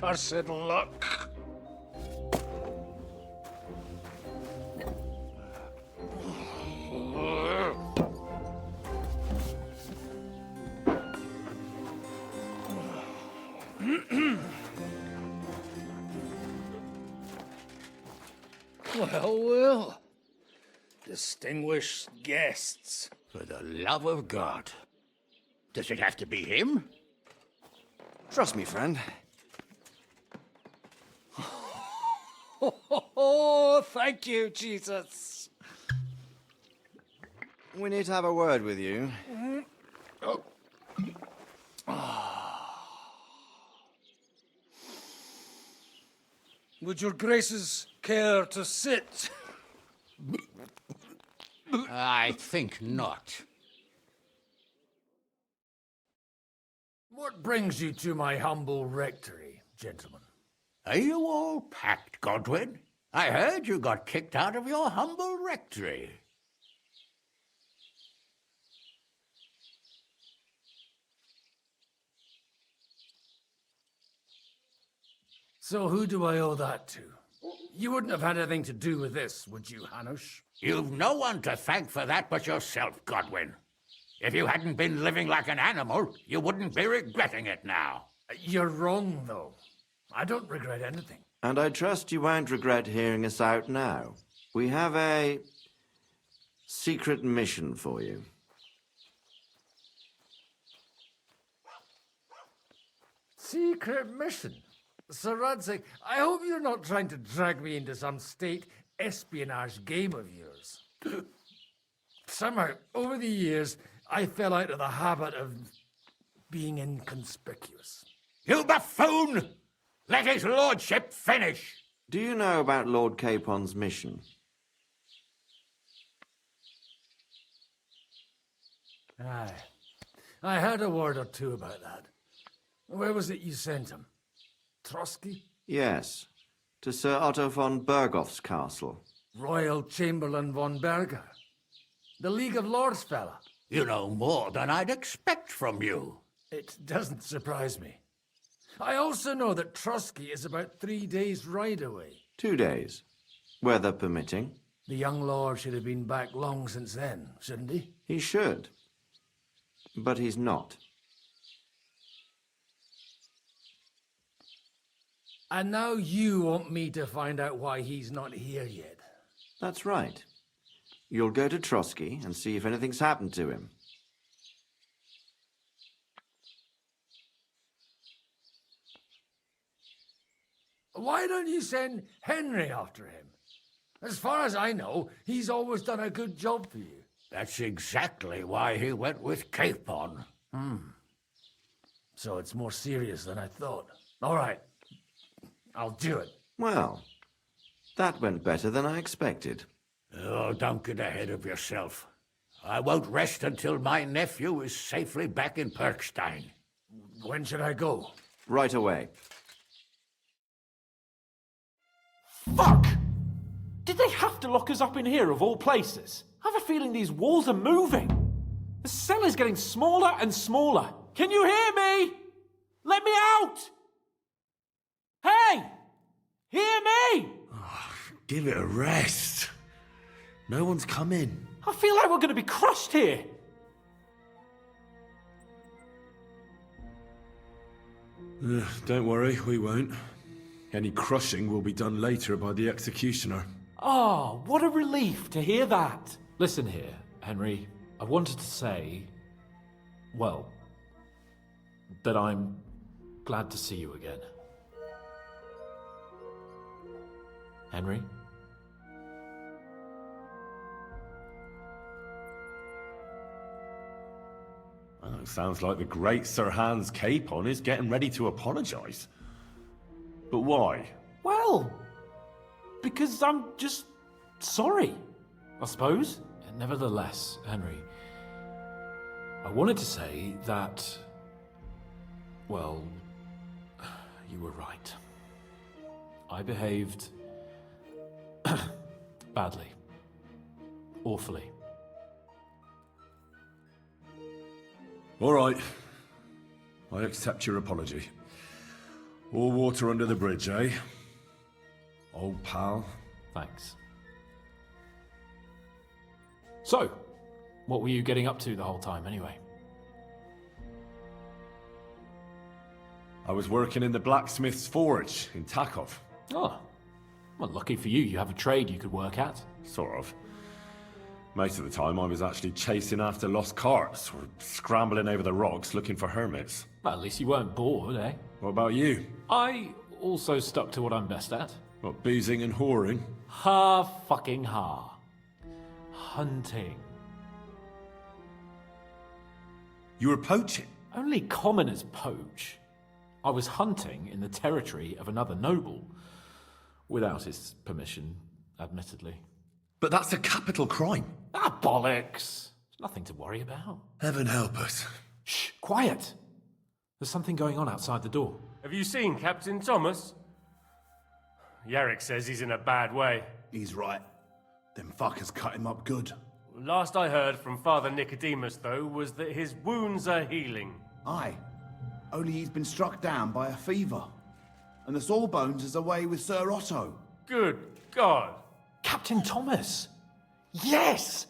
cursed luck. Well, well. Distinguished guests. For the love of God. Does it have to be him? Trust me, friend. Oh, thank you, Jesus. We need to have a word with you. Would your graces care to sit? I think not. What brings you to my humble rectory, gentlemen? Are you all packed, Godwin? I heard you got kicked out of your humble rectory. So who do I owe that to? You wouldn't have had anything to do with this, would you, Hanush? You've no one to thank for that but yourself, Godwin. If you hadn't been living like an animal, you wouldn't be regretting it now. You're wrong, though. I don't regret anything. And I trust you won't regret hearing us out now. We have a secret mission for you. Secret mission? Sir Radzig, I hope you're not trying to drag me into some state espionage game of yours. Somehow, over the years, I fell out of the habit of being inconspicuous. You buffoon! Let his lordship finish! Do you know about Lord Capon's mission? Aye. I heard a word or two about that. Where was it you sent him? Trotsky? Yes, to Sir Otto von Bergoff's castle. Royal Chamberlain von Berger? The League of Lords fella? You know more than I'd expect from you. It doesn't surprise me. I also know that Trotsky is about 3 days' ride away. 2 days, weather permitting. The young lord should have been back long since then, shouldn't he? He should, but he's not. And now you want me to find out why he's not here yet. That's right. You'll go to Trotsky and see if anything's happened to him. Why don't you send Henry after him? As far as I know, he's always done a good job for you. That's exactly why he went with Capon. So it's more serious than I thought. All right. I'll do it. Well, that went better than I expected. Oh, don't get ahead of yourself. I won't rest until my nephew is safely back in Perkstein. When should I go? Right away. Fuck! Did they have to lock us up in here of all places? I have a feeling these walls are moving. The cell is getting smaller and smaller. Can you hear me? Let me out! Hey! Hear me! Give it a rest. No one's come in. I feel like we're going to be crushed here. Don't worry, we won't. Any crushing will be done later by the executioner. Oh, what a relief to hear that. Listen here, Henry. I wanted to say, well, that I'm glad to see you again. Henry? Well, it sounds like the great Sir Hans Capon is getting ready to apologise. But why? Well, because I'm just sorry, I suppose. Nevertheless, Henry, I wanted to say that, well, you were right. I behaved badly. Awfully. All right. I accept your apology. All water under the bridge, eh? Old pal. Thanks. So, what were you getting up to the whole time, anyway? I was working in the blacksmith's forge in Takov. Oh, well, lucky for you, you have a trade you could work at. Sort of. Most of the time I was actually chasing after lost carts or scrambling over the rocks looking for hermits. Well, at least you weren't bored, eh? What about you? I also stuck to what I'm best at. What, boozing and whoring? Fucking ha. Hunting. You were poaching? Only commoners poach. I was hunting in the territory of another noble. Without his permission, admittedly. But that's a capital crime. Ah, bollocks! Nothing to worry about. Heaven help us. Shh, quiet! There's something going on outside the door. Have you seen Captain Thomas? Yarrick says he's in a bad way. He's right. Them fuckers cut him up good. Last I heard from Father Nicodemus, though, was that his wounds are healing. Aye. Only he's been struck down by a fever. And the Sawbones is away with Sir Otto. Good God! Captain Thomas! Yes!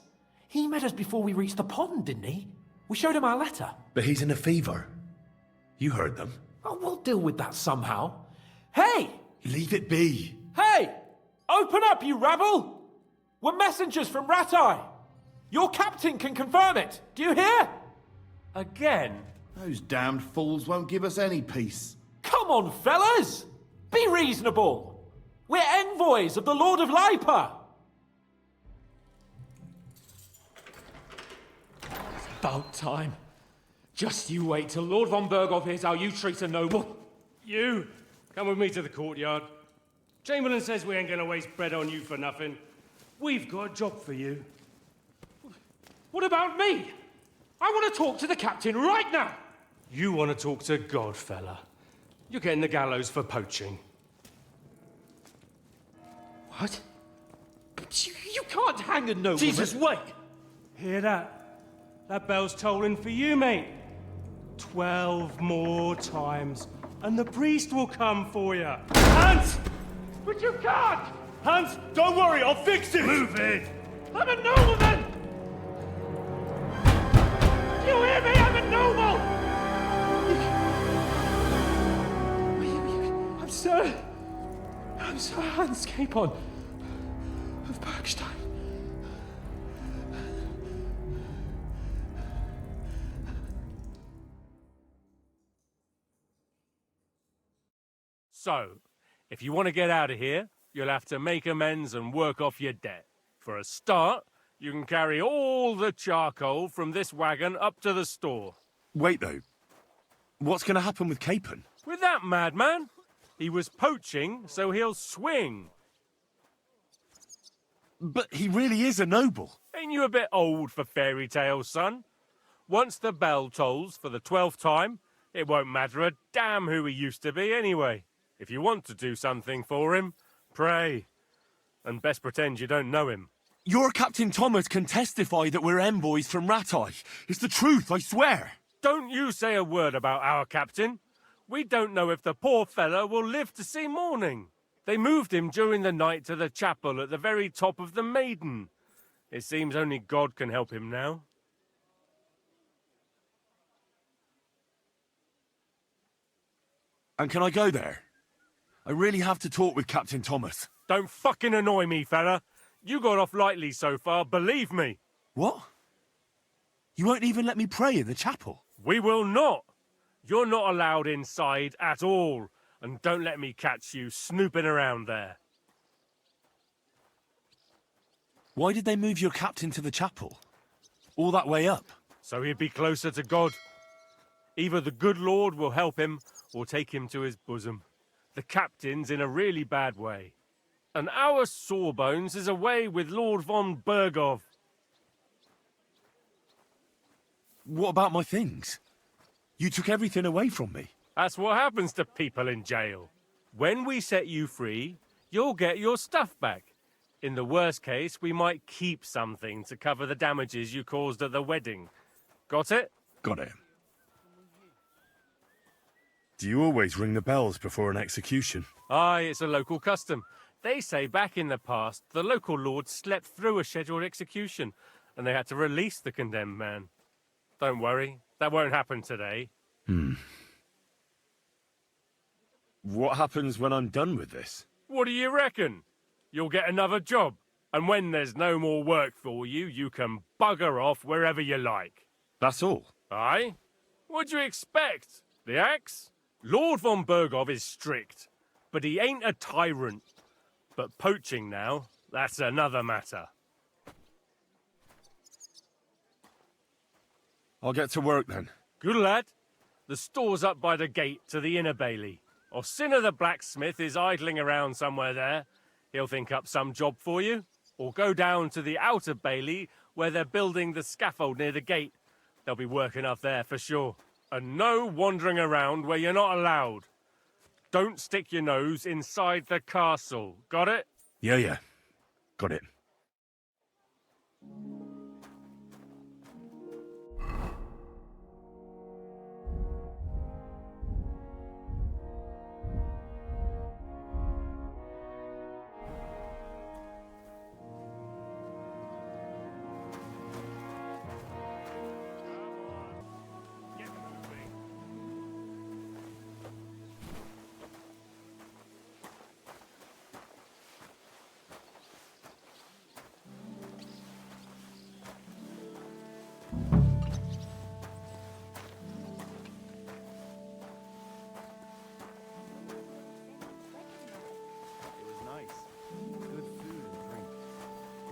He met us before we reached the pond, didn't he? We showed him our letter. But he's in a fever. You heard them. Oh, we'll deal with that somehow. Hey! Leave it be. Hey! Open up, you rabble! We're messengers from Ratai. Your captain can confirm it. Do you hear? Again? Those damned fools won't give us any peace. Come on, fellas! Be reasonable! We're envoys of the Lord of Lipa! It's about time. Just you wait till Lord von Berghoff hears how you treat a noble. You, come with me to the courtyard. Chamberlain says we ain't gonna waste bread on you for nothing. We've got a job for you. What about me? I want to talk to the captain right now. You want to talk to God, fella. You're getting the gallows for poaching. What? But you can't hang a nobleman. Jesus, wait! Hear that? That bell's tolling for you, mate. 12 more times, and the priest will come for you. Hans! But you can't! Hans, don't worry, I'll fix it! Move it! I'm a nobleman! Do you hear me? I'm a noble! I'm Sir Hans Capon of Bergstein. So, if you want to get out of here, you'll have to make amends and work off your debt. For a start, you can carry all the charcoal from this wagon up to the store. Wait, though. What's going to happen with Capon? With that madman? He was poaching, so he'll swing. But he really is a noble. Ain't you a bit old for fairy tales, son? Once the bell tolls for the 12th time, it won't matter a damn who he used to be anyway. If you want to do something for him, pray. And best pretend you don't know him. Your Captain Thomas can testify that we're envoys from Ratai. It's the truth, I swear. Don't you say a word about our captain. We don't know if the poor fellow will live to see morning. They moved him during the night to the chapel at the very top of the Maiden. It seems only God can help him now. And can I go there? I really have to talk with Captain Thomas. Don't fucking annoy me, fella. You got off lightly so far, believe me. What? You won't even let me pray in the chapel? We will not. You're not allowed inside at all. And don't let me catch you snooping around there. Why did they move your captain to the chapel? All that way up? So he'd be closer to God. Either the good Lord will help him, or take him to his bosom. The captain's in a really bad way. And our Sawbones is away with Lord von Berghoff. What about my things? You took everything away from me. That's what happens to people in jail. When we set you free, you'll get your stuff back. In the worst case, we might keep something to cover the damages you caused at the wedding. Got it? Got it. Do you always ring the bells before an execution? Aye, it's a local custom. They say back in the past, the local lords slept through a scheduled execution, and they had to release the condemned man. Don't worry, that won't happen today. What happens when I'm done with this? What do you reckon? You'll get another job, and when there's no more work for you, you can bugger off wherever you like. That's all? Aye? What'd you expect? The axe? Lord von Bergov is strict, but he ain't a tyrant. But poaching now, that's another matter. I'll get to work then. Good lad. The store's up by the gate to the inner bailey. Orsina the blacksmith is idling around somewhere there. He'll think up some job for you. Or go down to the outer bailey where they're building the scaffold near the gate. They'll be working up there for sure. And no wandering around where you're not allowed. Don't stick your nose inside the castle. Got it? Yeah. Got it.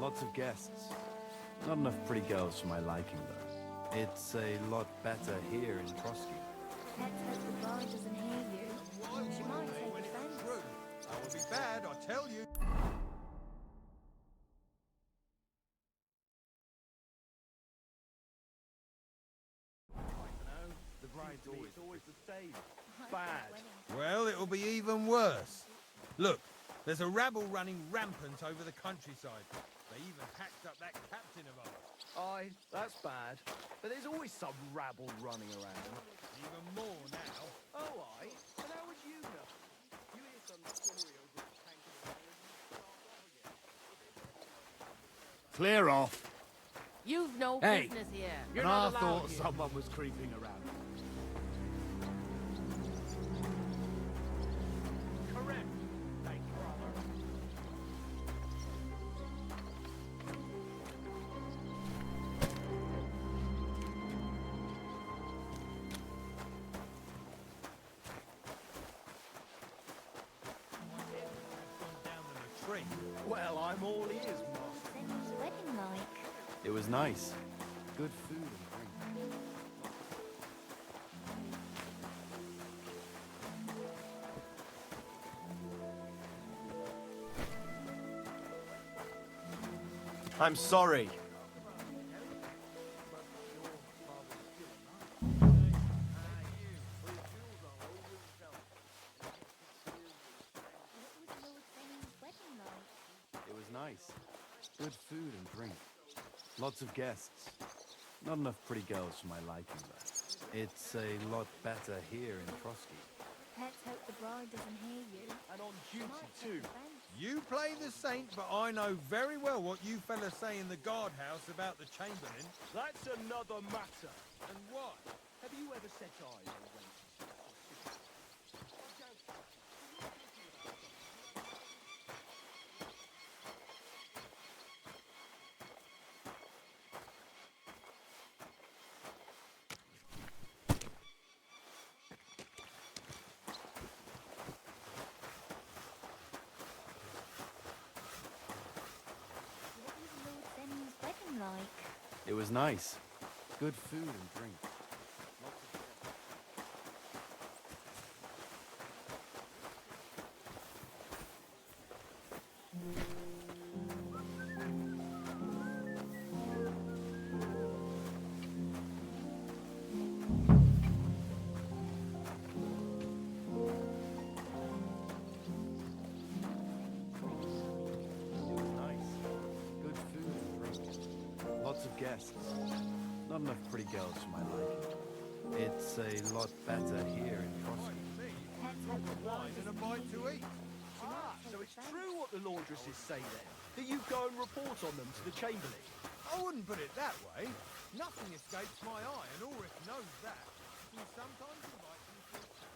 Lots of guests. Not enough pretty girls for my liking, though. It's a lot better here in Trotsky. Let's hope the bride doesn't hear you. She might take offense. I will be bad, I tell you. The bride's always the same. Bad. Well, it'll be even worse. Look, there's a rabble running rampant over the countryside. They even hacked up that captain of ours. Aye, that's bad. But there's always some rabble running around. Even more now. Oh, aye? And how would you know? You hear some story over a tank of the Clear off. You've no Hey, business here. And I thought someone was creeping around. Correct. Thank you, brother. Well, I'm all ears, Master. What's wedding like? It was nice. Good food and drink. I'm sorry. What was Lord Fenny's wedding like? It was nice. Good food and drink. Lots of guests. Not enough pretty girls for my liking, though. It's a lot better here in Trotsky. Let's hope the bride doesn't hear you. And on She duty, might too. take offense. You play the saint, but I know very well what you fellas say in the guardhouse about the chamberlain. That's another matter. And what? Have you ever set eyes on wenches? What was Lord Fenny's wedding like? It was nice. Good food and drink. It was nice. Good food and drink. Lots of guests. Not enough pretty girls for my liking. It's a lot better here in Trotsky. drop of wine and a bite to eat. So it's true what the laundresses say then? That you go and report on them to the Chamberlain? I wouldn't put it that way. Nothing escapes my eye, and Ulrich knows that. He sometimes invites me to a chat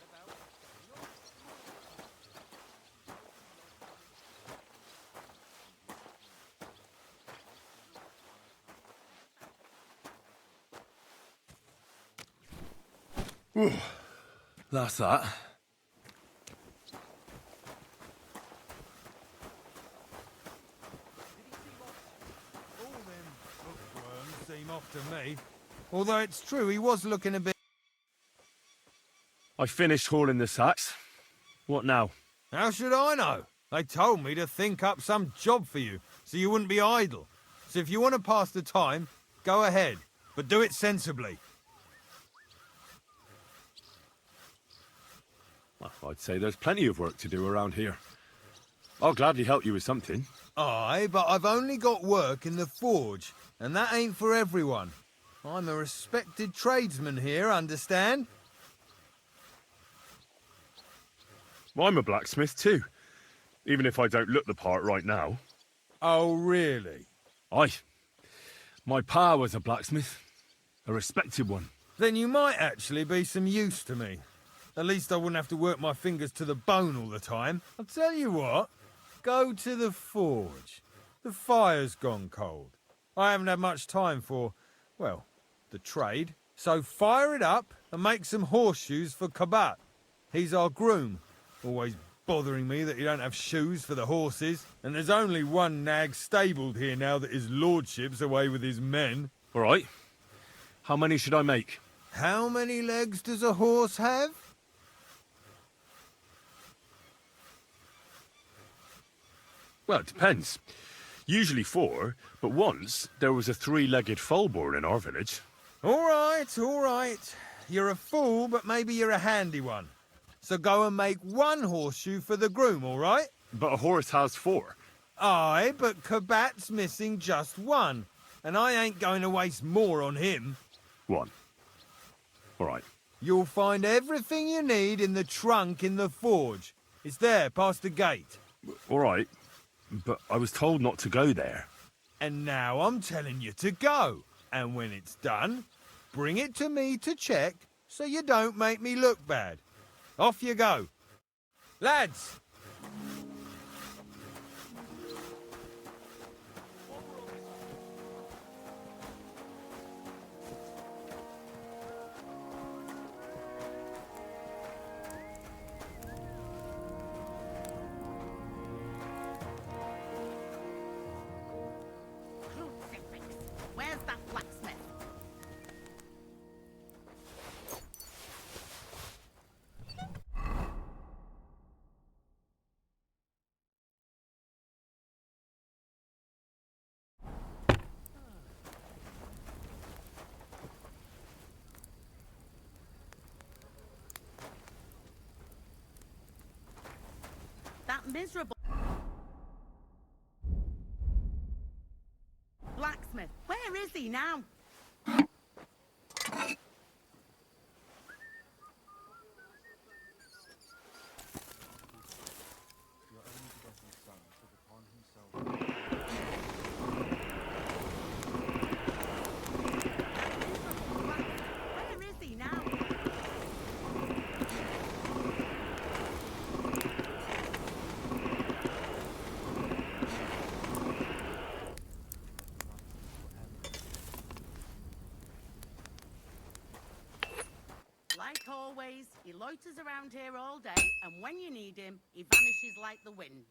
about... That's that. All them bookworms seem off to me. Although it's true, he was looking a bit... I finished hauling the sacks. What now? How should I know? They told me to think up some job for you, so you wouldn't be idle. So if you want to pass the time, go ahead. But do it sensibly. Well, I'd say there's plenty of work to do around here. I'll gladly help you with something. Aye, but I've only got work in the forge, and that ain't for everyone. I'm a respected tradesman here, understand? Well, I'm a blacksmith too, even if I don't look the part right now. Oh, really? Aye. My pa was a blacksmith, a respected one. Then you might actually be some use to me. At least I wouldn't have to work my fingers to the bone all the time. I'll tell you what, go to the forge. The fire's gone cold. I haven't had much time for, well, the trade. So fire it up and make some horseshoes for Kabat. He's our groom, always bothering me that you don't have shoes for the horses. And there's only one nag stabled here now that his lordship's away with his men. All right. How many should I make? How many legs does a horse have? Well, it depends. Usually 4, but once there was a 3-legged foal born in our village. All right, all right. You're a fool, but maybe you're a handy one. So go and make 1 horseshoe for the groom, all right? But a horse has 4. Aye, but Kabat's missing just 1. And I ain't going to waste more on him. 1. All right. You'll find everything you need in the trunk in the forge. It's there, past the gate. All right. But I was told not to go there. And now I'm telling you to go. And when it's done, bring it to me to check so you don't make me look bad. Off you go. Lads! Where's that blacksmith? That miserable blacksmith. Where is he now? Where is he now? Like always, he loiters around here all day, and when you need him, he vanishes like the wind.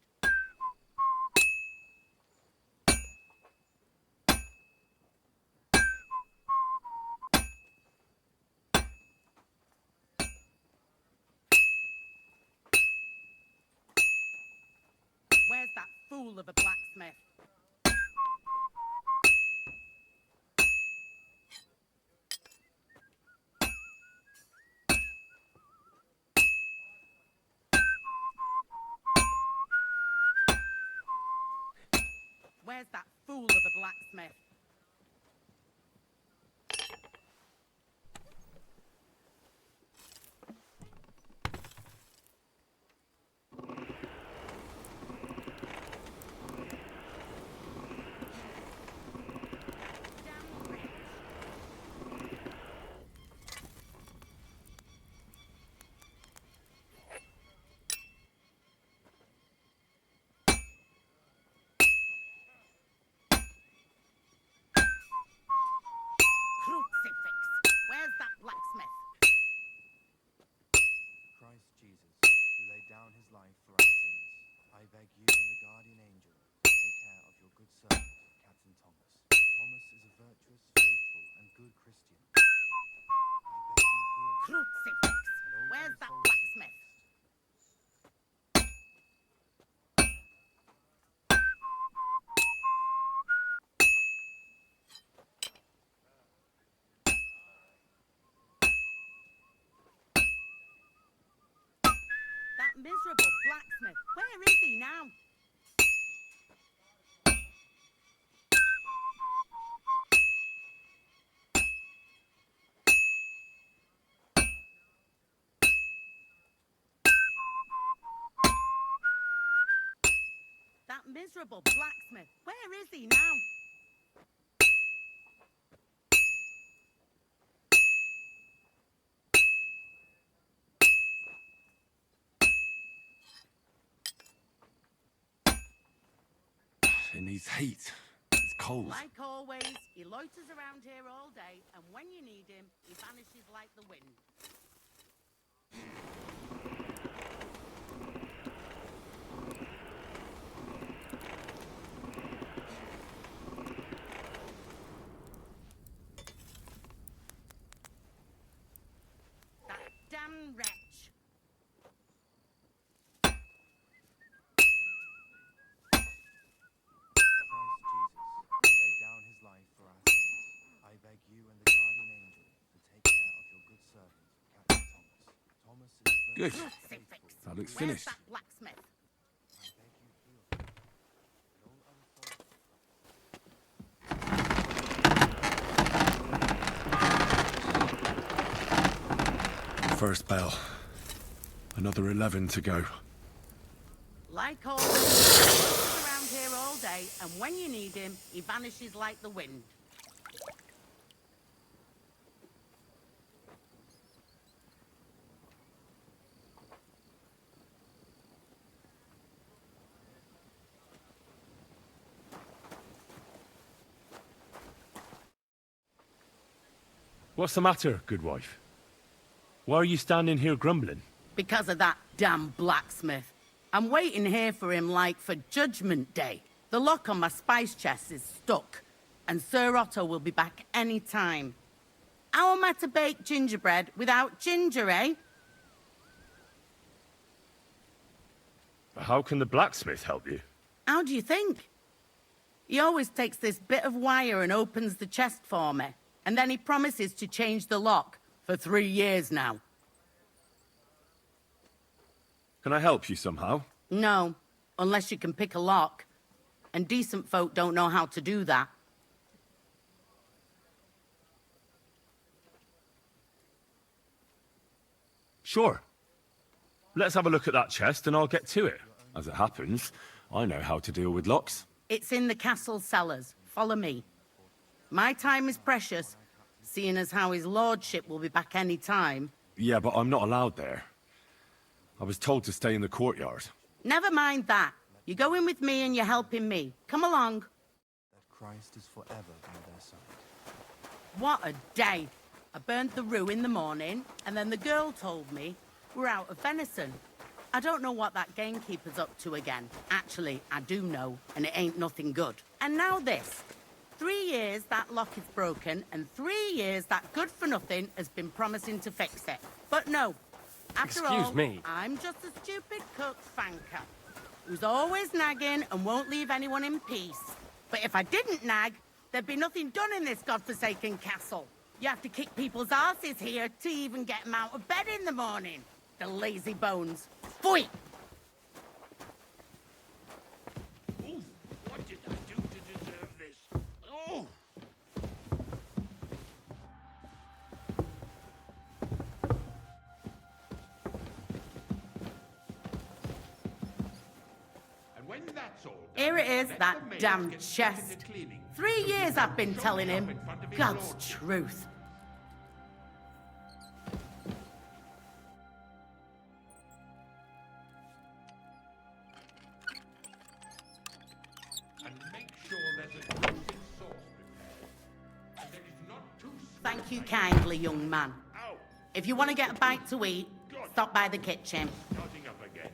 Where's that fool of a blacksmith? Where's that fool of a blacksmith? blacksmith? Christ Jesus, who laid down his life for our sins, I beg you and the guardian angel to take care of your good servant, Captain Thomas. Thomas is a virtuous, faithful, and good Christian. I beg you heal him. Crucifix! Where's that blacksmith? That miserable blacksmith. Where is he now? That miserable blacksmith. Where is he now? It needs heat. It's cold. Like always, he loiters around here all day, and when you need him, he vanishes like the wind. That damn wretch. Christ Jesus, who laid down his life for our sins, I beg you and the guardian angel to take care of your good servant, Captain Thomas. Thomas is a Good. virtuous, Crucifix! faithful, That looks Where's finished. that blacksmith? I beg you heal him. And all other faults First bell. Another 11 to go. Like always, he loiters around here all day, and when you need him, he vanishes like the wind. What's the matter, good wife? Why are you standing here grumbling? Because of that damn blacksmith. I'm waiting here for him like for Judgment Day. The lock on my spice chest is stuck, and Sir Otto will be back any time. How am I to bake gingerbread without ginger, eh? How can the blacksmith help you? How do you think? He always takes this bit of wire and opens the chest for me, and then he promises to change the lock for 3 years now. Can I help you somehow? No, unless you can pick a lock. And decent folk don't know how to do that. Sure. Let's have a look at that chest and I'll get to it. As it happens, I know how to deal with locks. It's in the castle cellars. Follow me. My time is precious, seeing as how his lordship will be back any time. Yeah, but I'm not allowed there. I was told to stay in the courtyard. Never mind that. You go in with me and you're helping me. Come along. that Christ is forever by their side. What a day. I burnt the roux in the morning, and then the girl told me we're out of venison. I don't know what that gamekeeper's up to again. Actually, I do know, and it ain't nothing good. And now this. 3 years that lock is broken, and 3 years that good-for-nothing has been promising to fix it. But no. After Excuse all, me. I'm just a stupid cook fanker who's always nagging and won't leave anyone in peace. But if I didn't nag, there'd be nothing done in this godforsaken castle. You have to kick people's asses here to even get them out of bed in the morning. The lazy bones. Pfui! What did I do to deserve this? Oh! And when that's all done, Here it is, let that the maids damn get stuck chest. into cleaning. 3 years I've been Shove telling it up him. in front of his God's lordship. truth. And make sure there's a juicy sauce prepared. And that is not too Thank you spicy. kindly, young man. If you want to get a bite to eat, stop by the kitchen. Starting up again.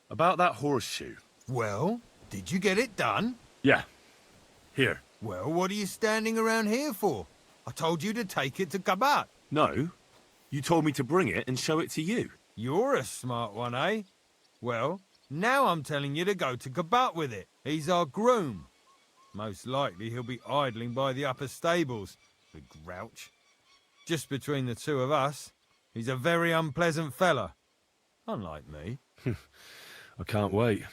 About that horseshoe. Well, did you get it done? Yeah. Here. Well, what are you standing around here for? I told you to take it to Kabat. No. You told me to bring it and show it to you. You're a smart one, eh? Well, now I'm telling you to go to Kabat with it. He's our groom. Most likely he'll be idling by the upper stables, the grouch. Just between the two of us, he's a very unpleasant fella. Unlike me. I can't wait.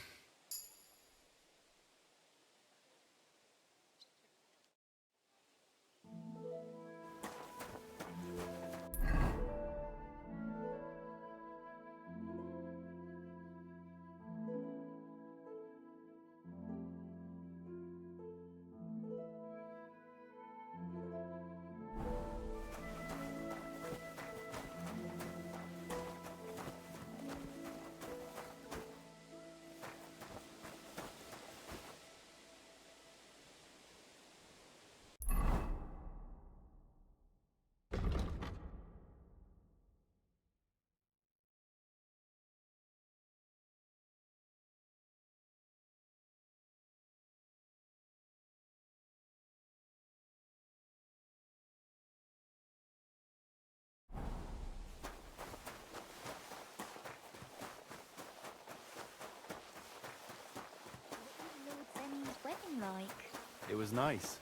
Lord Zenny's wedding like? It was nice.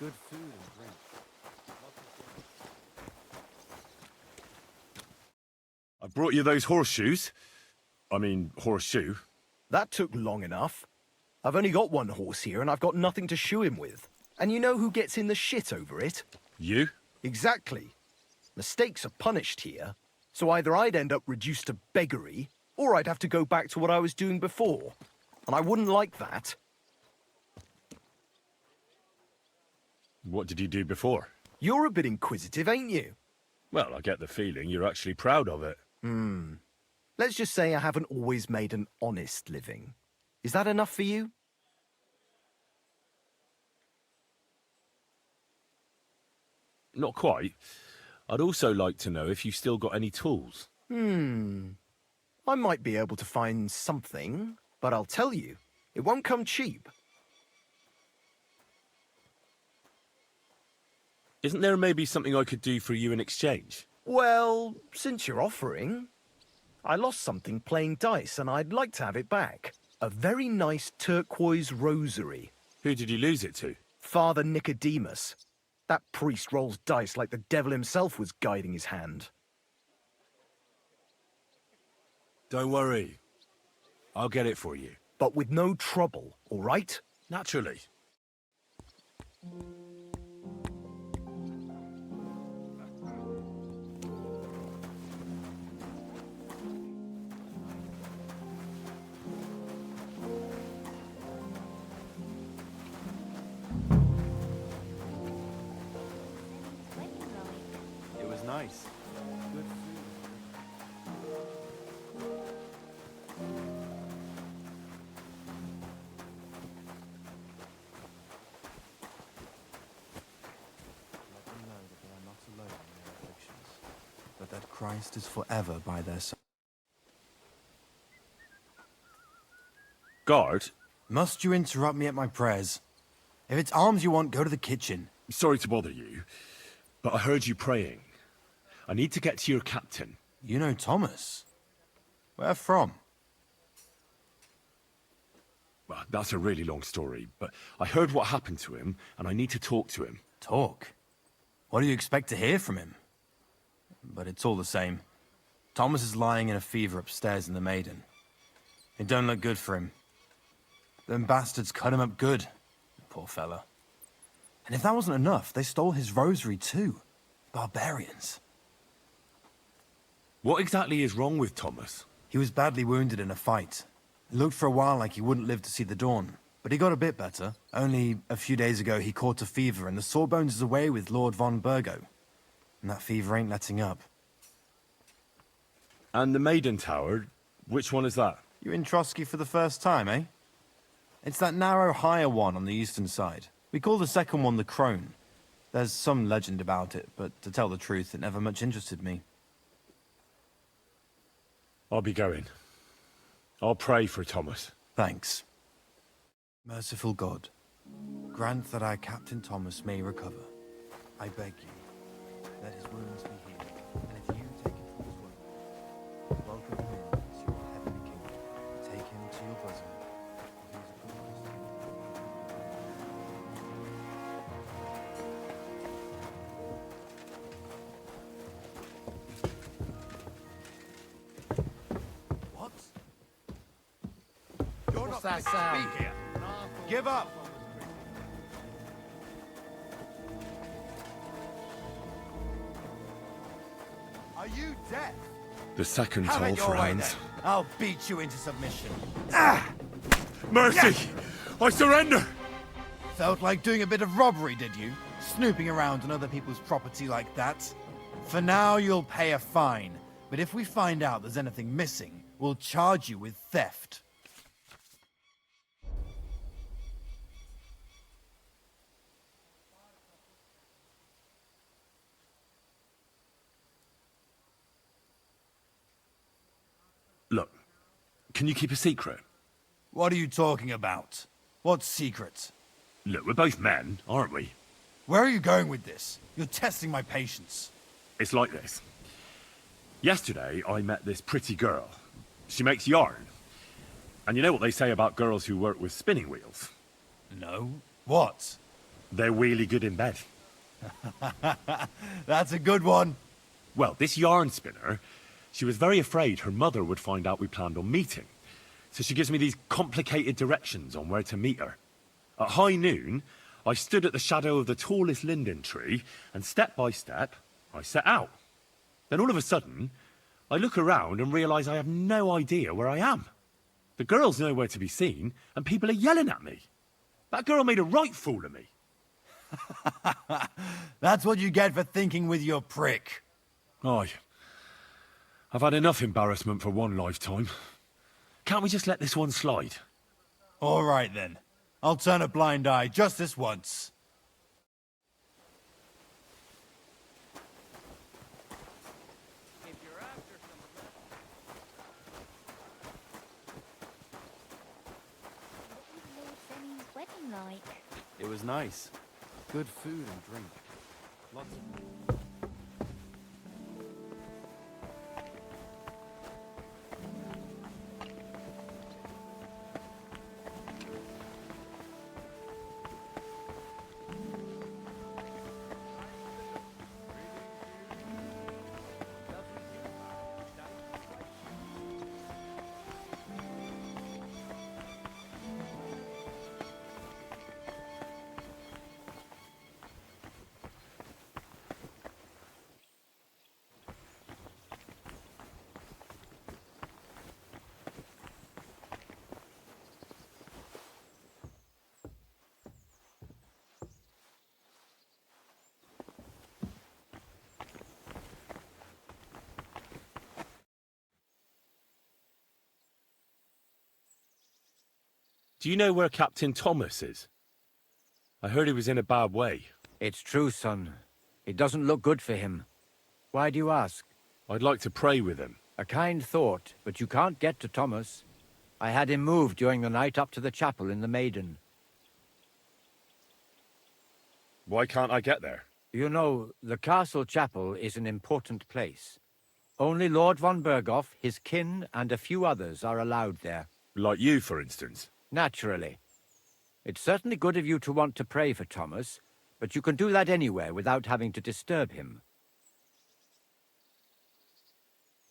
Good food and drink. I brought you those horseshoes. I mean, horseshoe. That took long enough. I've only got one horse here and I've got nothing to shoe him with. And you know who gets in the shit over it? You? Exactly. Mistakes are punished here. So either I'd end up reduced to beggary, or I'd have to go back to what I was doing before. And I wouldn't like that. What did you do before? You're a bit inquisitive, ain't you? Well, I get the feeling you're actually proud of it. Let's just say I haven't always made an honest living. Is that enough for you? Not quite. I'd also like to know if you've still got any tools. I might be able to find something, but I'll tell you, it won't come cheap. Isn't there maybe something I could do for you in exchange? Well, since you're offering, I lost something playing dice and I'd like to have it back. A very nice turquoise rosary. Who did you lose it to? Father Nicodemus. That priest rolls dice like the devil himself was guiding his hand. Don't worry. I'll get it for you. But with no trouble, all right? Naturally. It was nice. Good food. Let them know that they are not alone in their afflictions, but that Christ is forever by their side. Guard? Must you interrupt me at my prayers? If it's alms you want, go to the kitchen. Sorry to bother you, but I heard you praying. I need to get to your captain. You know Thomas? Where from? Well, that's a really long story, but I heard what happened to him, and I need to talk to him. Talk? What do you expect to hear from him? But it's all the same. Thomas is lying in a fever upstairs in the Maiden. It don't look good for him. Them bastards cut him up good, poor fella. And if that wasn't enough, they stole his rosary too. Barbarians. What exactly is wrong with Thomas? He was badly wounded in a fight. It looked for a while like he wouldn't live to see the dawn. But he got a bit better. Only a few days ago he caught a fever and the Sawbones is away with Lord von Burgo. And that fever ain't letting up. And the Maiden Tower, which one is that? You in Trotsky for the first time, eh? It's that narrow, higher one on the eastern side. We call the second one the Crone. There's some legend about it, but to tell the truth, it never much interested me. I'll be going. I'll pray for Thomas. Thanks. Merciful God, grant that our Captain Thomas may recover. I beg you, let his wounds be healed, and if you take him from his wound, welcome him into your heavenly kingdom. Take him to your bosom, for he is a good Christian. What? You're What's not that sound? speak here. Give up! Are you deaf? The second Have toll it your for way, hands. then. I'll beat you into submission. Mercy! I surrender! Felt like doing a bit of robbery, did you? Snooping around on other people's property like that? For now, you'll pay a fine. But if we find out there's anything missing, we'll charge you with theft. Look, can you keep a secret? What are you talking about? What secret? Look, we're both men, aren't we? Where are you going with this? You're testing my patience. It's like this. Yesterday, I met this pretty girl. She makes yarn. And you know what they say about girls who work with spinning wheels? No. What? They're really good in bed. That's a good one. Well, this yarn spinner, she was very afraid her mother would find out we planned on meeting. So she gives me these complicated directions on where to meet her. At high noon, I stood at the shadow of the tallest linden tree, and step by step, I set out. Then all of a sudden, I look around and realise I have no idea where I am. The girl's nowhere to be seen, and people are yelling at me. That girl made a right fool of me. That's what you get for thinking with your prick. Aye. I've had enough embarrassment for one lifetime. Can't we just let this one slide? All right, then. I'll turn a blind eye just this once. What was Lord Fenny's wedding like? It was nice. Good food and drink. Lots of... Do you know where Captain Thomas is? I heard he was in a bad way. It's true, son. It doesn't look good for him. Why do you ask? I'd like to pray with him. A kind thought, but you can't get to Thomas. I had him moved during the night up to the chapel in the Maiden. Why can't I get there? You know, the castle chapel is an important place. Only Lord von Berghoff, his kin, and a few others are allowed there. Like you, for instance. Naturally. It's certainly good of you to want to pray for Thomas, but you can do that anywhere without having to disturb him.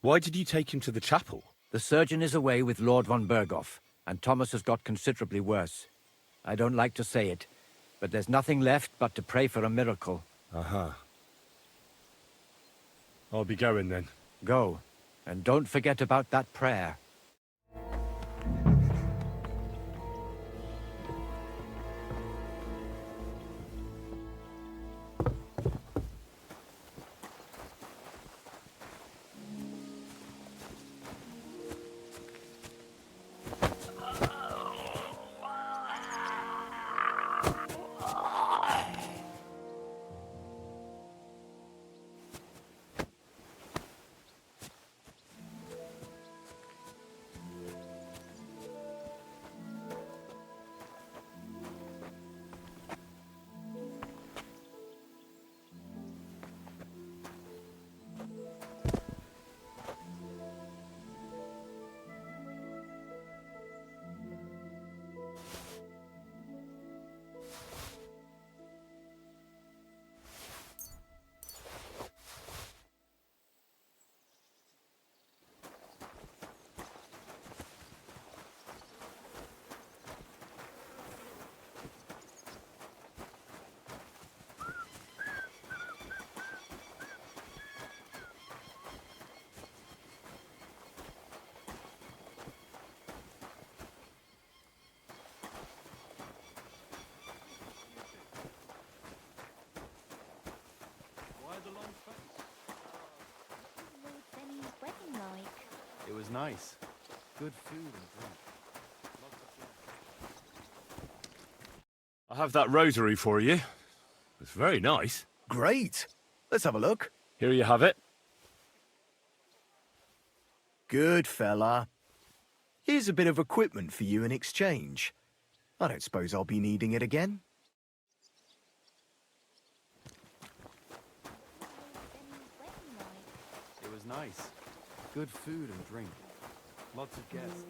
Why did you take him to the chapel? The surgeon is away with Lord von Berghoff, and Thomas has got considerably worse. I don't like to say it, but there's nothing left but to pray for a miracle. Uh-huh. I'll be going then. Go, and don't forget about that prayer. It was nice. Good food and drink. I have that rosary for you. It's very nice. Great. Let's have a look. Here you have it. Good fella. Here's a bit of equipment for you in exchange. I don't suppose I'll be needing it again. It was nice. Good food and drink. Lots of guests.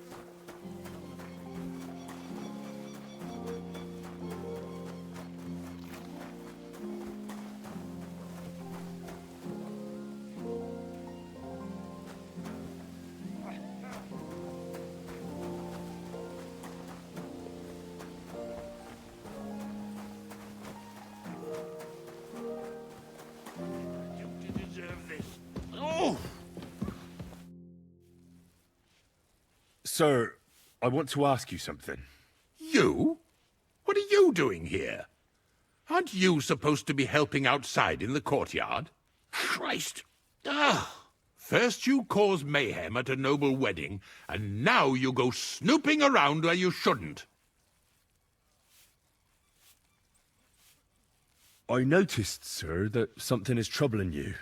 Sir, I want to ask you something. You? What are you doing here? Aren't you supposed to be helping outside in the courtyard? Christ! First you cause mayhem at a noble wedding, and now you go snooping around where you shouldn't. I noticed, sir, that something is troubling you.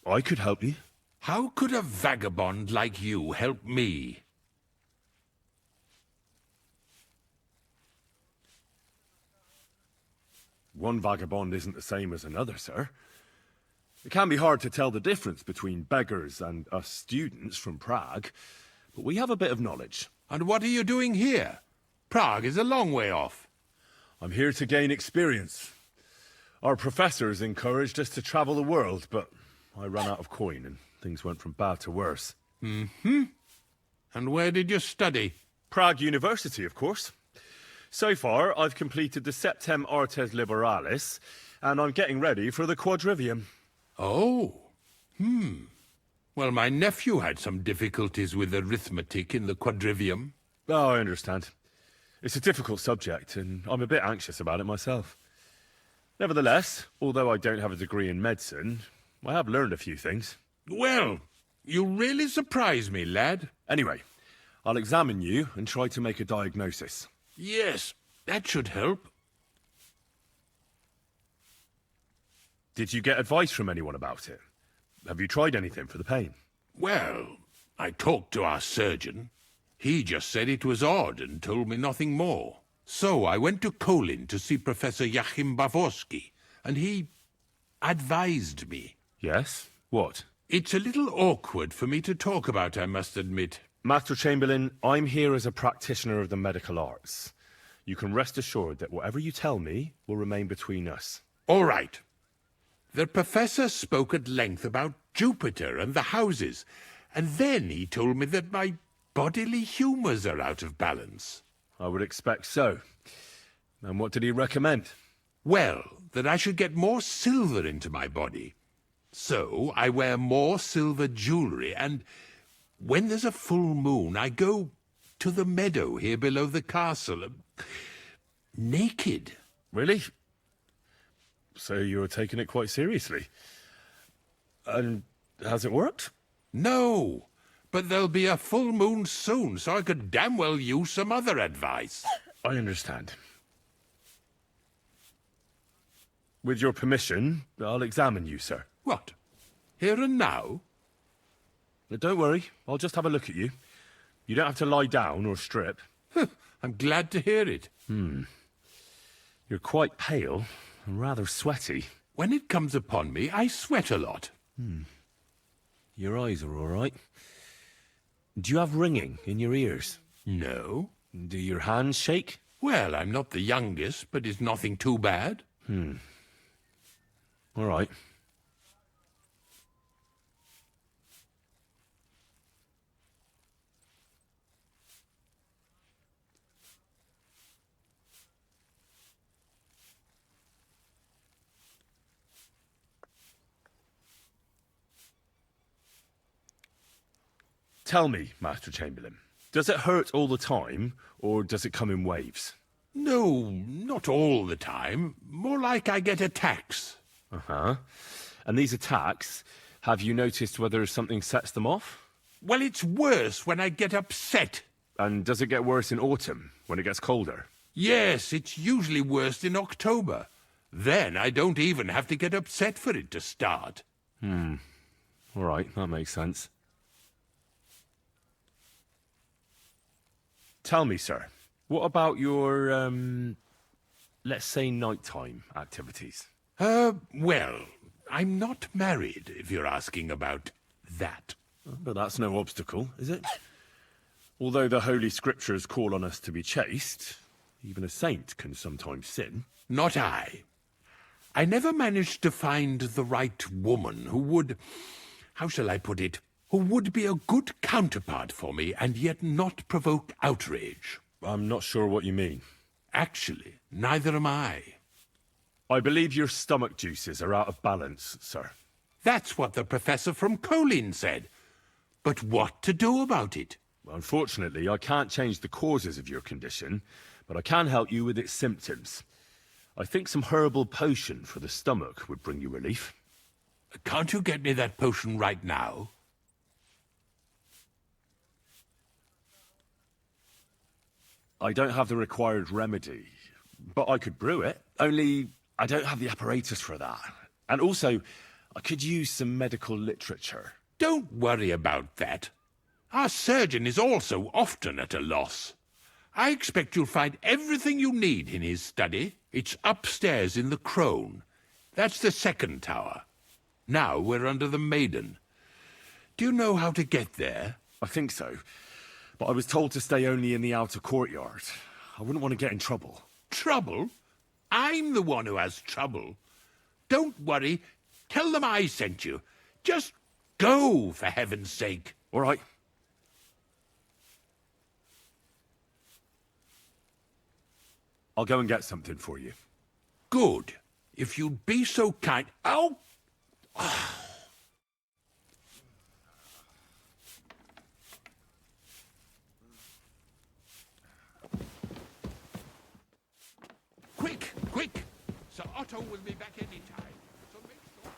I could help you. How could a vagabond like you help me? One vagabond isn't the same as another, sir. It can be hard to tell the difference between beggars and us students from Prague, but we have a bit of knowledge. And what are you doing here? Prague is a long way off. I'm here to gain experience. Our professors encouraged us to travel the world, but I ran out of coin and things went from bad to worse. Mm-hmm. And where did you study? Prague University, of course. So far, I've completed the Septem Artes Liberalis, and I'm getting ready for the Quadrivium. Oh. Well, my nephew had some difficulties with arithmetic in the Quadrivium. Oh, I understand. It's a difficult subject, and I'm a bit anxious about it myself. Nevertheless, although I don't have a degree in medicine, I have learned a few things. Well, you really surprise me, lad. Anyway, I'll examine you and try to make a diagnosis. Yes, that should help. Did you get advice from anyone about it? Have you tried anything for the pain? Well, I talked to our surgeon. He just said it was odd and told me nothing more. So I went to Kolin to see Professor Joachim Bavorsky, and he advised me. Yes? What? It's a little awkward for me to talk about, I must admit. Master Chamberlain, I'm here as a practitioner of the medical arts. You can rest assured that whatever you tell me will remain between us. All right. The professor spoke at length about Jupiter and the houses, and then he told me that my bodily humours are out of balance. I would expect so. And what did he recommend? Well, that I should get more silver into my body. So I wear more silver jewelry, and when there's a full moon, I go to the meadow here below the castle, naked. Really? So you're taking it quite seriously. And has it worked? No, but there'll be a full moon soon, so I could damn well use some other advice. I understand. With your permission, I'll examine you, sir. What? Here and now? Don't worry, I'll just have a look at you. You don't have to lie down or strip. I'm glad to hear it. You're quite pale and rather sweaty. When it comes upon me, I sweat a lot. Your eyes are all right. Do you have ringing in your ears? No. Do your hands shake? Well, I'm not the youngest, but it's nothing too bad. All right. Tell me, Master Chamberlain, does it hurt all the time, or does it come in waves? No, not all the time. More like I get attacks. Uh-huh. And these attacks, have you noticed whether something sets them off? Well, it's worse when I get upset. And does it get worse in autumn, when it gets colder? Yes, it's usually worst in October. Then I don't even have to get upset for it to start. All right, that makes sense. Tell me, sir, what about your, let's say, nighttime activities? Well, I'm not married, if you're asking about that. But that's no obstacle, is it? Although the Holy Scriptures call on us to be chaste, even a saint can sometimes sin. Not I. I never managed to find the right woman who would, how shall I put it, who would be a good counterpart for me and yet not provoke outrage. I'm not sure what you mean. Actually, neither am I. I believe your stomach juices are out of balance, sir. That's what the professor from Colin said. But what to do about it? Unfortunately, I can't change the causes of your condition, but I can help you with its symptoms. I think some herbal potion for the stomach would bring you relief. Can't you get me that potion right now? I don't have the required remedy, but I could brew it. Only I don't have the apparatus for that. And also, I could use some medical literature. Don't worry about that. Our surgeon is also often at a loss. I expect you'll find everything you need in his study. It's upstairs in the Crone. That's the second tower. Now we're under the Maiden. Do you know how to get there? I think so. But I was told to stay only in the outer courtyard. I wouldn't want to get in trouble. Trouble? I'm the one who has trouble. Don't worry. Tell them I sent you. Just go, for heaven's sake. All right. I'll go and get something for you. Good. If you'd be so kind... Ow! Quick, quick! Sir Otto will be back any time. So make sure...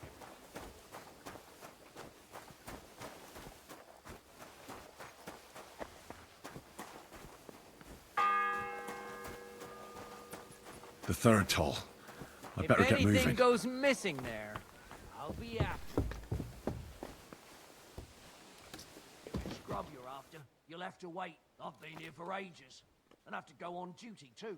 The third toll. I better get moving. If anything goes missing there, I'll be after. Scrub you're after. You'll have to wait. I've been here for ages. And have to go on duty too.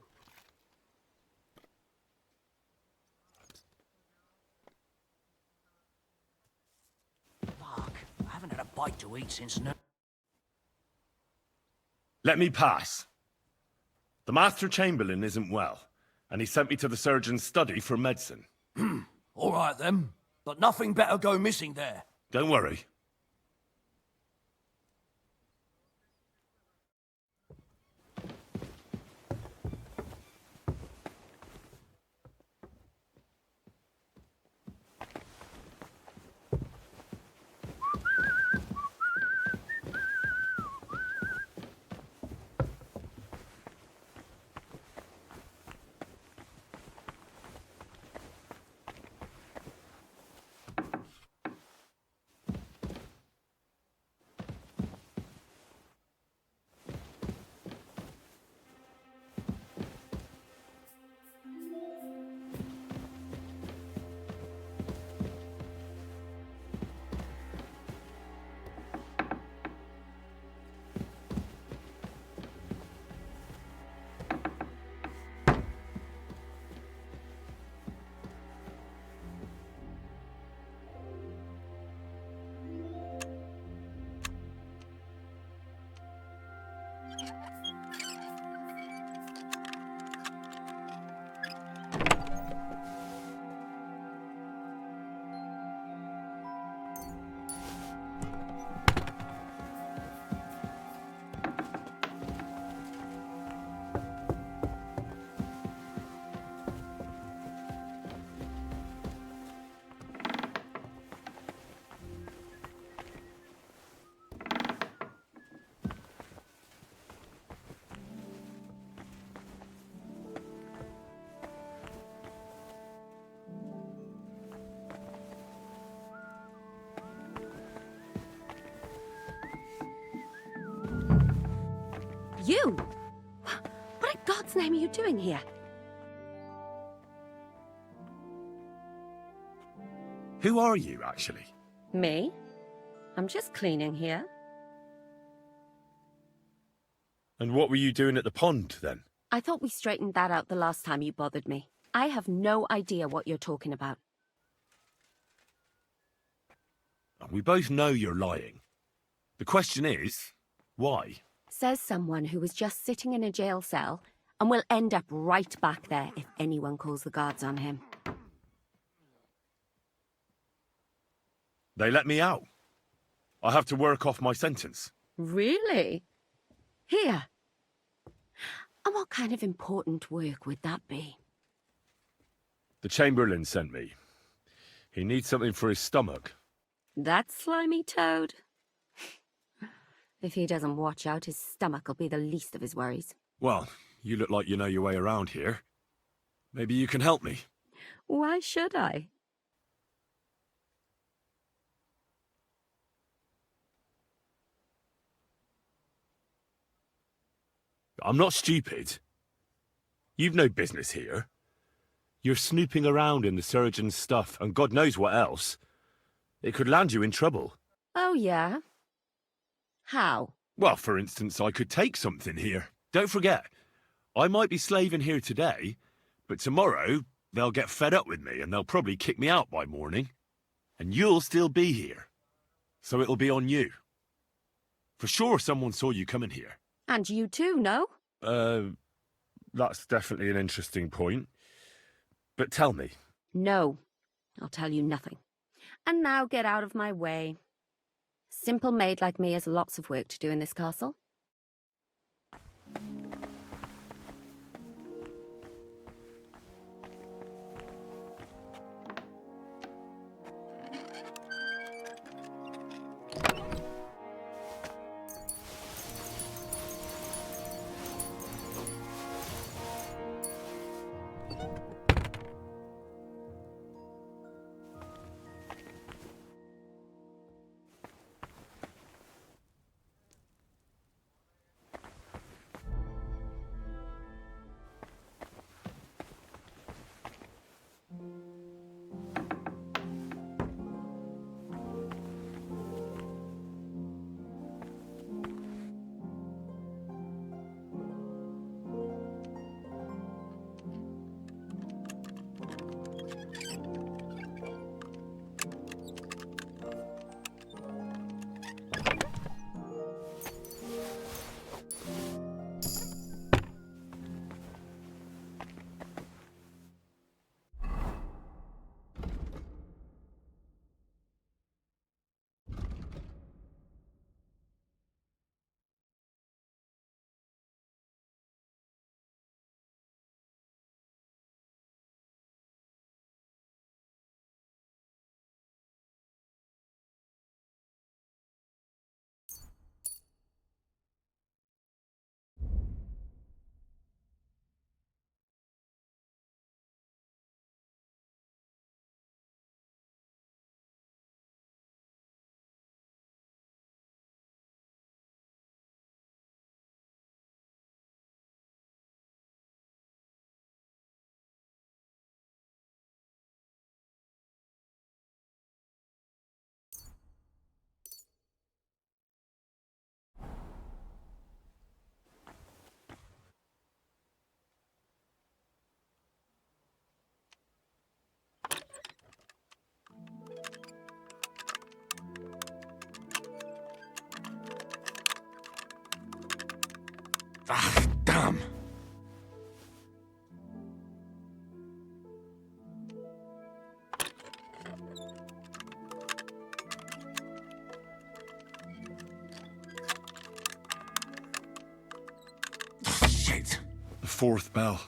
Fuck. I haven't had a bite to eat since no... Let me pass. The Master Chamberlain isn't well, and he sent me to the surgeon's study for medicine. All right then. But nothing better go missing there. Don't worry. You? What in God's name are you doing here? Who are you, actually? Me? I'm just cleaning here. And what were you doing at the pond, then? I thought we straightened that out the last time you bothered me. I have no idea what you're talking about. We both know you're lying. The question is, why? Says someone who was just sitting in a jail cell and will end up right back there if anyone calls the guards on him. They let me out. I have to work off my sentence. Really? Here. And what kind of important work would that be? The Chamberlain sent me. He needs something for his stomach. That slimy toad? If he doesn't watch out, his stomach will be the least of his worries. Well, you look like you know your way around here. Maybe you can help me. Why should I? I'm not stupid. You've no business here. You're snooping around in the surgeon's stuff, and God knows what else. It could land you in trouble. Oh, yeah? How? Well, for instance, I could take something here. Don't forget, I might be slaving here today, but tomorrow they'll get fed up with me and they'll probably kick me out by morning. And you'll still be here. So it'll be on you. For sure someone saw you coming here. And you too, no? That's definitely an interesting point. But tell me. No, I'll tell you nothing. And now get out of my way. Simple maid like me has lots of work to do in this castle. Ah, damn. Shit. The fourth bell.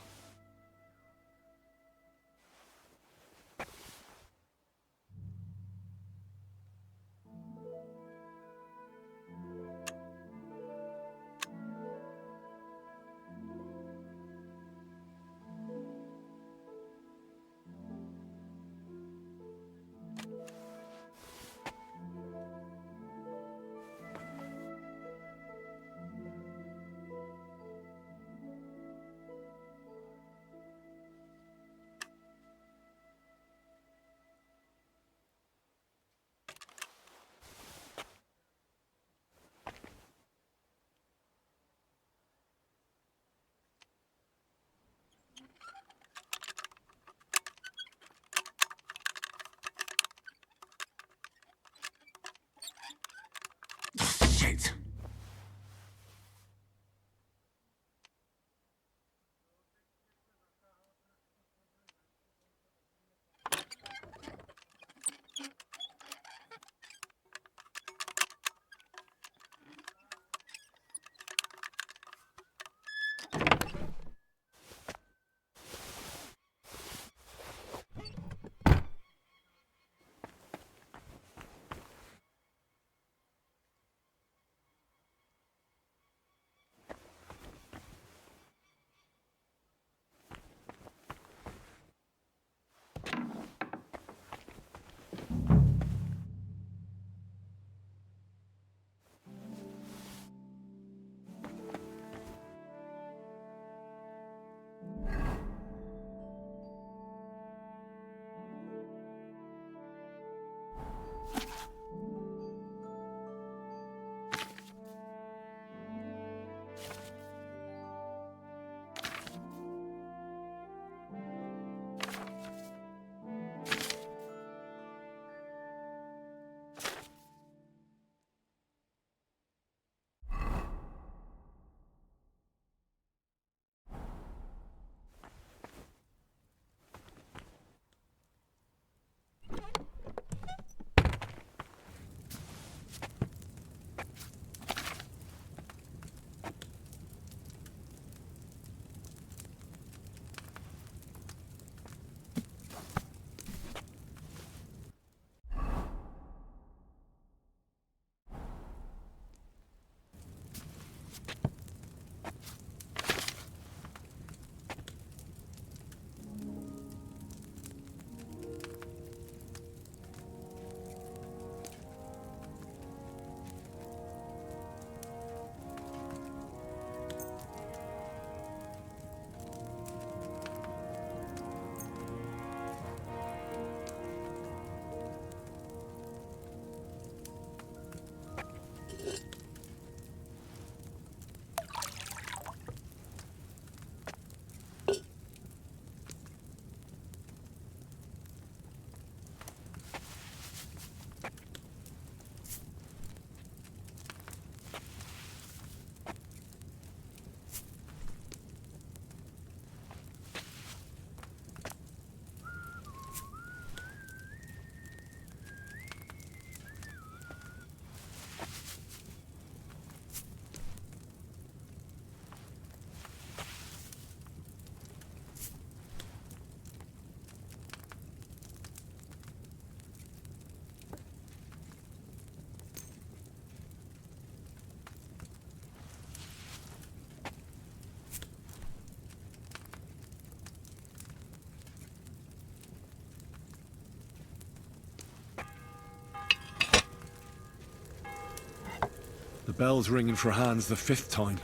The bell's ringing for Hans the 5th time.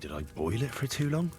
Did I boil it for too long?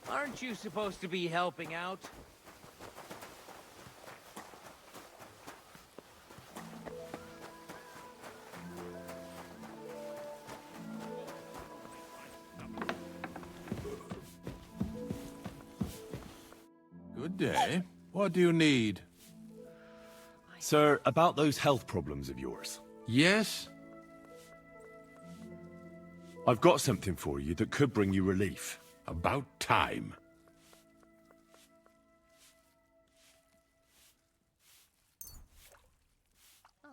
Aren't you supposed to be helping out? Good day. What do you need? Sir, about those health problems of yours. Yes? I've got something for you that could bring you relief. About time. Aye,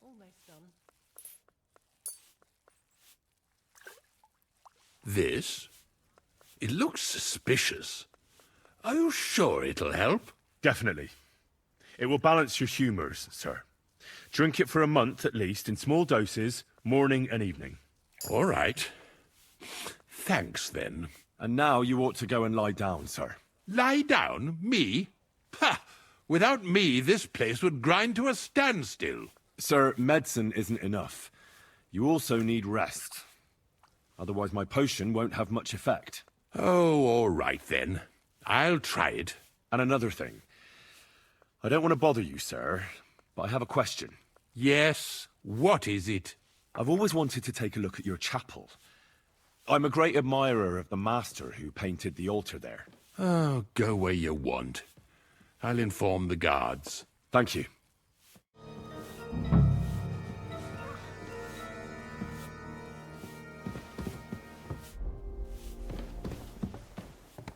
almost done. This? It looks suspicious. Are you sure it'll help? Definitely. It will balance your humours, sir. Drink it for a month at least, in small doses, morning and evening. All right. Thanks, then. And now you ought to go and lie down, sir. Lie down? Me? Ha! Without me, this place would grind to a standstill. Sir, medicine isn't enough. You also need rest. Otherwise my potion won't have much effect. Oh, all right then. I'll try it. And another thing. I don't want to bother you, sir, but I have a question. Yes? What is it? I've always wanted to take a look at your chapel. I'm a great admirer of the master who painted the altar there. Oh, go where you want. I'll inform the guards. Thank you.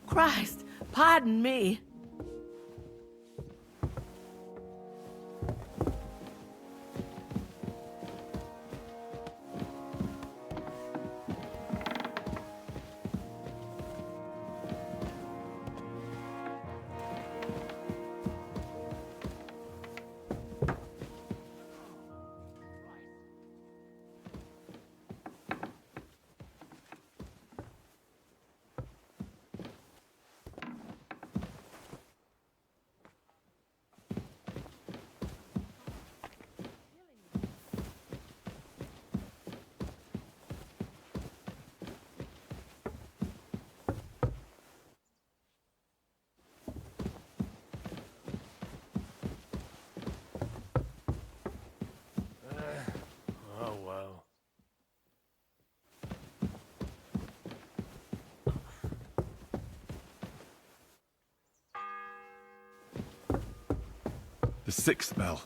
Christ, pardon me. The 6th bell.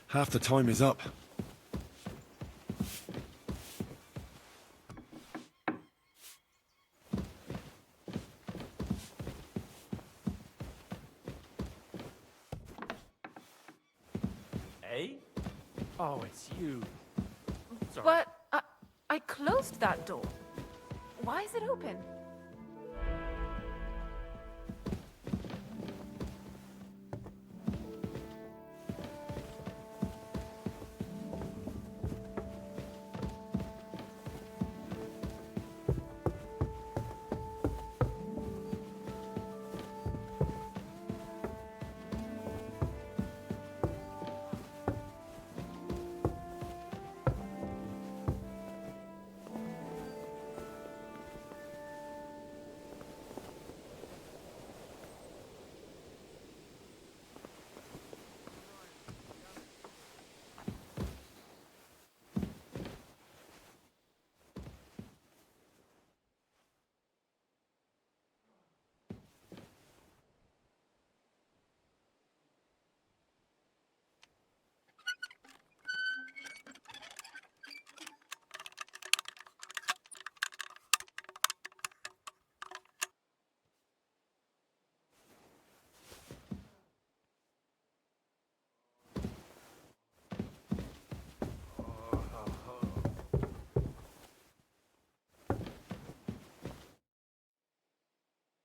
Half the time is up. Eh? Oh, it's you. Sorry. But I closed that door. Why is it open?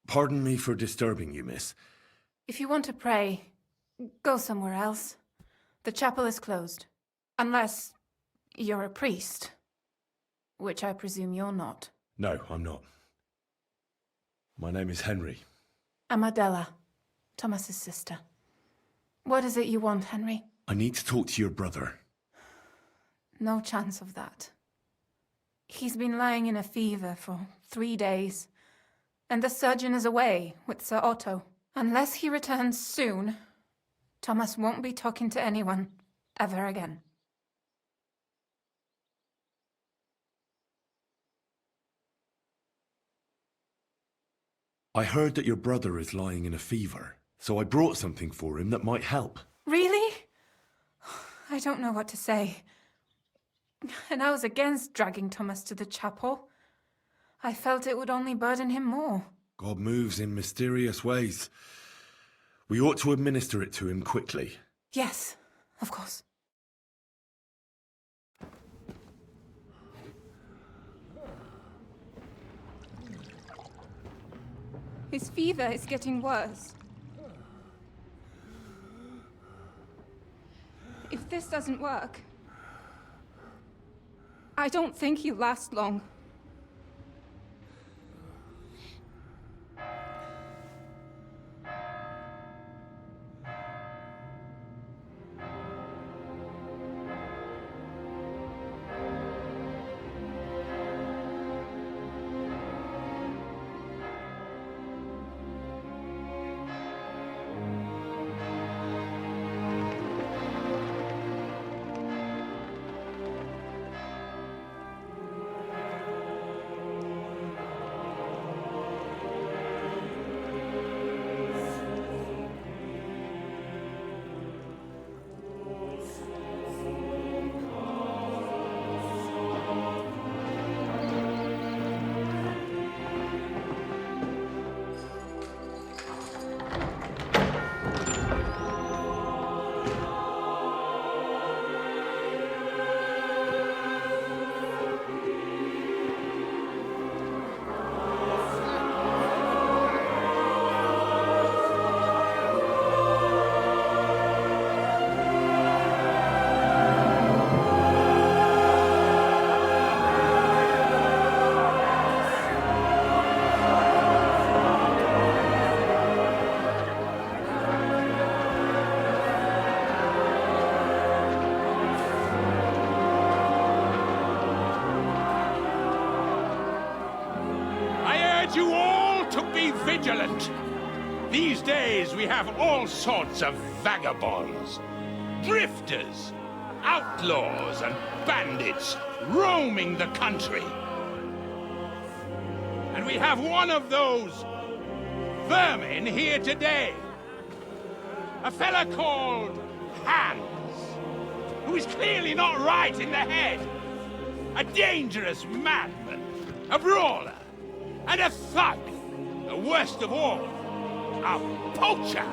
Pardon me for disturbing you, miss. If you want to pray, go somewhere else. The chapel is closed. Unless you're a priest. Which I presume you're not. No, I'm not. My name is Henry. I'm Adela, Thomas's sister. What is it you want, Henry? I need to talk to your brother. No chance of that. He's been lying in a fever for 3 days. And the surgeon is away with Sir Otto. Unless he returns soon, Thomas won't be talking to anyone ever again. I heard that your brother is lying in a fever, so I brought something for him that might help. Really? I don't know what to say. And I was against dragging Thomas to the chapel. I felt it would only burden him more. God moves in mysterious ways. We ought to administer it to him quickly. Yes, of course. His fever is getting worse. If this doesn't work, I don't think he'll last long. You all to be vigilant. These days we have all sorts of vagabonds, drifters, outlaws and bandits roaming the country. And we have one of those vermin here today. A fella called hands, who is clearly not right in the head. A dangerous madman, a brawler, and a thug. The worst of all, a poacher.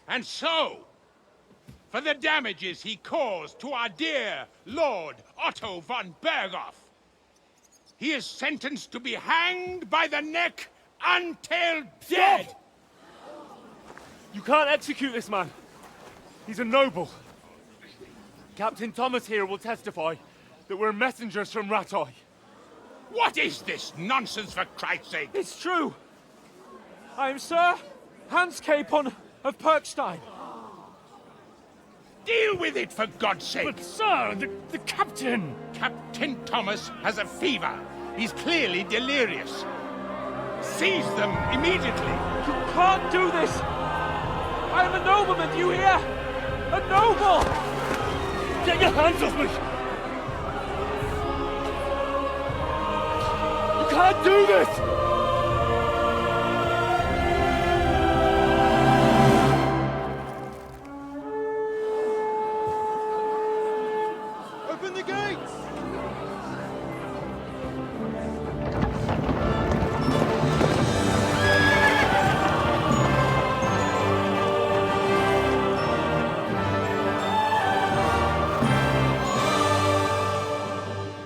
And so, for the damages he caused to our dear Lord Otto von Berghoff, he is sentenced to be hanged by the neck until dead! Stop! You can't execute this man. He's a noble. Captain Thomas here will testify that we're messengers from Rattay. What is this nonsense, for Christ's sake? It's true. I am Sir Hans Capon of Perkstein. Deal with it, for God's sake! But, sir, the captain! Captain Thomas has a fever. He's clearly delirious. Seize them immediately! You can't do this! I am a nobleman, do you hear? A noble! Get your hands off me! You can't do this! Open the gates!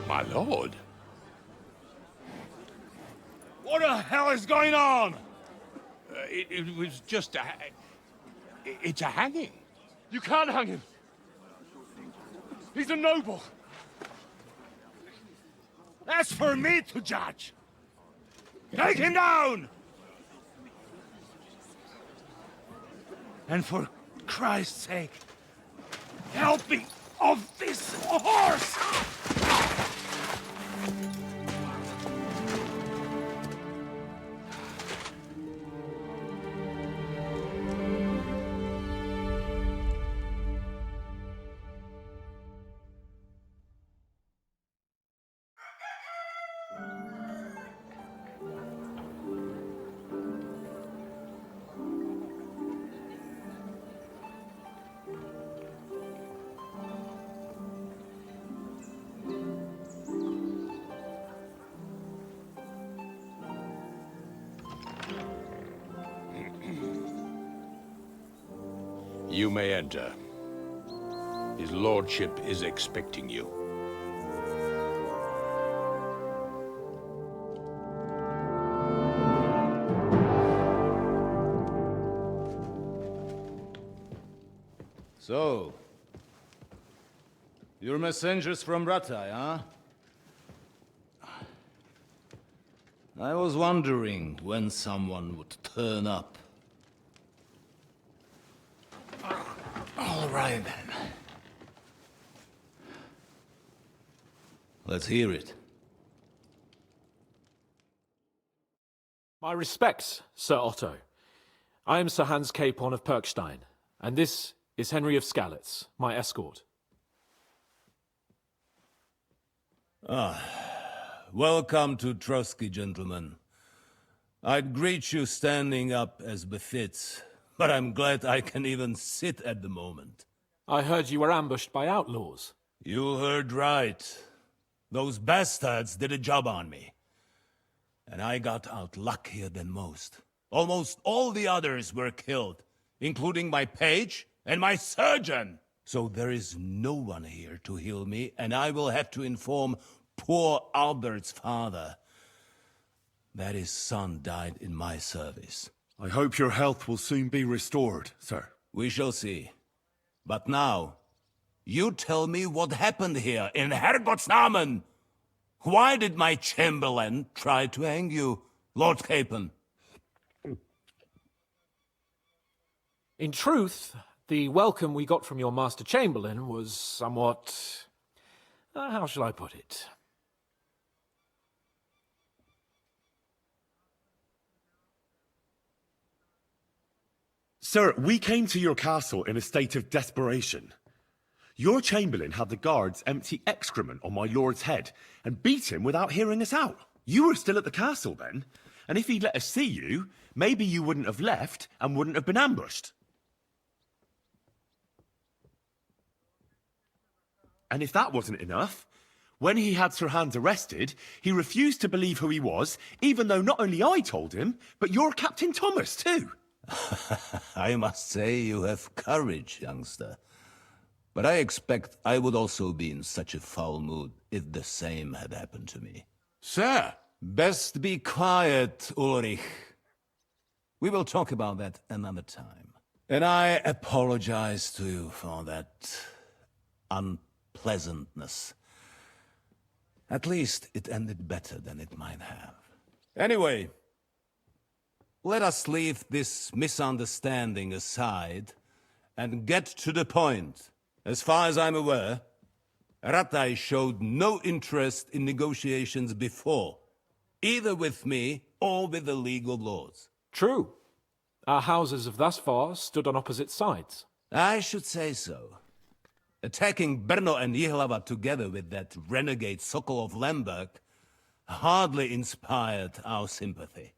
My lord? What the hell is going on? It was just it's a hanging. You can't hang him. He's a noble. That's for me to judge. Take him down! And for Christ's sake, help me off this horse! You may enter. His lordship is expecting you. So, you're messengers from Rattay, huh? I was wondering when someone would turn up. All right, then. Let's hear it. My respects, Sir Otto. I am Sir Hans Capon of Perkstein, and this is Henry of Skalitz, my escort. Welcome to Trotsky, gentlemen. I'd greet you standing up as befits, but I'm glad I can even sit at the moment. I heard you were ambushed by outlaws. You heard right. Those bastards did a job on me. And I got out luckier than most. Almost all the others were killed, including my page and my surgeon. So there is no one here to heal me, and I will have to inform poor Albert's father that his son died in my service. I hope your health will soon be restored, sir. We shall see. But now, you tell me what happened here in Herrgottsnamen. Why did my chamberlain try to hang you, Lord Capon? In truth, the welcome we got from your Master Chamberlain was somewhat... how shall I put it? Sir, we came to your castle in a state of desperation. Your chamberlain had the guards empty excrement on my lord's head and beat him without hearing us out. You were still at the castle then, and if he'd let us see you, maybe you wouldn't have left and wouldn't have been ambushed. And if that wasn't enough, when he had Sir Hans arrested, he refused to believe who he was, even though not only I told him, but your Captain Thomas too. I must say you have courage, youngster. But I expect I would also be in such a foul mood if the same had happened to me. Sir! Best be quiet, Ulrich. We will talk about that another time. And I apologize to you for that unpleasantness. At least it ended better than it might have. Anyway, let us leave this misunderstanding aside and get to the point. As far as I'm aware, Ratai showed no interest in negotiations before, either with me or with the League of Lords. True. Our houses have thus far stood on opposite sides. I should say so. Attacking Brno and Jihlava together with that renegade Sokol of Lemberg hardly inspired our sympathy.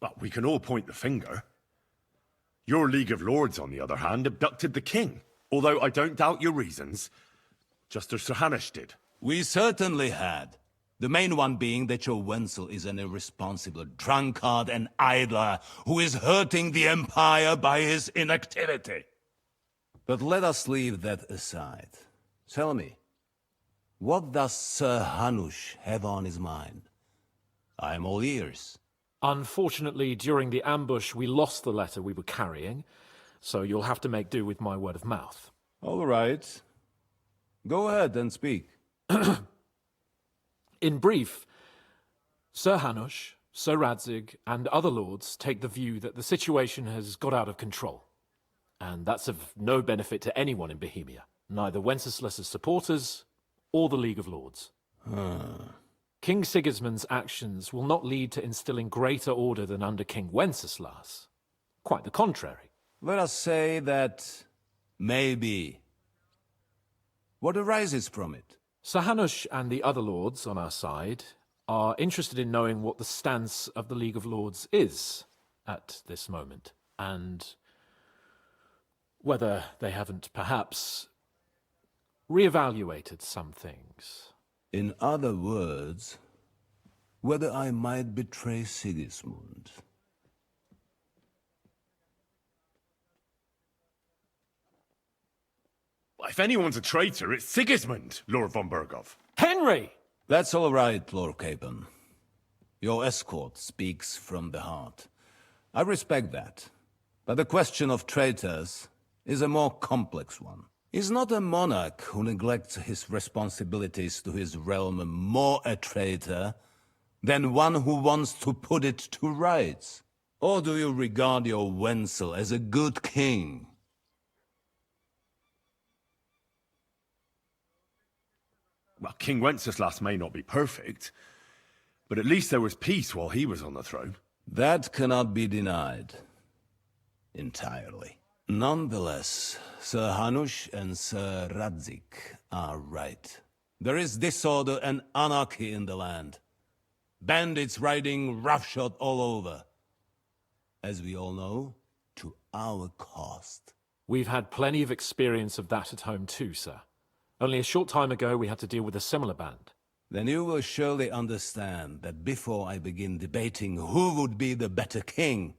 But we can all point the finger. Your League of Lords, on the other hand, abducted the king, although I don't doubt your reasons, just as Sir Hanush did. We certainly had. The main one being that your Wenzel is an irresponsible drunkard and idler who is hurting the Empire by his inactivity. But let us leave that aside. Tell me, what does Sir Hanush have on his mind? I am all ears. Unfortunately, during the ambush, we lost the letter we were carrying, so you'll have to make do with my word of mouth. All right. Go ahead and speak. In brief, Sir Hanush, Sir Radzig, and other lords take the view that the situation has got out of control. And that's of no benefit to anyone in Bohemia, neither Wenceslas's supporters or the League of Lords. King Sigismund's actions will not lead to instilling greater order than under King Wenceslas. Quite the contrary. Let us say that maybe. What arises from it? Sir Hanush and the other lords on our side are interested in knowing what the stance of the League of Lords is at this moment, and whether they haven't perhaps reevaluated some things. In other words, whether I might betray Sigismund. If anyone's a traitor, it's Sigismund, Lord von Berghoff. Henry! That's all right, Lord Capon. Your escort speaks from the heart. I respect that. But the question of traitors is a more complex one. Is not a monarch who neglects his responsibilities to his realm more a traitor than one who wants to put it to rights? Or do you regard your Wenzel as a good king? Well, King Wenceslas may not be perfect, but at least there was peace while he was on the throne. That cannot be denied. Entirely. Nonetheless, Sir Hanush and Sir Radzig are right. There is disorder and anarchy in the land. Bandits riding roughshod all over. As we all know, to our cost. We've had plenty of experience of that at home too, sir. Only a short time ago we had to deal with a similar band. Then you will surely understand that before I begin debating who would be the better king,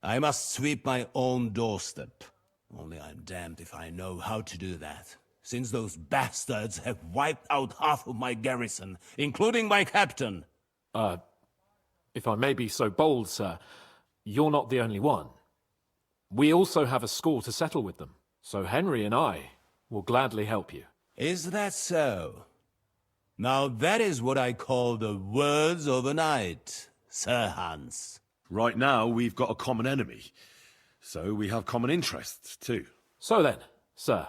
I must sweep my own doorstep. Only I'm damned if I know how to do that, since those bastards have wiped out half of my garrison, including my captain. If I may be so bold, sir, you're not the only one. We also have a score to settle with them, so Henry and I will gladly help you. Is that so? Now that is what I call the words of a knight, Sir Hans. Right now, we've got a common enemy, so we have common interests too. So then, sir,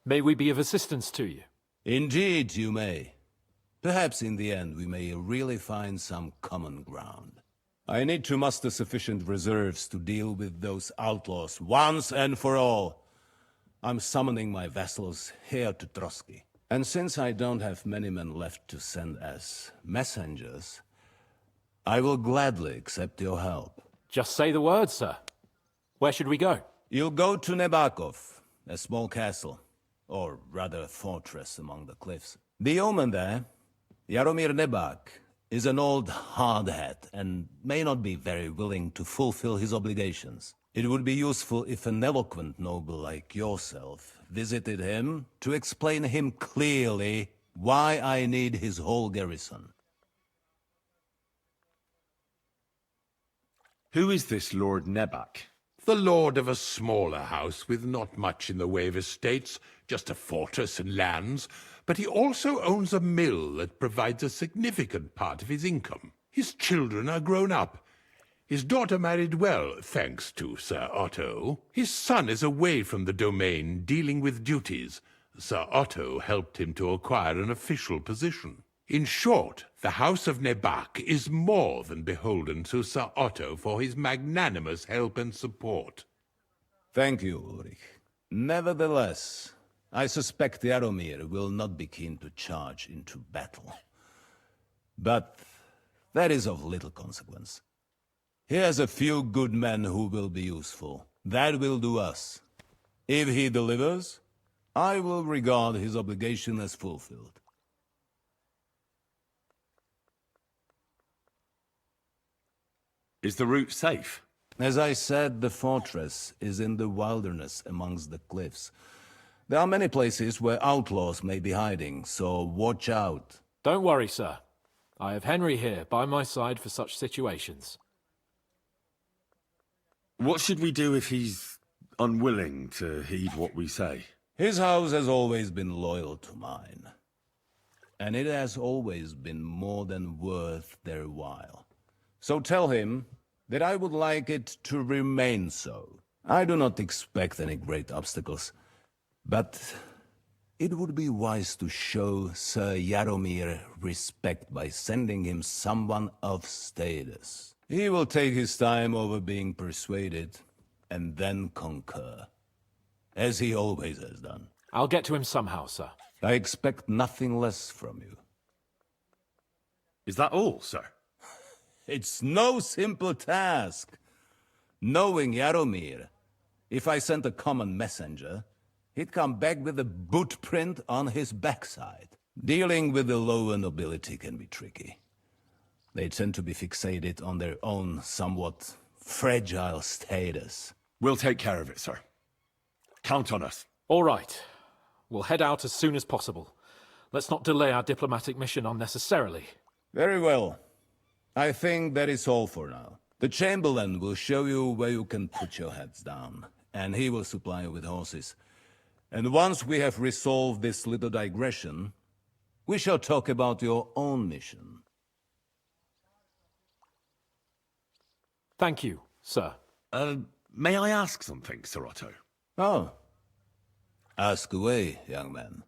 may we be of assistance to you? Indeed you may. Perhaps in the end we may really find some common ground. I need to muster sufficient reserves to deal with those outlaws once and for all. I'm summoning my vassals here to Trotsky. And since I don't have many men left to send as messengers, I will gladly accept your help. Just say the word, sir. Where should we go? You'll go to Nebakov, a small castle, or rather fortress among the cliffs. The yeoman there, Jaromir Nebak, is an old hardhat and may not be very willing to fulfill his obligations. It would be useful if an eloquent noble like yourself visited him to explain him clearly why I need his whole garrison. Who is this Lord Nebak? The lord of a smaller house with not much in the way of estates, just a fortress and lands, but he also owns a mill that provides a significant part of his income. His children are grown up. His daughter married well, thanks to Sir Otto. His son is away from the domain, dealing with duties. Sir Otto helped him to acquire an official position. In short, the House of Nebak is more than beholden to Sir Otto for his magnanimous help and support. Thank you, Ulrich. Nevertheless, I suspect Jaromir will not be keen to charge into battle. But that is of little consequence. He has a few good men who will be useful. That will do us. If he delivers, I will regard his obligation as fulfilled. Is the route safe? As I said, the fortress is in the wilderness amongst the cliffs. There are many places where outlaws may be hiding, so watch out. Don't worry, sir. I have Henry here by my side for such situations. What should we do if he's unwilling to heed what we say? His house has always been loyal to mine. And it has always been more than worth their while. So tell him that I would like it to remain so. I do not expect any great obstacles, but it would be wise to show Sir Jaromir respect by sending him someone of status. He will take his time over being persuaded, and then concur, as he always has done. I'll get to him somehow, sir. I expect nothing less from you. Is that all, sir? It's no simple task. Knowing Jaromir, if I sent a common messenger, he'd come back with a boot print on his backside. Dealing with the lower nobility can be tricky. They tend to be fixated on their own somewhat fragile status. We'll take care of it, sir. Count on us. All right. We'll head out as soon as possible. Let's not delay our diplomatic mission unnecessarily. Very well. I think that is all for now. The Chamberlain will show you where you can put your heads down, and he will supply you with horses. And once we have resolved this little digression, we shall talk about your own mission. Thank you, sir. May I ask something, Sir Otto? Oh. Ask away, young man.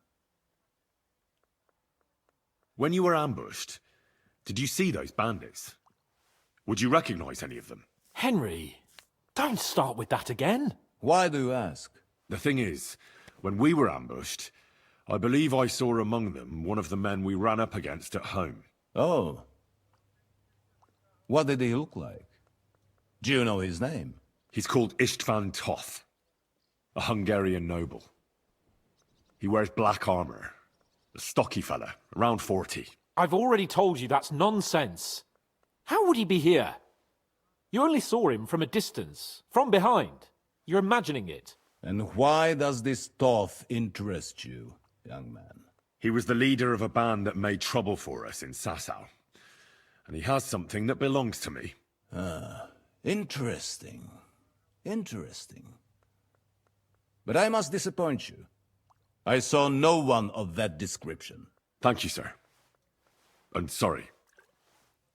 When you were ambushed, did you see those bandits? Would you recognize any of them? Henry, don't start with that again. Why do you ask? The thing is, when we were ambushed, I believe I saw among them one of the men we ran up against at home. Oh. What did he look like? Do you know his name? He's called István Toth, a Hungarian noble. He wears black armor, a stocky fella, around 40. I've already told you that's nonsense. How would he be here? You only saw him from a distance, from behind. You're imagining it. And why does this Toth interest you, young man? He was the leader of a band that made trouble for us in Sasau. And he has something that belongs to me. Ah, interesting. Interesting. But I must disappoint you. I saw no one of that description. Thank you, sir. I'm sorry.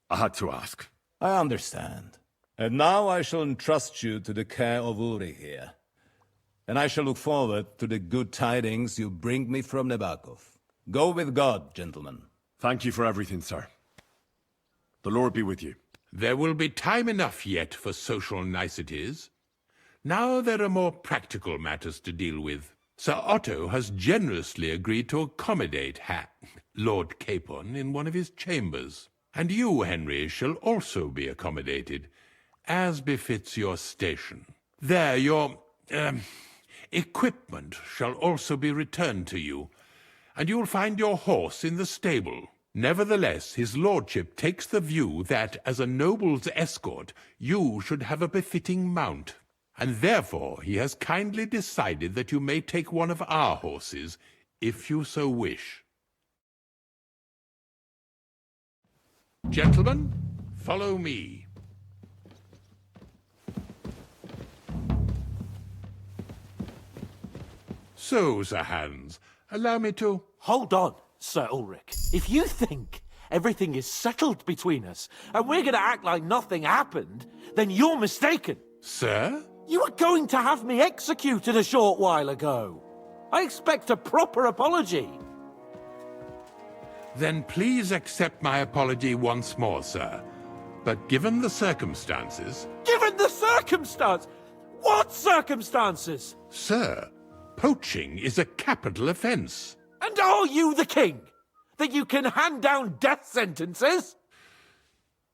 I had to ask. I understand. And now I shall entrust you to the care of Ulrich here. And I shall look forward to the good tidings you bring me from Nebakov. Go with God, gentlemen. Thank you for everything, sir. The Lord be with you. There will be time enough yet for social niceties. Now there are more practical matters to deal with. Sir Otto has generously agreed to accommodate Lord Capon in one of his chambers. And you, Henry, shall also be accommodated, as befits your station. There, your equipment shall also be returned to you, and you'll find your horse in the stable. Nevertheless, his lordship takes the view that, as a noble's escort, you should have a befitting mount, and therefore he has kindly decided that you may take one of our horses, if you so wish. Gentlemen, follow me. So, Sir Hans, allow me to... Hold on, Sir Ulrich. If you think everything is settled between us, and we're going to act like nothing happened, then you're mistaken. Sir? You were going to have me executed a short while ago. I expect a proper apology. Then please accept my apology once more, sir. But given the circumstances... Given the circumstance? What circumstances? Sir, poaching is a capital offence. And are you the king? That you can hand down death sentences?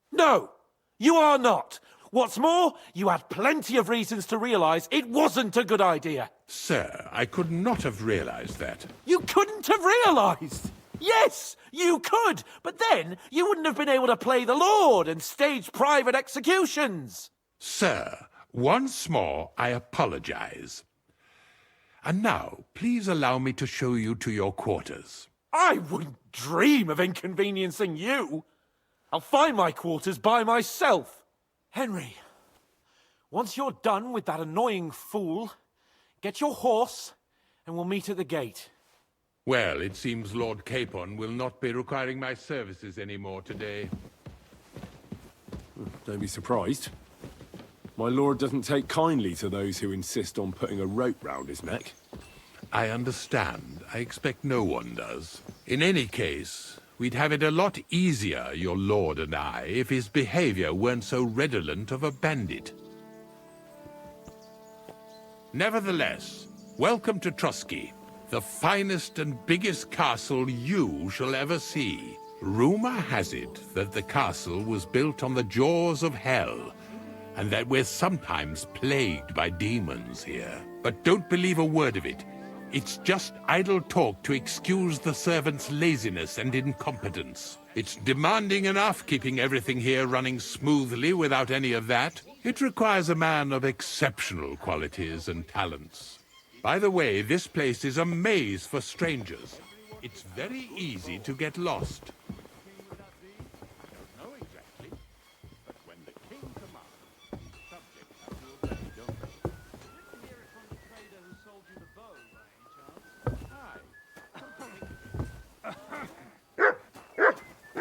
No, you are not. What's more, you had plenty of reasons to realise it wasn't a good idea. Sir, I could not have realised that. You couldn't have realised? Yes, you could, but then you wouldn't have been able to play the Lord and stage private executions. Sir, once more I apologise. And now, please allow me to show you to your quarters. I wouldn't dream of inconveniencing you. I'll find my quarters by myself. Henry, once you're done with that annoying fool, get your horse and we'll meet at the gate. Well, it seems Lord Capon will not be requiring my services anymore today. Don't be surprised. My lord doesn't take kindly to those who insist on putting a rope round his neck. I understand. I expect no one does. In any case, we'd have it a lot easier, your lord and I, if his behavior weren't so redolent of a bandit. Nevertheless, welcome to Trusky, the finest and biggest castle you shall ever see. Rumor has it that the castle was built on the jaws of hell, and that we're sometimes plagued by demons here. But don't believe a word of it. It's just idle talk to excuse the servants' laziness and incompetence. It's demanding enough keeping everything here running smoothly without any of that. It requires a man of exceptional qualities and talents. By the way, this place is a maze for strangers. It's very easy to get lost.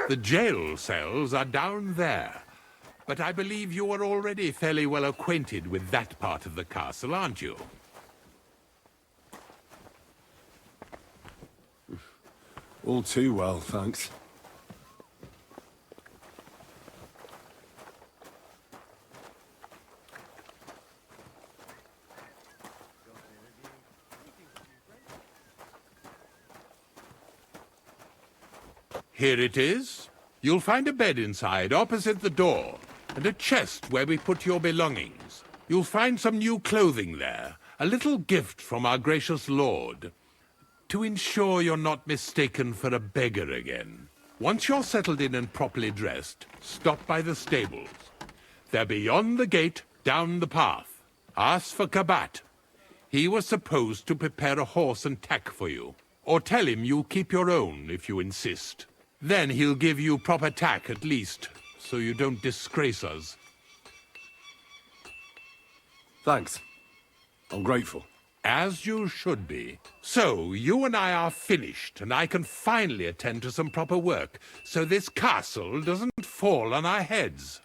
The jail cells are down there, but I believe you are already fairly well acquainted with that part of the castle, aren't you? All too well, thanks. Here it is. You'll find a bed inside, opposite the door, and a chest where we put your belongings. You'll find some new clothing there, a little gift from our gracious lord, to ensure you're not mistaken for a beggar again. Once you're settled in and properly dressed, stop by the stables. They're beyond the gate, down the path. Ask for Kabat. He was supposed to prepare a horse and tack for you. Or tell him you'll keep your own if you insist. Then he'll give you proper tack at least, so you don't disgrace us. Thanks. I'm grateful. As you should be. So, you and I are finished, and I can finally attend to some proper work, so this castle doesn't fall on our heads.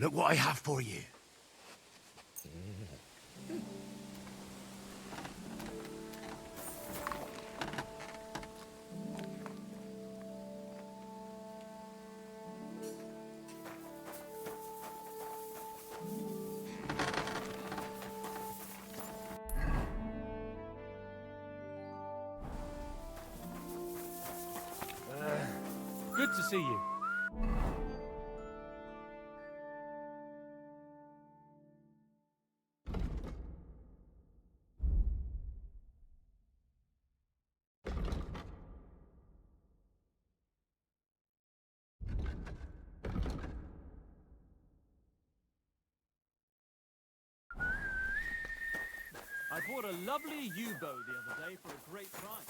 Look what I have for you. Good to see you. I bought a lovely U-bow the other day for a great price.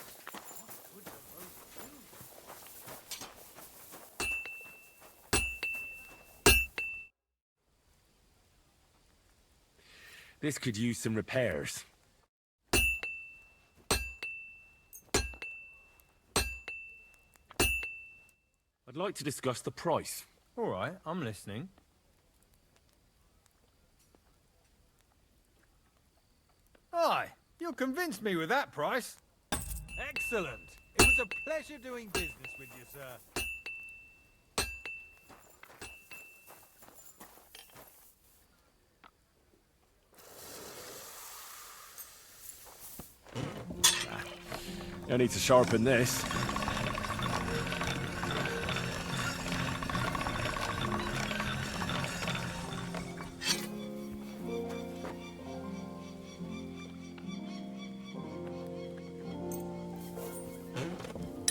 What could the bow do? This could use some repairs. I'd like to discuss the price. All right, I'm listening. Aye, you'll convince me with that price. Excellent. It was a pleasure doing business with you, sir. I need to sharpen this.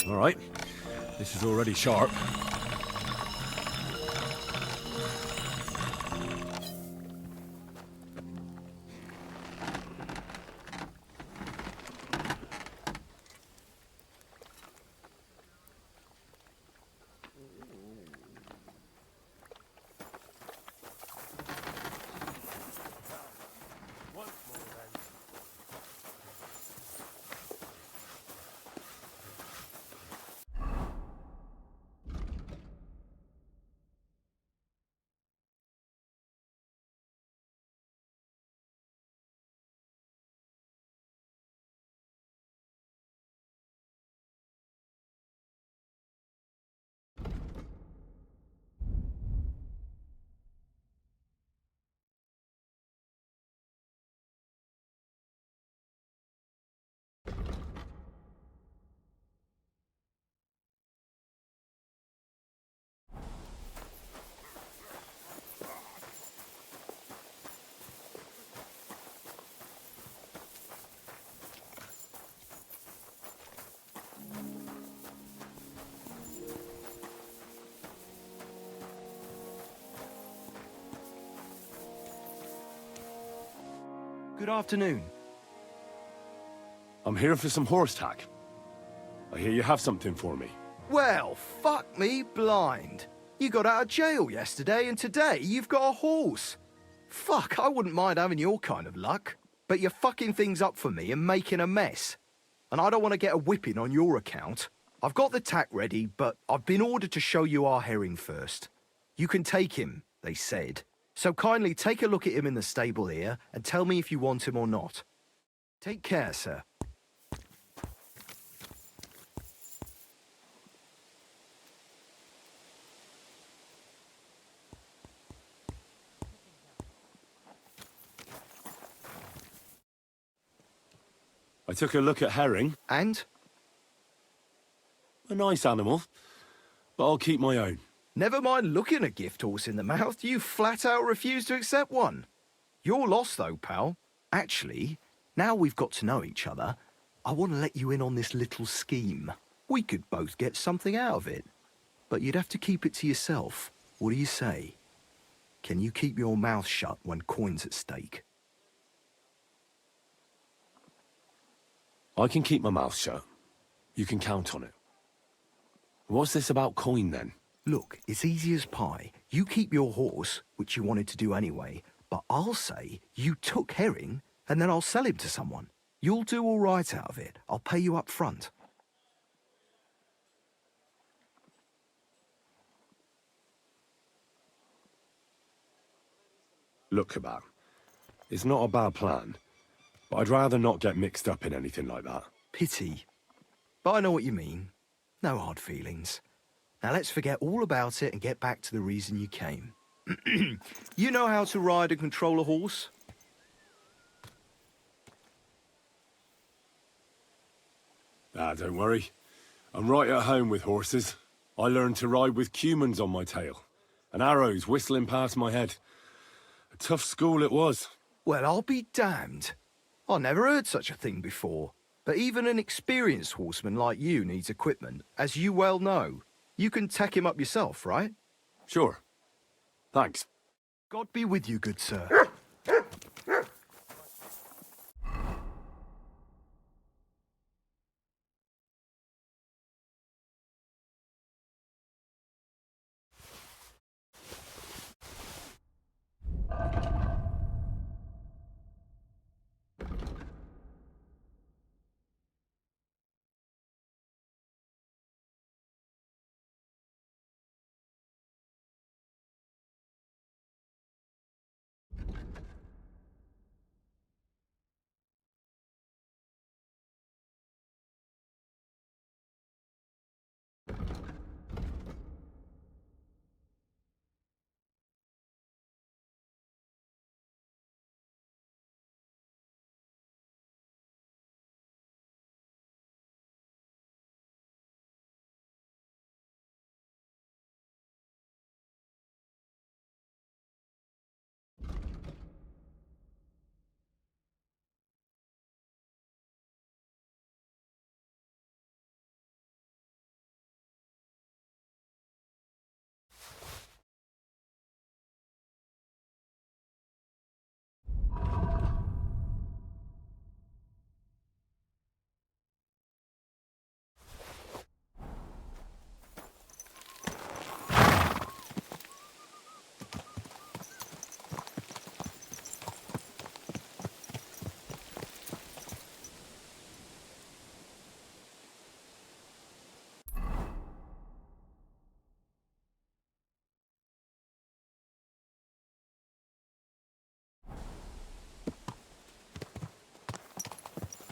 All right, this is already sharp. Good afternoon. I'm here for some horse tack. I hear you have something for me. Well, fuck me blind. You got out of jail yesterday and today you've got a horse. Fuck, I wouldn't mind having your kind of luck. But you're fucking things up for me and making a mess. And I don't want to get a whipping on your account. I've got the tack ready, but I've been ordered to show you our herring first. You can take him, they said. So kindly take a look at him in the stable here and tell me if you want him or not. Take care, sir. I took a look at herring. And? A nice animal, but I'll keep my own. Never mind looking a gift horse in the mouth, you flat out refuse to accept one. You're lost though, pal. Actually, now we've got to know each other, I want to let you in on this little scheme. We could both get something out of it. But you'd have to keep it to yourself. What do you say? Can you keep your mouth shut when coin's at stake? I can keep my mouth shut. You can count on it. What's this about coin then? Look, it's easy as pie. You keep your horse, which you wanted to do anyway, but I'll say you took herring, and then I'll sell him to someone. You'll do all right out of it. I'll pay you up front. Look, Cabal, it's not a bad plan, but I'd rather not get mixed up in anything like that. Pity. But I know what you mean. No hard feelings. Now let's forget all about it and get back to the reason you came. You know how to ride and control a horse? Ah, don't worry. I'm right at home with horses. I learned to ride with cumans on my tail, and arrows whistling past my head. A tough school it was. Well, I'll be damned. I never heard such a thing before. But even an experienced horseman like you needs equipment, as you well know. You can tack him up yourself, right? Sure. Thanks. God be with you, good sir.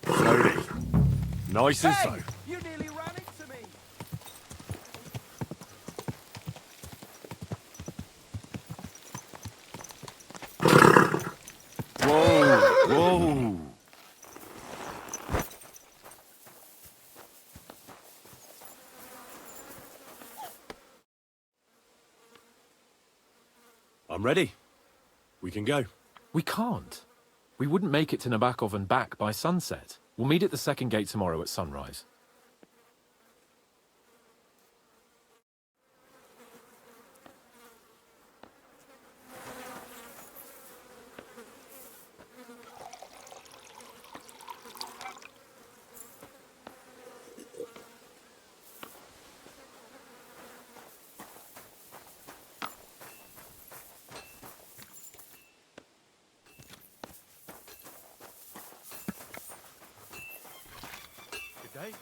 Slowly. Nice and slow. You nearly ran into me! Whoa, whoa. I'm ready. We can go. We can't. We wouldn't make it to Nabokov and back by sunset. We'll meet at the second gate tomorrow at sunrise. Good day.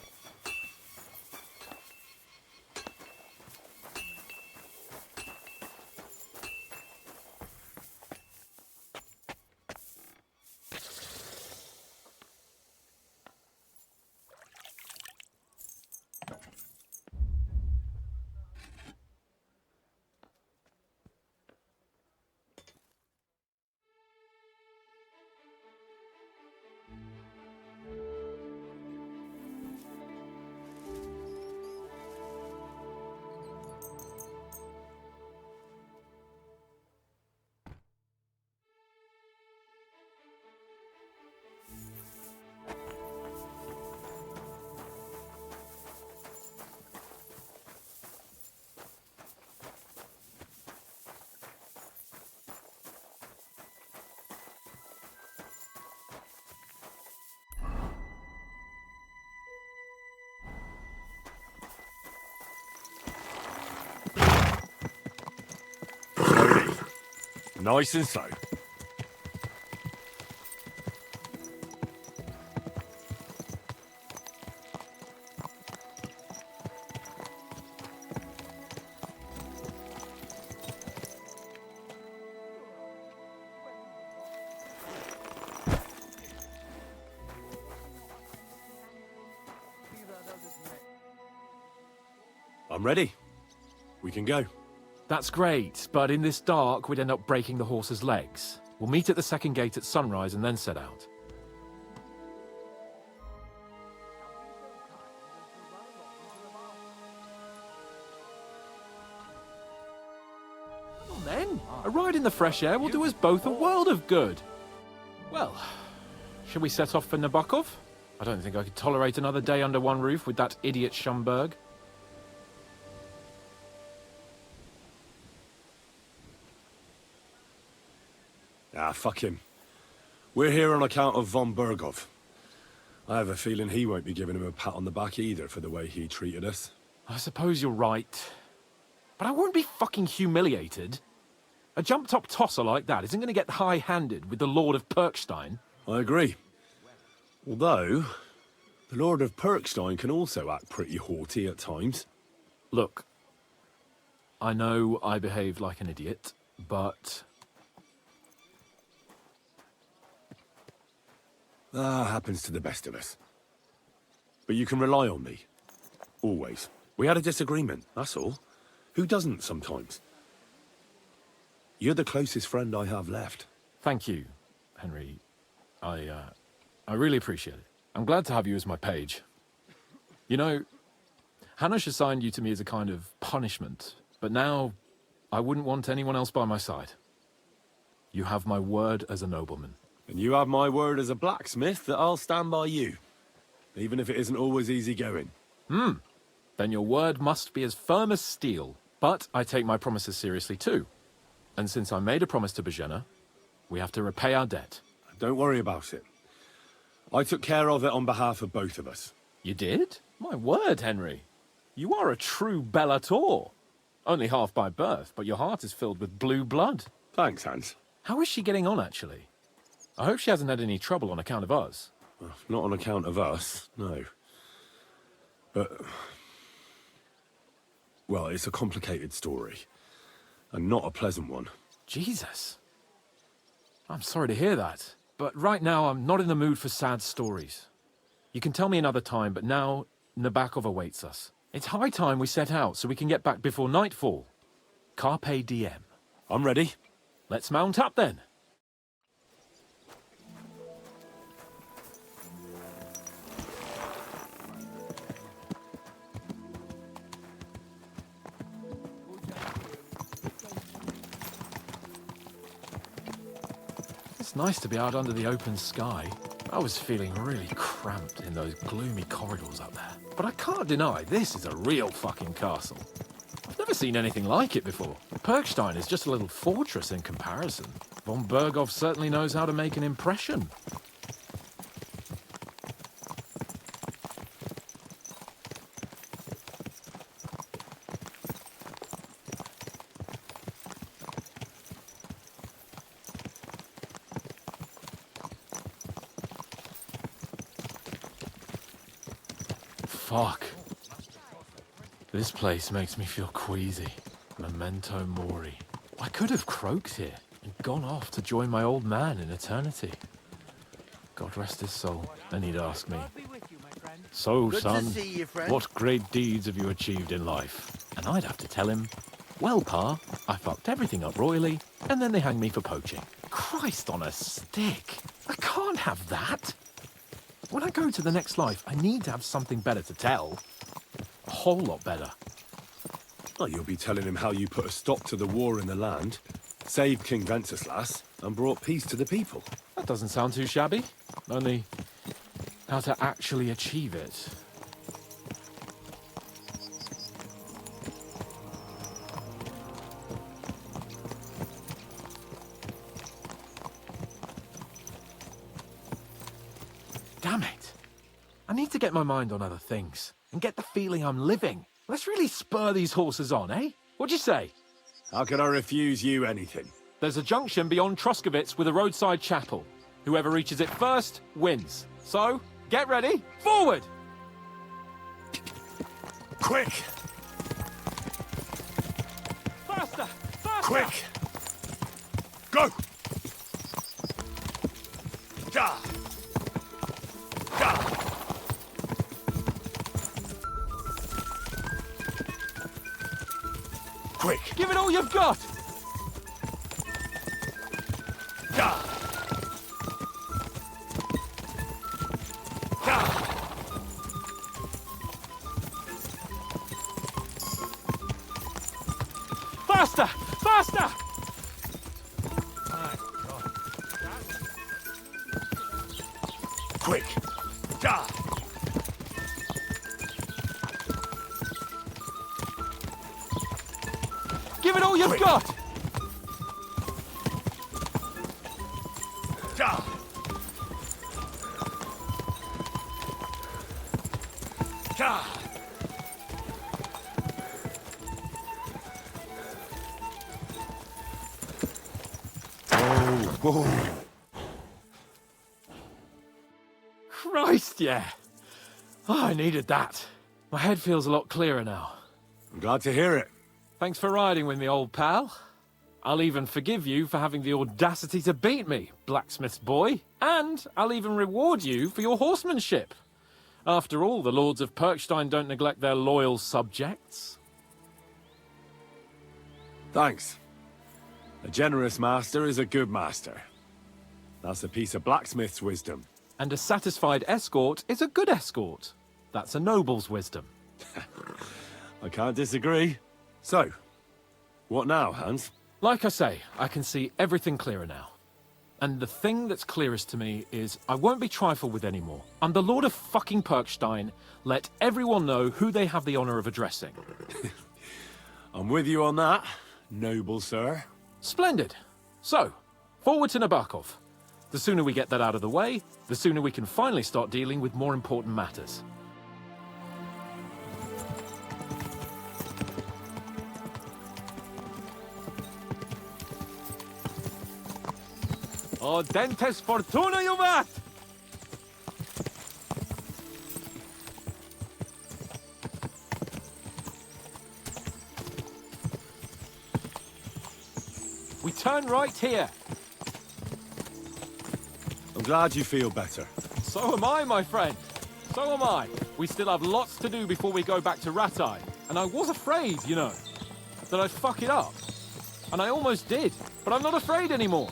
Slowly. Nice and slow. I'm ready. We can go. That's great, but in this dark, we'd end up breaking the horse's legs. We'll meet at the second gate at sunrise and then set out. Come on then. A ride in the fresh air will do us both a world of good. Well, shall we set off for Nabokov? I don't think I could tolerate another day under one roof with that idiot Schomburg. Ah, fuck him. We're here on account of von Berghoff. I have a feeling he won't be giving him a pat on the back either for the way he treated us. I suppose you're right. But I won't be fucking humiliated. A jump-top tosser like that isn't going to get high-handed with the Lord of Perkstein. I agree. Although, the Lord of Perkstein can also act pretty haughty at times. Look, I know I behaved like an idiot, but... That happens to the best of us. But you can rely on me. Always. We had a disagreement, that's all. Who doesn't sometimes? You're the closest friend I have left. Thank you, Henry. I really appreciate it. I'm glad to have you as my page. You know, Hanush assigned you to me as a kind of punishment, but now I wouldn't want anyone else by my side. You have my word as a nobleman. And you have my word as a blacksmith that I'll stand by you, even if it isn't always easy going. Then your word must be as firm as steel. But I take my promises seriously too. And since I made a promise to Bajena, we have to repay our debt. Don't worry about it. I took care of it on behalf of both of us. You did? My word, Henry. You are a true Bellator. Only half by birth, but your heart is filled with blue blood. Thanks, Hans. How is she getting on, actually? I hope she hasn't had any trouble on account of us. Well, not on account of us, no. But... well, it's a complicated story. And not a pleasant one. Jesus. I'm sorry to hear that. But right now, I'm not in the mood for sad stories. You can tell me another time, but now, Nabokov awaits us. It's high time we set out so we can get back before nightfall. Carpe diem. I'm ready. Let's mount up then. It's nice to be out under the open sky. I was feeling really cramped in those gloomy corridors up there. But I can't deny this is a real fucking castle. I've never seen anything like it before. Perkstein is just a little fortress in comparison. Von Berghoff certainly knows how to make an impression. Fuck. This place makes me feel queasy. Memento mori. I could have croaked here and gone off to join my old man in eternity. God rest his soul. Then he'd ask me, "So, Good to son, see you, friend." what great deeds have you achieved in life?" And I'd have to tell him, "Well, Pa, I fucked everything up royally, and then they hanged me for poaching." Christ on a stick. I can't have that. When I go to the next life, I need to have something better to tell. A whole lot better. Well, you'll be telling him how you put a stop to the war in the land, saved King Venceslas, and brought peace to the people. That doesn't sound too shabby. Only how to actually achieve it. Damn it. I need to get my mind on other things and get the feeling I'm living. Let's really spur these horses on, eh? What'd you say? How can I refuse you anything? There's a junction beyond Troskovitz with a roadside chapel. Whoever reaches it first wins. So, get ready. Forward! Quick! Faster! Faster! Quick! Go! Da! Da! Give it all you've got! Faster! Faster! Quick! Da! Give it all you've got! Da! Da! Whoa. Christ, yeah. Oh, I needed that. My head feels a lot clearer now. I'm glad to hear it. Thanks for riding with me, old pal. I'll even forgive you for having the audacity to beat me, blacksmith's boy. And I'll even reward you for your horsemanship. After all, the lords of Perkstein don't neglect their loyal subjects. Thanks. A generous master is a good master. That's a piece of blacksmith's wisdom. And a satisfied escort is a good escort. That's a noble's wisdom. I can't disagree. So, what now, Hans? Like I say, I can see everything clearer now. And the thing that's clearest to me is I won't be trifled with anymore. I'm the Lord of fucking Perkstein. Let everyone know who they have the honor of addressing. I'm with you on that, noble sir. Splendid. So, forward to Nabokov. The sooner we get that out of the way, the sooner we can finally start dealing with more important matters. O dentes fortuna juvat! We turn right here. I'm glad you feel better. So am I, my friend. So am I. We still have lots to do before we go back to Ratai. And I was afraid, you know, that I'd fuck it up. And I almost did, but I'm not afraid anymore.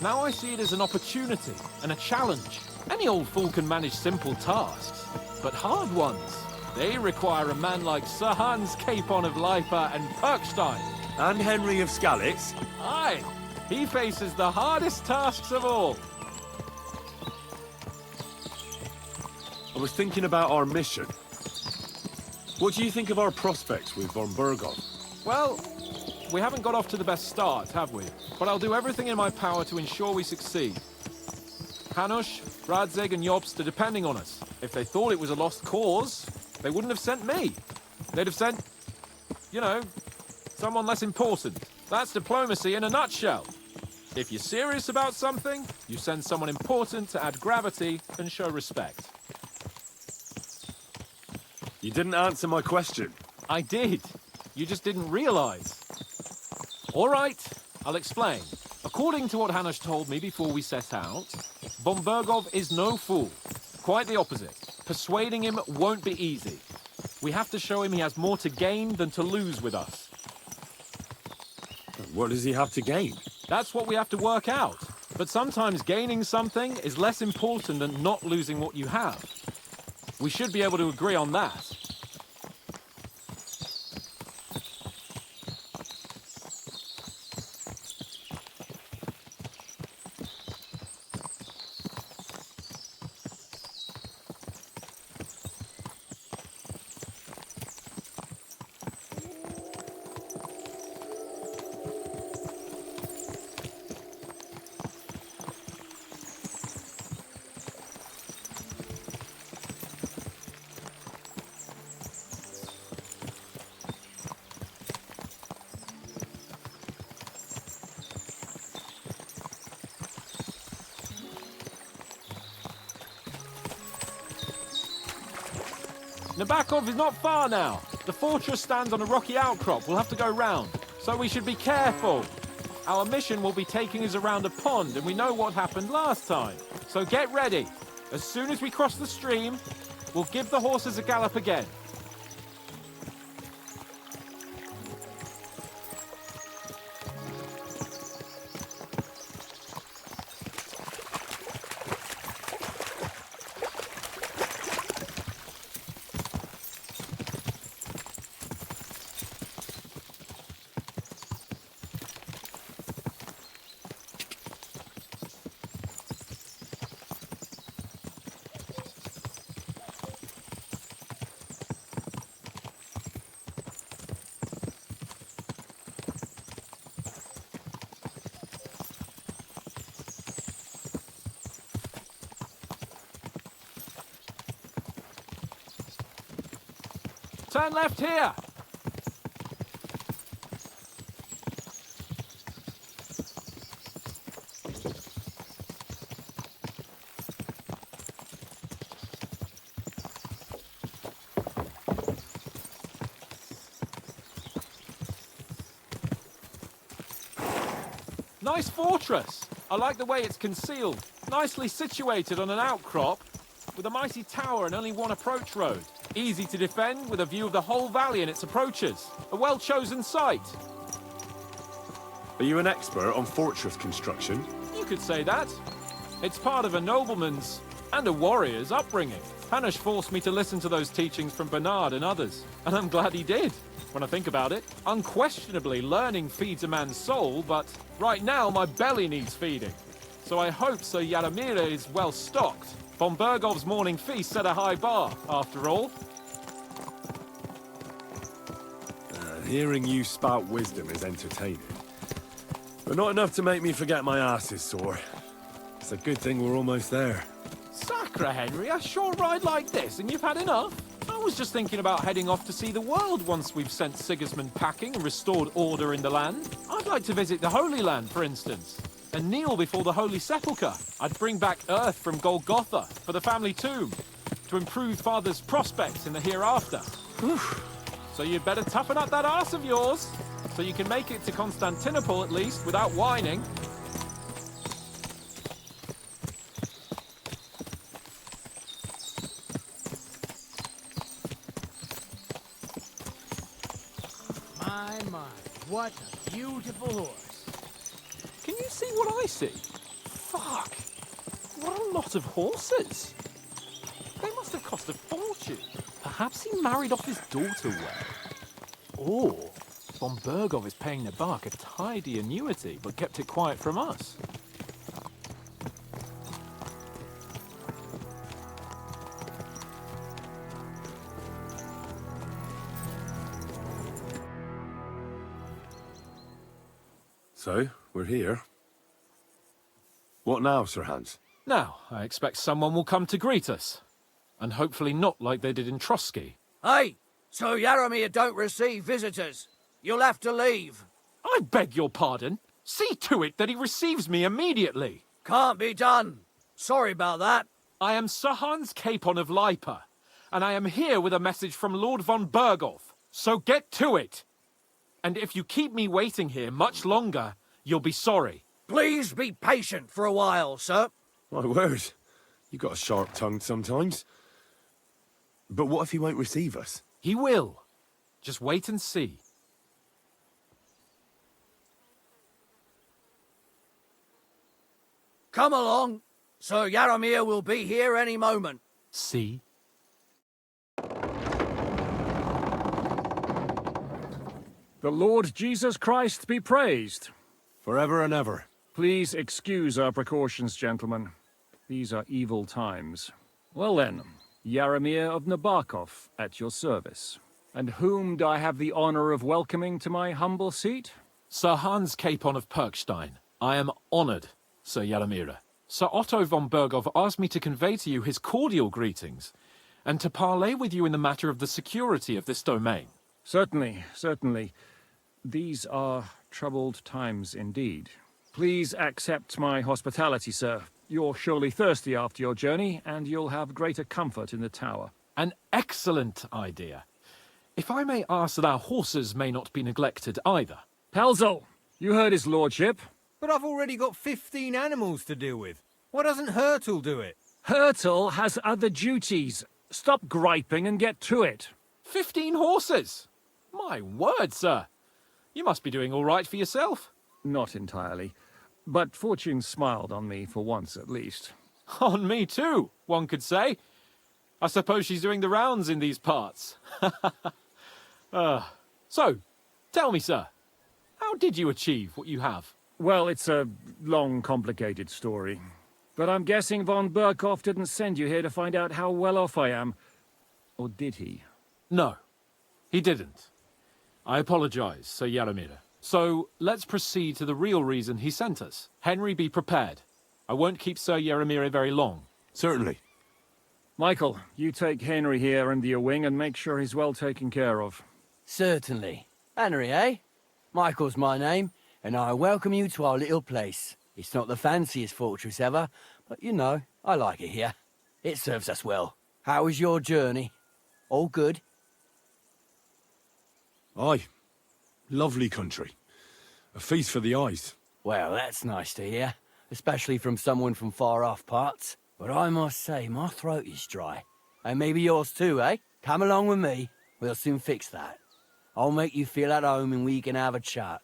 Now I see it as an opportunity and a challenge. Any old fool can manage simple tasks, but hard ones, they require a man like Sir Hans Capon of Leipa and Perkstein. And Henry of Skalitz. Aye, he faces the hardest tasks of all. I was thinking about our mission. What do you think of our prospects with von Berghoff? Well, we haven't got off to the best start, have we? But I'll do everything in my power to ensure we succeed. Hanush, Radzig and Jobst are depending on us. If they thought it was a lost cause, they wouldn't have sent me. They'd have sent, you know, someone less important. That's diplomacy in a nutshell. If you're serious about something, you send someone important to add gravity and show respect. You didn't answer my question. I did. You just didn't realize. All right, I'll explain. According to what Hanush told me before we set out, von Berghoff is no fool. Quite the opposite. Persuading him won't be easy. We have to show him he has more to gain than to lose with us. What does he have to gain? That's what we have to work out. But sometimes gaining something is less important than not losing what you have. We should be able to agree on that. Nabokov is not far now. The fortress stands on a rocky outcrop. We'll have to go round. So we should be careful. Our mission will be taking us around a pond, and we know what happened last time. So get ready. As soon as we cross the stream, we'll give the horses a gallop again. Turn left here! Nice fortress. I like the way it's concealed. Nicely situated on an outcrop, with a mighty tower and only one approach road. Easy to defend, with a view of the whole valley and its approaches. A well-chosen site. Are you an expert on fortress construction? You could say that. It's part of a nobleman's and a warrior's upbringing. Hanush forced me to listen to those teachings from Bernard and others, and I'm glad he did. When I think about it, unquestionably learning feeds a man's soul, but right now my belly needs feeding. So I hope Sir Yaramira is well stocked. Von Bergov's morning feast set a high bar, after all. Hearing you spout wisdom is entertaining, but not enough to make me forget my ass is sore. It's a good thing we're almost there. Sacre, Henry, a short ride like this and you've had enough? I was just thinking about heading off to see the world once we've sent Sigismund packing and restored order in the land. I'd like to visit the Holy Land, for instance, and kneel before the Holy Sepulchre. I'd bring back earth from Golgotha for the family tomb, to improve Father's prospects in the hereafter. So you'd better toughen up that arse of yours, so you can make it to Constantinople at least without whining. My, what a beautiful horse. Can you see what I see? Fuck! What a lot of horses! They must have cost a fortune. Perhaps he married off his daughter well. Or Von Bergov is paying Nabark a tidy annuity, but kept it quiet from us. So, we're here. What now, Sir Hans? Now, I expect someone will come to greet us. And hopefully not like they did in Trotsky. Hey! So Yaramir don't receive visitors. You'll have to leave. I beg your pardon. See to it that he receives me immediately. Can't be done. Sorry about that. I am Sir Hans Capon of Lipa, and I am here with a message from Lord von Bergov. So get to it. And if you keep me waiting here much longer, you'll be sorry. Please be patient for a while, sir. My word. You got a sharp tongue sometimes. But what if he won't receive us? He will. Just wait and see. Come along. Sir Yaramir will be here any moment. See? The Lord Jesus Christ be praised. Forever and ever. Please excuse our precautions, gentlemen. These are evil times. Well then, Yaramir of Nabokov at your service. And whom do I have the honor of welcoming to my humble seat? Sir Hans Capon of Perkstein. I am honored, Sir Yaramira. Sir Otto von Bergov asked me to convey to you his cordial greetings, and to parley with you in the matter of the security of this domain. Certainly, certainly. These are troubled times indeed. Please accept my hospitality, sir. You're surely thirsty after your journey, and you'll have greater comfort in the tower. An excellent idea. If I may ask that our horses may not be neglected either. Pelzel, you heard his lordship. But I've already got 15 animals to deal with. Why doesn't Hurtle do it? Hurtle has other duties. Stop griping and get to it. 15 horses? My word, sir. You must be doing all right for yourself. Not entirely. But fortune smiled on me for once at least. On me too, one could say. I suppose she's doing the rounds in these parts. So, tell me, sir, how did you achieve what you have? Well, it's a long, complicated story. But I'm guessing von Berghoff didn't send you here to find out how well off I am. Or did he? No, he didn't. I apologize, Sir Yaramira. So, let's proceed to the real reason he sent us. Henry, be prepared. I won't keep Sir Yaramira very long. Certainly. Michael, you take Henry here under your wing and make sure he's well taken care of. Certainly. Henry, eh? Michael's my name, and I welcome you to our little place. It's not the fanciest fortress ever, but you know, I like it here. It serves us well. How was your journey? All good? Aye. Lovely country. A feast for the eyes. Well, that's nice to hear, especially from someone from far-off parts. But I must say, my throat is dry. And maybe yours too, eh? Come along with me. We'll soon fix that. I'll make you feel at home and we can have a chat.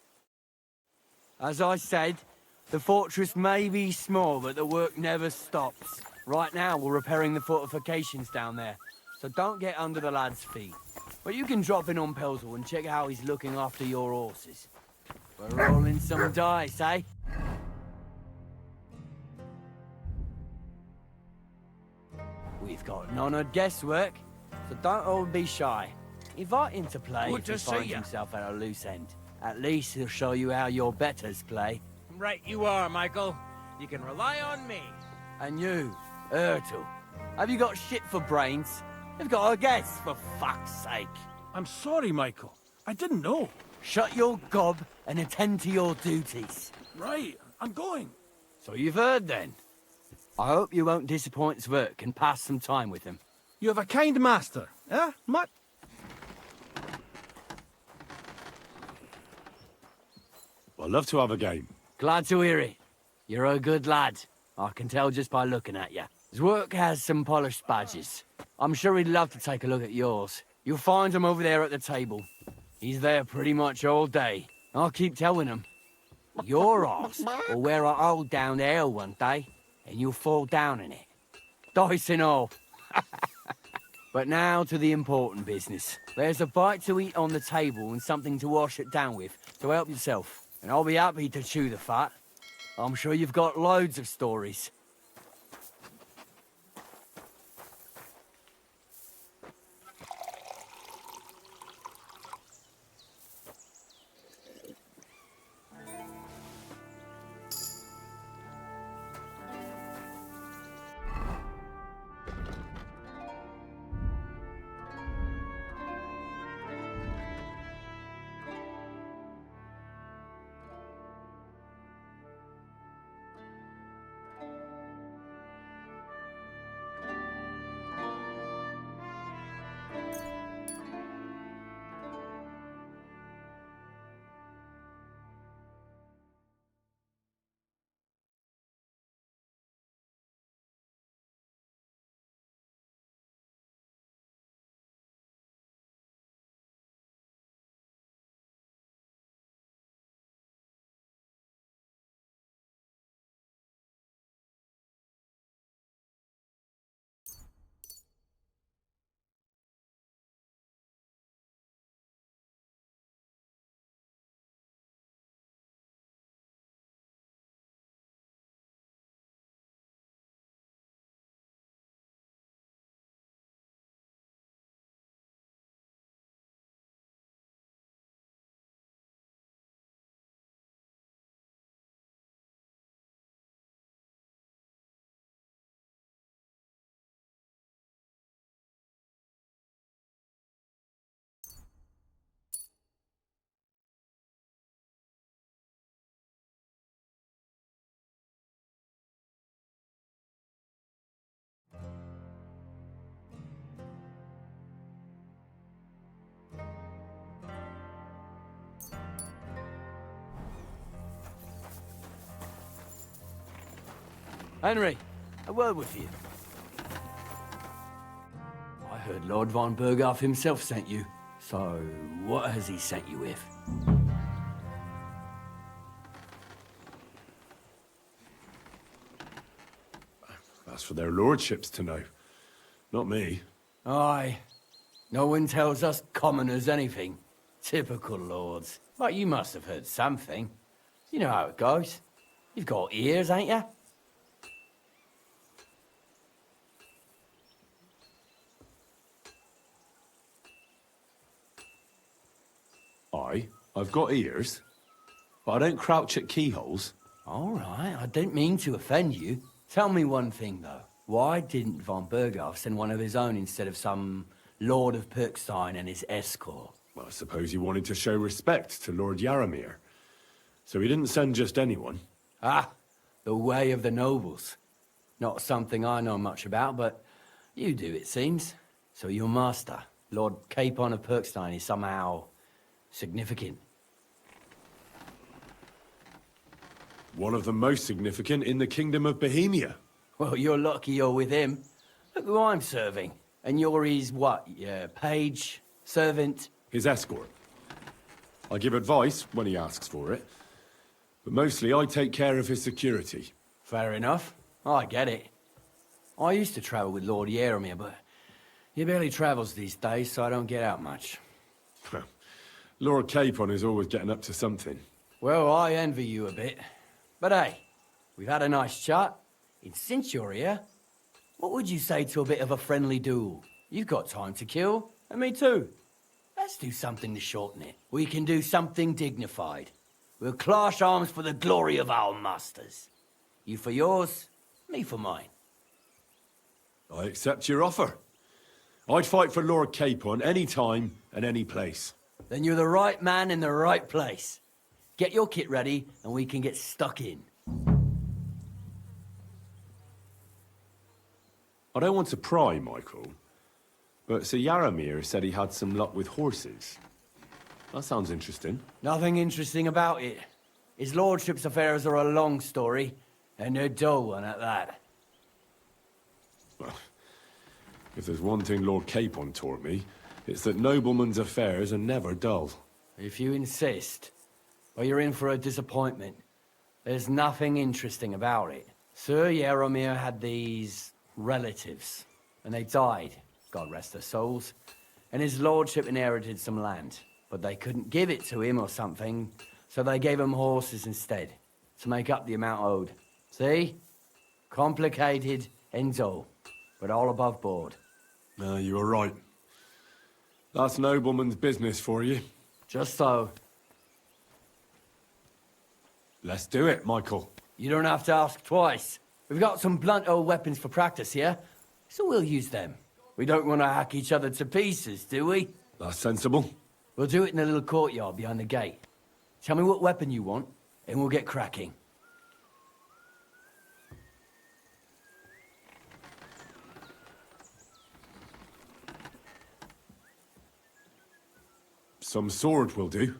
As I said, the fortress may be small, but the work never stops. Right now, we're repairing the fortifications down there, so don't get under the lad's feet. But you can drop in on Pelzel and check how he's looking after your horses. We're rolling some dice, eh? We've got none of guesswork, so don't all be shy. Invite him to play Good if he to see finds ya. himself at a loose end. At least he'll show you how your betters play. Right you are, Michael. You can rely on me. And you, Ertl, have you got shit for brains? You've got a guess, for fuck's sake. I'm sorry, Michael. I didn't know. Shut your gob and attend to your duties. Right, I'm going. So you've heard then. I hope you won't disappoint Zwerk and pass some time with him. You have a kind master, eh, Matt? I'd love to have a game. Glad to hear it. You're a good lad. I can tell just by looking at you. Zwerk has some polished badges. I'm sure he'd love to take a look at yours. You'll find him over there at the table. He's there pretty much all day. I'll keep telling him. Your arse will wear a hole down the hill one day, and you'll fall down in it. Dice and all. But now to the important business. There's a bite to eat on the table and something to wash it down with, so help yourself. And I'll be happy to chew the fat. I'm sure you've got loads of stories. Henry, a word with you. I heard Lord von Berghoff himself sent you. So, what has he sent you with? That's for their lordships to know. Not me. Aye. No one tells us commoners anything. Typical lords. But you must have heard something. You know how it goes. You've got ears, ain't you? I've got ears, but I don't crouch at keyholes. All right, I didn't mean to offend you. Tell me one thing, though. Why didn't von Berghoff send one of his own instead of some Lord of Perkstein and his escort? Well, I suppose he wanted to show respect to Lord Yaramir. So he didn't send just anyone. Ah, the way of the nobles. Not something I know much about, but you do, it seems. So your master, Lord Capon of Perkstein, is somehow significant. One of the most significant in the Kingdom of Bohemia. Well, you're lucky you're with him. Look who I'm serving. And you're his, what, page, servant? His escort. I give advice when he asks for it. But mostly I take care of his security. Fair enough. I get it. I used to travel with Lord Yaramir, but he barely travels these days, so I don't get out much. Lord Capon is always getting up to something. Well, I envy you a bit. But hey, we've had a nice chat. And since you're here, what would you say to a bit of a friendly duel? You've got time to kill, and me too. Let's do something to shorten it. We can do something dignified. We'll clash arms for the glory of our masters. You for yours, me for mine. I accept your offer. I'd fight for Lord Capon any time and any place. Then you're the right man in the right place. Get your kit ready, and we can get stuck in. I don't want to pry, Michael, but Sir Yaramir said he had some luck with horses. That sounds interesting. Nothing interesting about it. His lordship's affairs are a long story, and a dull one at that. Well, if there's one thing Lord Capon taught me, it's that noblemen's affairs are never dull. If you insist, well, you're in for a disappointment. There's nothing interesting about it. Sir Yaramir had these relatives, and they died, God rest their souls, and his lordship inherited some land, but they couldn't give it to him or something, so they gave him horses instead, to make up the amount owed. See? Complicated and dull, but all above board. No, you were right. That's nobleman's business for you. Just so. Let's do it, Michael. You don't have to ask twice. We've got some blunt old weapons for practice here, so we'll use them. We don't want to hack each other to pieces, do we? That's sensible. We'll do it in the little courtyard behind the gate. Tell me what weapon you want, and we'll get cracking. Some sword will do.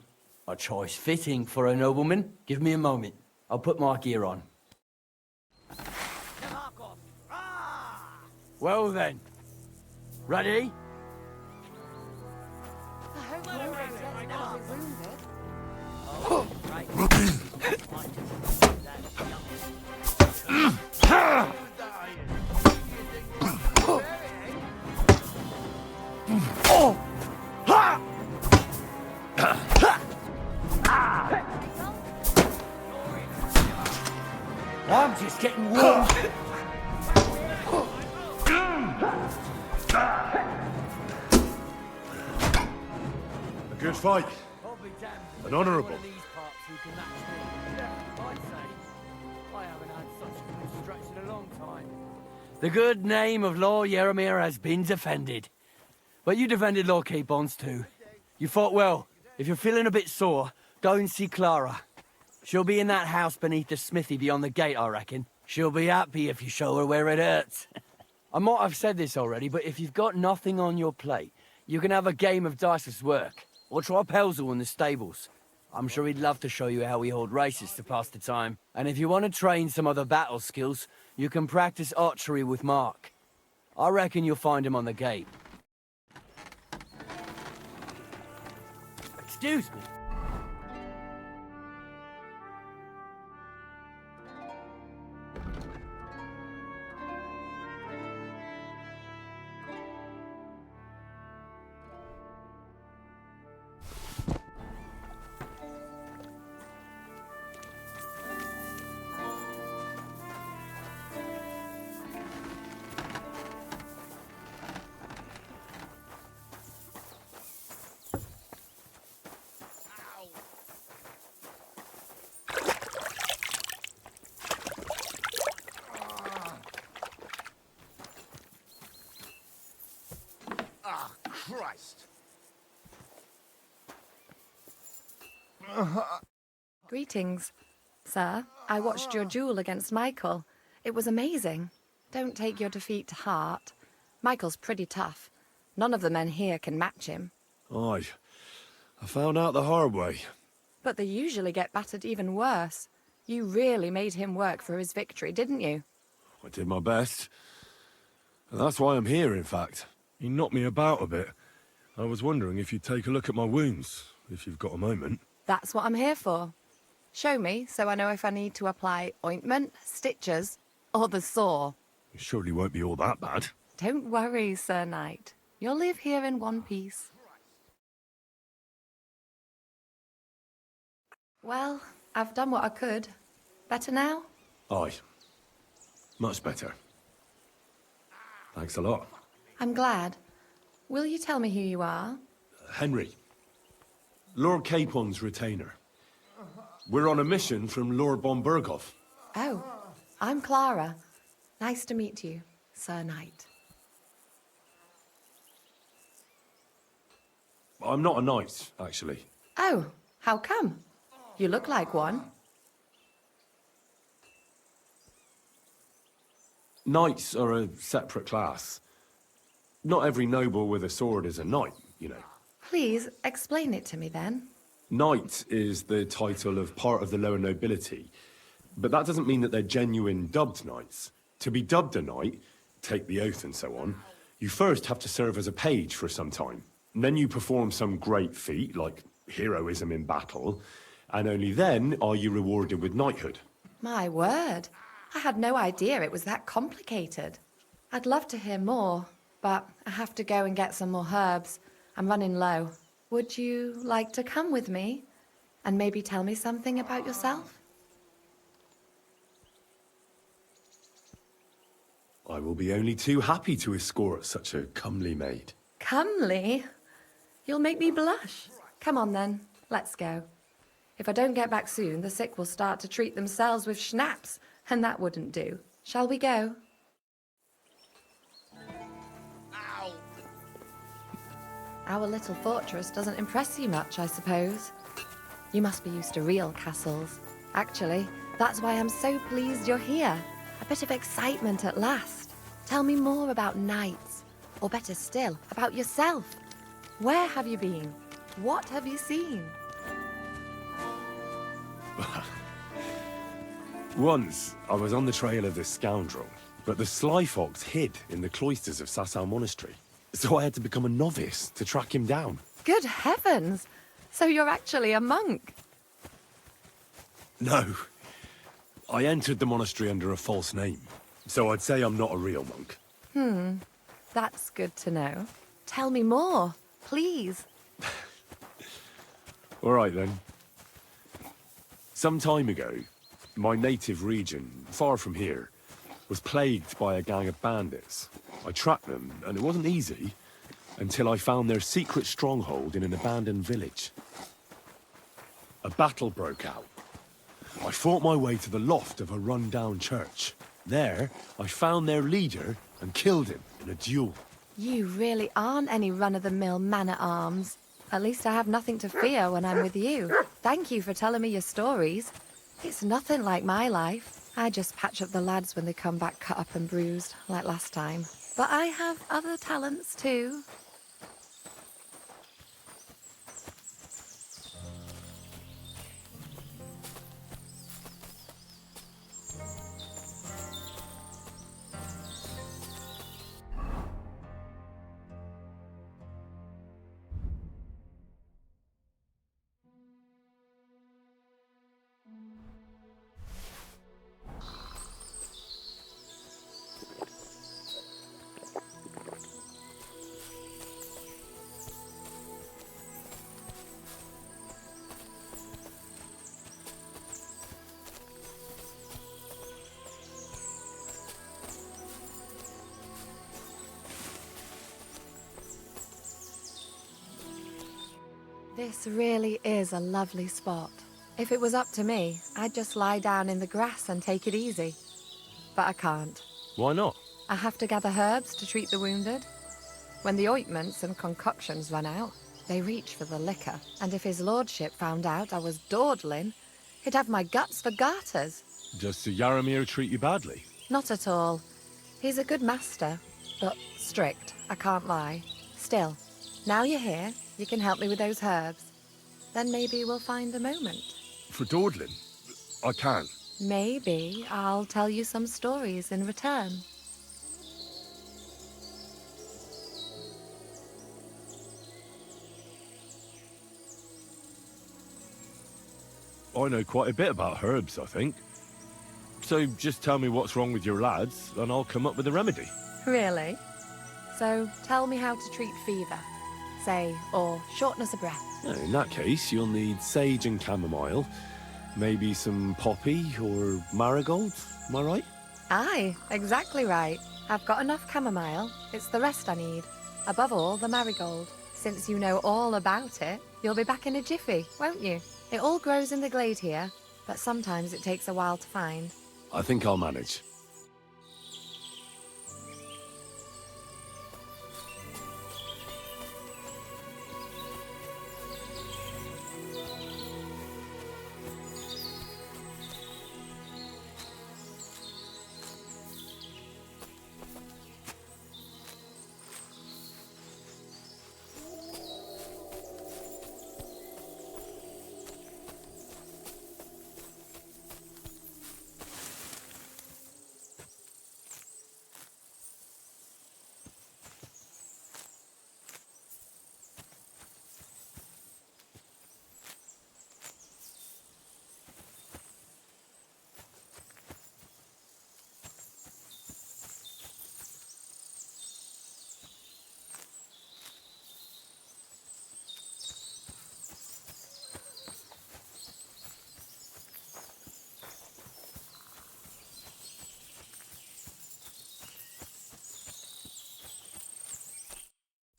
A choice fitting for a nobleman. Give me a moment. I'll put my gear on. Well then. Ready? I'm just getting warm. A good fight. An honourable. The good name of Lord Yaramir has been defended. But you defended Lord Capon's too. You fought well. If you're feeling a bit sore, go and see Clara. She'll be in that house beneath the smithy beyond the gate, I reckon. She'll be happy if you show her where it hurts. I might have said this already, but if you've got nothing on your plate, you can have a game of dice's work. Or try Pelzel in the stables. I'm sure he'd love to show you how we hold races to pass the time. And if you want to train some other battle skills, you can practice archery with Mark. I reckon you'll find him on the gate. Excuse me. Christ! Greetings. Sir, I watched your duel against Michael. It was amazing. Don't take your defeat to heart. Michael's pretty tough. None of the men here can match him. Aye. I found out the hard way. But they usually get battered even worse. You really made him work for his victory, didn't you? I did my best. And that's why I'm here, in fact. He knocked me about a bit. I was wondering if you'd take a look at my wounds, if you've got a moment. That's what I'm here for. Show me so I know if I need to apply ointment, stitches, or the saw. It surely won't be all that bad. Don't worry, Sir Knight. You'll live here in one piece. Well, I've done what I could. Better now? Aye. Much better. Thanks a lot. I'm glad. Will you tell me who you are? Henry. Lord Capon's retainer. We're on a mission from Lord von Berghoff. Oh, I'm Clara. Nice to meet you, Sir Knight. I'm not a knight, actually. Oh, how come? You look like one. Knights are a separate class. Not every noble with a sword is a knight, you know. Please, explain it to me then. Knight is the title of part of the lower nobility, but that doesn't mean that they're genuine dubbed knights. To be dubbed a knight, take the oath and so on, you first have to serve as a page for some time. And then you perform some great feat, like heroism in battle, and only then are you rewarded with knighthood. My word. I had no idea it was that complicated. I'd love to hear more, but I have to go and get some more herbs. I'm running low. Would you like to come with me? And maybe tell me something about yourself? I will be only too happy to escort such a comely maid. Comely? You'll make me blush. Come on then, let's go. If I don't get back soon, the sick will start to treat themselves with schnapps, and that wouldn't do. Shall we go? Our little fortress doesn't impress you much, I suppose. You must be used to real castles. Actually, that's why I'm so pleased you're here. A bit of excitement at last. Tell me more about knights, or better still, about yourself. Where have you been? What have you seen? Once, I was on the trail of this scoundrel, but the sly fox hid in the cloisters of Sasau Monastery. So I had to become a novice to track him down. Good heavens! So you're actually a monk? No. I entered the monastery under a false name, so I'd say I'm not a real monk. That's good to know. Tell me more, please. All right, then. Some time ago, my native region, far from here, was plagued by a gang of bandits. I tracked them, and it wasn't easy, until I found their secret stronghold in an abandoned village. A battle broke out. I fought my way to the loft of a run-down church. There, I found their leader and killed him in a duel. You really aren't any run-of-the-mill man-at-arms. At least I have nothing to fear when I'm with you. Thank you for telling me your stories. It's nothing like my life. I just patch up the lads when they come back cut up and bruised, like last time. But I have other talents too. This really is a lovely spot. If it was up to me, I'd just lie down in the grass and take it easy. But I can't. Why not? I have to gather herbs to treat the wounded. When the ointments and concoctions run out, they reach for the liquor, and if his lordship found out I was dawdling, he'd have my guts for garters. Does Sir Yaramir treat you badly? Not at all. He's a good master, but strict, I can't lie. Still, now you're here, you can help me with those herbs. Then maybe we'll find a moment. For dawdling? I can. Maybe I'll tell you some stories in return. I know quite a bit about herbs, I think. So just tell me what's wrong with your lads, and I'll come up with a remedy. Really? So tell me how to treat fever, say, or shortness of breath. In that case, you'll need sage and chamomile, maybe some poppy or marigold, am I right? Aye, exactly right. I've got enough chamomile, it's the rest I need. Above all, the marigold. Since you know all about it, you'll be back in a jiffy, won't you? It all grows in the glade here, but sometimes it takes a while to find. I think I'll manage.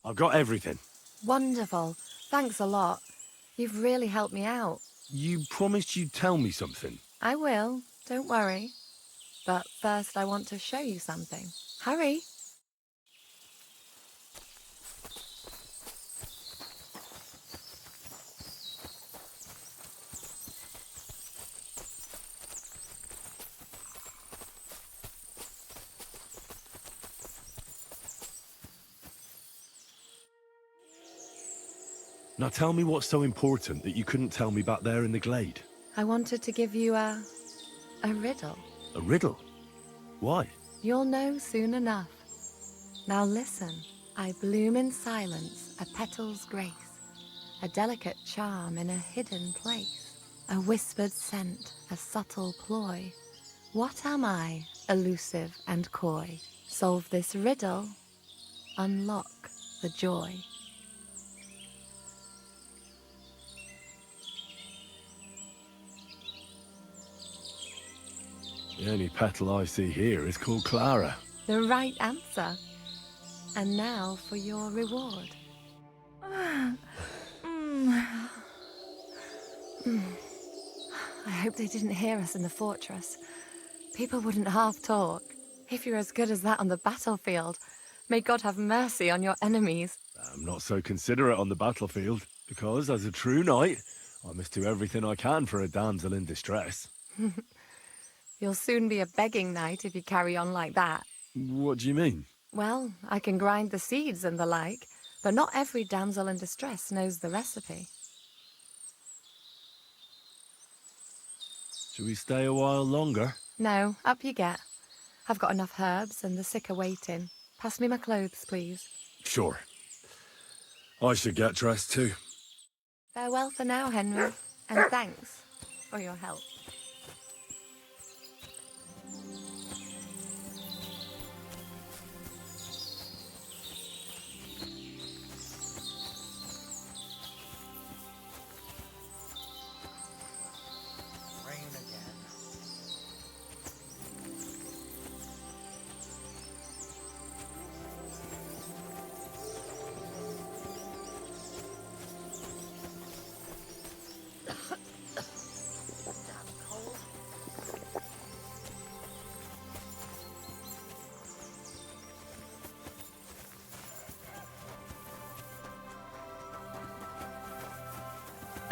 I've got everything. Wonderful. Thanks a lot. You've really helped me out. You promised you'd tell me something. I will, don't worry. But first I want to show you something. Hurry. Now tell me what's so important that you couldn't tell me back there in the glade. I wanted to give you a riddle. A riddle? Why? You'll know soon enough. Now listen. I bloom in silence, a petal's grace, a delicate charm in a hidden place, a whispered scent, a subtle ploy. What am I, elusive and coy? Solve this riddle, unlock the joy. The only petal I see here is called Clara. The right answer. And now for your reward. I hope they didn't hear us in the fortress. People wouldn't half talk. If you're as good as that on the battlefield, may God have mercy on your enemies. I'm not so considerate on the battlefield, because as a true knight, I must do everything I can for a damsel in distress. You'll soon be a begging knight if you carry on like that. What do you mean? Well, I can grind the seeds and the like, but not every damsel in distress knows the recipe. Shall we stay a while longer? No, up you get. I've got enough herbs and the sick are waiting. Pass me my clothes, please. Sure. I should get dressed too. Farewell for now, Henry, and thanks for your help.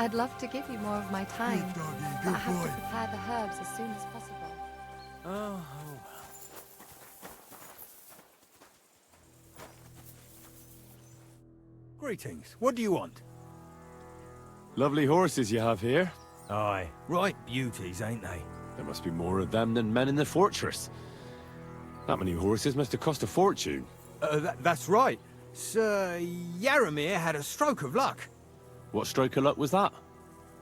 I'd love to give you more of my time, but I have to prepare the herbs as soon as possible. Oh, Greetings. What do you want? Lovely horses you have here. Aye, right beauties, ain't they? There must be more of them than men in the fortress. That many horses must have cost a fortune. That's right. Sir Yaramir had a stroke of luck. What stroke of luck was that?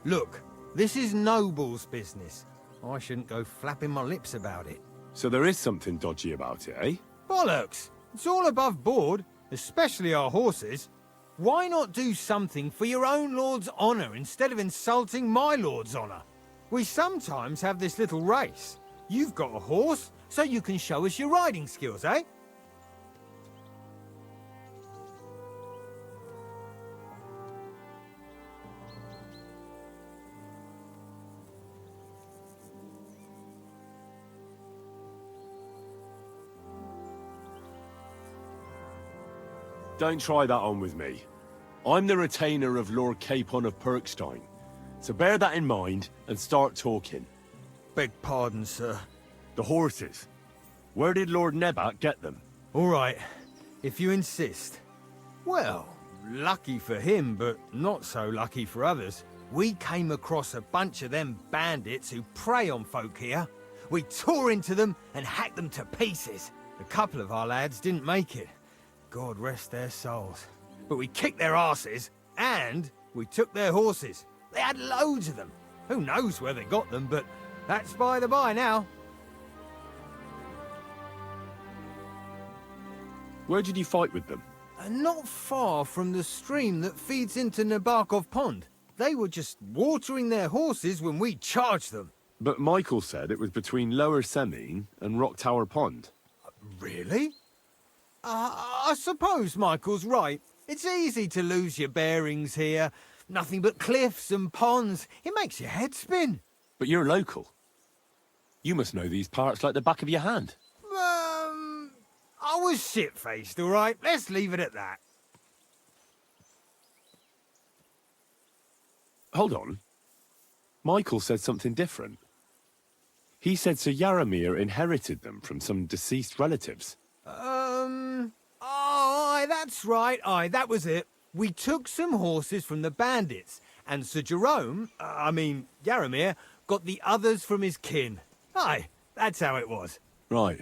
Look, this is noble's business. I shouldn't go flapping my lips about it. So there is something dodgy about it, eh? Bollocks! It's all above board, especially our horses. Why not do something for your own lord's honour instead of insulting my lord's honour? We sometimes have this little race. You've got a horse, so you can show us your riding skills, eh? Don't try that on with me. I'm the retainer of Lord Capon of Perkstein. So bear that in mind and start talking. Beg pardon, sir. The horses. Where did Lord Nebat get them? All right, if you insist. Well, lucky for him, but not so lucky for others. We came across a bunch of them bandits who prey on folk here. We tore into them and hacked them to pieces. A couple of our lads didn't make it. God rest their souls. But we kicked their asses, and we took their horses. They had loads of them. Who knows where they got them, but that's by the by now. Where did you fight with them? Not far from the stream that feeds into Nabarkov Pond. They were just watering their horses when we charged them. But Michael said it was between Lower Semine and Rock Tower Pond. Really? I suppose Michael's right. It's easy to lose your bearings here. Nothing but cliffs and ponds. It makes your head spin. But you're local. You must know these parts like the back of your hand. I was shit-faced, all right? Let's leave it at that. Hold on. Michael said something different. He said Sir Yaramir inherited them from some deceased relatives. Aye, that's right. Aye, that was it. We took some horses from the bandits, and Sir Jerome, Yaramir, got the others from his kin. Aye, that's how it was. Right.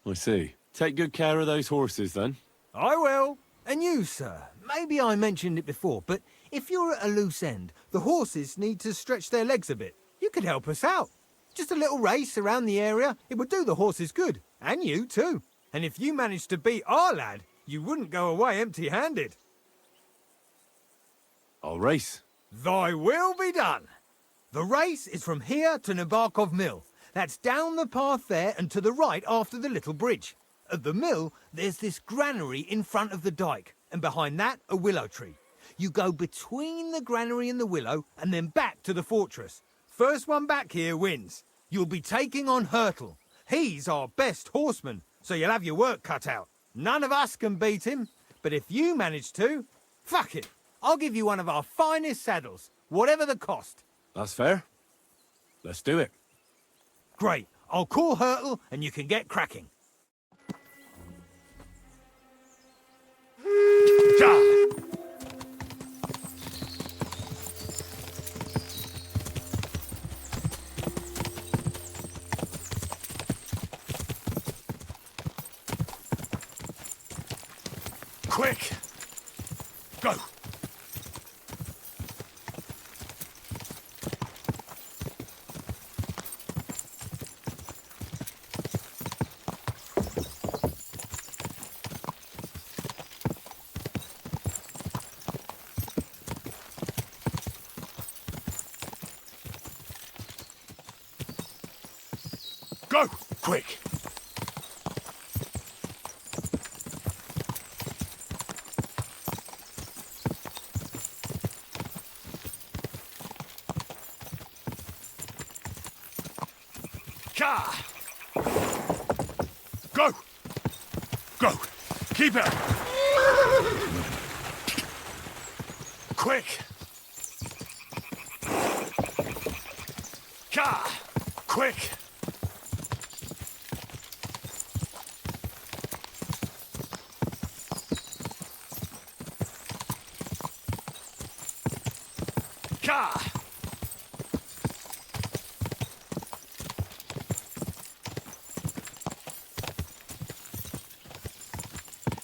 I see. Take good care of those horses, then. I will. And you, sir. Maybe I mentioned it before, but if you're at a loose end, the horses need to stretch their legs a bit. You could help us out. Just a little race around the area. It would do the horses good. And you, too. And if you managed to beat our lad, you wouldn't go away empty-handed. I'll race. Thy will be done. The race is from here to Nabarkov Mill. That's down the path there and to the right after the little bridge. At the mill, there's this granary in front of the dike, and behind that, a willow tree. You go between the granary and the willow, and then back to the fortress. First one back here wins. You'll be taking on Hurtle. He's our best horseman, so you'll have your work cut out. None of us can beat him, but if you manage to, fuck it. I'll give you one of our finest saddles, whatever the cost. That's fair. Let's do it. Great. I'll call Hurtle, and you can get cracking. Quick! Go! Go! Quick! Go! Go! Keep it! Quick! Ka! Quick! Ka!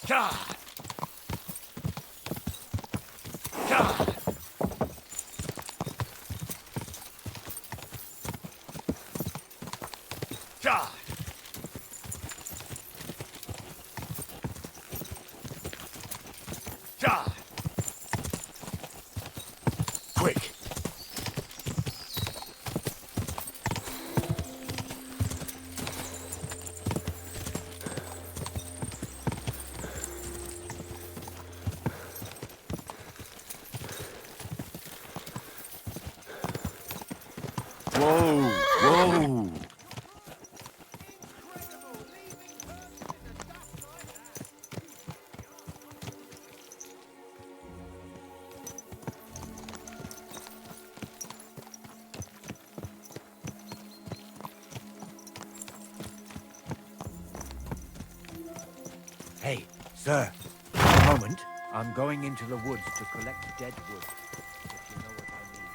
Ka! Ka! Ka! Ka! Quick! Whoa! Whoa! Hey, sir. A moment. I'm going into the woods to collect dead wood. If you know what I mean.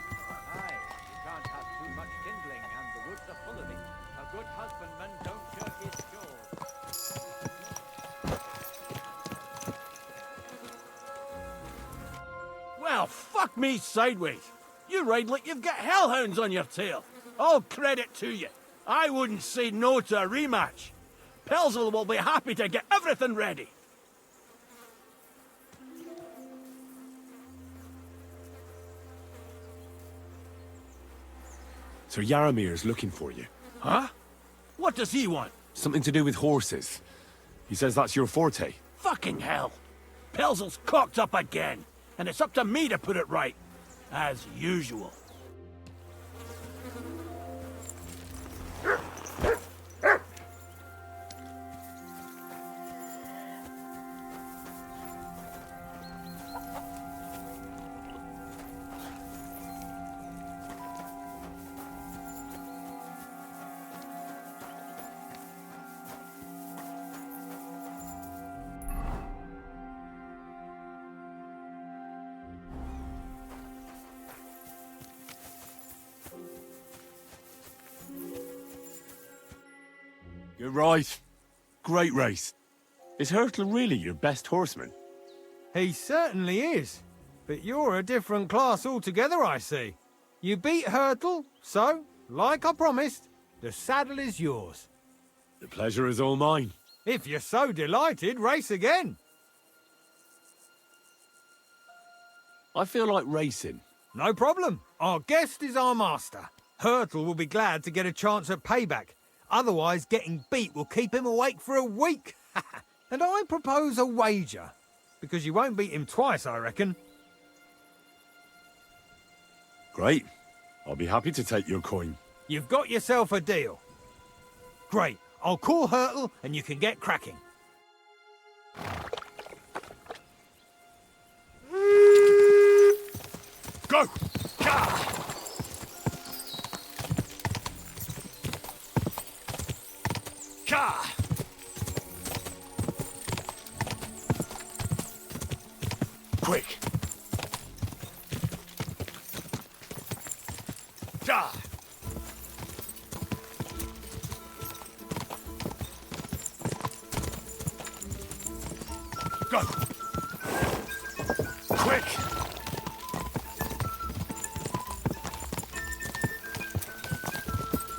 Aye, you can't have too much kindling, and the woods are full of it. A good husbandman don't shirk his chores. Well, fuck me sideways. You ride like you've got hellhounds on your tail. All credit to you. I wouldn't say no to a rematch. Pelzel will be happy to get everything ready. Sir Yaramir's looking for you. Huh? What does he want? Something to do with horses. He says that's your forte. Fucking hell. Pelzel's cocked up again, and it's up to me to put it right. As usual. You're right. Great race. Is Hurtle really your best horseman? He certainly is. But you're a different class altogether, I see. You beat Hurtle, so, like I promised, the saddle is yours. The pleasure is all mine. If you're so delighted, race again. I feel like racing. No problem. Our guest is our master. Hurtle will be glad to get a chance at payback. Otherwise, getting beat will keep him awake for a week. And I propose a wager. Because you won't beat him twice, I reckon. Great. I'll be happy to take your coin. You've got yourself a deal. Great. I'll call Hurtle and you can get cracking. Go! Ka! Ka! Quick! Ka! Go! Quick!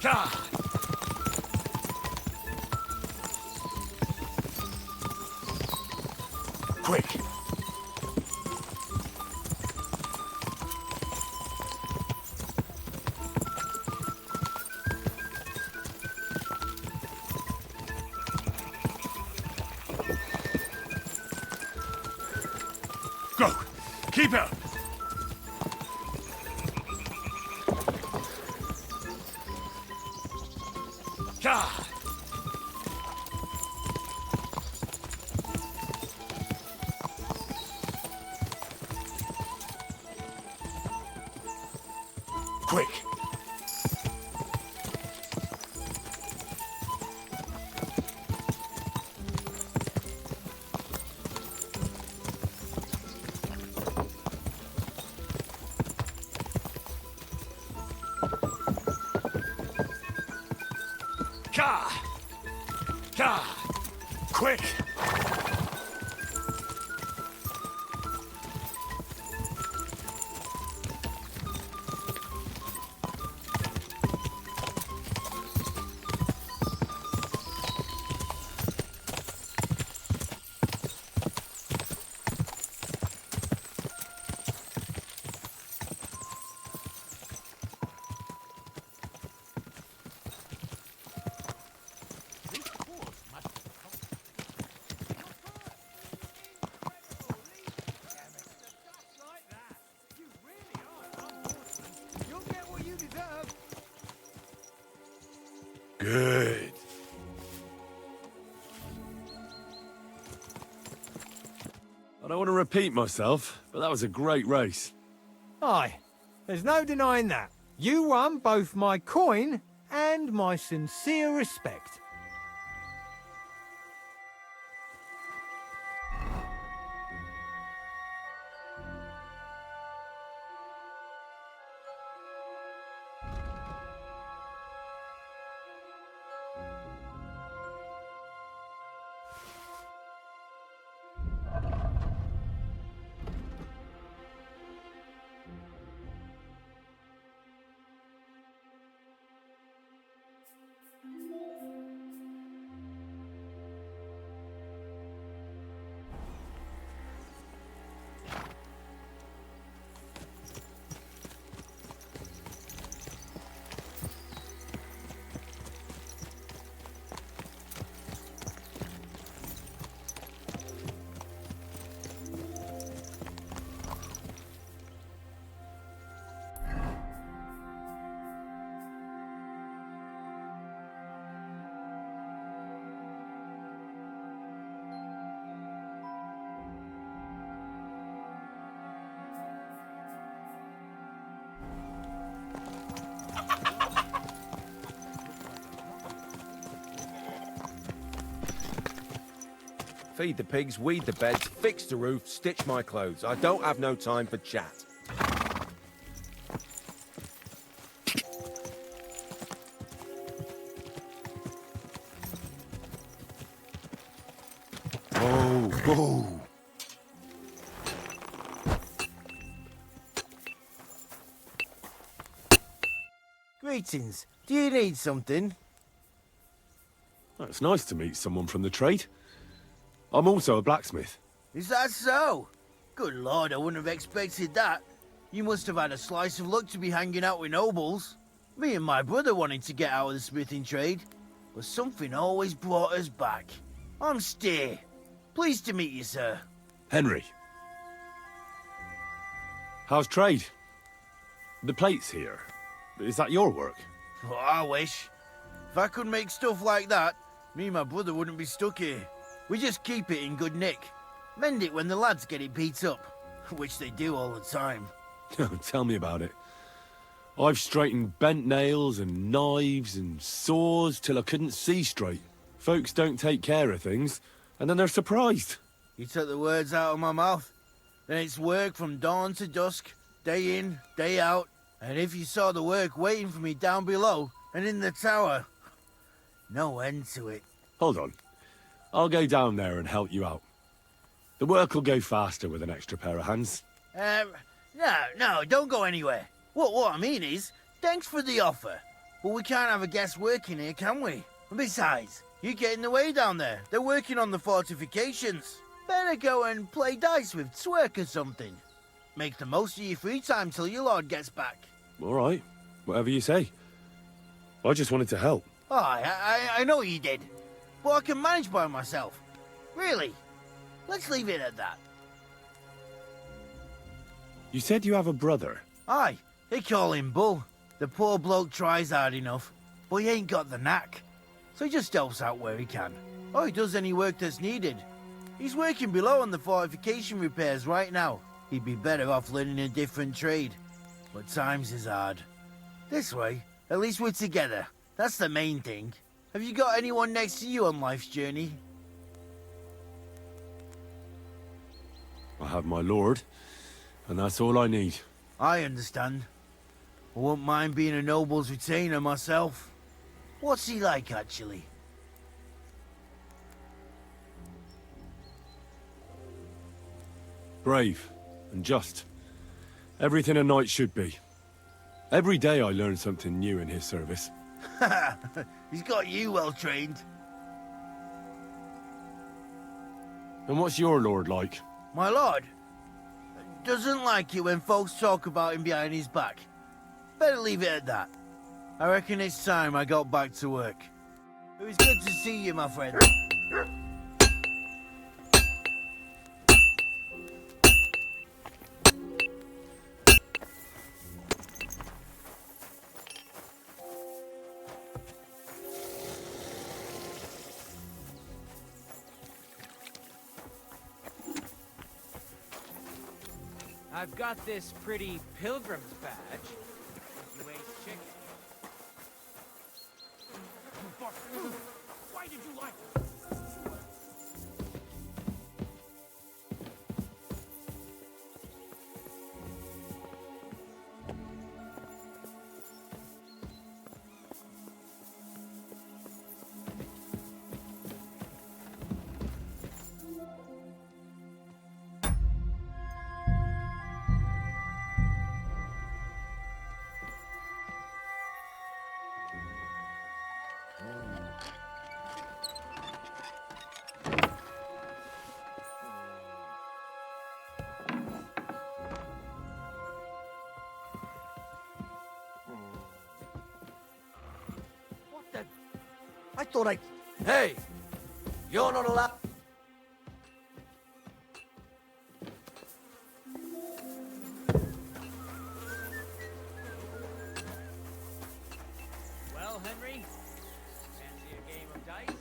Ka! Quick! Go! Keep it! Ka! Quick! Ka! Ka! Quick! Good. I don't want to repeat myself, but that was a great race. Aye, there's no denying that. You won both my coin and my sincere respect. Feed the pigs, weed the beds, fix the roof, stitch my clothes. I don't have no time for chat. Oh, whoa. Greetings. Do you need something? It's nice to meet someone from the trade. I'm also a blacksmith. Is that so? Good lord, I wouldn't have expected that. You must have had a slice of luck to be hanging out with nobles. Me and my brother wanted to get out of the smithing trade, but something always brought us back. I'm Steer. Pleased to meet you, sir. Henry. How's trade? The plates here. Is that your work? Oh, I wish. If I could make stuff like that, me and my brother wouldn't be stuck here. We just keep it in good nick. Mend it when the lads get it beat up, which they do all the time. Tell me about it. I've straightened bent nails and knives and saws till I couldn't see straight. Folks don't take care of things, and then they're surprised. You took the words out of my mouth. Then it's work from dawn to dusk, day in, day out. And if you saw the work waiting for me down below and in the tower, no end to it. Hold on. I'll go down there and help you out. The work will go faster with an extra pair of hands. No, don't go anywhere. What I mean is, thanks for the offer. But we can't have a guest working here, can we? And besides, you get in the way down there. They're working on the fortifications. Better go and play dice with Twerk or something. Make the most of your free time till your lord gets back. All right, whatever you say. I just wanted to help. Oh, I know you did. But I can manage by myself. Really. Let's leave it at that. You said you have a brother. Aye, they call him Bull. The poor bloke tries hard enough, but he ain't got the knack. So he just helps out where he can. Or he does any work that's needed. He's working below on the fortification repairs right now. He'd be better off learning a different trade. But times is hard. This way, at least we're together. That's the main thing. Have you got anyone next to you on life's journey? I have my lord, and that's all I need. I understand. I wouldn't mind being a noble's retainer myself. What's he like, actually? Brave and just. Everything a knight should be. Every day I learn something new in his service. He's got you well trained. And what's your lord like? My lord doesn't like it when folks talk about him behind his back. Better leave it at that. I reckon it's time I got back to work. It was good to see you, my friend. I've got this pretty pilgrim's badge. You ate chicken. Why did you like I thought I... Hey! You're not allowed... Well, Henry, fancy a game of dice?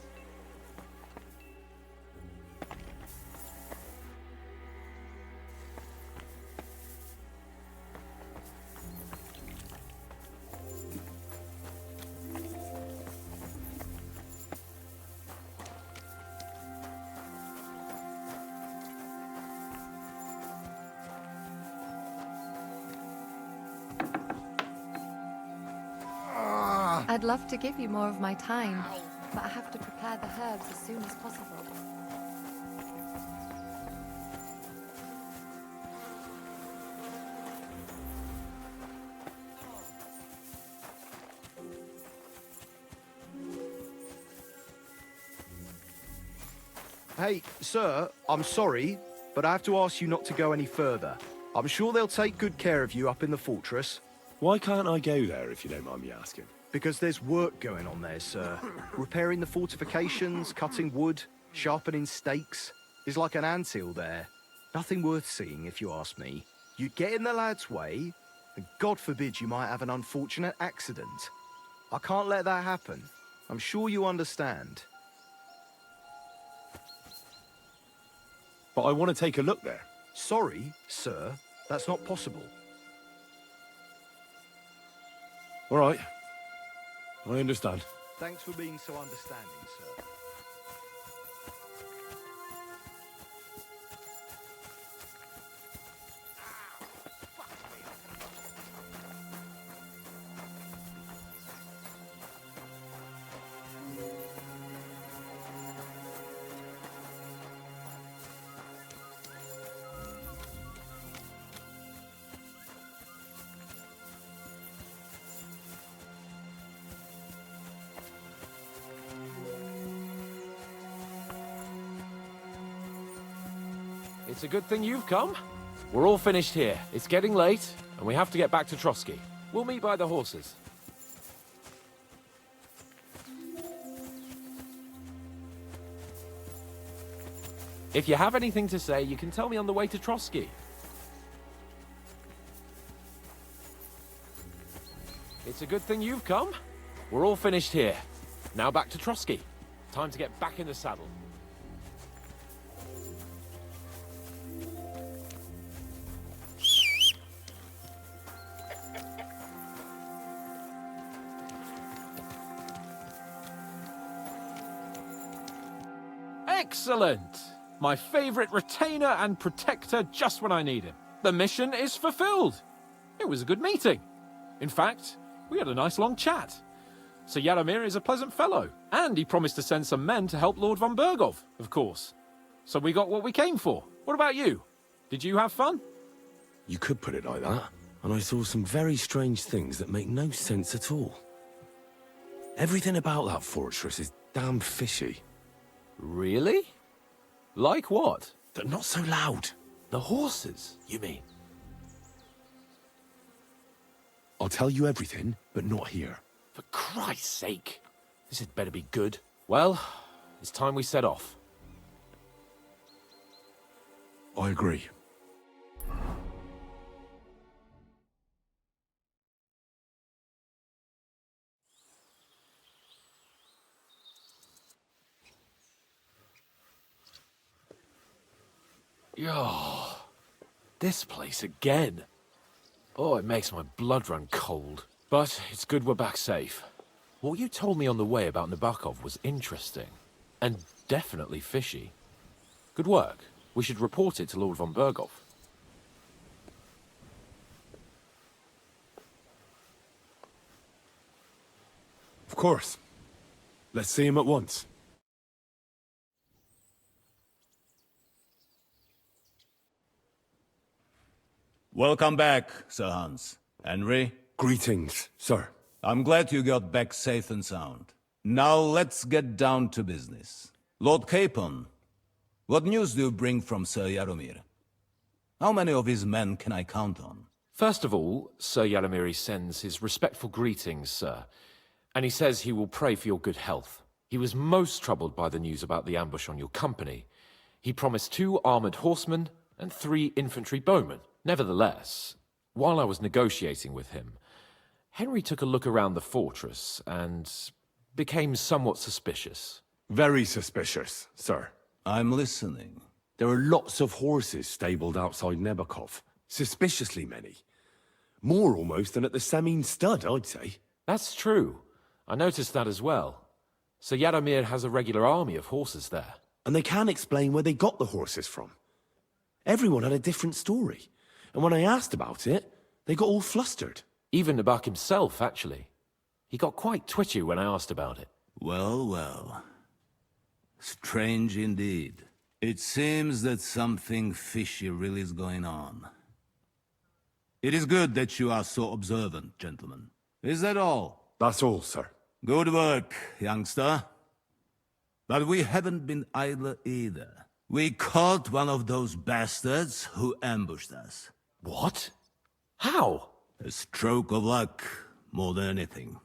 I'd love to give you more of my time, but I have to prepare the herbs as soon as possible. Hey, sir, I'm sorry, but I have to ask you not to go any further. I'm sure they'll take good care of you up in the fortress. Why can't I go there, if you don't mind me asking? Because there's work going on there, sir. Repairing the fortifications, cutting wood, sharpening stakes. There's like an anthill there. Nothing worth seeing, if you ask me. You get in the lad's way, and God forbid you might have an unfortunate accident. I can't let that happen. I'm sure you understand. But I want to take a look there. Sorry, sir. That's not possible. All right. I understand. Thanks for being so understanding, sir. It's a good thing you've come. We're all finished here. It's getting late, and we have to get back to Trotsky. We'll meet by the horses. If you have anything to say, you can tell me on the way to Trotsky. It's a good thing you've come. We're all finished here. Now back to Trotsky. Time to get back in the saddle. Excellent! My favorite retainer and protector just when I need him. The mission is fulfilled. It was a good meeting. In fact, we had a nice long chat. Sir Yaramir is a pleasant fellow, and he promised to send some men to help Lord von Bergov, of course. So we got what we came for. What about you? Did you have fun? You could put it like that. And I saw some very strange things that make no sense at all. Everything about that fortress is damn fishy. Really? Like what? They're not so loud. The horses, you mean? I'll tell you everything, but not here. For Christ's sake. This had better be good. Well, it's time we set off. I agree. Yo, this place again. Oh, it makes my blood run cold. But it's good we're back safe. What you told me on the way about Nabokov was interesting. And definitely fishy. Good work. We should report it to Lord von Bergov. Of course. Let's see him at once. Welcome back, Sir Hans. Henry? Greetings, sir. I'm glad you got back safe and sound. Now let's get down to business. Lord Capon, what news do you bring from Sir Yaromir? How many of his men can I count on? First of all, Sir Yaramir sends his respectful greetings, sir. And he says he will pray for your good health. He was most troubled by the news about the ambush on your company. He promised 2 armored horsemen and 3 infantry bowmen. Nevertheless, while I was negotiating with him, Henry took a look around the fortress and became somewhat suspicious. Very suspicious, sir. I'm listening. There are lots of horses stabled outside Nebakov. Suspiciously many. More almost than at the Samin stud, I'd say. That's true. I noticed that as well. Sir Yaramir has a regular army of horses there. And they can't explain where they got the horses from. Everyone had a different story. And when I asked about it, they got all flustered. Even Nabak himself, actually. He got quite twitchy when I asked about it. Well, well. Strange indeed. It seems that something fishy really is going on. It is good that you are so observant, gentlemen. Is that all? That's all, sir. Good work, youngster. But we haven't been idle either. We caught one of those bastards who ambushed us. What? How? A stroke of luck, more than anything.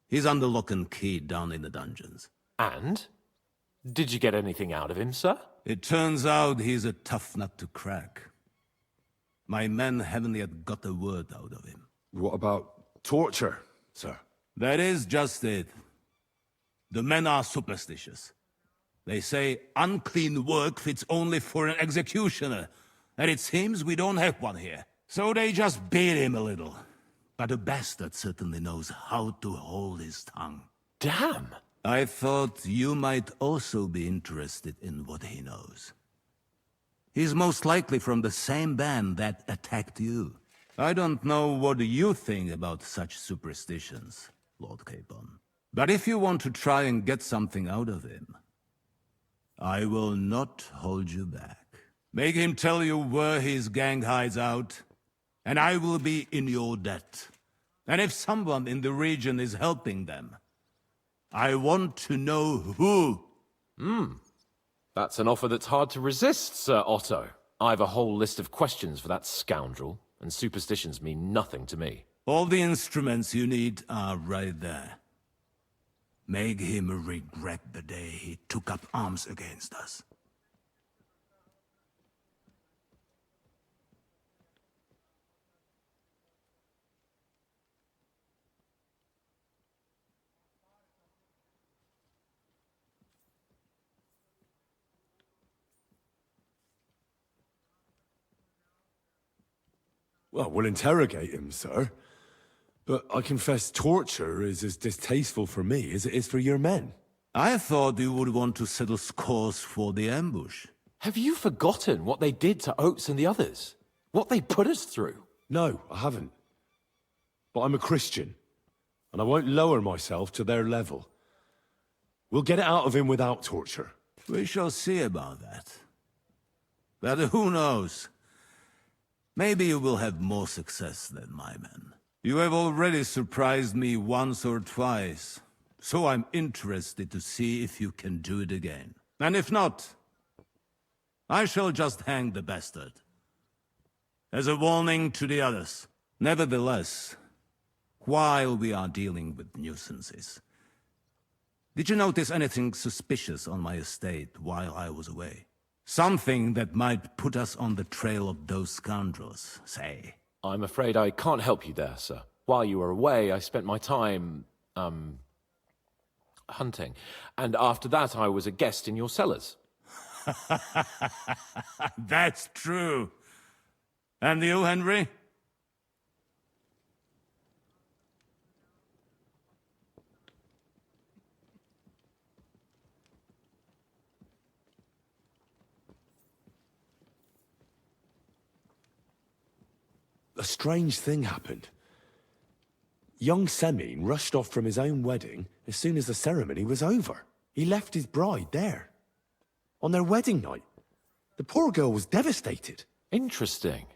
He's under lock and key down in the dungeons. And? Did you get anything out of him, sir? It turns out he's a tough nut to crack. My men haven't yet got a word out of him. What about torture, sir? That is just it. The men are superstitious. They say unclean work fits only for an executioner, and it seems we don't have one here. So they just beat him a little. But the bastard certainly knows how to hold his tongue. Damn! I thought you might also be interested in what he knows. He's most likely from the same band that attacked you. I don't know what you think about such superstitions, Lord Capon. But if you want to try and get something out of him, I will not hold you back. Make him tell you where his gang hides out, and I will be in your debt. And if someone in the region is helping them, I want to know who. That's an offer that's hard to resist, Sir Otto. I have a whole list of questions for that scoundrel, and superstitions mean nothing to me. All the instruments you need are right there. Make him regret the day he took up arms against us. Well, we'll interrogate him, sir. But I confess torture is as distasteful for me as it is for your men. I thought you would want to settle scores for the ambush. Have you forgotten what they did to Oates and the others? What they put us through? No, I haven't. But I'm a Christian. and I won't lower myself to their level. We'll get it out of him without torture. We shall see about that. But who knows? Maybe you will have more success than my men. You have already surprised me once or twice, so I'm interested to see if you can do it again. And if not, I shall just hang the bastard. As a warning to the others. Nevertheless, while we are dealing with nuisances, did you notice anything suspicious on my estate while I was away? Something that might put us on the trail of those scoundrels, say. I'm afraid I can't help you there, sir. While you were away, I spent my time, hunting. And after that, I was a guest in your cellars. That's true. And you, Henry? A strange thing happened. Young Semyon rushed off from his own wedding as soon as the ceremony was over. He left his bride there. On their wedding night. The poor girl was devastated. Interesting.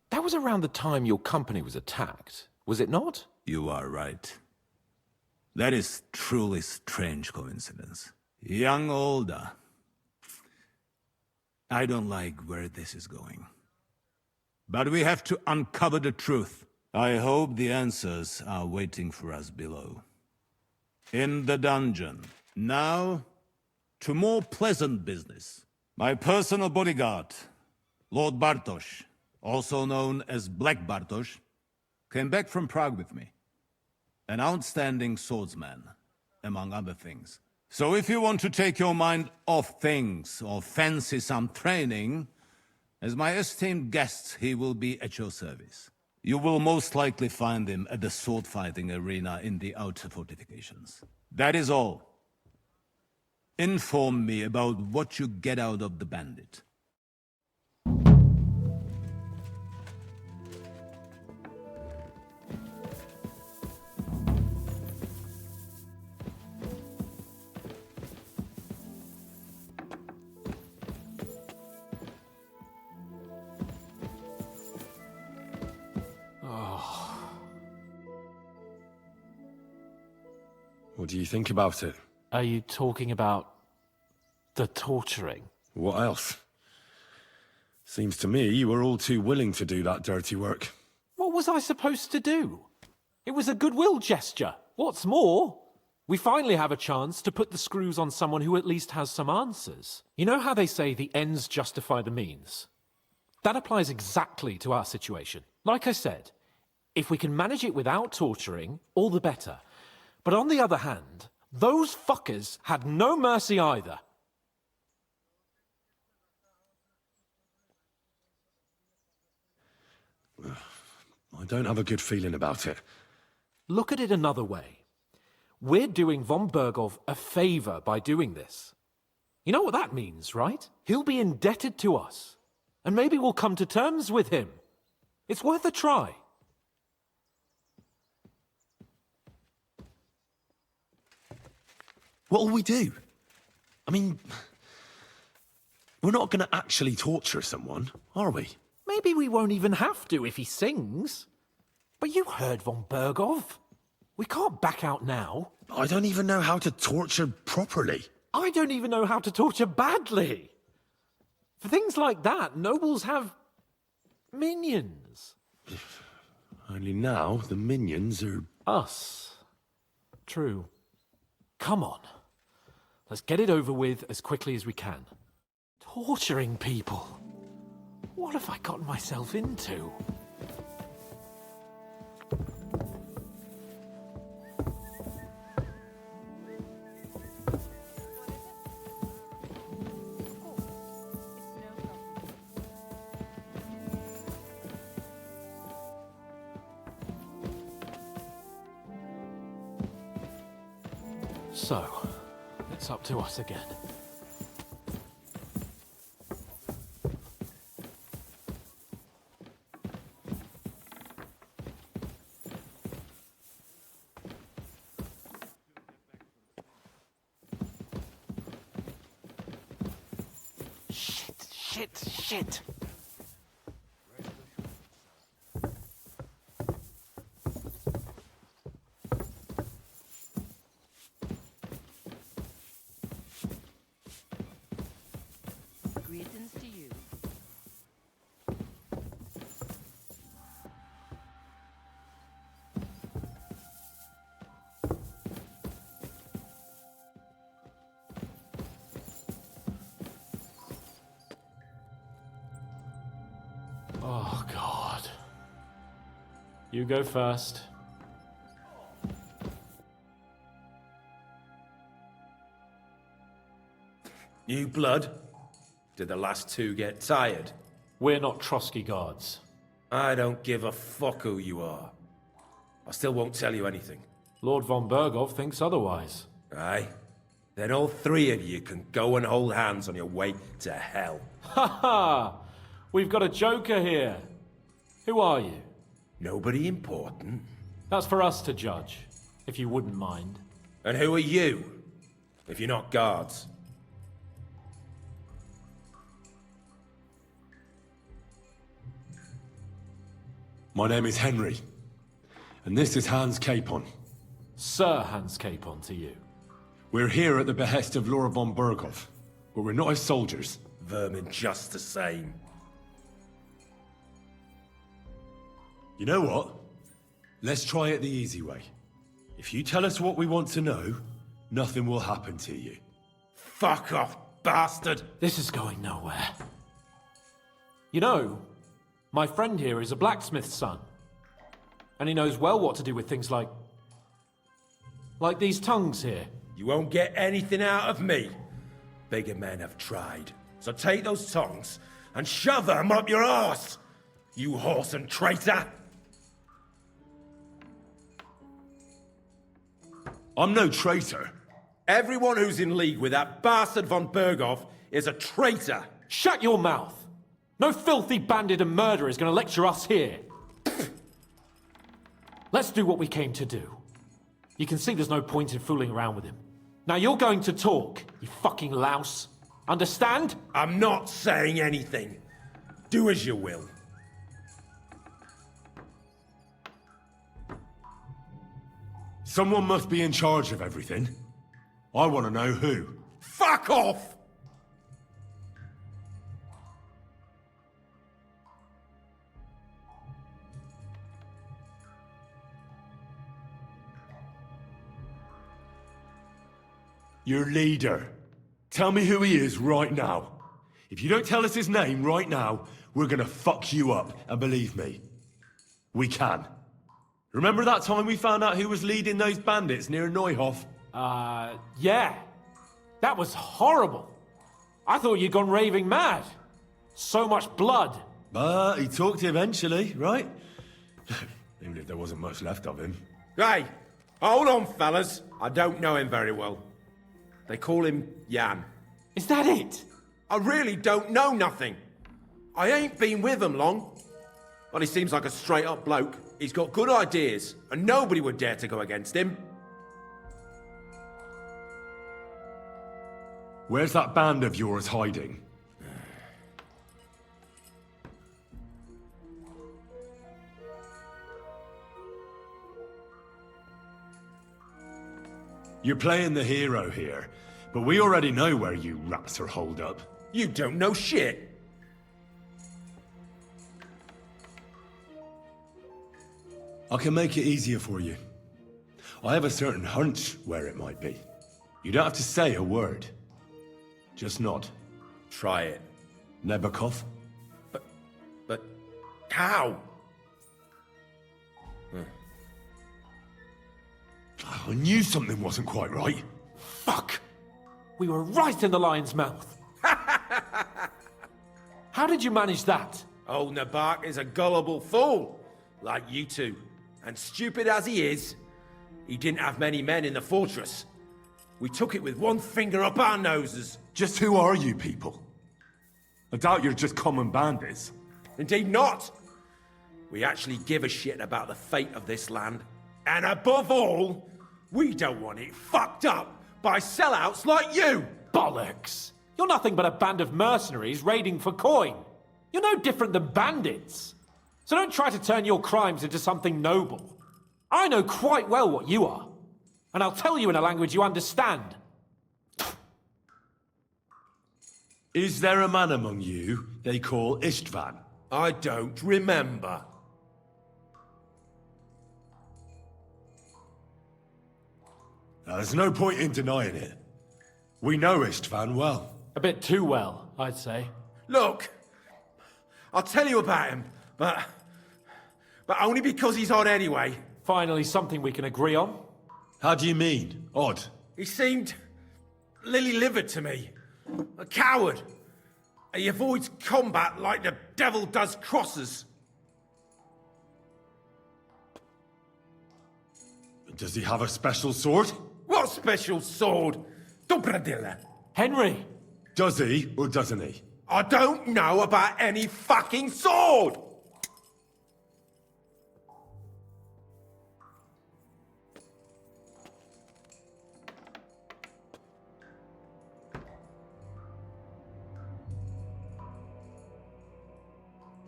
That was around the time your company was attacked, was it not? You are right. That is truly strange coincidence. Young Olda. I don't like where this is going. But we have to uncover the truth. I hope the answers are waiting for us below. In the dungeon. Now, to more pleasant business. My personal bodyguard, Lord Bartosz, also known as Black Bartosz, came back from Prague with me. An outstanding swordsman, among other things. So if you want to take your mind off things or fancy some training, as my esteemed guest, he will be at your service. You will most likely find him at the sword-fighting arena in the outer fortifications. That is all. Inform me about what you get out of the bandit. What do you think about it? Are you talking about the torturing? What else? Seems to me you were all too willing to do that dirty work. What was I supposed to do? It was a goodwill gesture. What's more, we finally have a chance to put the screws on someone who at least has some answers. You know how they say the ends justify the means? That applies exactly to our situation. Like I said, if we can manage it without torturing, all the better. But on the other hand, those fuckers had no mercy either. I don't have a good feeling about it. Look at it another way. We're doing von Bergov a favor by doing this. You know what that means, right? He'll be indebted to us. And maybe we'll come to terms with him. It's worth a try. What'll we do? I mean, we're not going to actually torture someone, are we? Maybe we won't even have to if he sings. But you heard von Bergov. We can't back out now. I don't even know how to torture properly. I don't even know how to torture badly. For things like that, nobles have minions. Only now the minions are... Us. True. Come on. Let's get it over with as quickly as we can. Torturing people. What have I gotten myself into? So, it's up to us again. Shit. Greetings to you. Oh, God. You go first. New blood? Did the last two get tired? We're not Trotsky guards. I don't give a fuck who you are. I still won't tell you anything. Lord von Berghoff thinks otherwise. Aye? Then all three of you can go and hold hands on your way to hell. Ha ha! We've got a joker here. Who are you? Nobody important. That's for us to judge, if you wouldn't mind. And who are you, if you're not guards? My name is Henry, and this is Hans Capon. Sir Hans Capon to you. We're here at the behest of Laura von Berghoff, but we're not his soldiers. Vermin just the same. You know what? Let's try it the easy way. If you tell us what we want to know, nothing will happen to you. Fuck off, bastard! This is going nowhere. You know, my friend here is a blacksmith's son. And he knows well what to do with things like these tongues here. You won't get anything out of me. Bigger men have tried. So take those tongs and shove them up your arse, you horse and traitor! I'm no traitor. Everyone who's in league with that bastard von Berghoff is a traitor! Shut your mouth! No filthy bandit and murderer is going to lecture us here. Let's do what we came to do. You can see there's no point in fooling around with him. Now you're going to talk, you fucking louse. Understand? I'm not saying anything. Do as you will. Someone must be in charge of everything. I want to know who. Fuck off! Your leader. Tell me who he is right now. If you don't tell us his name right now, we're gonna fuck you up, and believe me, we can. Remember that time we found out who was leading those bandits near Neuhof? Yeah. That was horrible. I thought you'd gone raving mad. So much blood. But he talked eventually, right? Even if there wasn't much left of him. Hey, hold on, fellas. I don't know him very well. They call him Jan. Is that it? I really don't know nothing. I ain't been with him long. But he seems like a straight-up bloke. He's got good ideas, and nobody would dare to go against him. Where's that band of yours hiding? You're playing the hero here, but we already know where you rats are holed up. You don't know shit. I can make it easier for you. I have a certain hunch where it might be. You don't have to say a word. Just nod. Try it. Nebakov? But how? I knew something wasn't quite right. Fuck! We were right in the lion's mouth. How did you manage that? Old Nabark is a gullible fool, like you two. And stupid as he is, he didn't have many men in the fortress. We took it with one finger up our noses. Just who are you people? I doubt you're just common bandits. Indeed not. We actually give a shit about the fate of this land. And above all, we don't want it fucked up by sellouts like you! Bollocks! You're nothing but a band of mercenaries raiding for coin. You're no different than bandits. So don't try to turn your crimes into something noble. I know quite well what you are. And I'll tell you in a language you understand. Is there a man among you they call Istvan? I don't remember. There's no point in denying it. We know Istvan well. A bit too well, I'd say. Look, I'll tell you about him, but only because he's odd anyway. Finally, something we can agree on. How do you mean, odd? He seemed lily-livered to me. A coward. He avoids combat like the devil does crosses. Does he have a special sword? What special sword? Dobradilla. Henry! Does he, or doesn't he? I don't know about any fucking sword!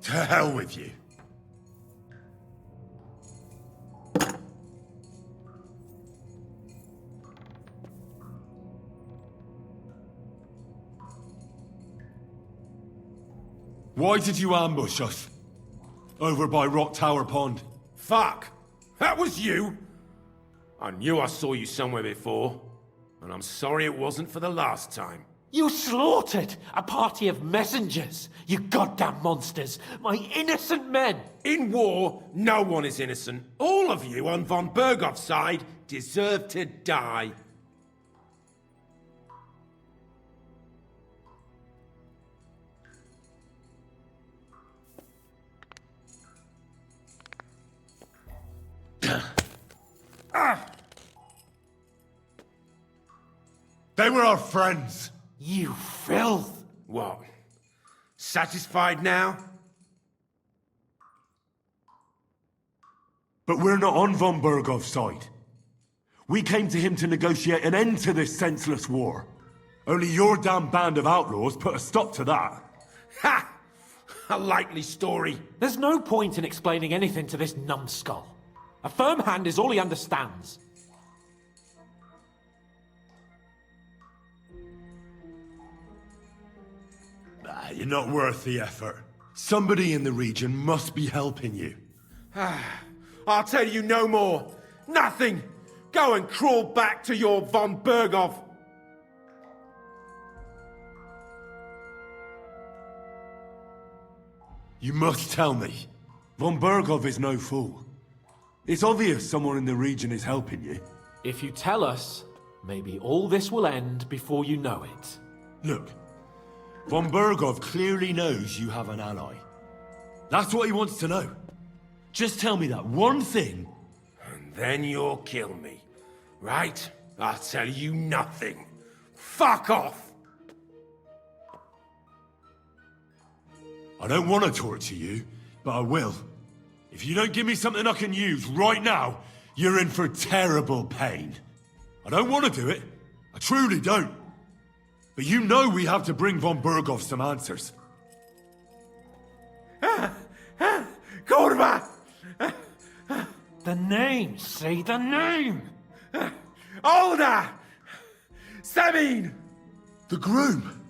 To hell with you. Why did you ambush us? Over by Rock Tower Pond. Fuck! That was you! I knew I saw you somewhere before, and I'm sorry it wasn't for the last time. You slaughtered a party of messengers, you goddamn monsters! My innocent men! In war, no one is innocent. All of you on von Bergov's side deserve to die. They were our friends. You filth! What? Satisfied now? But we're not on von Bergov's side. We came to him to negotiate an end to this senseless war. Only your damn band of outlaws put a stop to that. Ha! A likely story. There's no point in explaining anything to this numbskull. A firm hand is all he understands. You're not worth the effort. Somebody in the region must be helping you. I'll tell you no more. Nothing. Go and crawl back to your von Bergov. You must tell me. Von Bergov is no fool. It's obvious someone in the region is helping you. If you tell us, maybe all this will end before you know it. Look, von Bergov clearly knows you have an ally. That's what he wants to know. Just tell me that one thing. And then you'll kill me. Right? I'll tell you nothing. Fuck off! I don't want to torture you, but I will. If you don't give me something I can use right now, you're in for terrible pain. I don't want to do it. I truly don't. But you know we have to bring von Bergov some answers. Korva! The name, say the name! Olda! Sabine! The groom.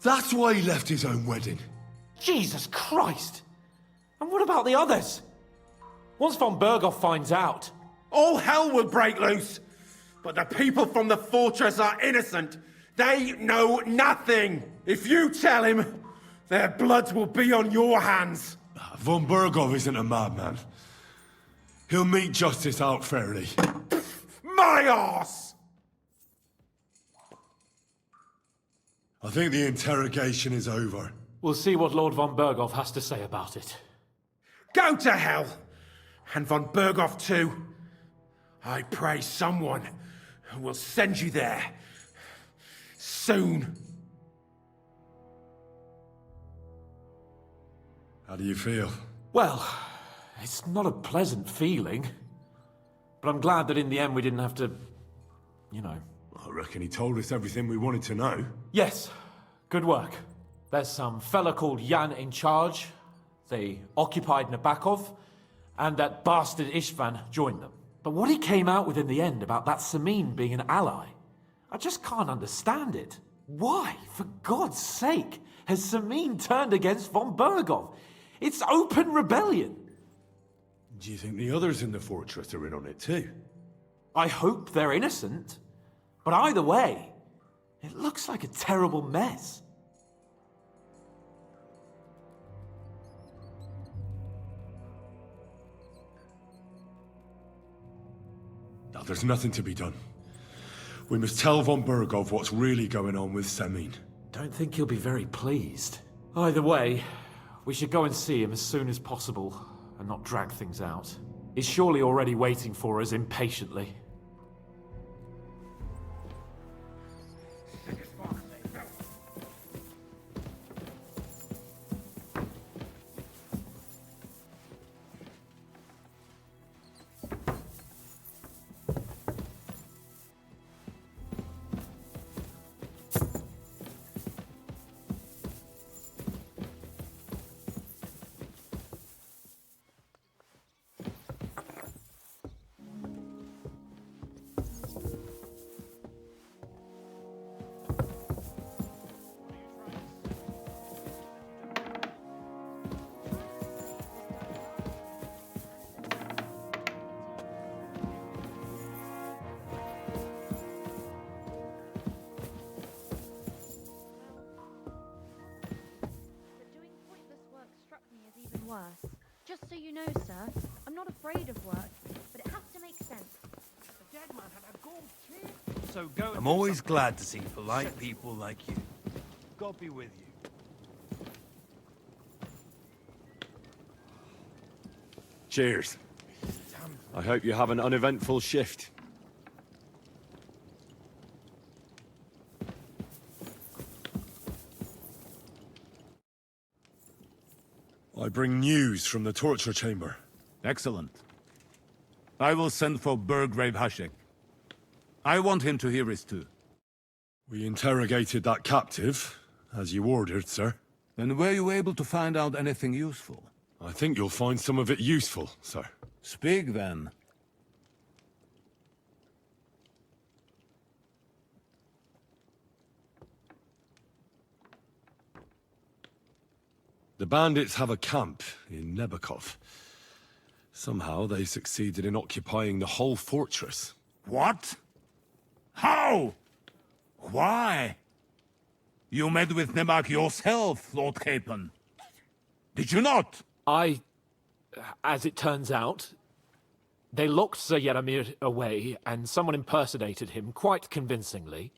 That's why he left his own wedding. Jesus Christ! And what about the others? Once von Bergov finds out... all hell will break loose! But the people from the fortress are innocent! They know nothing! If you tell him, their blood will be on your hands! Von Bergov isn't a madman. He'll meet justice out fairly. My arse! I think the interrogation is over. We'll see what Lord von Bergov has to say about it. Go to hell! And von Bergov too. I pray someone will send you there. Soon. How do you feel? Well, it's not a pleasant feeling. But I'm glad that in the end we didn't have to... you know. I reckon he told us everything we wanted to know. Yes, Good work. There's some fella called Jan in charge. They occupied Nabokov, and that bastard Istvan joined them. But what he came out with in the end about that Samin being an ally, I just can't understand it. Why, for God's sake, has Samin turned against von Bergov? It's open rebellion. Do you think the others in the fortress are in on it too? I hope they're innocent. But either way, it looks like a terrible mess. Now, there's nothing to be done. We must tell von Bergov what's really going on with Samin. Don't think he'll be very pleased. Either way, we should go and see him as soon as possible and not drag things out. He's surely already waiting for us impatiently. Worse. Just so you know, sir, I'm not afraid of work, but it has to make sense. The dead man had a gold chain. So go. I'm always glad to see polite people like you. God be with you. Cheers. I hope you have an uneventful shift. I bring news from the torture chamber. Excellent. I will send for Burgrave Hashek. I want him to hear it too. We interrogated that captive, as you ordered, sir. And were you able to find out anything useful? I think you'll find some of it useful, sir. Speak then. The bandits have a camp in Nabokov. Somehow they succeeded in occupying the whole fortress. What? How? Why? You met with Nebak yourself, Lord Capon. Did you not? As it turns out, they locked Sir Yaramir away, and someone impersonated him quite convincingly.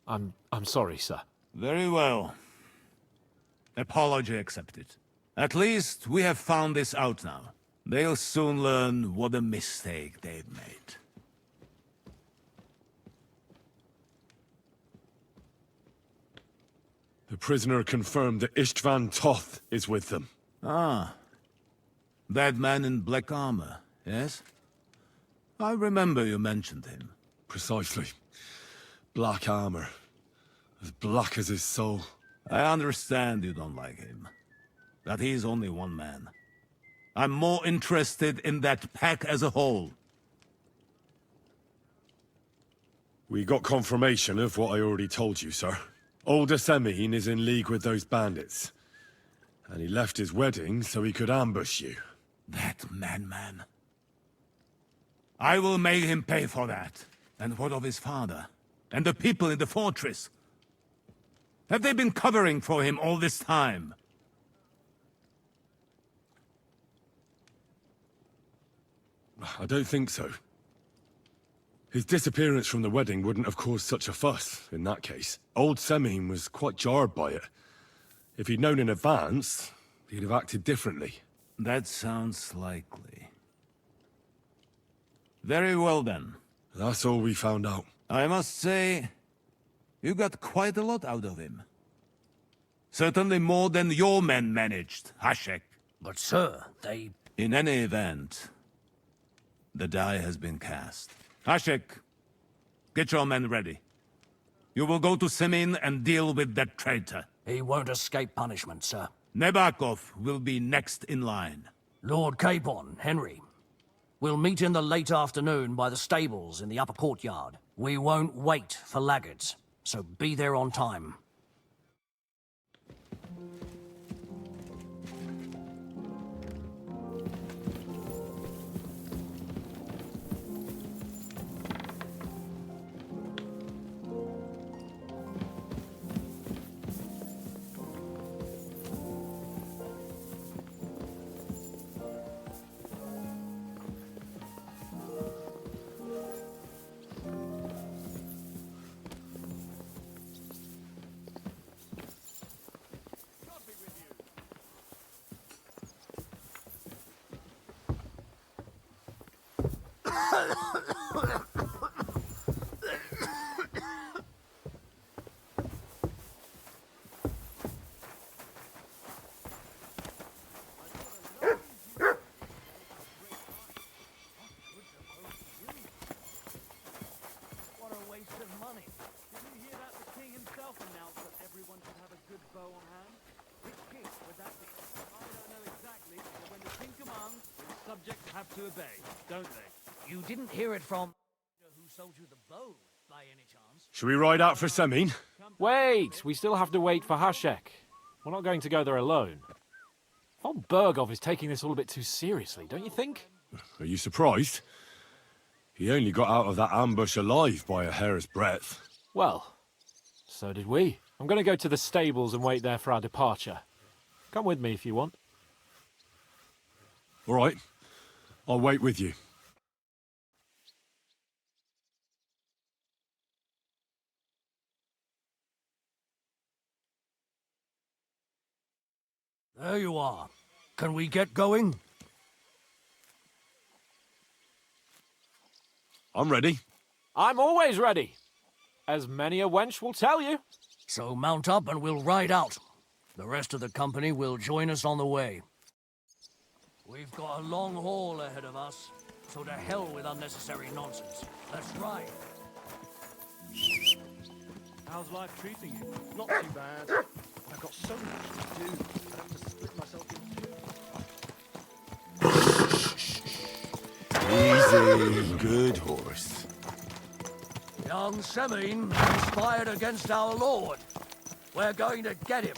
I'm sorry, sir. Very well. Apology accepted. At least we have found this out now. They'll soon learn what a mistake they've made. The prisoner confirmed that Istvan Toth is with them. Ah. That man in black armor, yes? I remember you mentioned him. Precisely. Black armor. As black as his soul. I understand you don't like him. But he's only one man. I'm more interested in that pack as a whole. We got confirmation of what I already told you, sir. Older Semin is in league with those bandits. And he left his wedding so he could ambush you. That madman. I will make him pay for that. And what of his father? And the people in the fortress? Have they been covering for him all this time? I don't think so. His disappearance from the wedding wouldn't have caused such a fuss, in that case. Old Semin was quite jarred by it. If he'd known in advance, he'd have acted differently. That sounds likely. Very well then. That's all we found out. I must say, you got quite a lot out of him. Certainly more than your men managed, Hashek. But sir, they... In any event, the die has been cast. Hashek, get your men ready. You will go to Semin and deal with that traitor. He won't escape punishment, sir. Nabokov will be next in line. Lord Capon, Henry. We'll meet in the late afternoon by the stables in the upper courtyard. We won't wait for laggards, so be there on time. Subjects have to obey, don't they? You didn't hear it from who sold you the bow, by any chance? Should we ride out for Semin? Wait! We still have to wait for Hashek. We're not going to go there alone. Von Bergov is taking this all a bit too seriously, don't you think? Are you surprised? He only got out of that ambush alive by a hair's breadth. Well, so did we. I'm going to go to the stables and wait there for our departure. Come with me if you want. All right. I'll wait with you. There you are. Can we get going? I'm ready. I'm always ready. As many a wench will tell you. So mount up and we'll ride out. The rest of the company will join us on the way. We've got a long haul ahead of us, so to hell with unnecessary nonsense. Let's ride. How's life treating you? Not too bad. I've got so much to do. I have to split myself in two. Easy, good horse. Young Semin conspired against our lord. We're going to get him.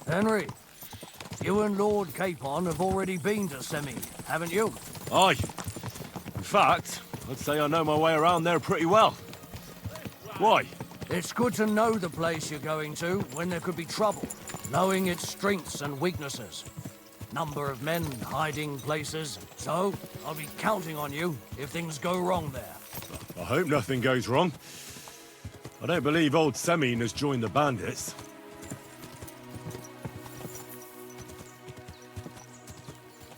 Henry, you and Lord Capon have already been to Semin, haven't you? Aye. In fact, I'd say I know my way around there pretty well. Why? It's good to know the place you're going to when there could be trouble, knowing its strengths and weaknesses. Number of men, hiding places. So, I'll be counting on you if things go wrong there. I hope nothing goes wrong. I don't believe old Semin has joined the bandits.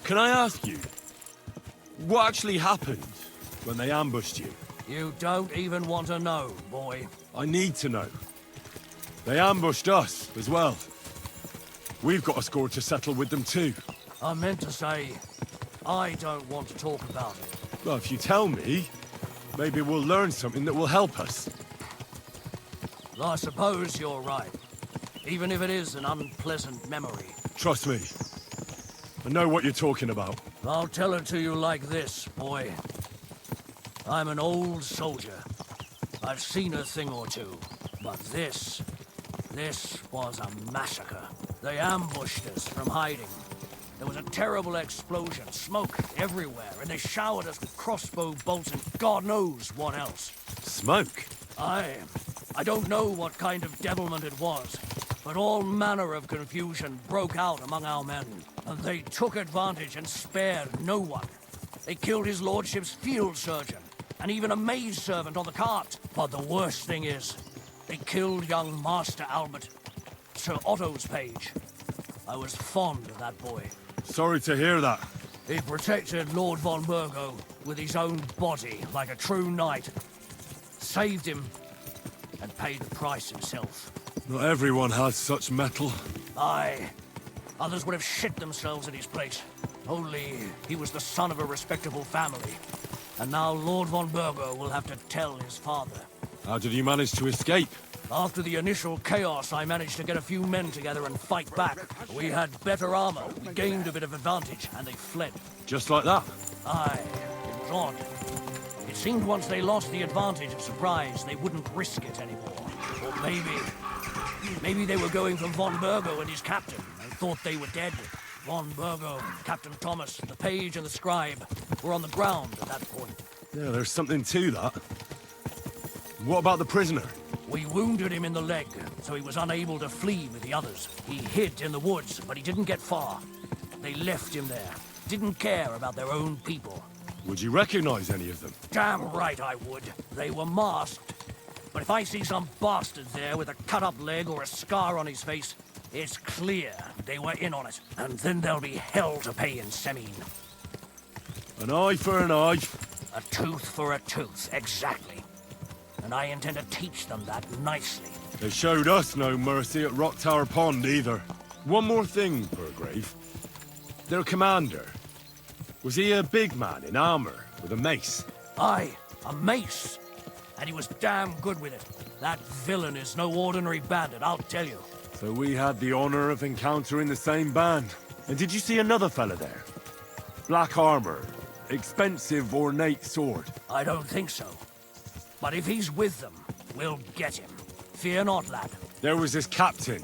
Can I ask you, what actually happened when they ambushed you? You don't even want to know, boy. I need to know. They ambushed us as well. We've got a score to settle with them too. I meant to say, I don't want to talk about it. Well, if you tell me, maybe we'll learn something that will help us. I suppose you're right. Even if it is an unpleasant memory. Trust me. I know what you're talking about. I'll tell it to you like this, boy. I'm an old soldier. I've seen a thing or two. But this was a massacre. They ambushed us from hiding. There was a terrible explosion, smoke everywhere, and they showered us with crossbow bolts and God knows what else. Smoke? I don't know what kind of devilment it was, but all manner of confusion broke out among our men, and they took advantage and spared no one. They killed his lordship's field surgeon, and even a maidservant on the cart. But the worst thing is, they killed young Master Albert, Sir Otto's page. I was fond of that boy. Sorry to hear that. He protected Lord von Burgo with his own body like a true knight. saved him, and paid the price himself. Not everyone has such mettle. Aye. Others would have shit themselves at his place. Only he was the son of a respectable family. And now Lord von Burgo will have to tell his father. How did you manage to escape? After the initial chaos, I managed to get a few men together and fight back. We had better armor, we gained a bit of advantage, and they fled. Just like that? Aye, it was odd. It seemed once they lost the advantage of surprise, they wouldn't risk it anymore. Or maybe they were going for von Burgo and his captain, and thought they were dead. Von Burgo, Captain Thomas, the page and the scribe were on the ground at that point. Yeah, there's something to that. What about the prisoner? We wounded him in the leg, so he was unable to flee with the others. He hid in the woods, but he didn't get far. They left him there. Didn't care about their own people. Would you recognize any of them? Damn right I would. They were masked. But if I see some bastard there with a cut-up leg or a scar on his face, it's clear they were in on it. And then there'll be hell to pay in Semine. An eye for an eye. A tooth for a tooth, exactly. And I intend to teach them that nicely. They showed us no mercy at Rock Tower Pond either. One more thing, Burgrave. Their commander. Was he a big man in armor with a mace? Aye, a mace. And he was damn good with it. That villain is no ordinary bandit, I'll tell you. So we had the honor of encountering the same band. And did you see another fella there? Black armor, expensive ornate sword. I don't think so. But if he's with them, we'll get him. Fear not, lad. There was this captain.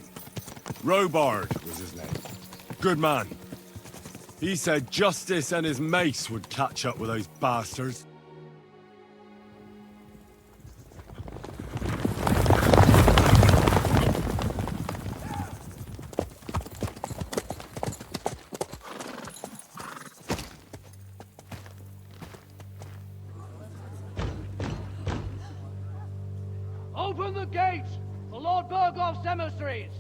Robard was his name. Good man. He said Justice and his mace would catch up with those bastards. Open the gates for Lord Burgoff's emissaries!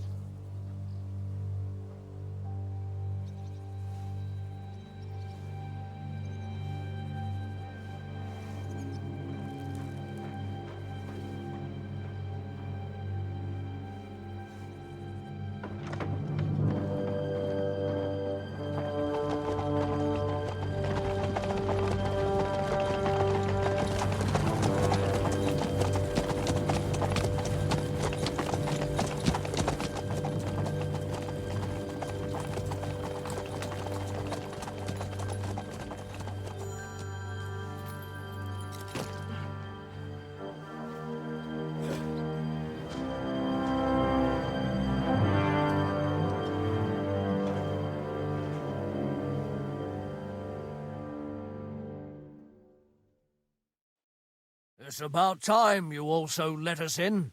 It's about time you also let us in.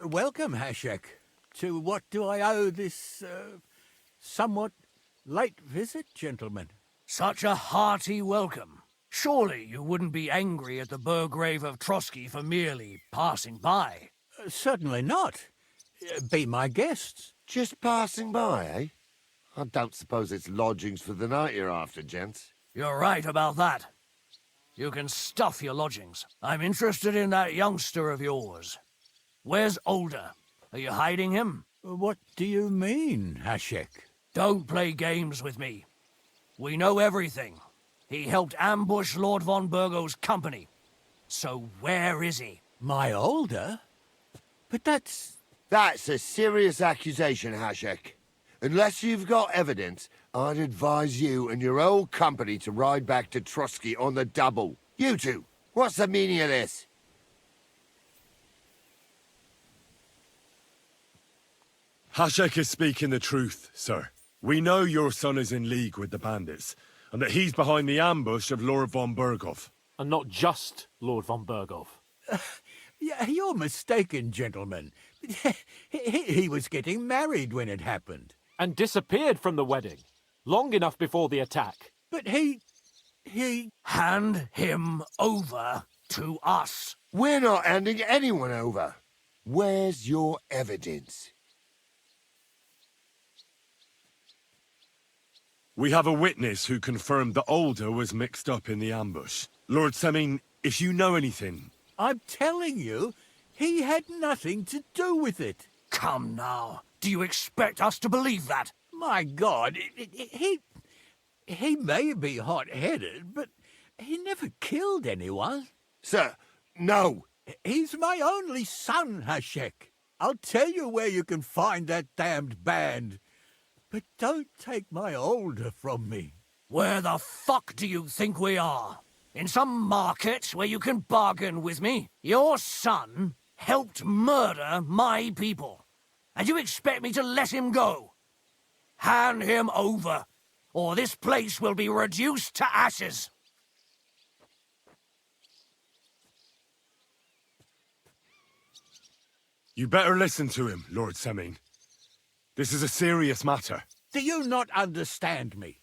Welcome, Hashek. To what do I owe this, somewhat late visit, gentlemen? Such a hearty welcome. Surely you wouldn't be angry at the Burgrave of Trotsky for merely passing by. Certainly not. Be my guests. Just passing by, eh? I don't suppose it's lodgings for the night you're after, gents. You're right about that. You can stuff your lodgings. I'm interested in that youngster of yours. Where's Older? Are you hiding him? What do you mean, Hashek? Don't play games with me. We know everything. He helped ambush Lord von Burgo's company. So where is he? My Older? But that's... That's a serious accusation, Hashek. Unless you've got evidence, I'd advise you and your old company to ride back to Trotsky on the double. You two, what's the meaning of this? Hashek is speaking the truth, sir. We know your son is in league with the bandits, and that he's behind the ambush of Lord von Burgov. And not just Lord von Burgov. Yeah, you're mistaken, gentlemen. He was getting married when it happened. And disappeared from the wedding, long enough before the attack. But he... Hand him over to us. We're not handing anyone over. Where's your evidence? We have a witness who confirmed that Older was mixed up in the ambush. Lord Semin, if you know anything... I'm telling you, he had nothing to do with it. Come now. Do you expect us to believe that? My God, he may be hot-headed, but he never killed anyone. Sir, no. He's my only son, Hashek. I'll tell you where you can find that damned band. But don't take my older from me. Where the fuck do you think we are? In some market where you can bargain with me? Your son helped murder my people. And you expect me to let him go? Hand him over, or this place will be reduced to ashes. You better listen to him, Lord Semin. This is a serious matter. Do you not understand me?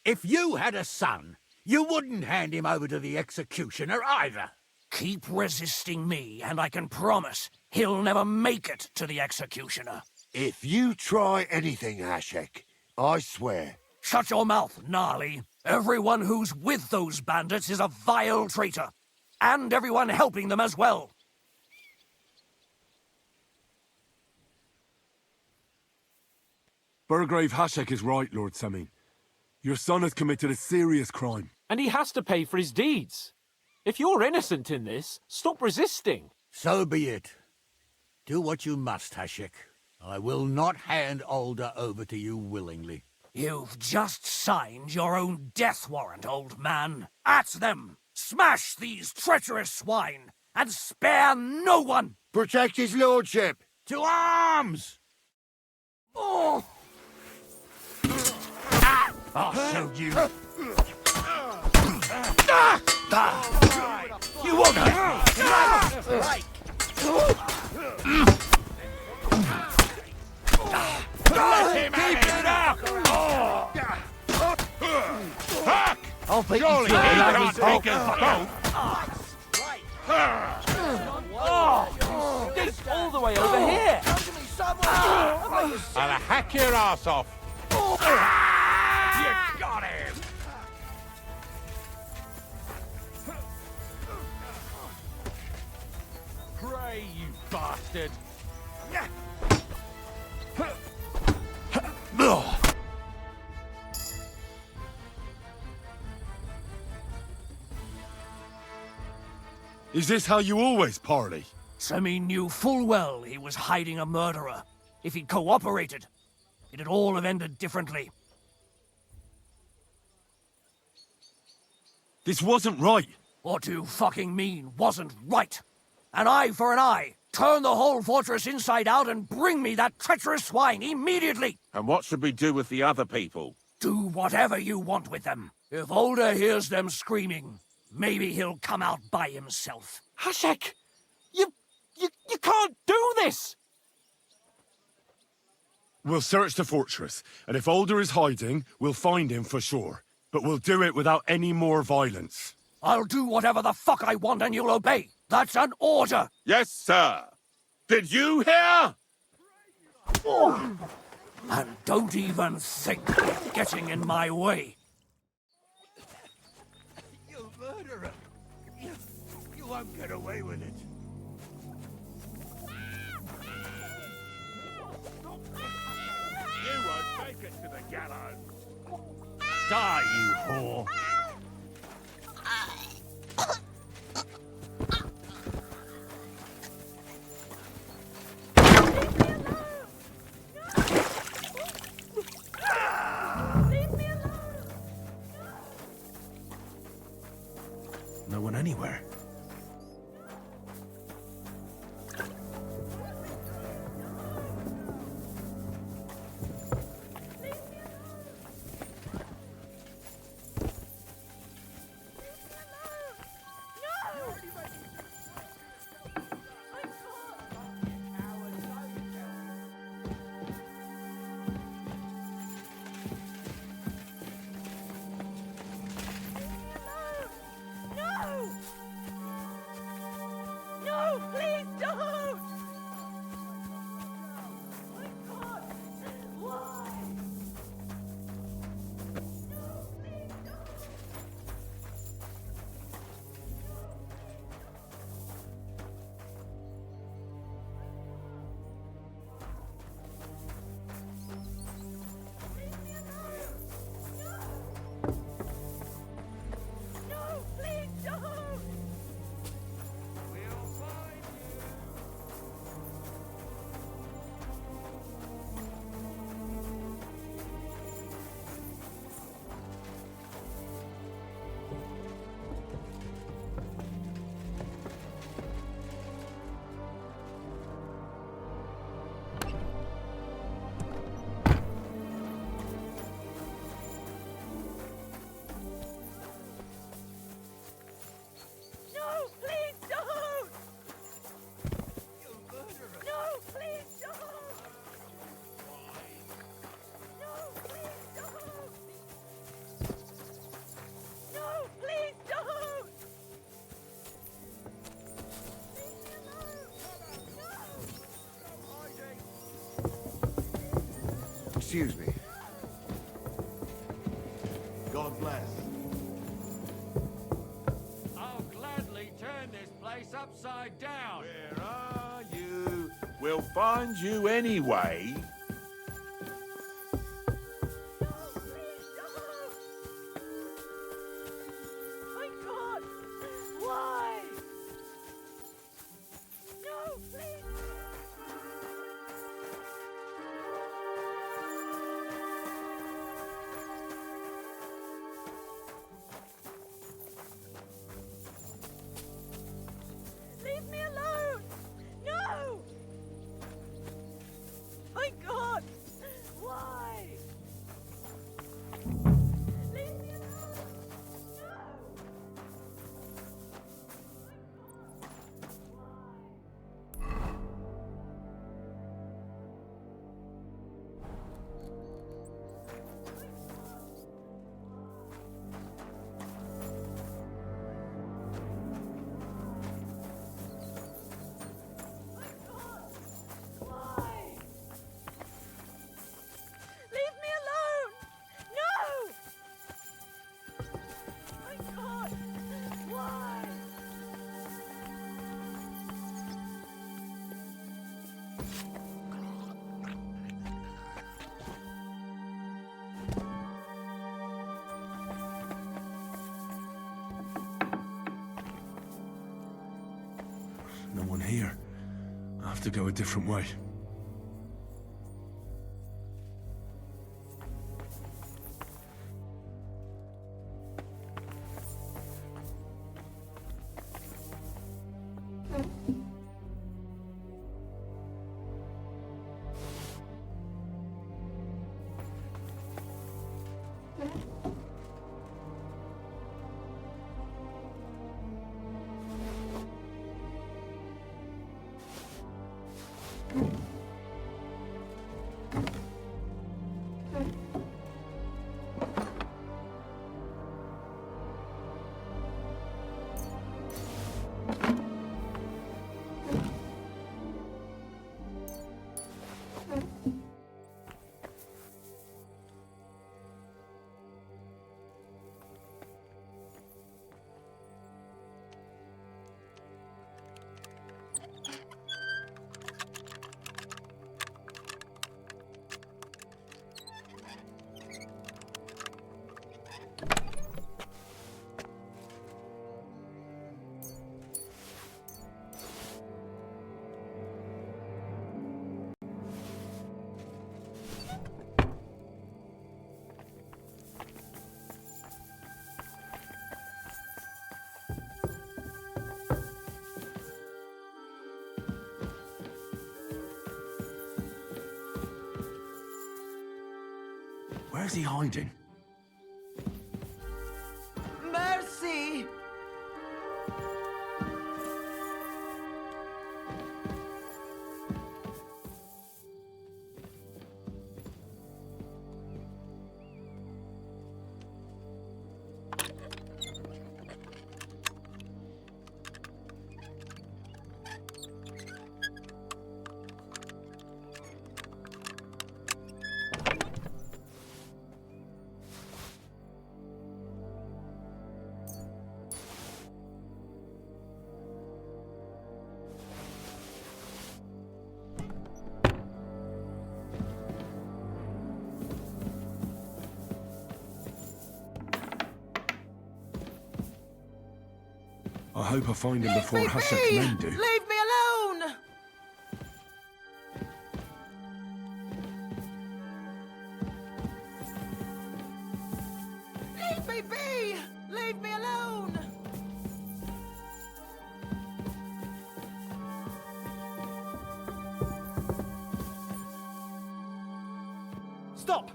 If you had a son, you wouldn't hand him over to the executioner either. Keep resisting me, and I can promise he'll never make it to the executioner. If you try anything, Hashek, I swear. Shut your mouth, Gnarly. Everyone who's with those bandits is a vile traitor. And everyone helping them as well. Burgrave Hashek is right, Lord Semin. Your son has committed a serious crime. And he has to pay for his deeds. If you're innocent in this, stop resisting. So be it. Do what you must, Hashek. I will not hand Alder over to you willingly. You've just signed your own death warrant, old man. At them! Smash these treacherous swine, and spare no one! Protect his lordship! To arms! Oh! I'll show you. You won't Right. Let him keep it up! Fuck! I'll beat Surely you he to it. can't take us both! It's all the way over here. I'll hack your ass off. You got him! Pray, you bastard! Is this how you always parley? Semi knew full well he was hiding a murderer. If he'd cooperated, it'd all have ended differently. This wasn't right. What do you fucking mean, wasn't right? An eye for an eye. Turn the whole fortress inside out and bring me that treacherous swine immediately! And what should we do with the other people? Do whatever you want with them. If Older hears them screaming, maybe he'll come out by himself. Hashek! You can't do this! We'll search the fortress, and if Alder is hiding, we'll find him for sure. But we'll do it without any more violence. I'll do whatever the fuck I want and you'll obey. That's an order! Yes, sir. Did you hear? And don't even think of getting in my way. You murderer! You won't get away with it. You won't make it to the gallows. Die, you whore! No one anywhere. Excuse me. God bless. I'll gladly turn this place upside down. Where are you? We'll find you anyway. My God! Why? No, please! Leave me alone! No! My God! Why? Leave me alone! Leave me alone! No! My God! Why? No one here. I have to go a different way. Where's he hiding? Mercy! I hope I find him before Hashek's men do. Leave me alone! Leave me be! Leave me alone! Stop!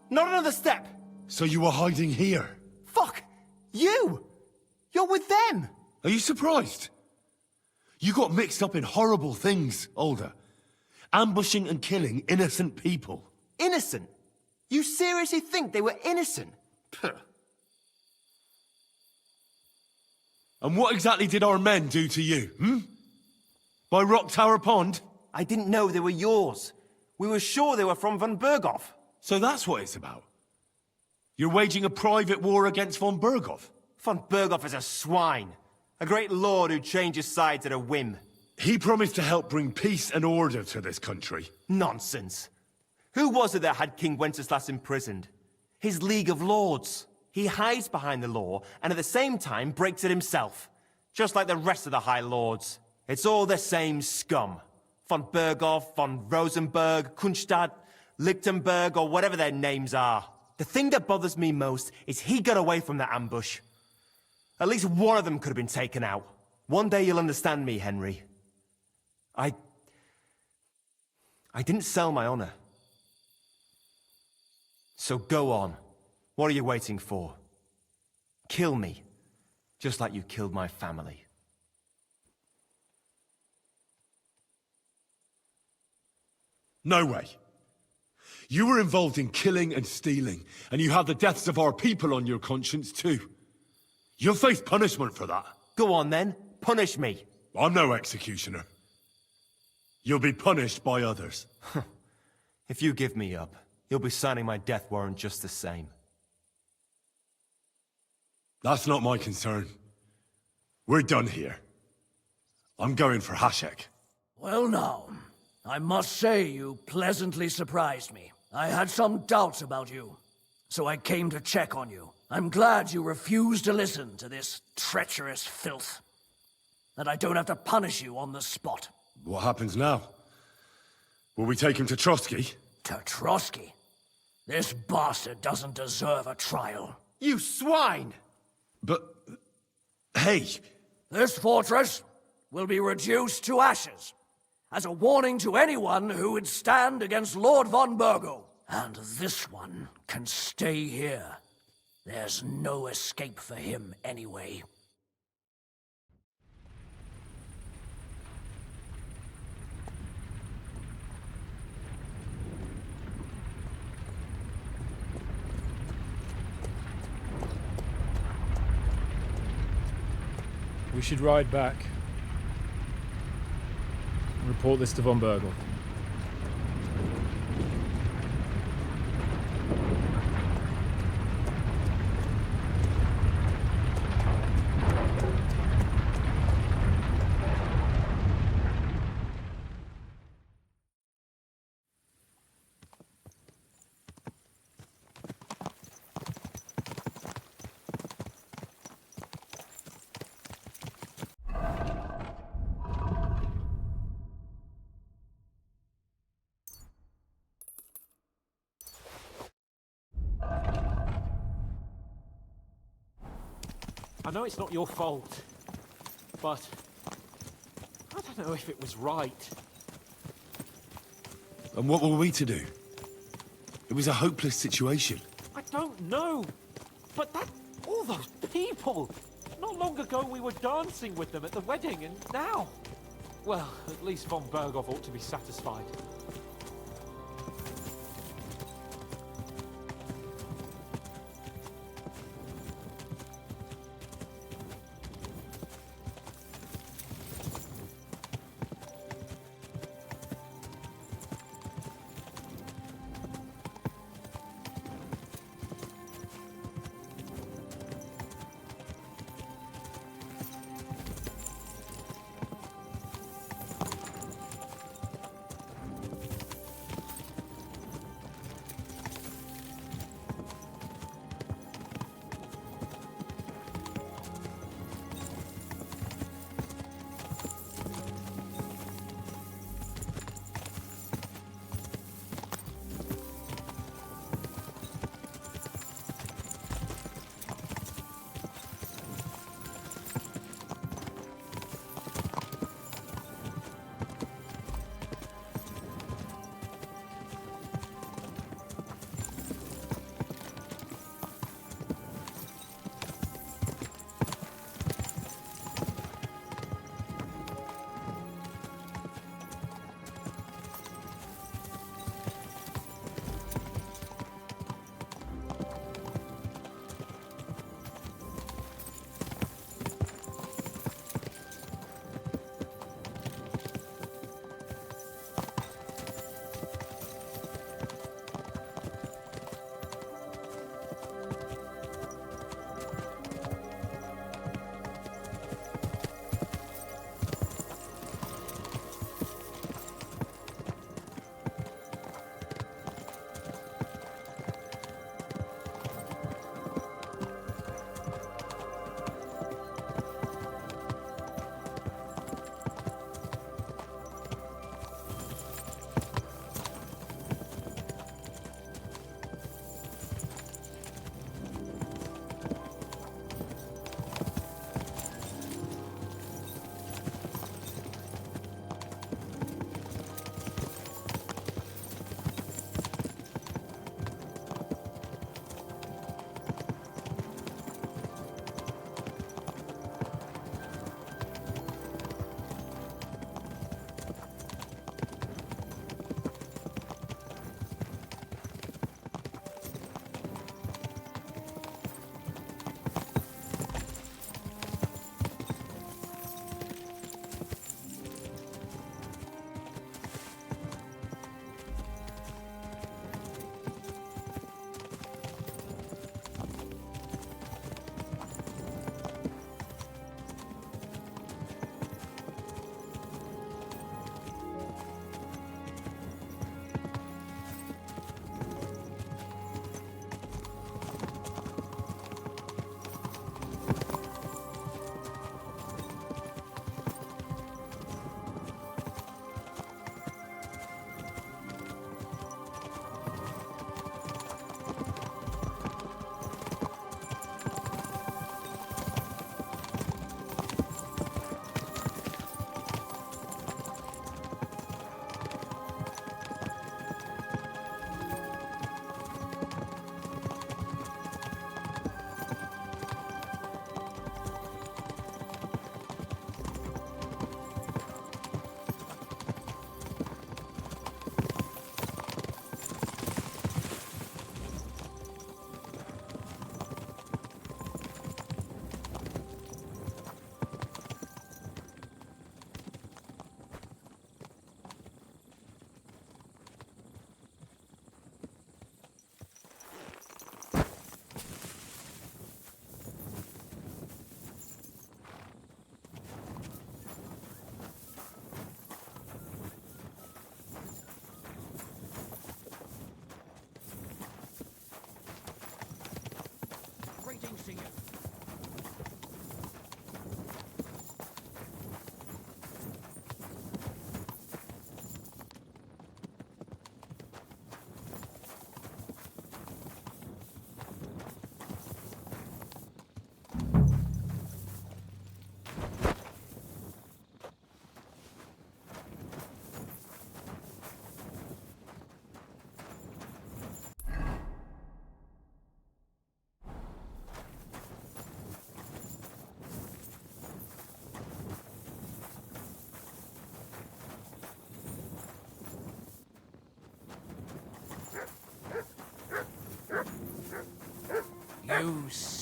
Not another step! So you were hiding here? Fuck! You! You're with them! Are you surprised? You got mixed up in horrible things, Alder. Ambushing and killing innocent people. Innocent? You seriously think they were innocent? Puh. And what exactly did our men do to you, By Rock Tower Pond? I didn't know they were yours. We were sure they were from Van Berghoff. So that's what it's about. You're waging a private war against von Berghoff? Von Berghoff is a swine. A great lord who changes sides at a whim. He promised to help bring peace and order to this country. Nonsense. Who was it that had King Wenceslas imprisoned? His League of Lords. He hides behind the law, and at the same time breaks it himself. Just like the rest of the High Lords. It's all the same scum. Von Berghoff, von Rosenberg, Kunstadt, Lichtenberg, or whatever their names are. The thing that bothers me most is he got away from the ambush. At least one of them could have been taken out. One day you'll understand me, Henry. I didn't sell my honor. So go on. What are you waiting for? Kill me, just like you killed my family. No way. You were involved in killing and stealing, and you have the deaths of our people on your conscience too. You'll face punishment for that. Go on then, punish me. I'm no executioner. You'll be punished by others. If you give me up, you'll be signing my death warrant just the same. That's not my concern. We're done here. I'm going for Hashek. Well now, I must say you pleasantly surprised me. I had some doubts about you, so I came to check on you. I'm glad you refused to listen to this treacherous filth. That I don't have to punish you on the spot. What happens now? Will we take him to Trotsky? To Trotsky? This bastard doesn't deserve a trial. You swine! But... hey! This fortress will be reduced to ashes, as a warning to anyone who would stand against Lord von Bergo. And this one can stay here. There's no escape for him anyway. We should ride back. Report this to von Bergel. I know it's not your fault, but I don't know if it was right. And what were we to do? It was a hopeless situation. I don't know, but all those people! Not long ago we were dancing with them at the wedding, and now... Well, at least von Berghoff ought to be satisfied.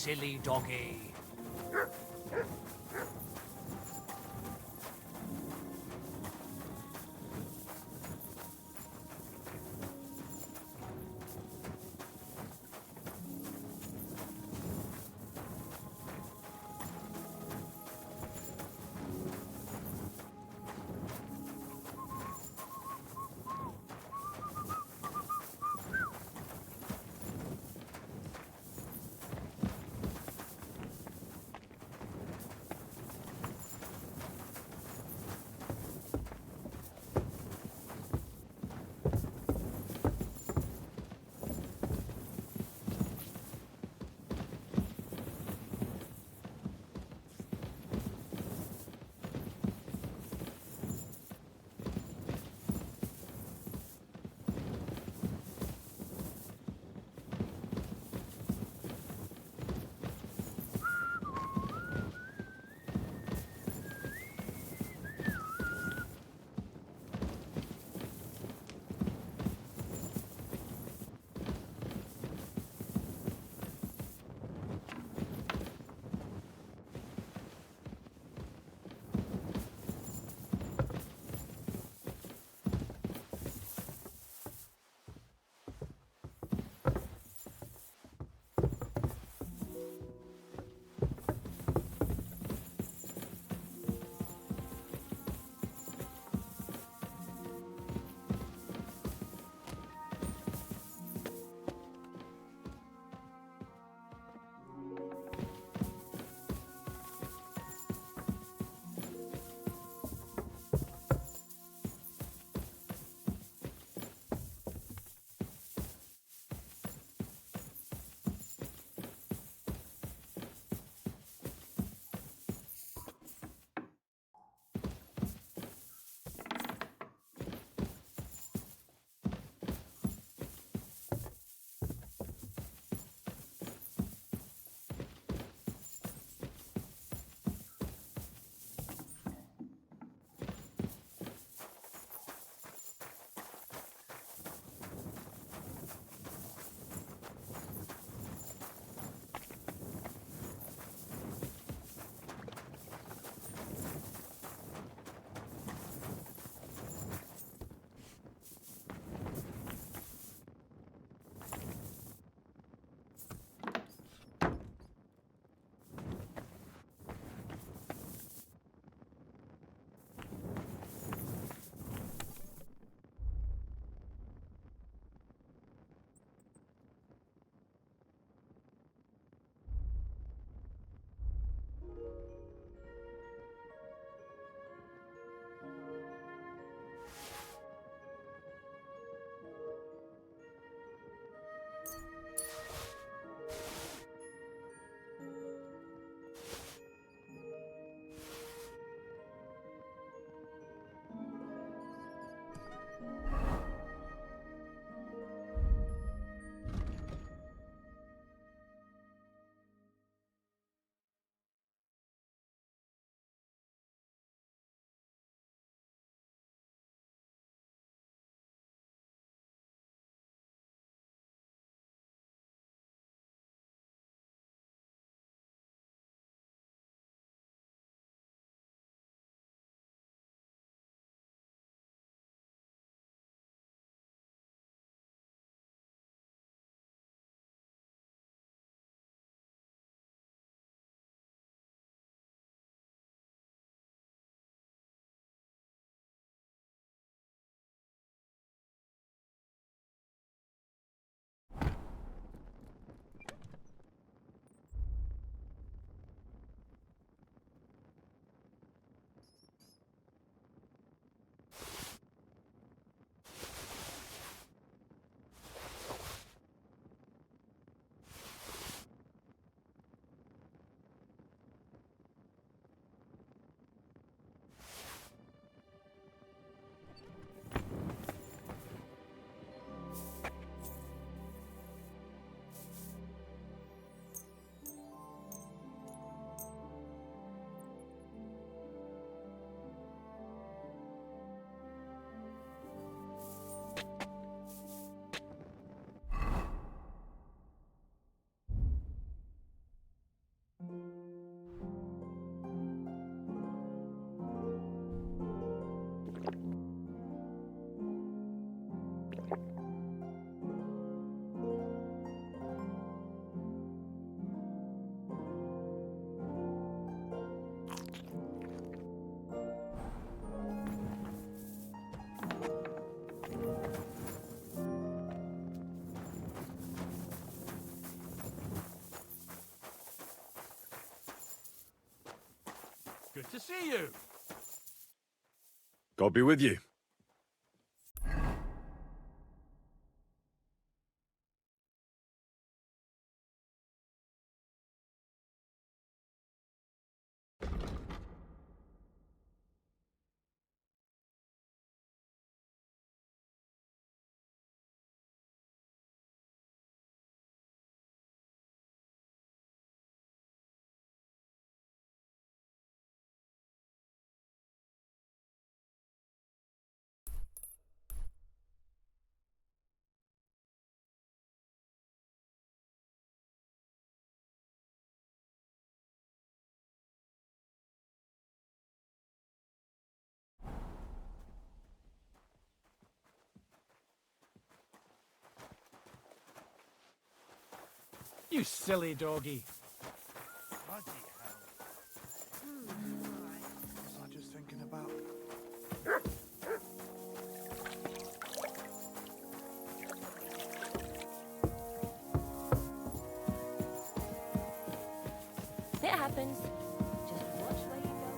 silly doggy. Good to see you. God be with you. You silly doggy. Bloody hell. Was I just thinking about... It happens. Just watch where you go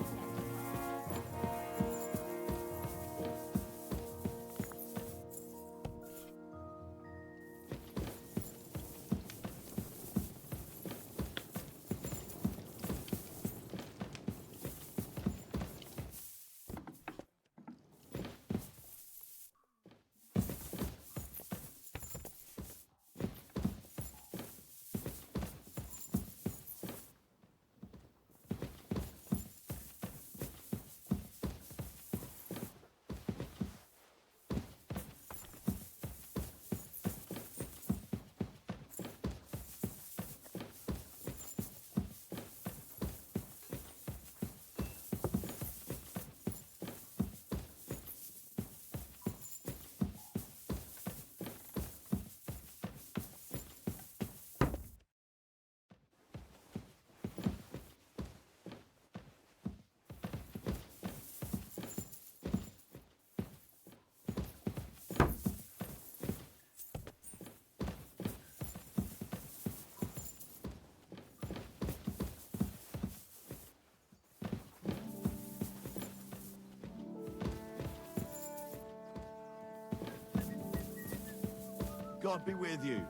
God be with you.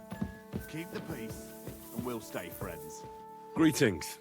Keep the peace, and we'll stay friends. Greetings.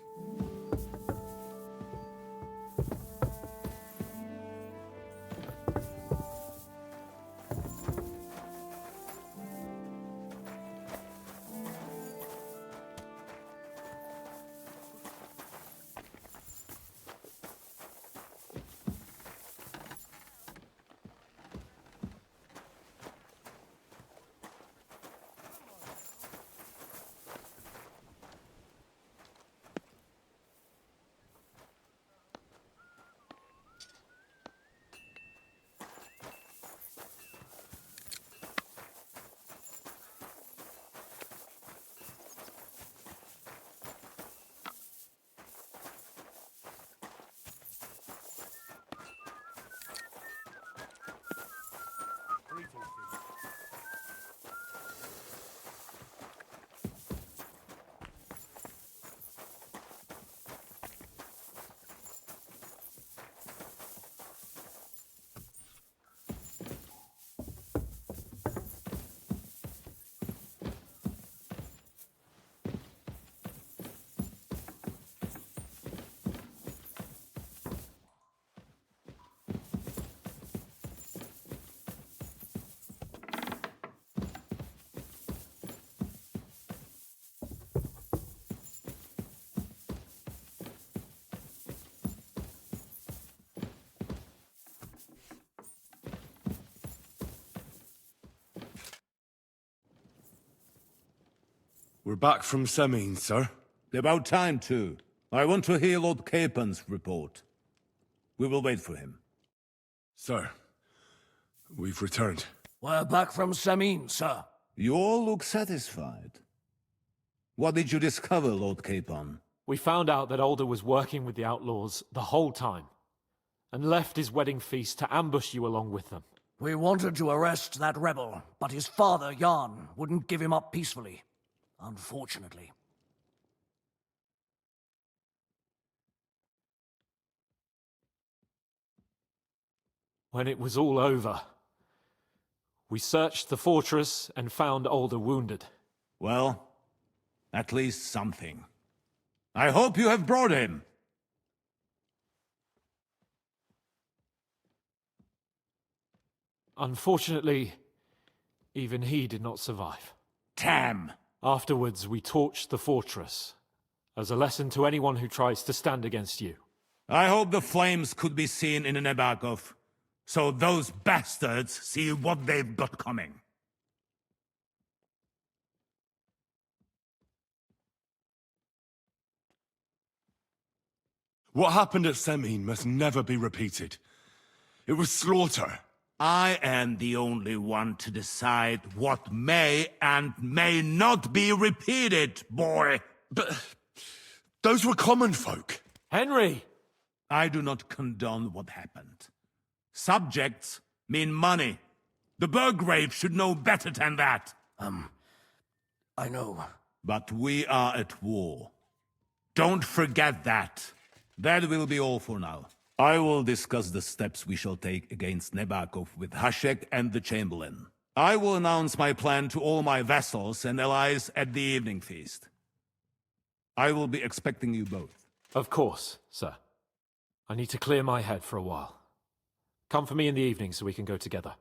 We're back from Semin, sir. About time, too. I want to hear Lord Capen's report. We will wait for him. Sir, we've returned. We're back from Semin, sir. You all look satisfied. What did you discover, Lord Capon? We found out that Alder was working with the outlaws the whole time, and left his wedding feast to ambush you along with them. We wanted to arrest that rebel, but his father, Jan, wouldn't give him up peacefully. Unfortunately. When it was all over, we searched the fortress and found Alder wounded. Well, at least something. I hope you have brought him. Unfortunately, even he did not survive. Damn! Afterwards, we torched the fortress, as a lesson to anyone who tries to stand against you. I hope the flames could be seen in Nebakov, so those bastards see what they've got coming. What happened at Semin must never be repeated. It was slaughter. I am the only one to decide what may and may not be repeated, boy. But those were common folk. Henry! I do not condone what happened. Subjects mean money. The Burgrave should know better than that. I know. But we are at war. Don't forget that. That will be all for now. I will discuss the steps we shall take against Nebakov with Hashek and the Chamberlain. I will announce my plan to all my vassals and allies at the evening feast. I will be expecting you both. Of course, sir. I need to clear my head for a while. Come for me in the evening so we can go together.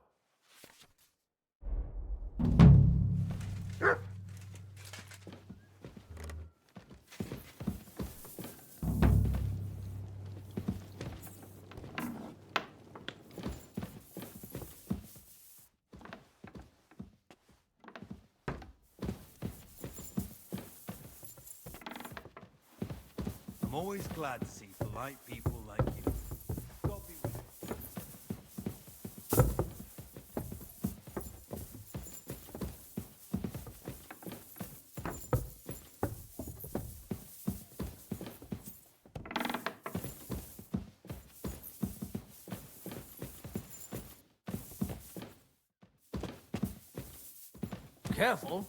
I'm always glad to see polite people like you. God be with you. Careful.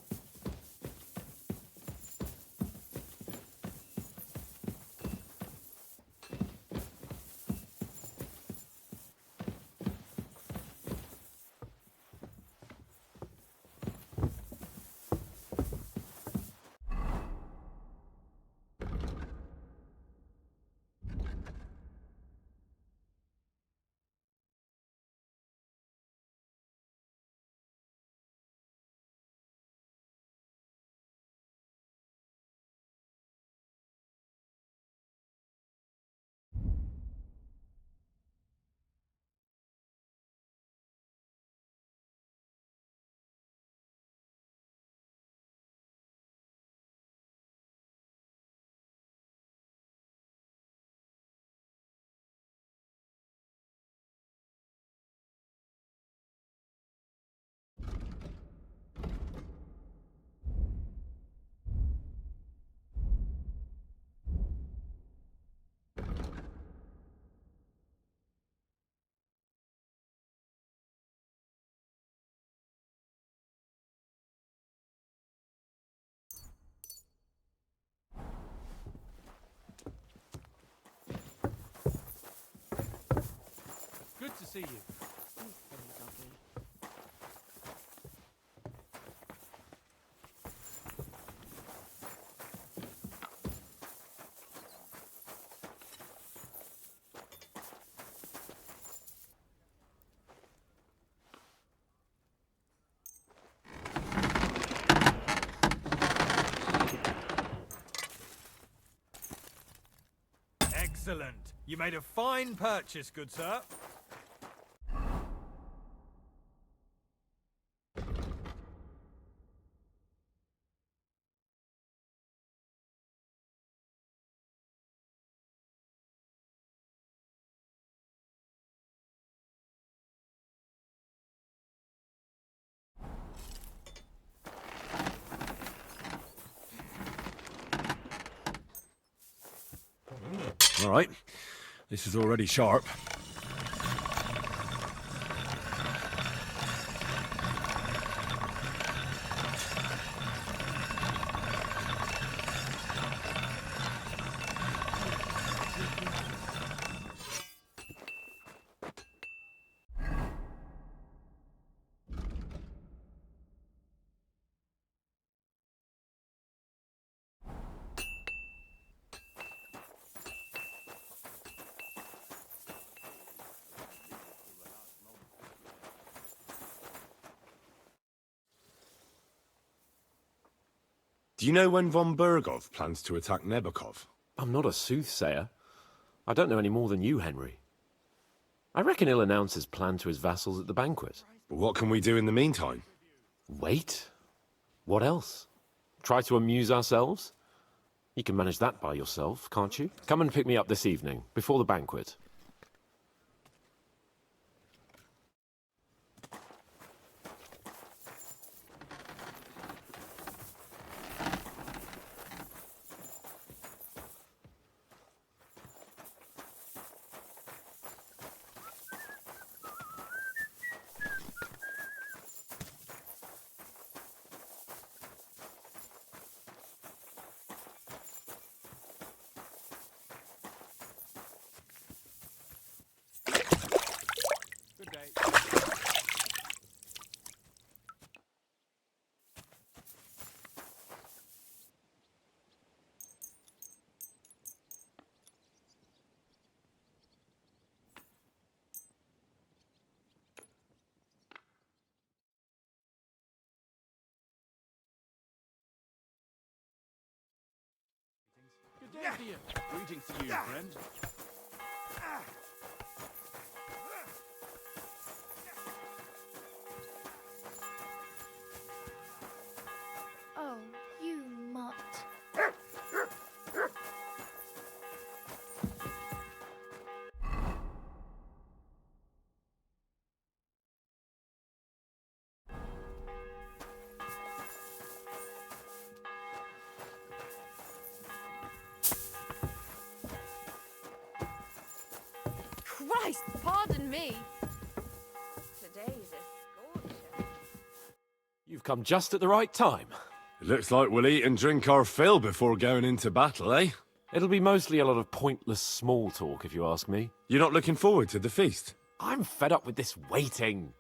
Good to see you. Excellent. You made a fine purchase, good sir. All right. This is already sharp. Do you know when von Bergov plans to attack Nebakov? I'm not a soothsayer. I don't know any more than you, Henry. I reckon he'll announce his plan to his vassals at the banquet. But what can we do in the meantime? Wait? What else? Try to amuse ourselves? You can manage that by yourself, can't you? Come and pick me up this evening, before the banquet. Greetings to you, friend. Oh, you mutt. Christ, pardon me. Today's a scorcher. You've come just at the right time. It looks like we'll eat and drink our fill before going into battle, eh? It'll be mostly a lot of pointless small talk, if you ask me. You're not looking forward to the feast? I'm fed up with this waiting.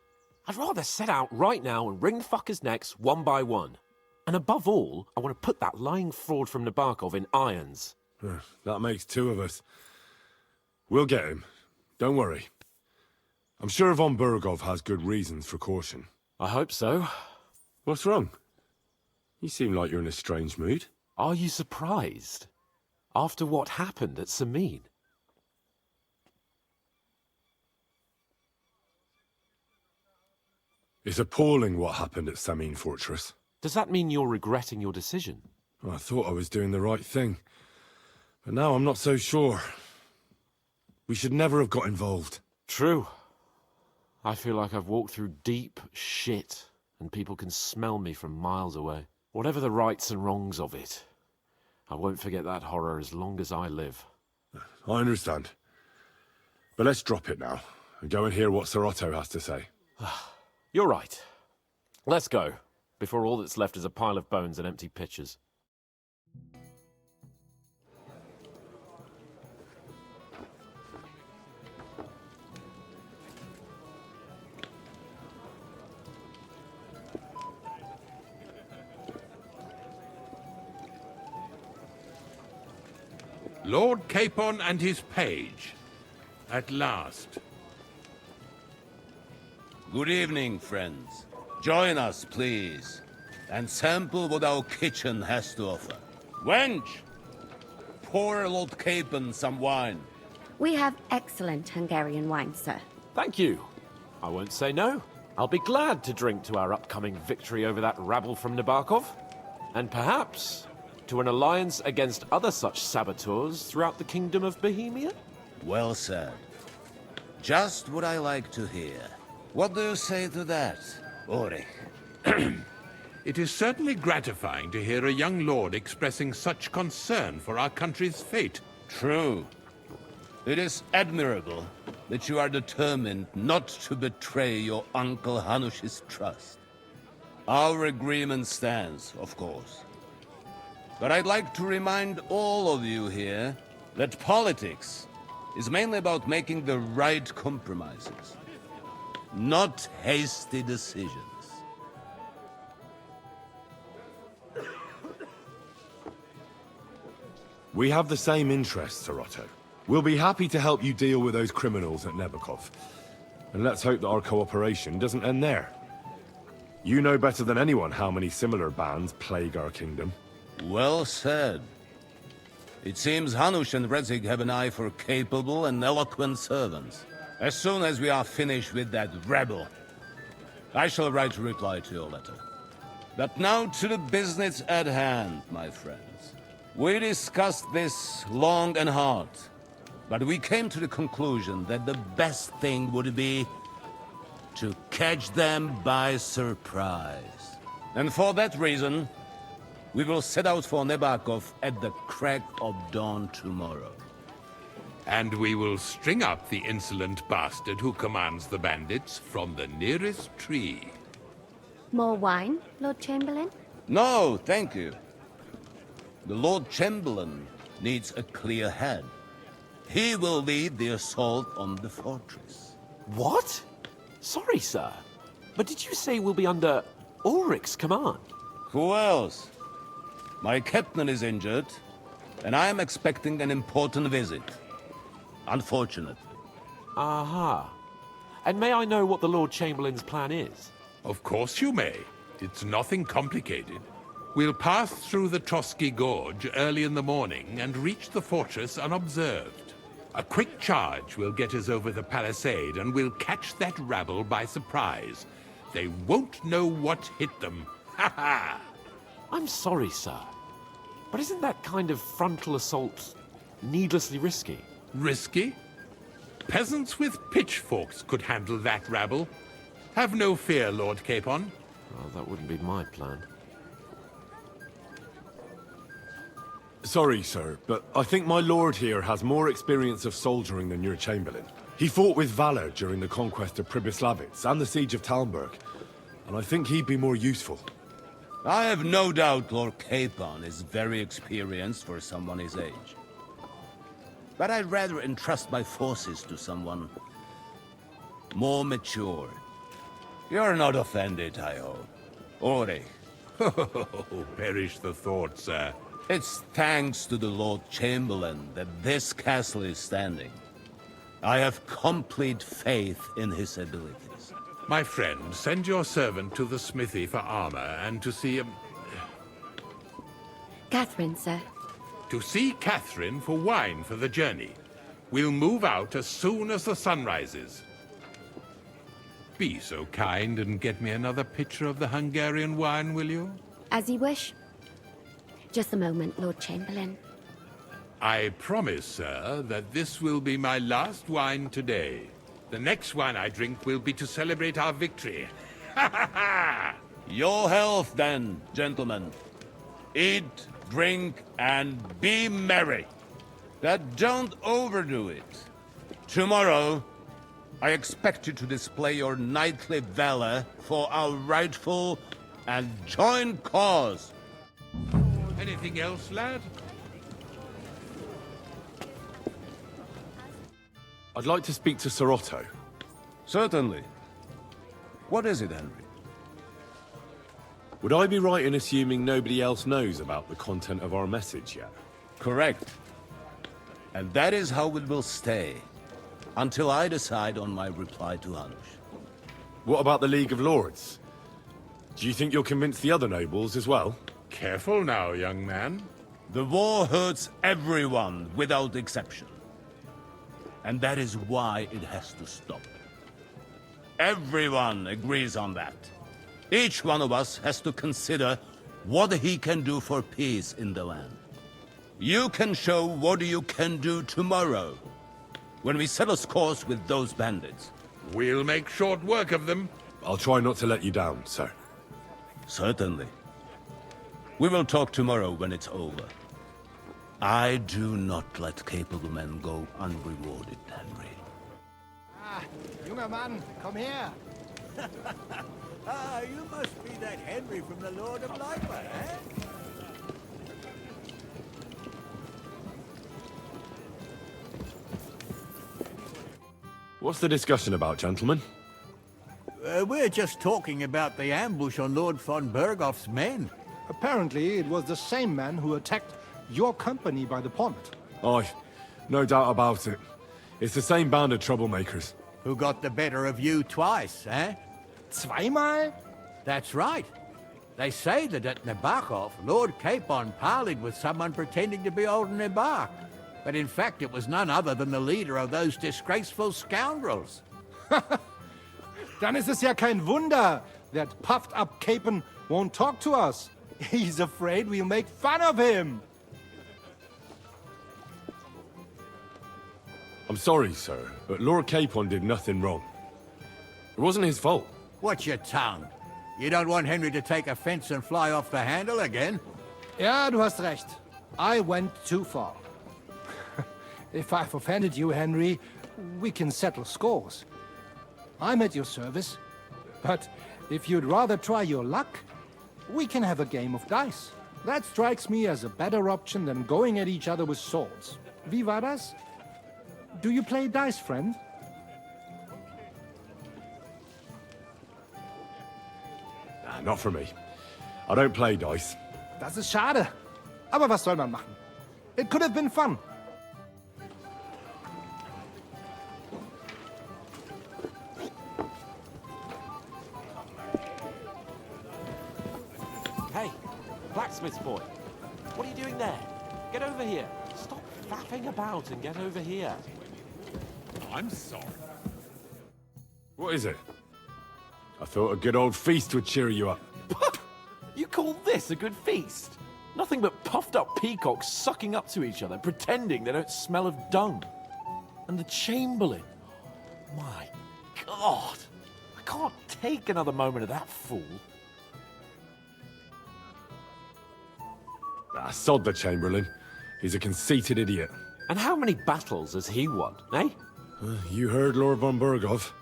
I'd rather set out right now and wring fuckers' necks one by one. And above all, I want to put that lying fraud from Nabokov in irons. That makes two of us. We'll get him. Don't worry. I'm sure von Bergov has good reasons for caution. I hope so. What's wrong? You seem like you're in a strange mood. Are you surprised? After what happened at Samin? It's appalling what happened at Samin Fortress. Does that mean you're regretting your decision? I thought I was doing the right thing. But now I'm not so sure. We should never have got involved. True. I feel like I've walked through deep shit, and people can smell me from miles away. Whatever the rights and wrongs of it, I won't forget that horror as long as I live. I understand. But let's drop it now, and go and hear what Sir Otto has to say. You're right. Let's go, before all that's left is a pile of bones and empty pitchers. Lord Capon and his page. At last. Good evening, friends. Join us, please, and sample what our kitchen has to offer. Wench, pour Lord Capon some wine. We have excellent Hungarian wine, sir. Thank you. I won't say no. I'll be glad to drink to our upcoming victory over that rabble from Nabokov. And perhaps to an alliance against other such saboteurs throughout the Kingdom of Bohemia? Well said. Just what I like to hear. What do you say to that, Ulrich? It is certainly gratifying to hear a young lord expressing such concern for our country's fate. True. It is admirable that you are determined not to betray your Uncle Hanush's trust. Our agreement stands, of course. But I'd like to remind all of you here that politics is mainly about making the right compromises, not hasty decisions. We have the same interests, Sir Otto. We'll be happy to help you deal with those criminals at Nebakov. And let's hope that our cooperation doesn't end there. You know better than anyone how many similar bands plague our kingdom. Well said. It seems Hanush and Redzig have an eye for capable and eloquent servants. As soon as we are finished with that rebel, I shall write a reply to your letter. But now to the business at hand, my friends. We discussed this long and hard, but we came to the conclusion that the best thing would be to catch them by surprise. And for that reason, we will set out for Nebakov at the crack of dawn tomorrow. And we will string up the insolent bastard who commands the bandits from the nearest tree. More wine, Lord Chamberlain? No, thank you. The Lord Chamberlain needs a clear head. He will lead the assault on the fortress. What? Sorry, sir. But did you say we'll be under Ulrich's command? Who else? My captain is injured, and I am expecting an important visit. Unfortunately. Aha. And may I know what the Lord Chamberlain's plan is? Of course you may. It's nothing complicated. We'll pass through the Trotsky Gorge early in the morning and reach the fortress unobserved. A quick charge will get us over the palisade, and we'll catch that rabble by surprise. They won't know what hit them. Ha ha! I'm sorry, sir. But isn't that kind of frontal assault needlessly risky? Risky? Peasants with pitchforks could handle that rabble. Have no fear, Lord Capon. Well, that wouldn't be my plan. Sorry, sir, but I think my lord here has more experience of soldiering than your Chamberlain. He fought with valor during the conquest of Pribyslavitz and the siege of Talmberg, and I think he'd be more useful. I have no doubt Lord Capon is very experienced for someone his age. But I'd rather entrust my forces to someone more mature. You're not offended, I hope. Ulrich. Oh, perish the thought, sir. It's thanks to the Lord Chamberlain that this castle is standing. I have complete faith in his abilities. My friend, send your servant to the smithy for armor and to see... Catherine, sir. To see Catherine for wine for the journey. We'll move out as soon as the sun rises. Be so kind and get me another pitcher of the Hungarian wine, will you? As you wish. Just a moment, Lord Chamberlain. I promise, sir, that this will be my last wine today. The next wine I drink will be to celebrate our victory. Ha ha ha! Your health, then, gentlemen. Eat, drink, and be merry. But don't overdo it. Tomorrow, I expect you to display your knightly valor for our rightful and joint cause. Anything else, lad? I'd like to speak to Sir Otto. Certainly. What is it, Henry? Would I be right in assuming nobody else knows about the content of our message yet? Correct. And that is how it will stay, until I decide on my reply to Hanush. What about the League of Lords? Do you think you'll convince the other nobles as well? Careful now, young man. The war hurts everyone, without exception. And that is why it has to stop. Everyone agrees on that. Each one of us has to consider what he can do for peace in the land. You can show what you can do tomorrow, when we settle scores with those bandits. We'll make short work of them. I'll try not to let you down, sir. Certainly. We will talk tomorrow when it's over. I do not let capable men go unrewarded, Henry. Ah, junger Mann, komm her. Ah, you must be that Henry from the Lord of Lifer, eh? What's the discussion about, gentlemen? We're just talking about the ambush on Lord von Bergoff's men. Apparently, it was the same man who attacked your company by the pond. Aye, no doubt about it. It's the same band of troublemakers. Who got the better of you twice, eh? Zweimal? That's right. They say that at Nabokov, Lord Capon parleyed with someone pretending to be old Embark. But in fact, it was none other than the leader of those disgraceful scoundrels. Dann ist es ja kein Wunder that puffed-up Capon won't talk to us. He's afraid we'll make fun of him. I'm sorry, sir, but Lord Capon did nothing wrong. It wasn't his fault. Watch your tongue. You don't want Henry to take offense and fly off the handle again? Ja, du hast recht. I went too far. If I've offended you, Henry, we can settle scores. I'm at your service. But if you'd rather try your luck, we can have a game of dice. That strikes me as a better option than going at each other with swords. Wie war das? Do you play dice, friend? Nah, not for me. I don't play dice. Das ist schade. Aber was soll man machen? It could have been fun. Hey, blacksmith's boy. What are you doing there? Get over here. Stop faffing about and get over here. I'm sorry. What is it? I thought a good old feast would cheer you up. You call this a good feast? Nothing but puffed up peacocks sucking up to each other, pretending they don't smell of dung. And the Chamberlain. My God. I can't take another moment of that fool. Ah, sod the Chamberlain. He's a conceited idiot. And how many battles has he won, eh? You heard Lord von Burgov.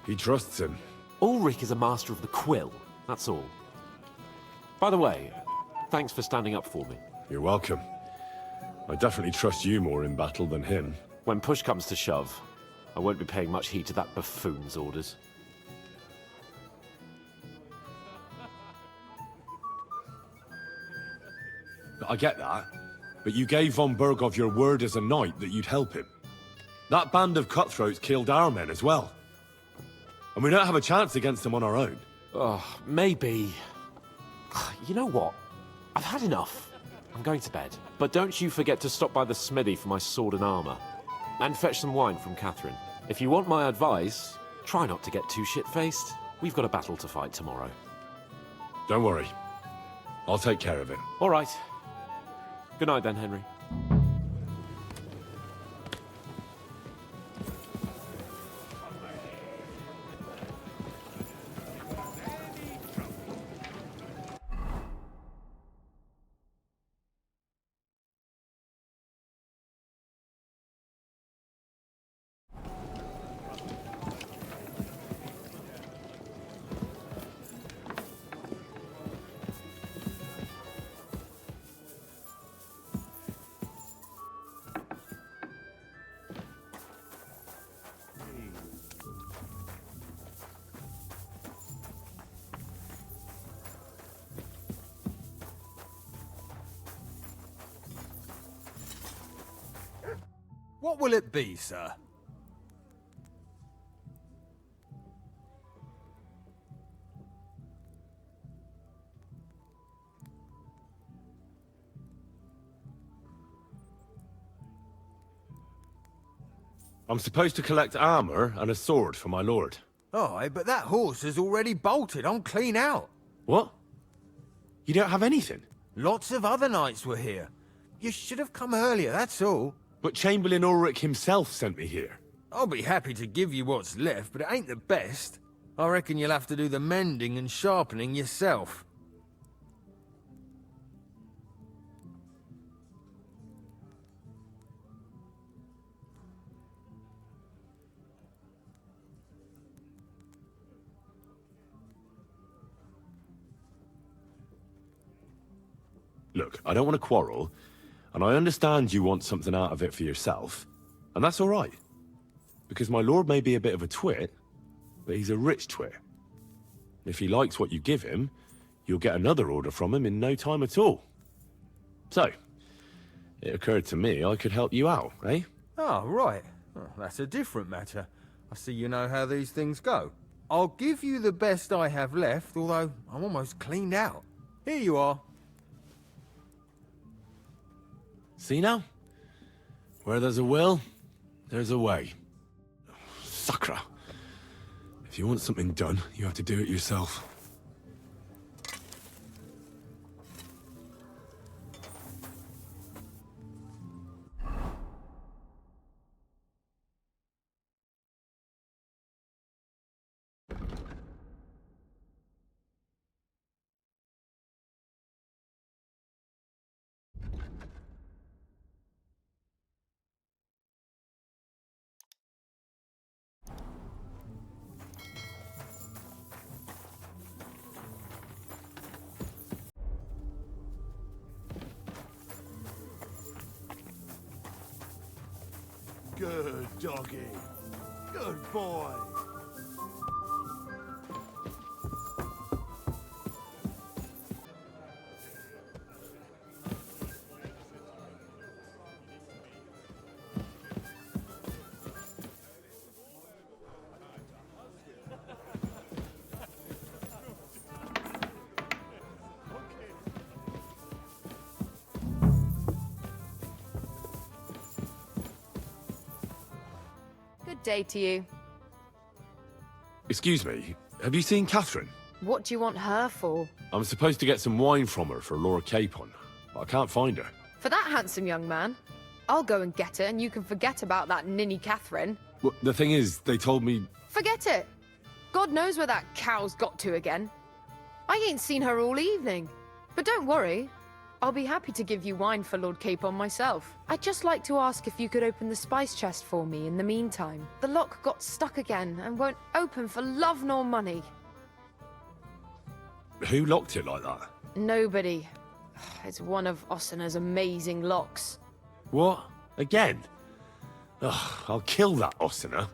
He trusts him. Ulrich is a master of the quill, that's all. By the way, thanks for standing up for me. You're welcome. I definitely trust you more in battle than him. When push comes to shove, I won't be paying much heed to that buffoon's orders. I get that, but you gave von Burgov your word as a knight that you'd help him. That band of cutthroats killed our men as well. And we don't have a chance against them on our own. Oh, maybe. You know what? I've had enough. I'm going to bed. But don't you forget to stop by the smithy for my sword and armor. And fetch some wine from Catherine. If you want my advice, try not to get too shit-faced. We've got a battle to fight tomorrow. Don't worry. I'll take care of it. All right. Good night then, Henry. What will it be, sir? I'm supposed to collect armor and a sword for my lord. Aye, but that horse is already bolted. I'm clean out. What? You don't have anything? Lots of other knights were here. You should have come earlier, that's all. But Chamberlain Ulrich himself sent me here. I'll be happy to give you what's left, but it ain't the best. I reckon you'll have to do the mending and sharpening yourself. Look, I don't want to quarrel, and I understand you want something out of it for yourself, and that's all right. Because my lord may be a bit of a twit, but he's a rich twit. If he likes what you give him, you'll get another order from him in no time at all. So, it occurred to me I could help you out, eh? Oh, right. Oh, that's a different matter. I see you know how these things go. I'll give you the best I have left, although I'm almost cleaned out. Here you are. See now? Where there's a will, there's a way. Sucker. If you want something done, you have to do it yourself. Good doggy. Good boy. Good day to you. Excuse me, have you seen Catherine? What do you want her for? I'm supposed to get some wine from her for Laura Capon, but I can't find her. For that handsome young man? I'll go and get her, and you can forget about that ninny Catherine. Well, the thing is, they told me... Forget it! God knows where that cow's got to again. I ain't seen her all evening. But don't worry, I'll be happy to give you wine for Lord Capon myself. I'd just like to ask if you could open the spice chest for me in the meantime. The lock got stuck again and won't open for love nor money. Who locked it like that? Nobody. It's one of Ossina's amazing locks. What? Again? Ugh, I'll kill that Ossina.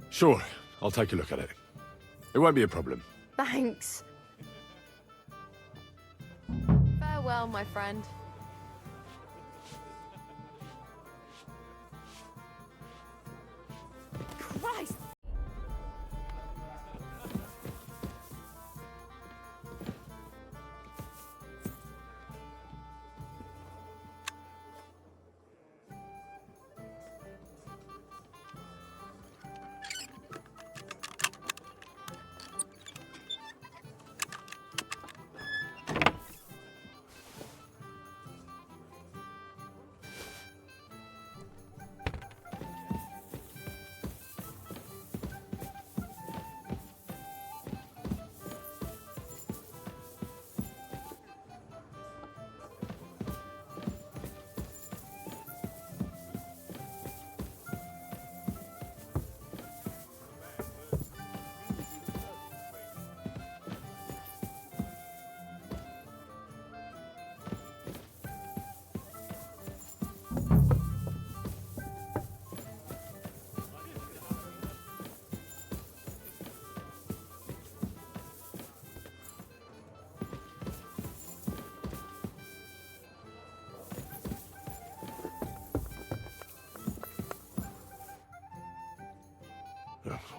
Sure, I'll take a look at it. It won't be a problem. Thanks. Farewell, my friend. Christ!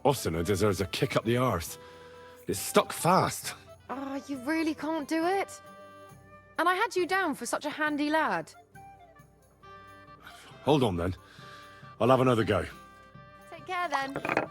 Ossina deserves a kick up the arse. It's stuck fast. Oh, you really can't do it? And I had you down for such a handy lad. Hold on then. I'll have another go. Take care then.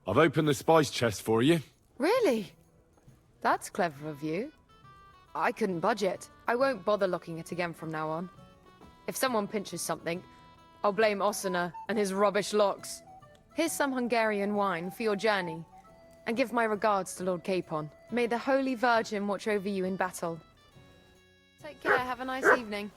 I've opened the spice chest for you. Really? That's clever of you. I couldn't budge it. I won't bother locking it again from now on. If someone pinches something, I'll blame Ossina and his rubbish locks. Here's some Hungarian wine for your journey. And give my regards to Lord Capon. May the Holy Virgin watch over you in battle. Take care, have a nice evening.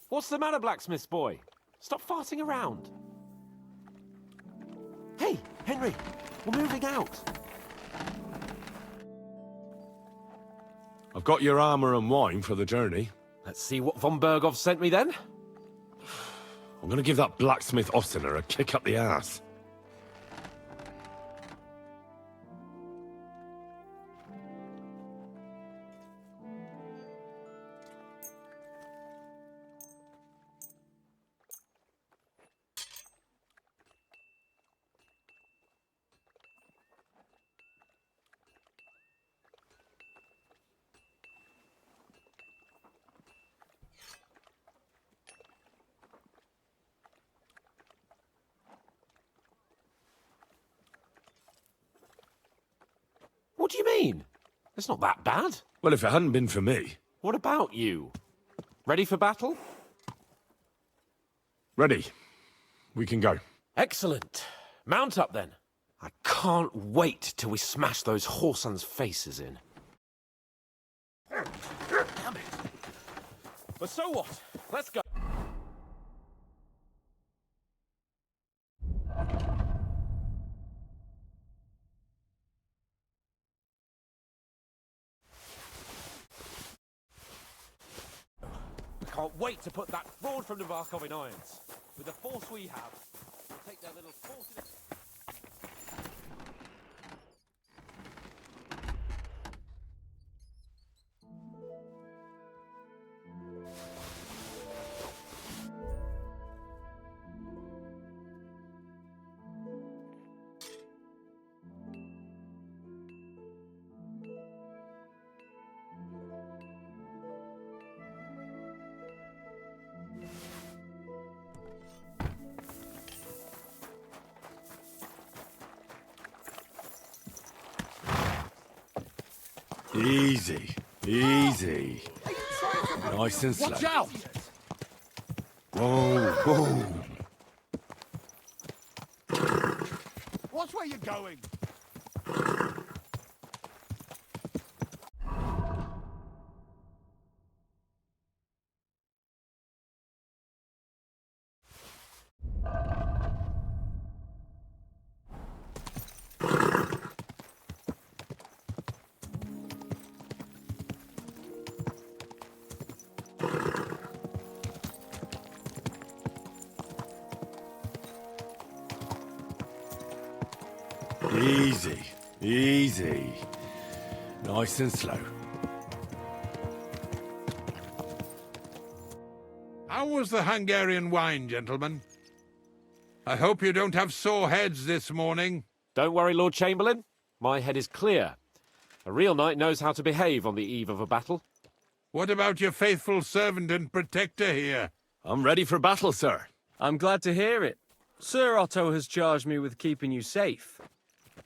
What's the matter, blacksmith's boy? Stop farting around. Hey, Henry, we're moving out. I've got your armor and wine for the journey. Let's see what von Berghoff sent me then. I'm gonna give that blacksmith Ostener a kick up the ass. What do you mean? It's not that bad. Well, if it hadn't been for me. What about you? Ready for battle? Ready. We can go. Excellent. Mount up then. I can't wait till we smash those whoresons' faces in. Damn it. But so what? Let's go. I can't wait to put that fraud from the Barkov in irons. With the force we have, we'll take their little force in it. Easy, easy. Nice and slow. Watch out! Whoa, whoa. Watch where you're going! Easy, easy. Nice and slow. How was the Hungarian wine, gentlemen? I hope you don't have sore heads this morning. Don't worry, Lord Chamberlain. My head is clear. A real knight knows how to behave on the eve of a battle. What about your faithful servant and protector here? I'm ready for battle, sir. I'm glad to hear it. Sir Otto has charged me with keeping you safe.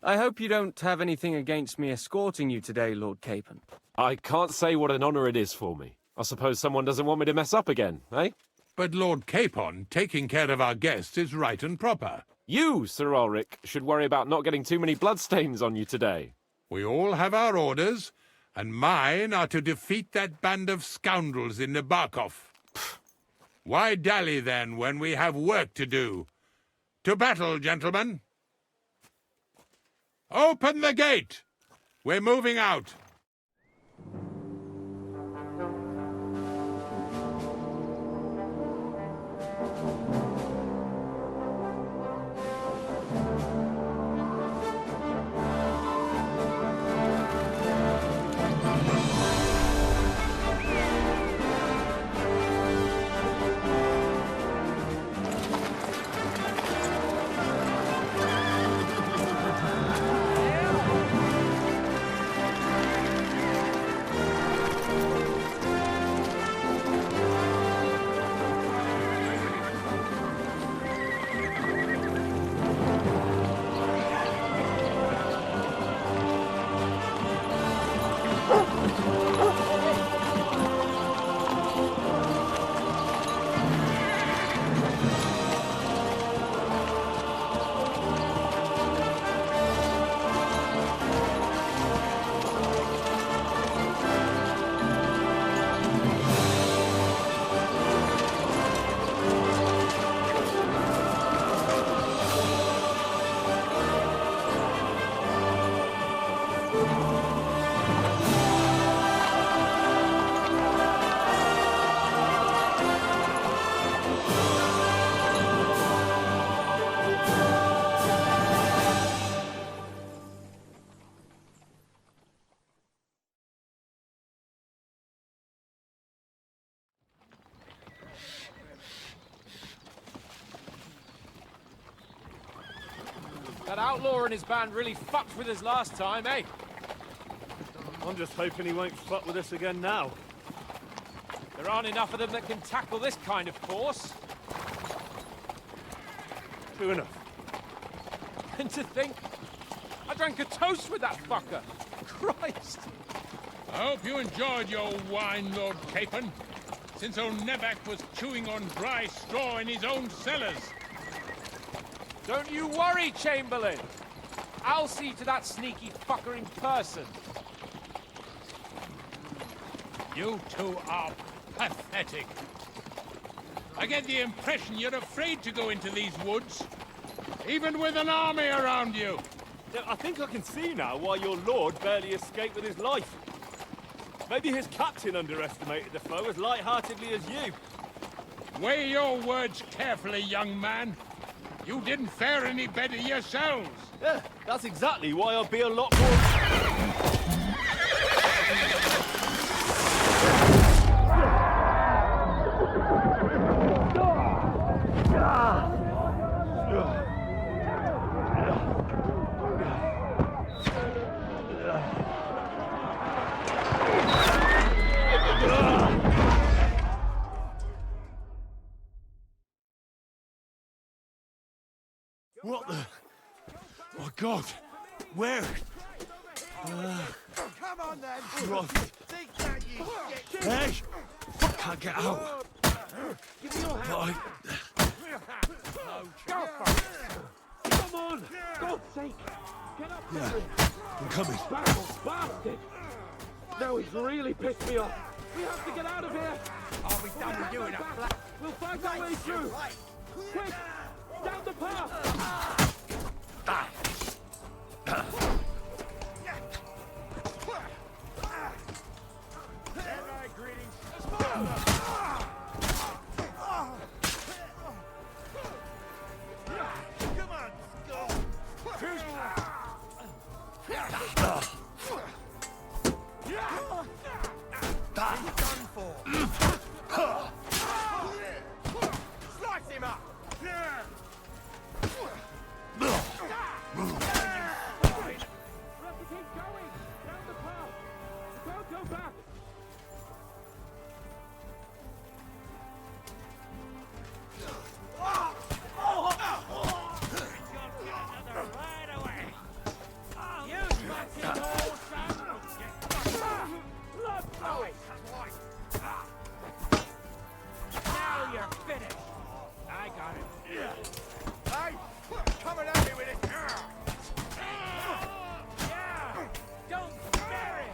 I hope you don't have anything against me escorting you today, Lord Capon. I can't say what an honor it is for me. I suppose someone doesn't want me to mess up again, eh? But Lord Capon, taking care of our guests is right and proper. You, Sir Ulrich, should worry about not getting too many bloodstains on you today. We all have our orders, and mine are to defeat that band of scoundrels in Nabokov. Why dally, then, when we have work to do? To battle, gentlemen! Open the gate! We're moving out. That outlaw and his band really fucked with us last time, eh? I'm just hoping he won't fuck with us again now. There aren't enough of them that can tackle this kind of course. True enough. And to think, I drank a toast with that fucker. Christ! I hope you enjoyed your wine, Lord Capon, since old Neback was chewing on dry straw in his own cellars. Don't you worry, Chamberlain. I'll see to that sneaky fucker in person. You two are pathetic. I get the impression you're afraid to go into these woods, even with an army around you. I think I can see now why your lord barely escaped with his life. Maybe his captain underestimated the foe as light-heartedly as you. Weigh your words carefully, young man. You didn't fare any better yourselves. Yeah, that's exactly why I'll be a lot more... What the... My God! Where? Come on then! Right. Think that you get... Hey! Fuck, can't get out. Give me your hand. Right. Go for it. Come on! God's sake! Get up, Yeah, Henry! I'm coming. Bastard! Now he's really pissed me off. We have to get out of here. Are we done with you in a flat? We'll find our way through. Quick! Down the path! Slice him up! Now you're finished. I got it. Hey! Coming at me with it! Yeah! Don't spare him!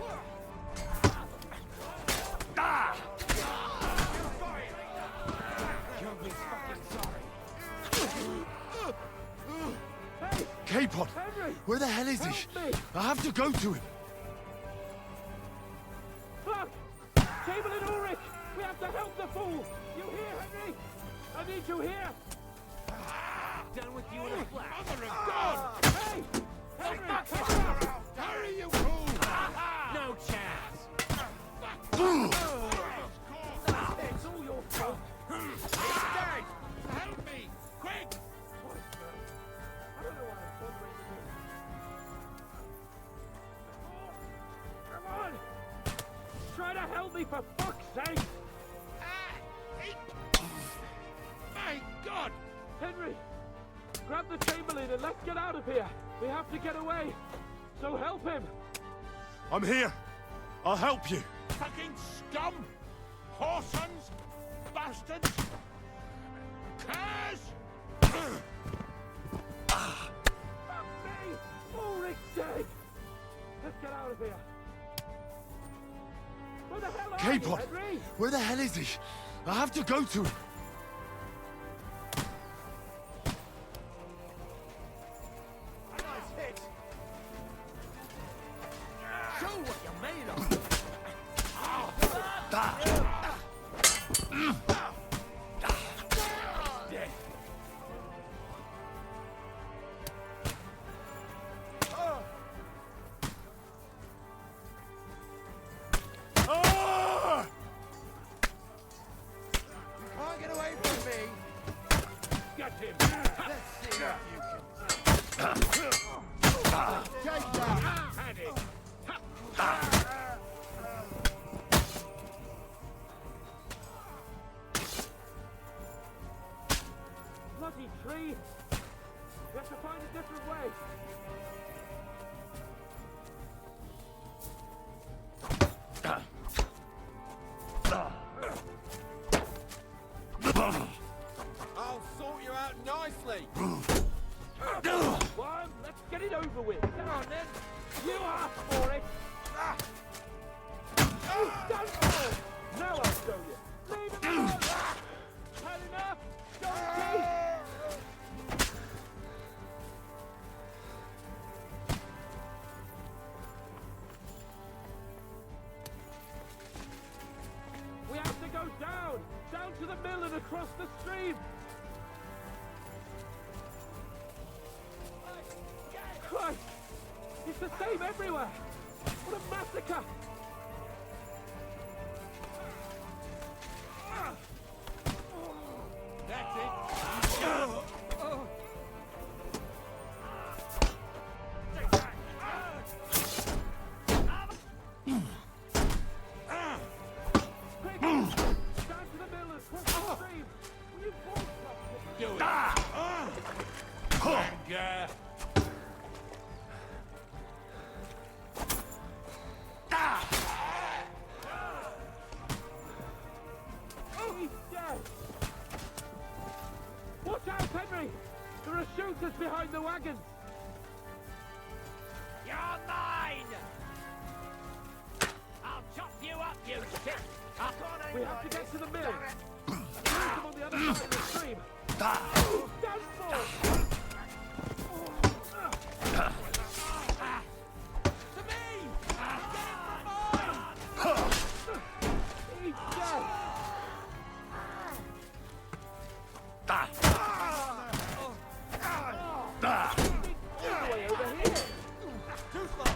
You'll be fucking sorry. Capon! Where the hell is he? I have to go to him. Look! Chamberlain Ulrich! We have to help the fool! You here, Henry? I need you here! Done with you in a flash. Mother of God! Hey! Henry! Catch up! Hurry, you fool! No chance! It's all your fault! He's dead! Help me! Quick! I don't know what I'm bothering you. Come on! Try to help me for fuck's sake! My God! Henry! Grab the Chamberlain and let's get out of here! We have to get away! So help him! I'm here. I'll help you. Fucking scum! Whoresons! Bastards! Curs! Fuck me! Ulrich's dead! Let's get out of here! Where the hell are you, Capon! Henry? Where the hell is he? I have to go to him. Nice hit! Show what you're made of! Dead. You can't get away from me! Get him! Let's see what you can do. Take that! Had it! Bloody tree! We have to find a different way! I'll sort you out nicely! One, let's get it over with! Come on then! You asked for it! You done for it! Now I'll show you! Leave him alone! Had enough? Donkey! We have to go down! Down to the mill and across the stream! Christ! It's the same everywhere! What a massacre! That's it! Quick! Down to the mill and across the stream! Will you both stop? Do it! We have to get to the mill. There's them on the other side of the stream. Stand for! To me! Eat death! All the way over here! Too far!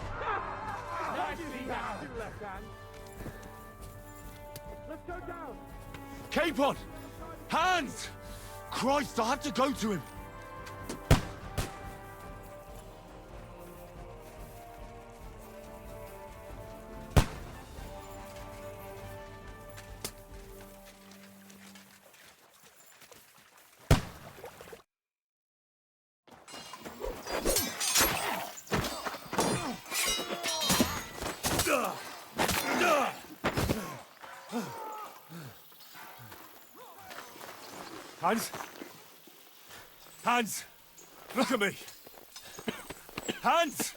Nicely down! Left hand. Let's go down! Capon! Hands! Christ, I have to go to him! Hans? Hans! Look at me! Hans!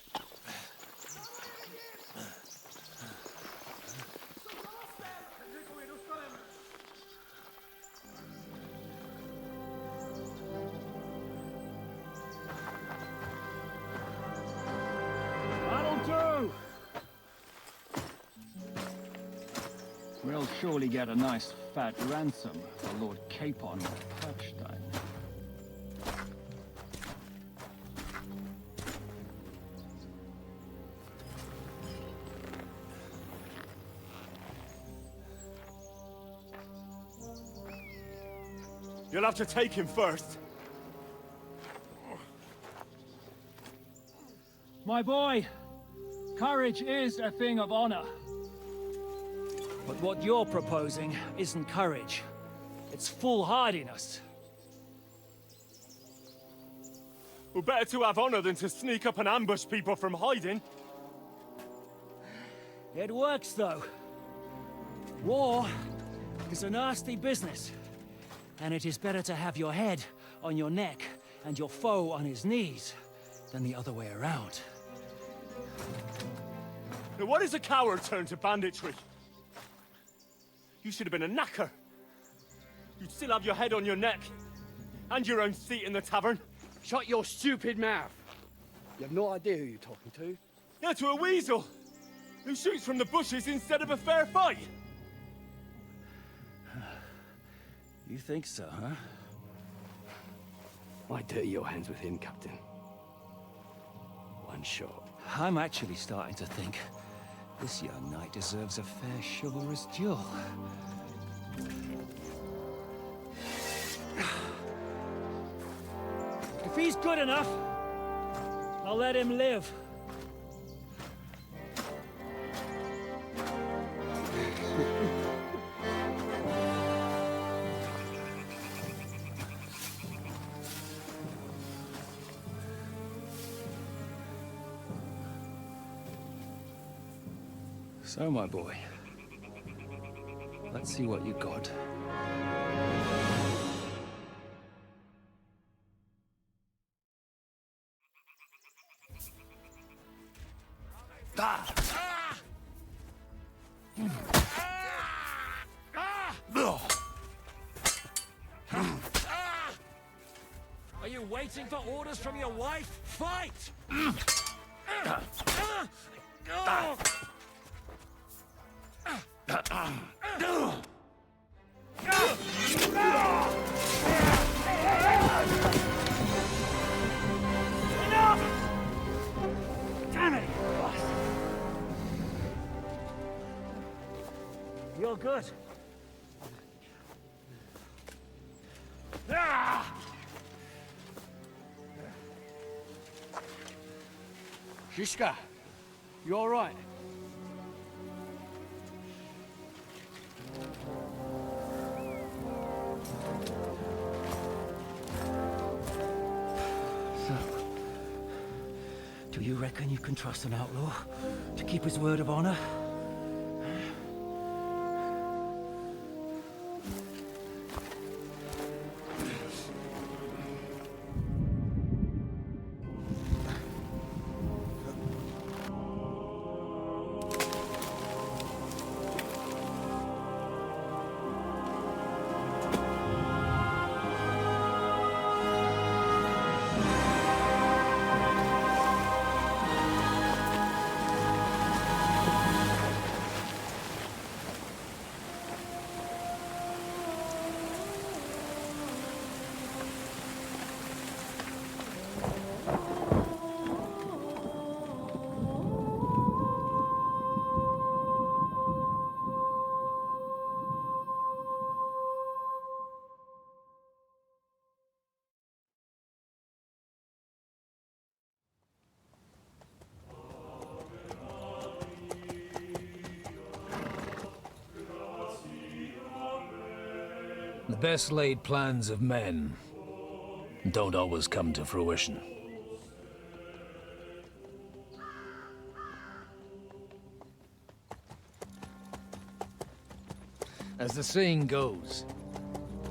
That'll do! We'll surely get a nice fat ransom for Lord Capon of Perchstein. You'll have to take him first. My boy, courage is a thing of honor. But what you're proposing isn't courage. It's foolhardiness. Well, better to have honor than to sneak up and ambush people from hiding. It works, though. War is a nasty business. And it is better to have your head on your neck and your foe on his knees than the other way around. Now, what is a coward turned to banditry? You should have been a knacker. You'd still have your head on your neck. And your own seat in the tavern. Shut your stupid mouth. You have no idea who you're talking to. Yeah, to a weasel. Who shoots from the bushes instead of a fair fight. You think so, huh? Why dirty your hands with him, Captain? One shot. I'm actually starting to think this young knight deserves a fair chivalrous duel. If he's good enough, I'll let him live. So, my boy, let's see what you got. Are you waiting for orders from your wife? Fight! Damn it, boss. You're good. Shishka, you all right? So, do you reckon you can trust an outlaw to keep his word of honor? The best laid plans of men don't always come to fruition. As the saying goes,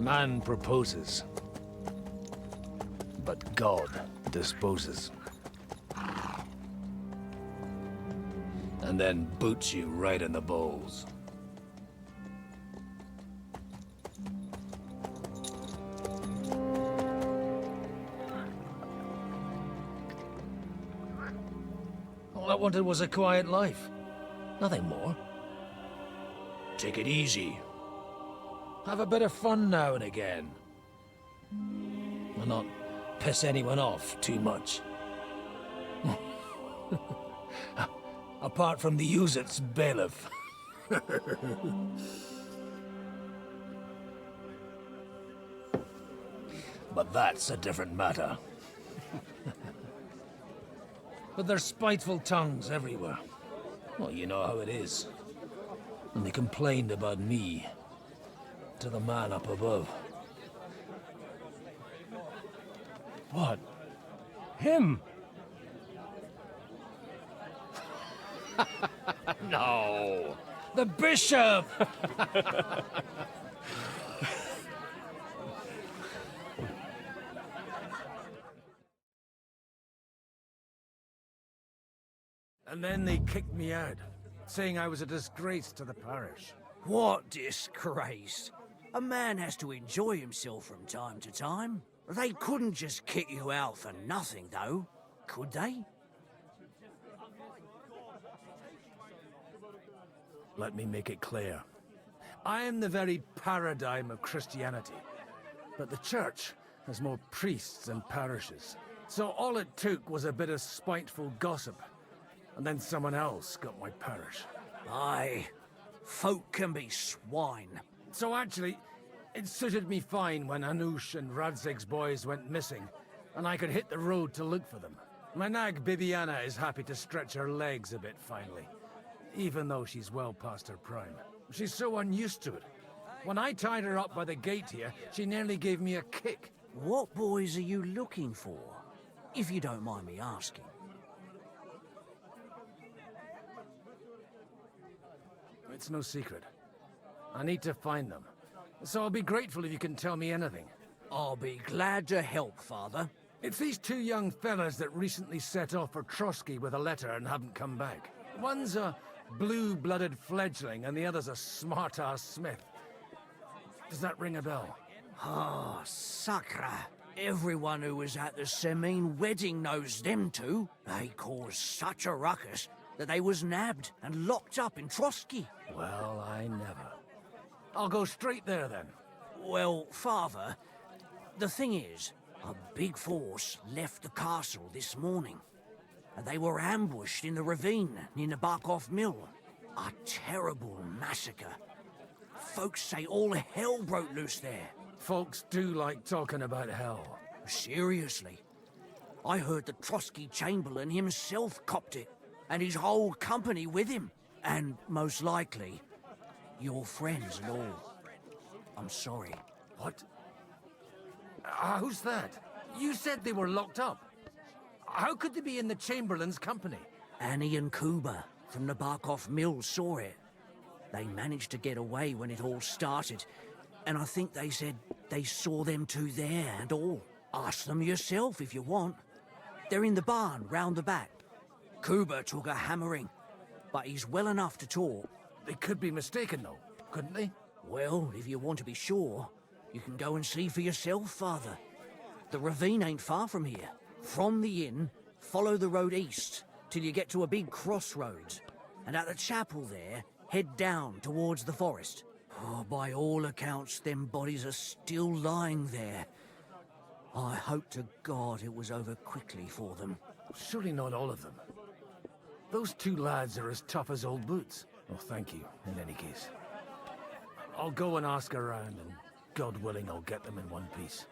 man proposes, but God disposes. And then boots you right in the balls. All I wanted was a quiet life. Nothing more. Take it easy. Have a bit of fun now and again. And not piss anyone off too much. Apart from the Uzit's bailiff. But that's a different matter. But there's spiteful tongues everywhere. Well, you know how it is. And they complained about me to the man up above. What? Him? No. The bishop! And then they kicked me out, saying I was a disgrace to the parish. What disgrace? A man has to enjoy himself from time to time. They couldn't just kick you out for nothing, though, could they? Let me make it clear. I am the very paradigm of Christianity. But the church has more priests than parishes. So all it took was a bit of spiteful gossip. And then someone else got my parish. Aye. Folk can be swine. So actually, it suited me fine when Hanush and Radzig's boys went missing, and I could hit the road to look for them. My nag Bibiana is happy to stretch her legs a bit finally, even though she's well past her prime. She's so unused to it. When I tied her up by the gate here, she nearly gave me a kick. What boys are you looking for, if you don't mind me asking? It's no secret. I need to find them. So I'll be grateful if you can tell me anything. I'll be glad to help, Father. It's these two young fellas that recently set off for Trotsky with a letter and haven't come back. One's a blue-blooded fledgling and the other's a smart-ass smith. Does that ring a bell? Ah, Sakra. Everyone who was at the Semine wedding knows them two. They caused such a ruckus that they was nabbed and locked up in Trotsky. Well, I never. I'll go straight there, then. Well, Father, the thing is, a big force left the castle this morning, and they were ambushed in the ravine near the Barkov Mill. A terrible massacre. Folks say all hell broke loose there. Folks do like talking about hell. Seriously. I heard the Trotsky Chamberlain himself copped it, and his whole company with him. And most likely, your friends and all. I'm sorry. What? Who's that? You said they were locked up. How could they be in the Chamberlain's company? Annie and Kuba from the Barkov Mill saw it. They managed to get away when it all started, and I think they said they saw them two there and all. Ask them yourself if you want. They're in the barn round the back. Kuba took a hammering, but he's well enough to talk. They could be mistaken, though, couldn't they? Well, if you want to be sure, you can go and see for yourself, Father. The ravine ain't far from here. From the inn, follow the road east till you get to a big crossroads. And at the chapel there, head down towards the forest. Oh, by all accounts, them bodies are still lying there. I hope to God it was over quickly for them. Surely not all of them. Those two lads are as tough as old boots. Oh, thank you, in any case. I'll go and ask around, and God willing, I'll get them in one piece.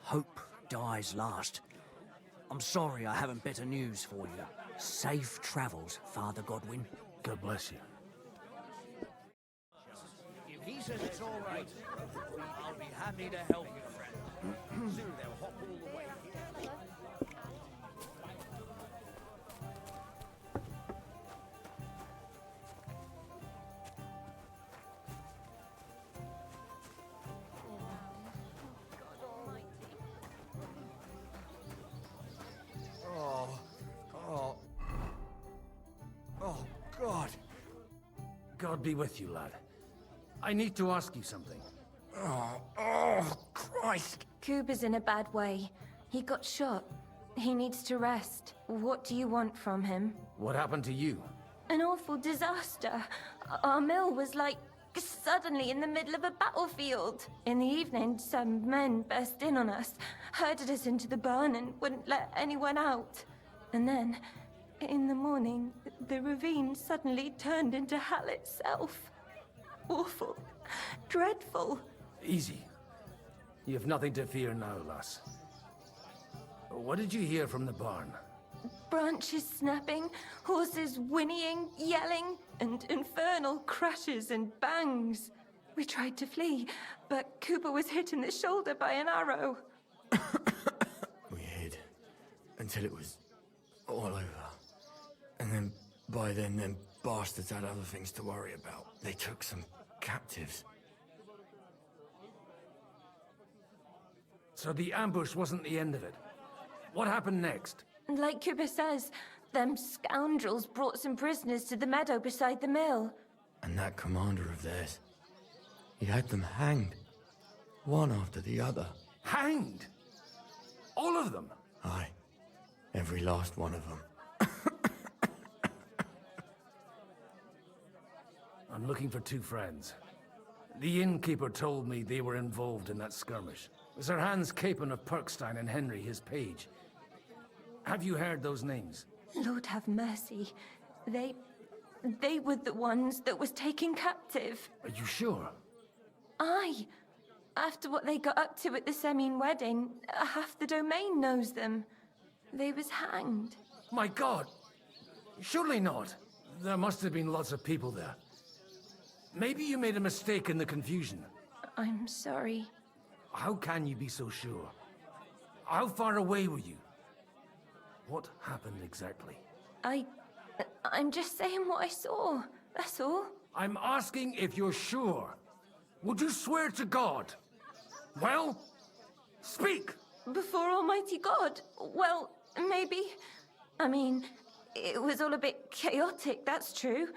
Hope dies last. I'm sorry I haven't better news for you. Safe travels, Father Godwin. God bless you. He says it's all right. I'll be happy to help you, friend. Soon they'll hop all the way here. Oh, God. God be with you, lad. I need to ask you something. Oh, Christ. Cooper's in a bad way. He got shot. He needs to rest. What do you want from him? What happened to you? An awful disaster. Our mill was like suddenly in the middle of a battlefield. In the evening, some men burst in on us, herded us into the barn and wouldn't let anyone out. And then, in the morning, the ravine suddenly turned into hell itself. Awful. Dreadful. Easy. You have nothing to fear now, lass. What did you hear from the barn? Branches snapping, horses whinnying, yelling, and infernal crashes and bangs. We tried to flee, but Cooper was hit in the shoulder by an arrow. We hid until it was all over. And then, by then, them bastards had other things to worry about. They took some captives. So the ambush wasn't the end of it. What happened next? Like Cooper says, them scoundrels brought some prisoners to the meadow beside the mill. And that commander of theirs, he had them hanged. One after the other. Hanged? All of them? Aye. Every last one of them. I'm looking for two friends. The innkeeper told me they were involved in that skirmish. Sir Hans Capon of Perkstein and Henry, his page. Have you heard those names? Lord have mercy. They were the ones that was taken captive. Are you sure? Aye. After what they got up to at the Semine wedding, half the domain knows them. They was hanged. My God! Surely not. There must have been lots of people there. Maybe you made a mistake in the confusion. I'm sorry. How can you be so sure? How far away were you? What happened exactly? I'm just saying what I saw. That's all. I'm asking if you're sure. Would you swear to God? Well, speak! Before Almighty God? Well, maybe. I mean, it was all a bit chaotic, that's true.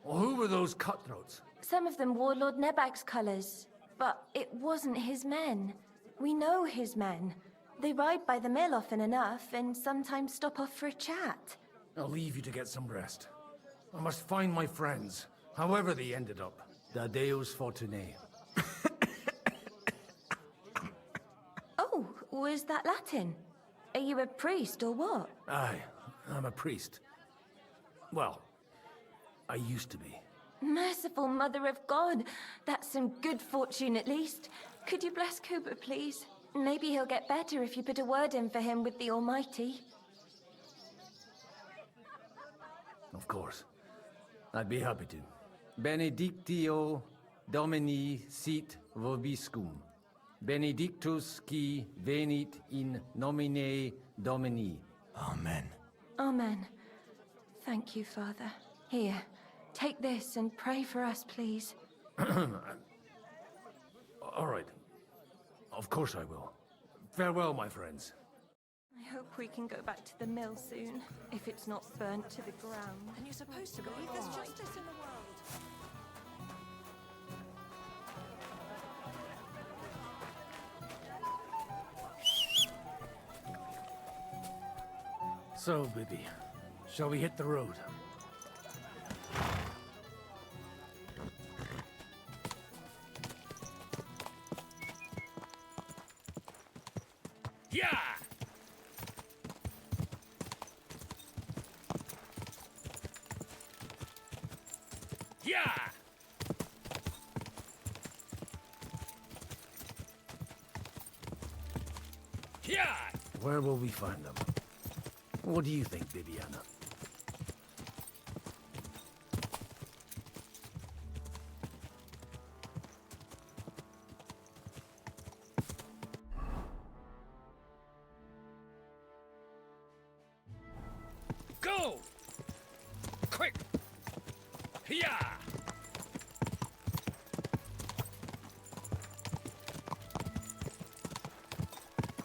Well, who were those cutthroats? Some of them wore Lord Nebag's colours, but it wasn't his men. We know his men. They ride by the mill often enough, and sometimes stop off for a chat. I'll leave you to get some rest. I must find my friends, however they ended up. Da Deus Fortunae. Oh, was that Latin? Are you a priest or what? Aye, I'm a priest. Well, I used to be. Merciful Mother of God. That's some good fortune at least. Could you bless Cooper, please? Maybe he'll get better if you put a word in for him with the Almighty. Of course. I'd be happy to. Benedictio Domini sit vobiscum. Benedictus qui venit in nomine Domini. Amen. Amen. Thank you, Father. Here, take this and pray for us, please. All right. Of course I will. Farewell, my friends. I hope we can go back to the mill soon, if it's not burnt to the ground. And you're supposed to believe there's justice in the world. So, Bibby, shall we hit the road? Yeah! Yeah! Yeah! Where will we find them? What do you think, Bibiana? Go! Quick! Yeah!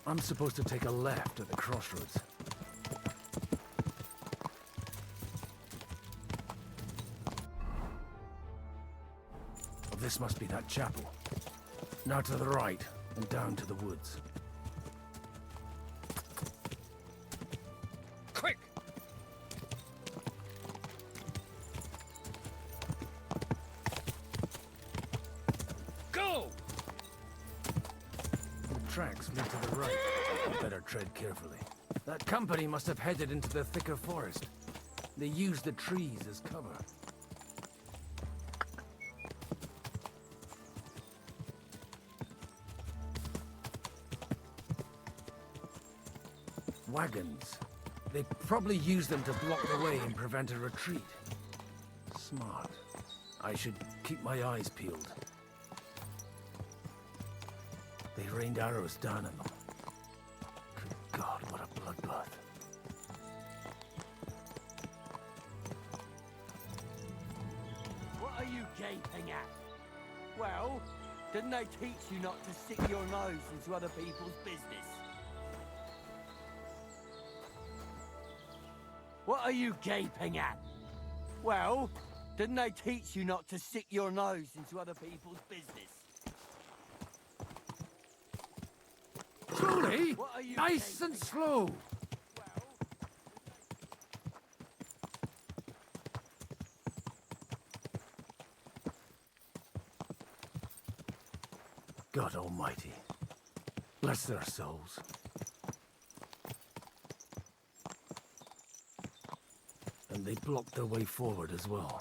I'm supposed to take a left at the crossroads. This must be that chapel. Now to the right, and down to the woods. Quick! Go! The tracks lead to the right. I better tread carefully. That company must have headed into the thicker forest. They used the trees as cover. Wagons. They probably used them to block the way and prevent a retreat. Smart. I should keep my eyes peeled. They rained arrows down on them. Good God, what a bloodbath. What are you gaping at? Well, didn't they teach you not to stick your nose into other people's business? What are you gaping at? Well, didn't they teach you not to stick your nose into other people's business? Truly, nice and slow. God Almighty, bless their souls. And they blocked their way forward as well.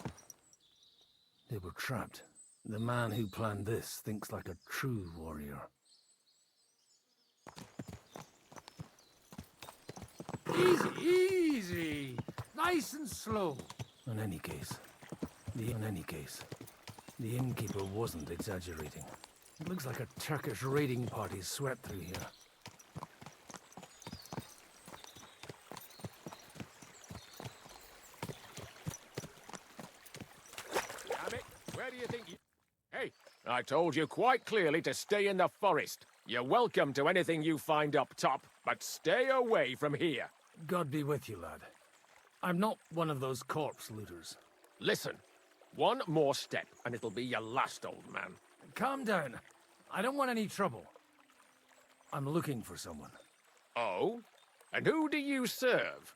They were trapped. The man who planned this thinks like a true warrior. Easy, easy. Nice and slow. In any case, the innkeeper wasn't exaggerating. It looks like a Turkish raiding party swept through here. Damn it, where do you think you... Hey, I told you quite clearly to stay in the forest. You're welcome to anything you find up top, but stay away from here. God be with you, lad. I'm not one of those corpse looters. Listen, one more step and it'll be your last, old man. Calm down. I don't want any trouble. I'm looking for someone. Oh? And who do you serve?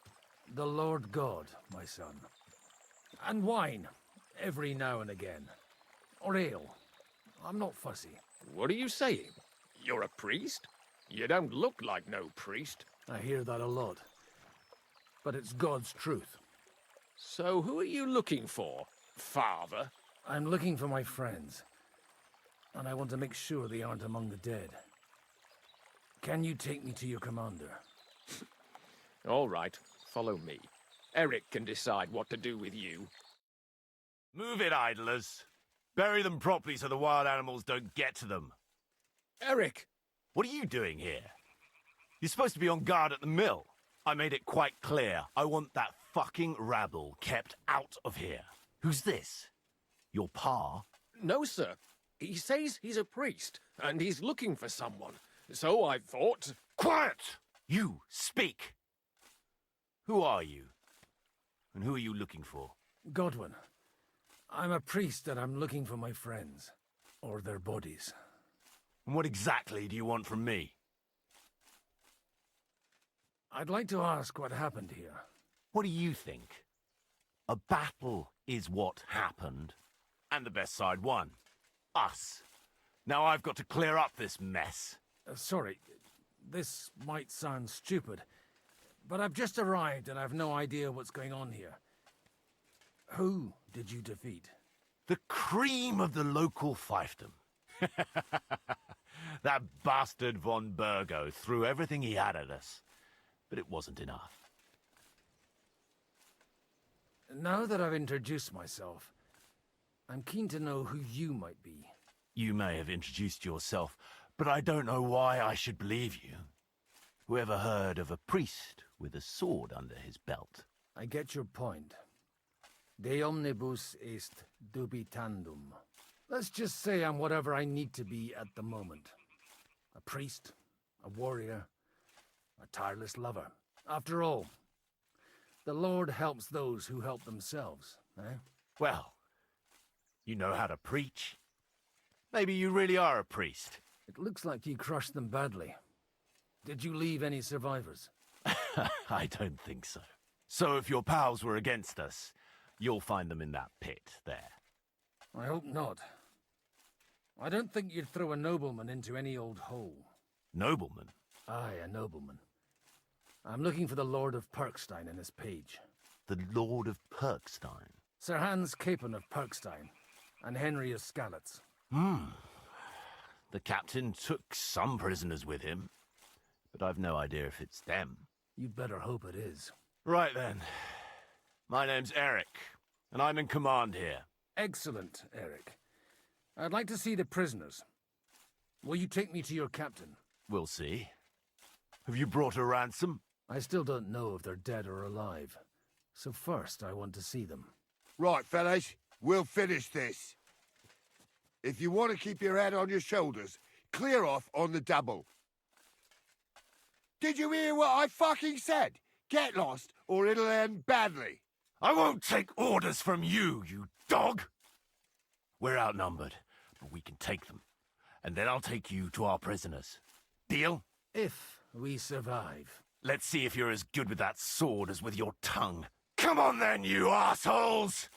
The Lord God, my son. And wine, every now and again. Or ale. I'm not fussy. What are you saying? You're a priest? You don't look like no priest. I hear that a lot. But it's God's truth. So who are you looking for, Father? I'm looking for my friends. And I want to make sure they aren't among the dead. Can you take me to your commander? All right, follow me. Eric can decide what to do with you. Move it, idlers. Bury them properly so the wild animals don't get to them. Eric! What are you doing here? You're supposed to be on guard at the mill. I made it quite clear. I want that fucking rabble kept out of here. Who's this? Your pa? No, sir. He says he's a priest, and he's looking for someone. So I thought... Quiet! You, speak! Who are you? And who are you looking for? Godwin. I'm a priest and I'm looking for my friends. Or their bodies. And what exactly do you want from me? I'd like to ask what happened here. What do you think? A battle is what happened. And the best side won. Us. Now I've got to clear up this mess. Sorry, this might sound stupid, but I've just arrived and I've no idea what's going on here. Who did you defeat? The cream of the local fiefdom. That bastard von Burgo threw everything he had at us, but it wasn't enough. Now that I've introduced myself, I'm keen to know who you might be. You may have introduced yourself, but I don't know why I should believe you. Whoever heard of a priest with a sword under his belt? I get your point. De omnibus est dubitandum. Let's just say I'm whatever I need to be at the moment. A priest, a warrior, a tireless lover. After all, the Lord helps those who help themselves, eh? Well, you know how to preach. Maybe you really are a priest. It looks like you crushed them badly. Did you leave any survivors? I don't think so. So if your pals were against us, you'll find them in that pit there. I hope not. I don't think you'd throw a nobleman into any old hole. Nobleman? Aye, a nobleman. I'm looking for the Lord of Perkstein in this page. The Lord of Perkstein? Sir Hans Capon of Perkstein, and Henry of Skalitz. The captain took some prisoners with him, but I've no idea if it's them. You'd better hope it is. Right then. My name's Eric, and I'm in command here. Excellent, Eric. I'd like to see the prisoners. Will you take me to your captain? We'll see. Have you brought a ransom? I still don't know if they're dead or alive. So first, I want to see them. Right, fellas, we'll finish this. If you want to keep your head on your shoulders, clear off on the double. Did you hear what I fucking said? Get lost, or it'll end badly. I won't take orders from you, you dog! We're outnumbered, but we can take them. And then I'll take you to our prisoners. Deal? If we survive. Let's see if you're as good with that sword as with your tongue. Come on then, you assholes!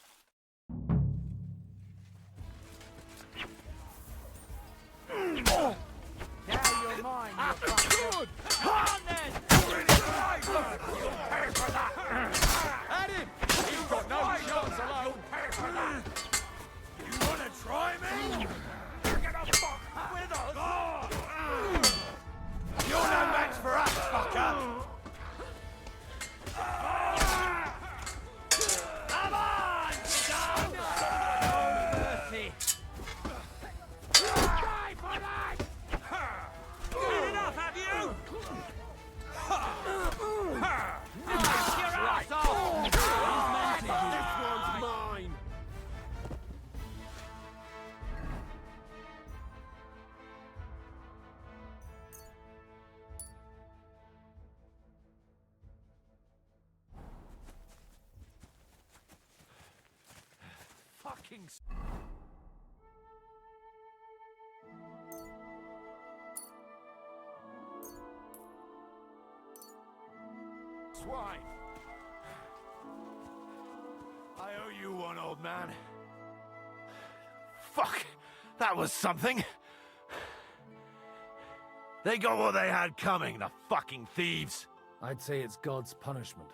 Now you're mine, you Good! Come on then! You'll pay for that! At him! You've got no chance alone! You'll pay for that! You wanna try me? You're gonna fuck with us! You're no match for us, fucker! Come on! Down! No mercy! Die for that! Good enough, have you? Finish your ass off! This one's mine! Fucking... Swine! I owe you one, old man. Fuck! That was something! They got what they had coming, the fucking thieves! I'd say it's God's punishment.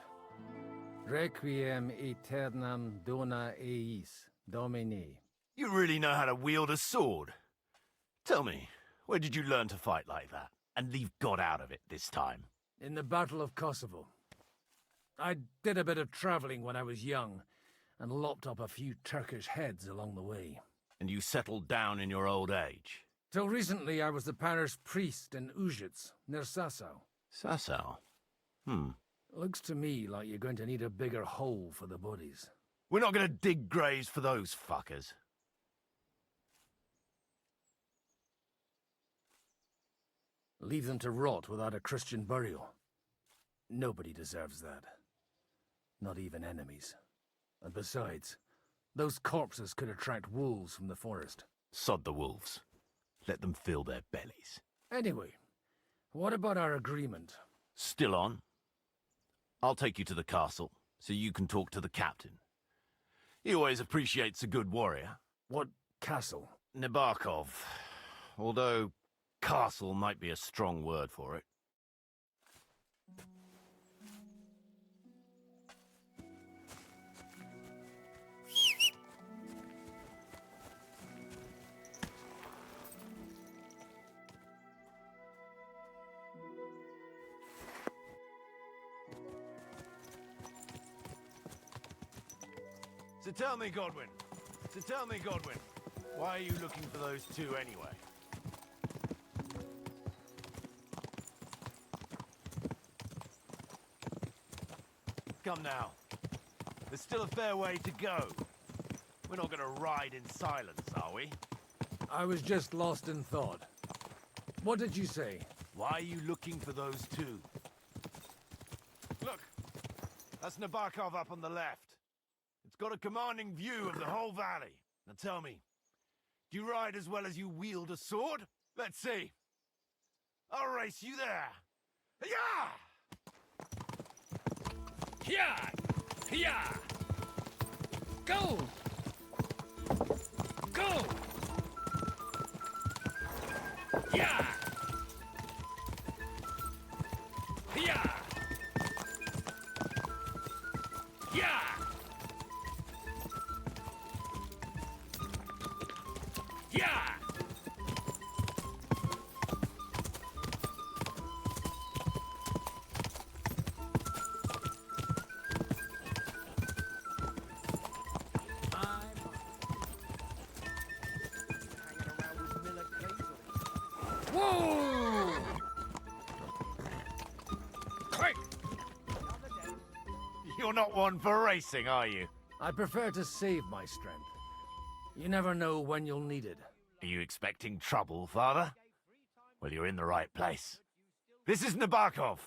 Requiem aeternam dona eis, Domini. You really know how to wield a sword. Tell me, where did you learn to fight like that? And leave God out of it this time? In the Battle of Kosovo. I did a bit of traveling when I was young, and lopped up a few Turkish heads along the way. And you settled down in your old age? Till recently I was the parish priest in Užice, near Sasau. Sasau? Looks to me like you're going to need a bigger hole for the bodies. We're not going to dig graves for those fuckers. Leave them to rot without a Christian burial. Nobody deserves that. Not even enemies. And besides, those corpses could attract wolves from the forest. Sod the wolves. Let them fill their bellies. Anyway, what about our agreement? Still on? I'll take you to the castle, so you can talk to the captain. He always appreciates a good warrior. What castle? Nebarkov. Although, castle might be a strong word for it. So tell me, Godwin. Why are you looking for those two anyway? Come now. There's still a fair way to go. We're not gonna ride in silence, are we? I was just lost in thought. What did you say? Why are you looking for those two? Look! That's Nabokov up on the left. It's got a commanding view of the whole valley. Now tell me, do you ride as well as you wield a sword? Let's see. I'll race you there. Yeah! Here! Here! Go! Go! Yeah! Here! Yeah! Yeah! Whoa! Quick! You're not one for racing, are you? I prefer to save my strength. You never know when you'll need it. Are you expecting trouble, Father? Well, you're in the right place. This is Nabokov.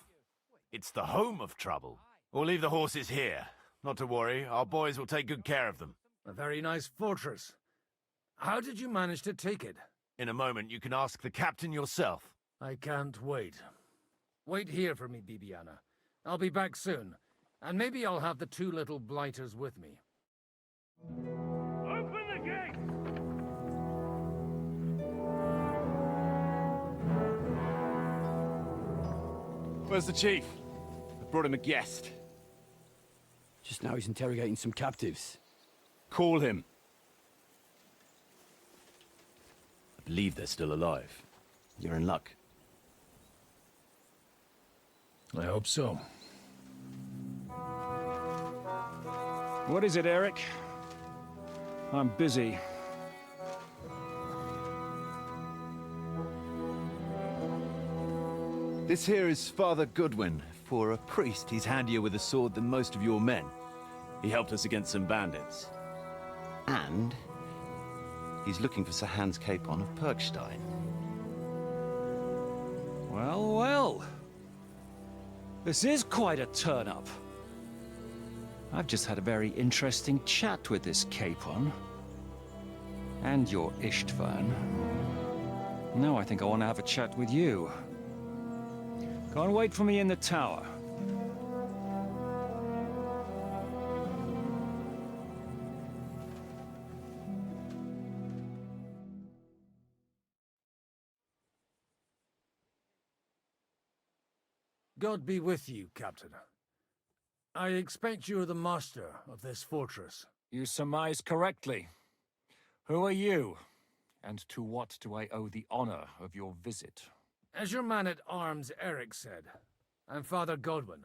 It's the home of trouble. We'll leave the horses here. Not to worry, our boys will take good care of them. A very nice fortress. How did you manage to take it? In a moment, you can ask the captain yourself. I can't wait. Wait here for me, Bibiana. I'll be back soon, and maybe I'll have the two little blighters with me. Open the gate! Where's the chief? I brought him a guest. Just now he's interrogating some captives. Call him. I believe they're still alive. You're in luck. I hope so. What is it, Eric? I'm busy. This here is Father Goodwin. For a priest, he's handier with a sword than most of your men. He helped us against some bandits. And he's looking for Sir Hans Capon of Perkstein. Well, well. This is quite a turn-up. I've just had a very interesting chat with this Capon. And your Ishtvan. Now I think I want to have a chat with you. Go and wait for me in the tower. God be with you, Captain. I expect you're the master of this fortress. You surmise correctly. Who are you? And to what do I owe the honor of your visit? As your man-at-arms Eric said, I'm Father Godwin.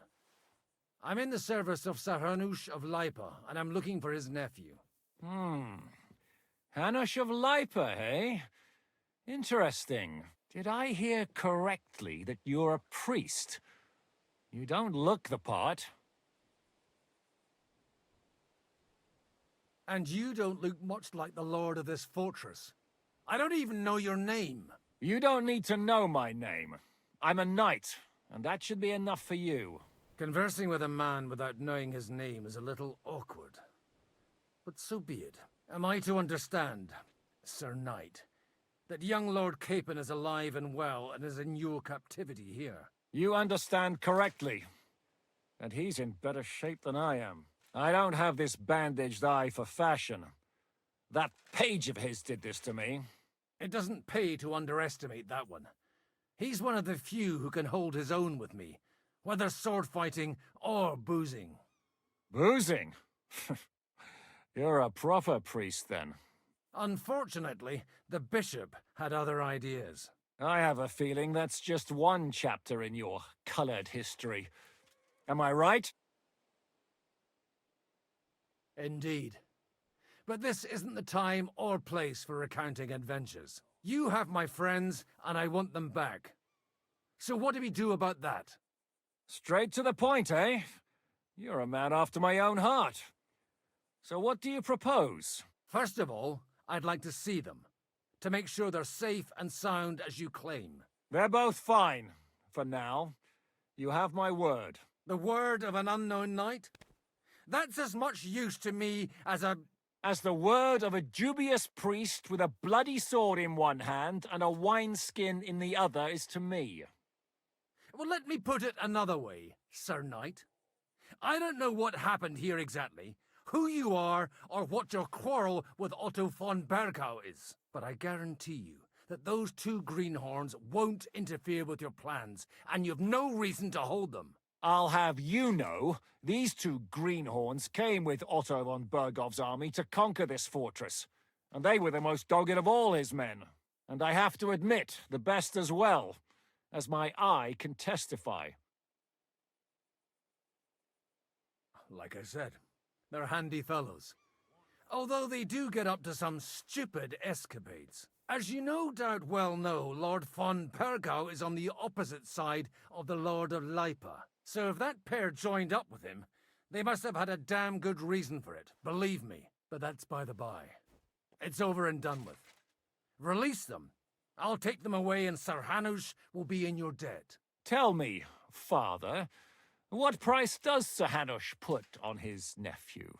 I'm in the service of Sir Hanush of Lipa, and I'm looking for his nephew. Hanush of Lipa, eh? Interesting. Did I hear correctly that you're a priest? You don't look the part. And you don't look much like the lord of this fortress. I don't even know your name. You don't need to know my name. I'm a knight, and that should be enough for you. Conversing with a man without knowing his name is a little awkward. But so be it. Am I to understand, Sir Knight, that young Lord Capon is alive and well and is in your captivity here? You understand correctly. And he's in better shape than I am. I don't have this bandaged eye for fashion. That page of his did this to me. It doesn't pay to underestimate that one. He's one of the few who can hold his own with me, whether sword fighting or boozing. Boozing? You're a proper priest, then. Unfortunately, the bishop had other ideas. I have a feeling that's just one chapter in your colored history. Am I right? Indeed. But this isn't the time or place for recounting adventures. You have my friends, and I want them back. So what do we do about that? Straight to the point, eh? You're a man after my own heart. So what do you propose? First of all, I'd like to see them, to make sure they're safe and sound as you claim. They're both fine, for now. You have my word. The word of an unknown knight? That's as much use to me as the word of a dubious priest with a bloody sword in one hand and a wineskin in the other is to me. Well, let me put it another way, Sir Knight. I don't know what happened here exactly, who you are, or what your quarrel with Otto von Bergau is. But I guarantee you that those two greenhorns won't interfere with your plans, and you've no reason to hold them. I'll have you know, these two greenhorns came with Otto von Bergov's army to conquer this fortress, and they were the most dogged of all his men. And I have to admit, the best as well, as my eye can testify. Like I said, they're handy fellows. Although they do get up to some stupid escapades. As you no doubt well know, Lord von Bergau is on the opposite side of the Lord of Leipa. So if that pair joined up with him, they must have had a damn good reason for it, believe me. But that's by the by. It's over and done with. Release them. I'll take them away and Sir Hanush will be in your debt. Tell me, father, what price does Sir Hanush put on his nephew?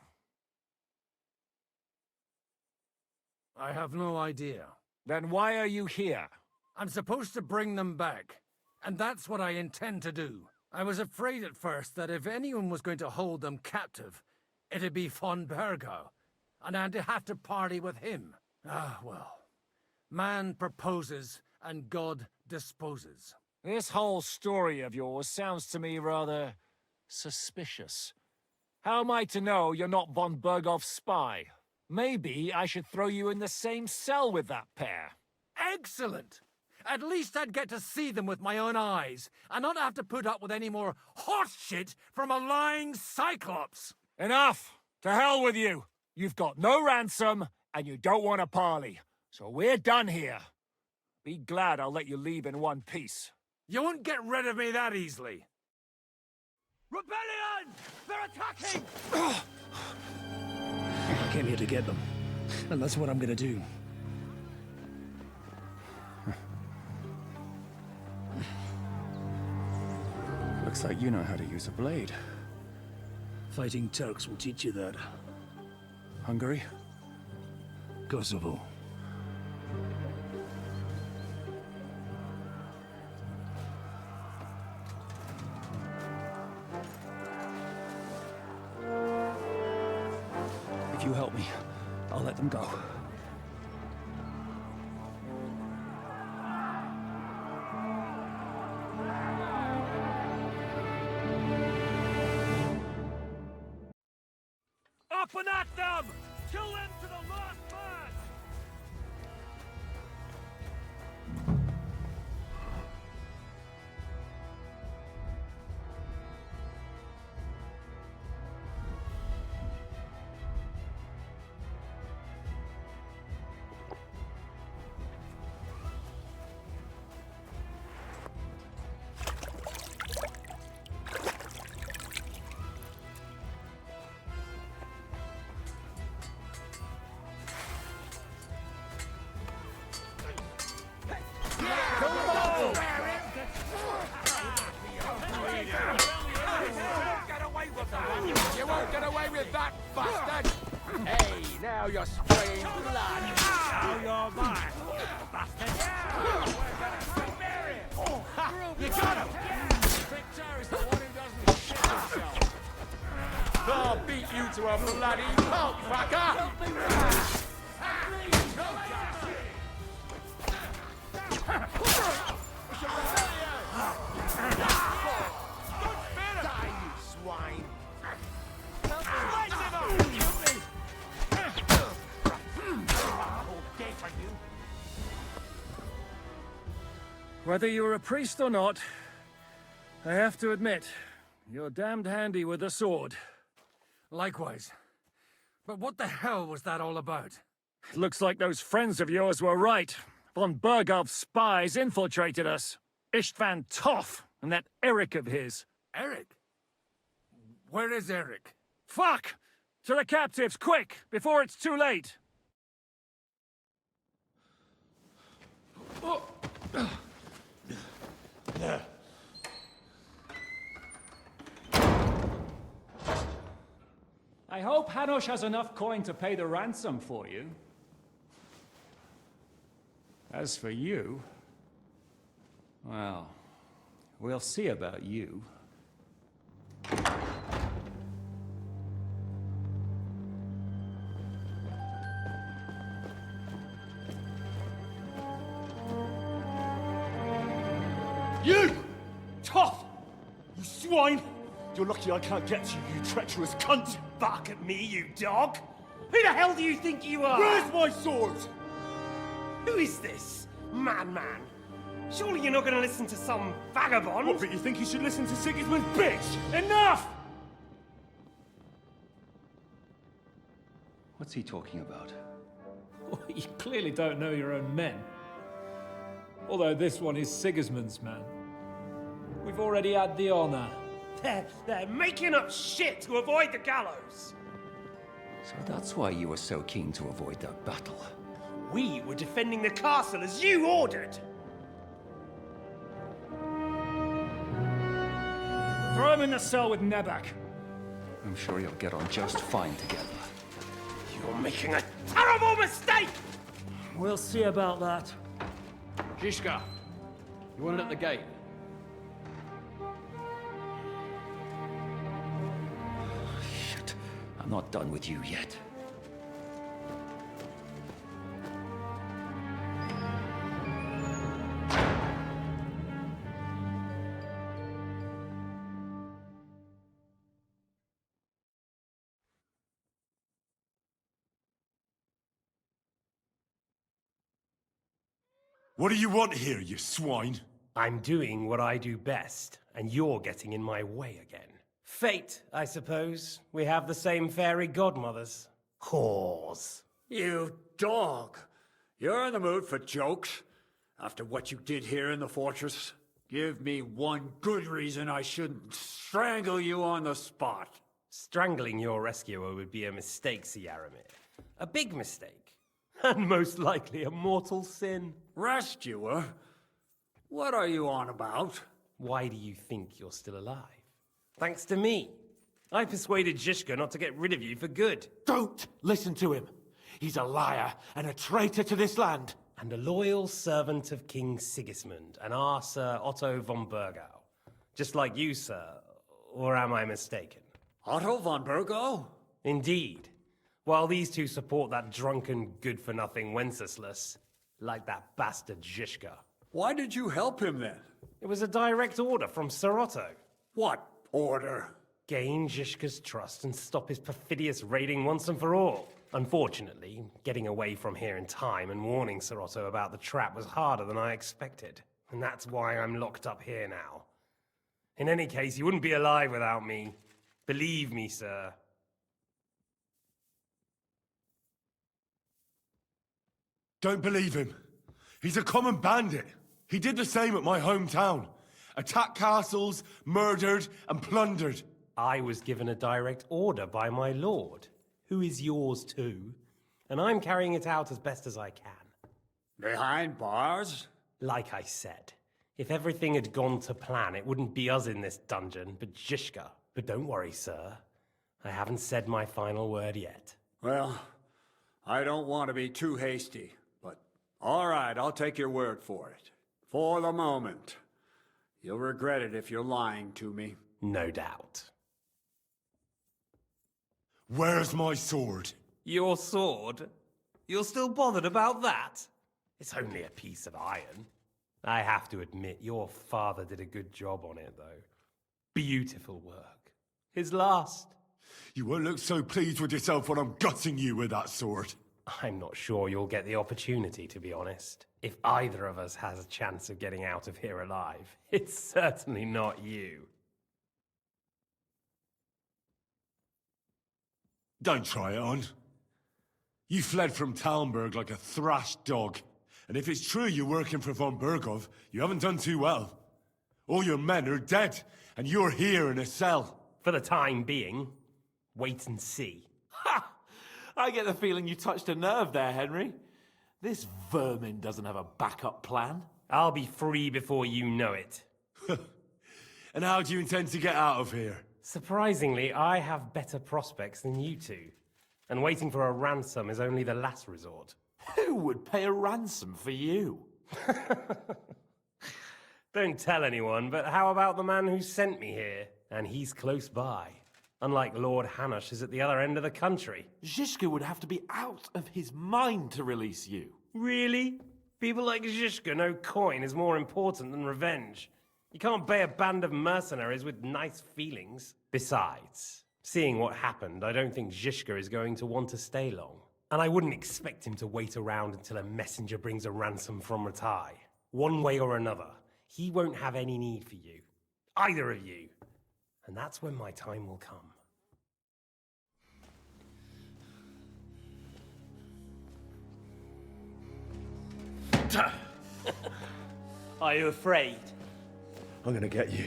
I have no idea. Then why are you here? I'm supposed to bring them back, and that's what I intend to do. I was afraid at first that if anyone was going to hold them captive, it'd be von Bergau, and I'd have to party with him. Ah, well. Man proposes, and God disposes. This whole story of yours sounds to me rather suspicious. How am I to know you're not von Bergov's spy? Maybe I should throw you in the same cell with that pair. Excellent! At least I'd get to see them with my own eyes, and not have to put up with any more horse shit from a lying cyclops! Enough! To hell with you! You've got no ransom, and you don't want a parley. So we're done here. Be glad I'll let you leave in one piece. You won't get rid of me that easily. Rebellion! They're attacking! I came here to get them, and that's what I'm gonna do. Looks like you know how to use a blade. Fighting Turks will teach you that. Hungary? Kosovo. If you help me, I'll let them go. Up and at them! Kill them to the last man! You won't get away with that, bastard! Hey, now you're spraying blood! Now you're mine, bastard! You got him! Victor is the one who doesn't shit himself! I'll beat you to a bloody pulp, fucker! Whether you're a priest or not, I have to admit, you're damned handy with a sword. Likewise. But what the hell was that all about? It looks like those friends of yours were right. Von Bergov's spies infiltrated us. Istvan Toth and that Eric of his. Eric? Where is Eric? Fuck! To the captives, quick! Before it's too late! I hope Hanush has enough coin to pay the ransom for you. As for you, well, we'll see about you. You! Tough! You swine! You're lucky I can't get to you, you treacherous cunt! Bark at me, you dog! Who the hell do you think you are? Where's my sword? Who is this? Man. Surely you're not going to listen to some vagabond? What, but you think you should listen to Sigismund's bitch? Enough! What's he talking about? You clearly don't know your own men. Although this one is Sigismund's man. We've already had the honor. They're making up shit to avoid the gallows! So that's why you were so keen to avoid that battle. We were defending the castle as you ordered! Throw him in the cell with Nebak. I'm sure you'll get on just fine together. You're making a terrible mistake! We'll see about that. Zhishka, you want it at the gate? Shit, I'm not done with you yet. What do you want here, you swine? I'm doing what I do best, and you're getting in my way again. Fate, I suppose. We have the same fairy godmothers. Whores. You dog! You're in the mood for jokes? After what you did here in the fortress? Give me one good reason I shouldn't strangle you on the spot. Strangling your rescuer would be a mistake, Yaramir. A big mistake. And most likely a mortal sin. Rescuer? What are you on about? Why do you think you're still alive? Thanks to me. I persuaded Zhishka not to get rid of you for good. Don't listen to him. He's a liar and a traitor to this land. And a loyal servant of King Sigismund and our Sir Otto von Burgau. Just like you, sir. Or am I mistaken? Otto von Burgau? Indeed. While these two support that drunken, good-for-nothing Wenceslas, like that bastard Zhishka. Why did you help him then? It was a direct order from Sir Otto. What order? Gain Zhishka's trust and stop his perfidious raiding once and for all. Unfortunately, getting away from here in time and warning Sir Otto about the trap was harder than I expected. And that's why I'm locked up here now. In any case, you wouldn't be alive without me. Believe me, sir. Don't believe him. He's a common bandit. He did the same at my hometown. Attacked castles, murdered, and plundered. I was given a direct order by my lord, who is yours too, and I'm carrying it out as best as I can. Behind bars? Like I said, if everything had gone to plan, it wouldn't be us in this dungeon, but Zhishka. But don't worry, sir. I haven't said my final word yet. Well, I don't want to be too hasty. All right, I'll take your word for it. For the moment. You'll regret it if you're lying to me. No doubt. Where's my sword? Your sword? You're still bothered about that? It's only a piece of iron. I have to admit, your father did a good job on it, though. Beautiful work. His last. You won't look so pleased with yourself when I'm gutting you with that sword. I'm not sure you'll get the opportunity, to be honest. If either of us has a chance of getting out of here alive, it's certainly not you. Don't try it on. You fled from Talmberg like a thrashed dog. And if it's true you're working for von Burgov, you haven't done too well. All your men are dead, and you're here in a cell. For the time being. Wait and see. Ha! I get the feeling you touched a nerve there, Henry. This vermin doesn't have a backup plan. I'll be free before you know it. And how do you intend to get out of here? Surprisingly, I have better prospects than you two. And waiting for a ransom is only the last resort. Who would pay a ransom for you? Don't tell anyone, but how about the man who sent me here? And he's close by. Unlike Lord Hanush is at the other end of the country. Zhishka would have to be out of his mind to release you. Really? People like Zhishka know coin is more important than revenge. You can't pay a band of mercenaries with nice feelings. Besides, seeing what happened, I don't think Zhishka is going to want to stay long. And I wouldn't expect him to wait around until a messenger brings a ransom from Ratai. One way or another, he won't have any need for you. Either of you. And that's when my time will come. Are you afraid? I'm gonna get you.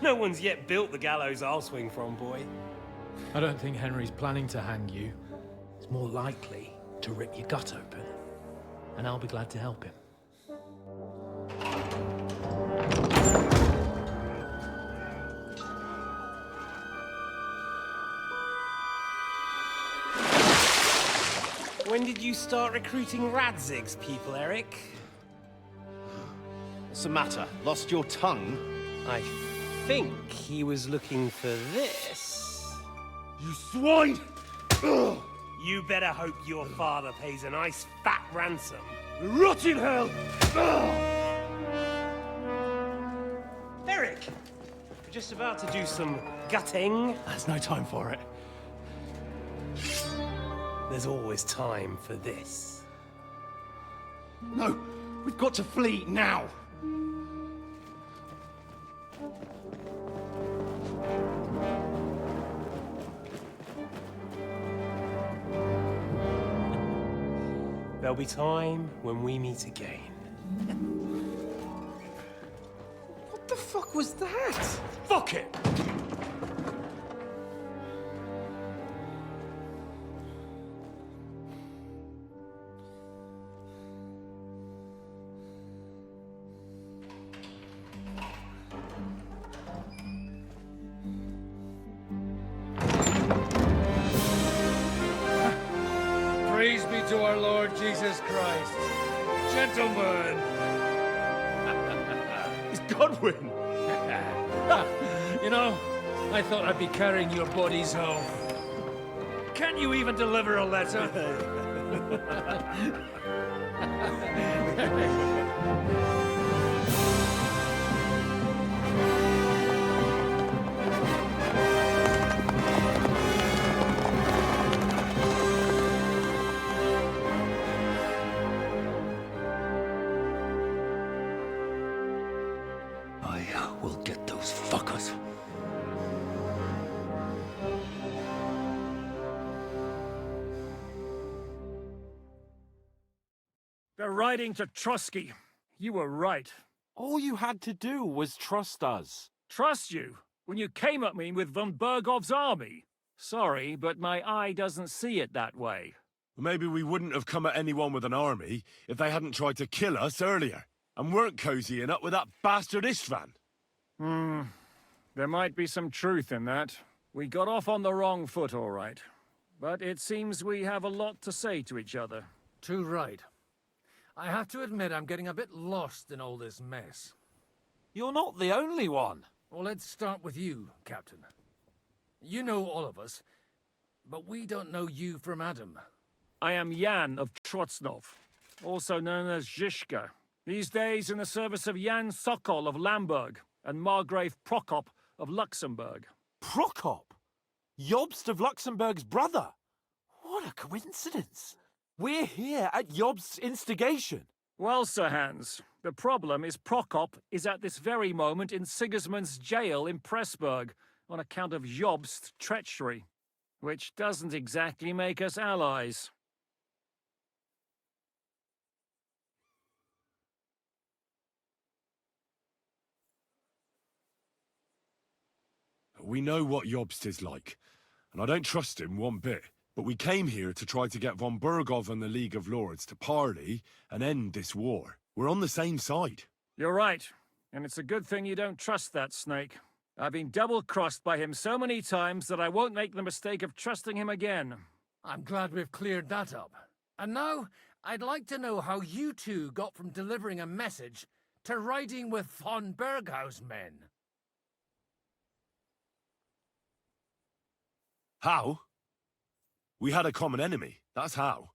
No one's yet built the gallows I'll swing from, boy. I don't think Henry's planning to hang you. It's more likely to rip your gut open. And I'll be glad to help him. When did you start recruiting Radzig's people, Eric? What's the matter? Lost your tongue? I think he was looking for this. You swine! Ugh. You better hope your father pays a nice fat ransom. Rot in hell! Ugh. Eric! We're just about to do some gutting. There's no time for it. There's always time for this. No, we've got to flee now. There'll be time when we meet again. What the fuck was that? Fuck it! Praise be to our Lord Jesus Christ. Gentlemen! It's Godwin! You know, I thought I'd be carrying your bodies home. Can't you even deliver a letter? I will get those fuckers. They're riding to Trusky. You were right. All you had to do was trust us. Trust you? When you came at me with von Bergov's army? Sorry, but my eye doesn't see it that way. Maybe we wouldn't have come at anyone with an army if they hadn't tried to kill us earlier. And weren't cozying up with that bastard Istvan. There might be some truth in that. We got off on the wrong foot, all right. But it seems we have a lot to say to each other. Too right. I have to admit I'm getting a bit lost in all this mess. You're not the only one. Well, let's start with you, Captain. You know all of us, but we don't know you from Adam. I am Jan of Trotsnov, also known as Zhishka. These days in the service of Jan Sokol of Lamberg and Margrave Prokop of Luxembourg. Prokop? Jobst of Luxembourg's brother? What a coincidence. We're here at Jobst's instigation. Well, Sir Hans, the problem is Prokop is at this very moment in Sigismund's jail in Pressburg on account of Jobst's treachery, which doesn't exactly make us allies. We know what Jobst is like, and I don't trust him one bit. But we came here to try to get von Bergov and the League of Lords to parley and end this war. We're on the same side. You're right, and it's a good thing you don't trust that snake. I've been double-crossed by him so many times that I won't make the mistake of trusting him again. I'm glad we've cleared that up. And now, I'd like to know how you two got from delivering a message to riding with von Berghaus men. How? We had a common enemy, that's how.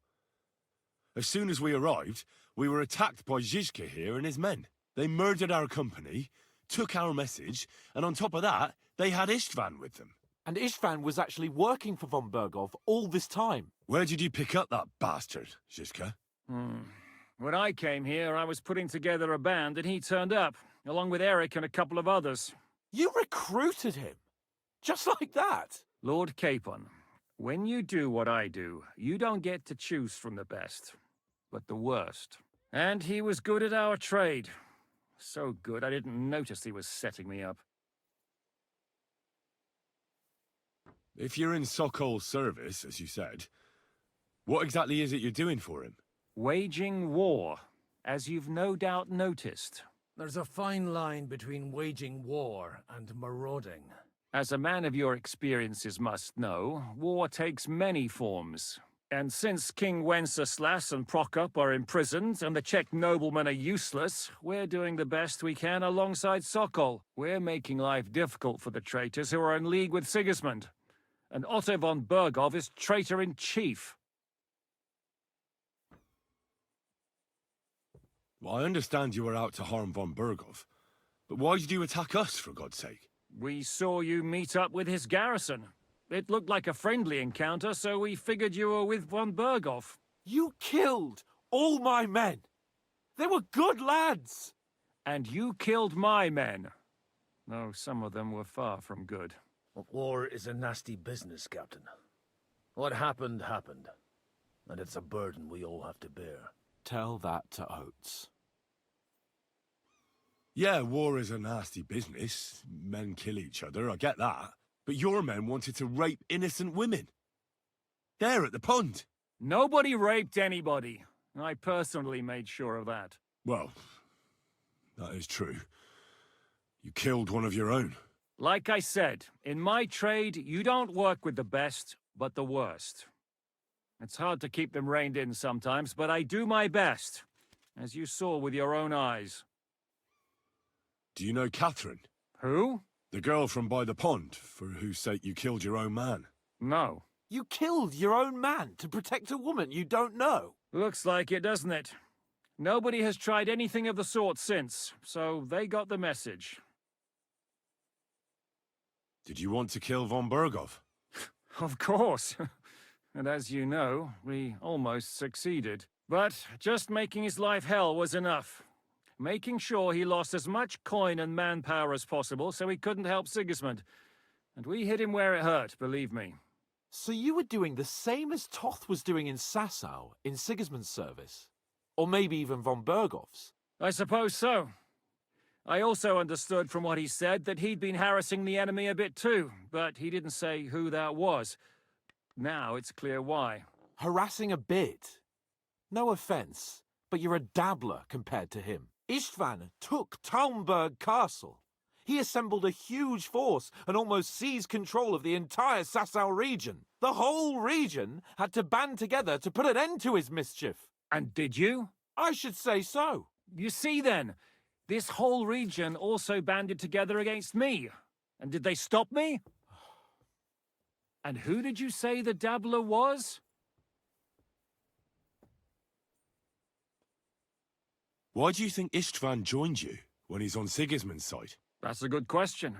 As soon as we arrived, we were attacked by Zizka here and his men. They murdered our company, took our message, and on top of that, they had Istvan with them. And Istvan was actually working for von Bergov all this time. Where did you pick up that bastard, Zizka? When I came here, I was putting together a band, and he turned up, along with Eric and a couple of others. You recruited him? Just like that? Lord Capon, when you do what I do, you don't get to choose from the best, but the worst. And he was good at our trade. So good, I didn't notice he was setting me up. If you're in Sokol's service, as you said, what exactly is it you're doing for him? Waging war, as you've no doubt noticed. There's a fine line between waging war and marauding. As a man of your experiences must know, war takes many forms. And since King Wenceslas and Prokop are imprisoned and the Czech noblemen are useless, we're doing the best we can alongside Sokol. We're making life difficult for the traitors who are in league with Sigismund. And Otto von Bergov is traitor-in-chief. Well, I understand you were out to harm von Bergov, but why did you attack us, for God's sake? We saw you meet up with his garrison. It looked like a friendly encounter, so we figured you were with von Bergov. You killed all my men. They were good lads. And you killed my men. Though some of them were far from good. War is a nasty business, Captain. What happened, happened. And it's a burden we all have to bear. Tell that to Oates. Yeah, war is a nasty business. Men kill each other, I get that. But your men wanted to rape innocent women. There at the pond. Nobody raped anybody. I personally made sure of that. Well, that is true. You killed one of your own. Like I said, in my trade, you don't work with the best, but the worst. It's hard to keep them reined in sometimes, but I do my best, as you saw with your own eyes. Do you know Catherine? Who? The girl from by the pond, for whose sake you killed your own man. No. You killed your own man to protect a woman you don't know? Looks like it, doesn't it? Nobody has tried anything of the sort since, so they got the message. Did you want to kill von Bergov? Of course. And as you know, we almost succeeded. But just making his life hell was enough. Making sure he lost as much coin and manpower as possible so he couldn't help Sigismund. And we hit him where it hurt, believe me. So you were doing the same as Toth was doing in Sasau, in Sigismund's service? Or maybe even von Bergov's? I suppose so. I also understood from what he said that he'd been harassing the enemy a bit too, but he didn't say who that was. Now it's clear why. Harassing a bit? No offense, but you're a dabbler compared to him. Istvan took Taumburg Castle. He assembled a huge force and almost seized control of the entire Sasau region. The whole region had to band together to put an end to his mischief. And did you? I should say so. You see then, this whole region also banded together against me. And did they stop me? And who did you say the dabbler was? Why do you think Istvan joined you when he's on Sigismund's side? That's a good question.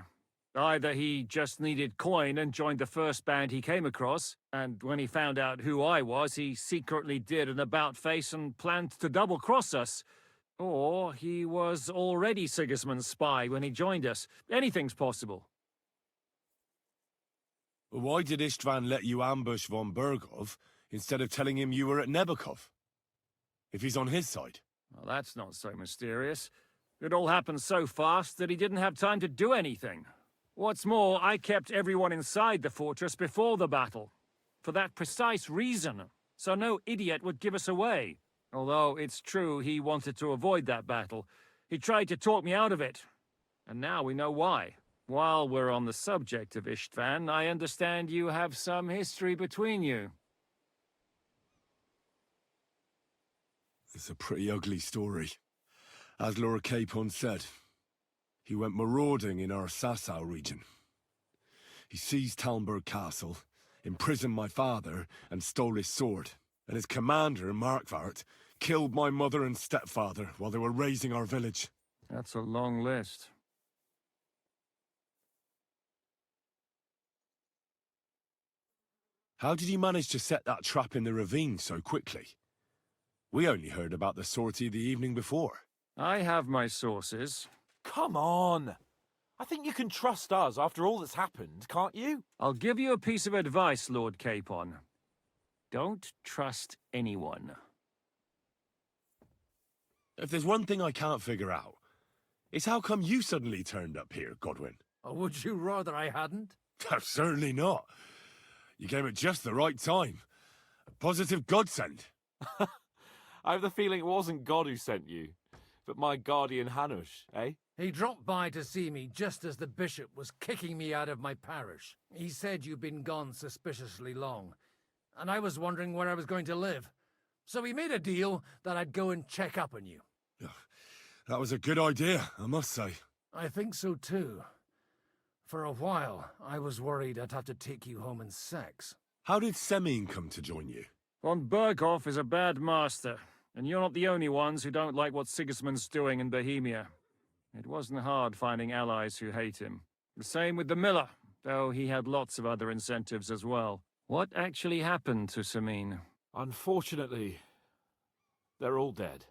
Either he just needed coin and joined the first band he came across, and when he found out who I was, he secretly did an about-face and planned to double-cross us. Or he was already Sigismund's spy when he joined us. Anything's possible. Why did Istvan let you ambush von Bergov instead of telling him you were at Nebakov? If he's on his side. Well, that's not so mysterious. It all happened so fast that he didn't have time to do anything. What's more, I kept everyone inside the fortress before the battle. For that precise reason, so no idiot would give us away. Although it's true he wanted to avoid that battle. He tried to talk me out of it. And now we know why. While we're on the subject of Istvan, I understand you have some history between you. It's a pretty ugly story. As Lord Capon said, he went marauding in our Sasau region. He seized Talmberg Castle, imprisoned my father, and stole his sword. And his commander, Markvart, killed my mother and stepfather while they were raising our village. That's a long list. How did he manage to set that trap in the ravine so quickly? We only heard about the sortie the evening before. I have my sources. Come on! I think you can trust us after all that's happened, can't you? I'll give you a piece of advice, Lord Capon. Don't trust anyone. If there's one thing I can't figure out, it's how come you suddenly turned up here, Godwin? Or would you rather I hadn't? Certainly not. You came at just the right time. A positive godsend. I have the feeling it wasn't God who sent you, but my guardian Hanush, eh? He dropped by to see me just as the bishop was kicking me out of my parish. He said you'd been gone suspiciously long, and I was wondering where I was going to live. So we made a deal that I'd go and check up on you. That was a good idea, I must say. I think so too. For a while, I was worried I'd have to take you home in sex. How did Semine come to join you? Von Berghoff is a bad master, and you're not the only ones who don't like what Sigismund's doing in Bohemia. It wasn't hard finding allies who hate him. The same with the miller, though he had lots of other incentives as well. What actually happened to Semine? Unfortunately, they're all dead.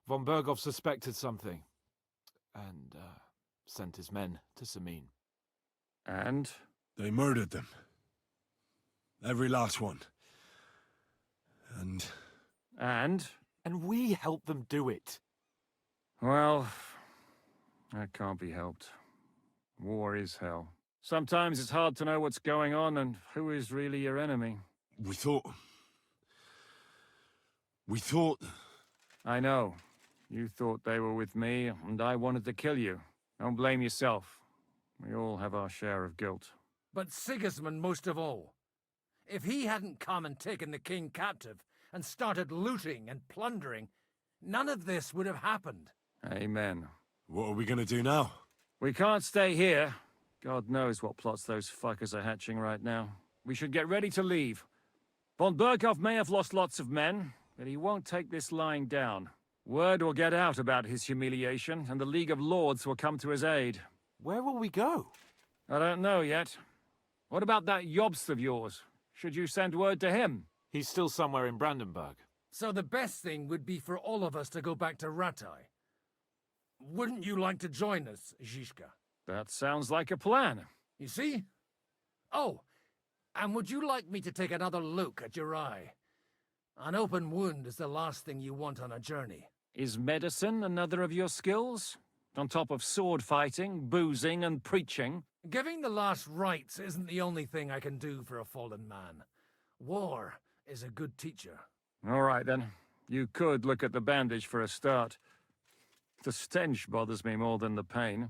Von Berghoff suspected something, and sent his men to Semine. And? They murdered them. Every last one. And? And we helped them do it. Well, that can't be helped. War is hell. Sometimes it's hard to know what's going on and who is really your enemy. We thought... I know. You thought they were with me, and I wanted to kill you. Don't blame yourself. We all have our share of guilt. But Sigismund most of all. If he hadn't come and taken the king captive, and started looting and plundering, none of this would have happened. Amen. What are we gonna do now? We can't stay here. God knows what plots those fuckers are hatching right now. We should get ready to leave. Von Berghoff may have lost lots of men, but he won't take this lying down. Word will get out about his humiliation, and the League of Lords will come to his aid. Where will we go? I don't know yet. What about that Jobst of yours? Should you send word to him? He's still somewhere in Brandenburg. So the best thing would be for all of us to go back to Ratai. Wouldn't you like to join us, Zizka? That sounds like a plan. You see? Oh, and would you like me to take another look at your eye? An open wound is the last thing you want on a journey. Is medicine another of your skills? On top of sword fighting, boozing, and preaching? Giving the last rites isn't the only thing I can do for a fallen man. War is a good teacher. All right, then. You could look at the bandage for a start. The stench bothers me more than the pain.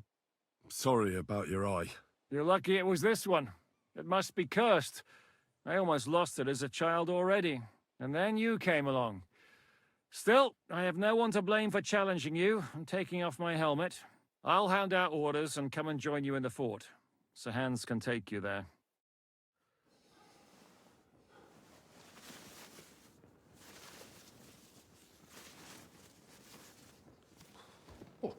Sorry about your eye. You're lucky it was this one. It must be cursed. I almost lost it as a child already. And then you came along. Still, I have no one to blame for challenging you and taking off my helmet. I'll hand out orders and come and join you in the fort. Sir Hans can take you there. Oh,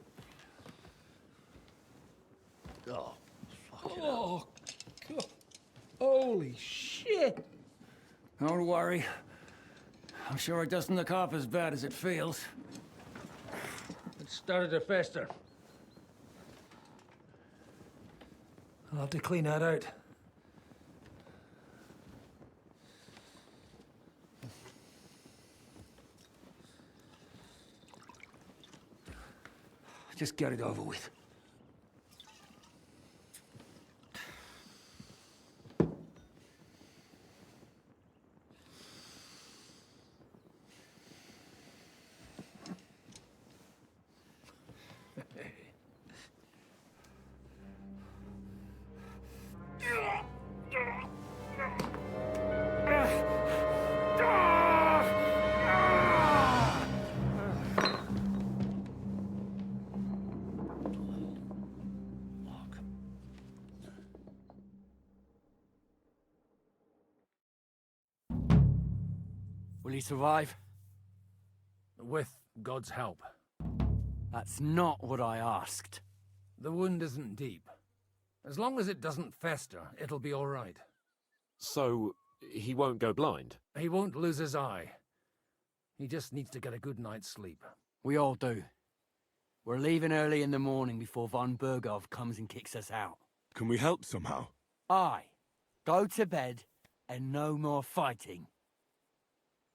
fucking hell. God. Holy shit! Don't worry. I'm sure it doesn't look half as bad as it feels. It started to fester. I'll have to clean that out. Just get it over with. Will he survive? With God's help. That's not what I asked. The wound isn't deep. As long as it doesn't fester, it'll be all right. So, he won't go blind? He won't lose his eye. He just needs to get a good night's sleep. We all do. We're leaving early in the morning before von Bergov comes and kicks us out. Can we help somehow? Aye. Go to bed and no more fighting.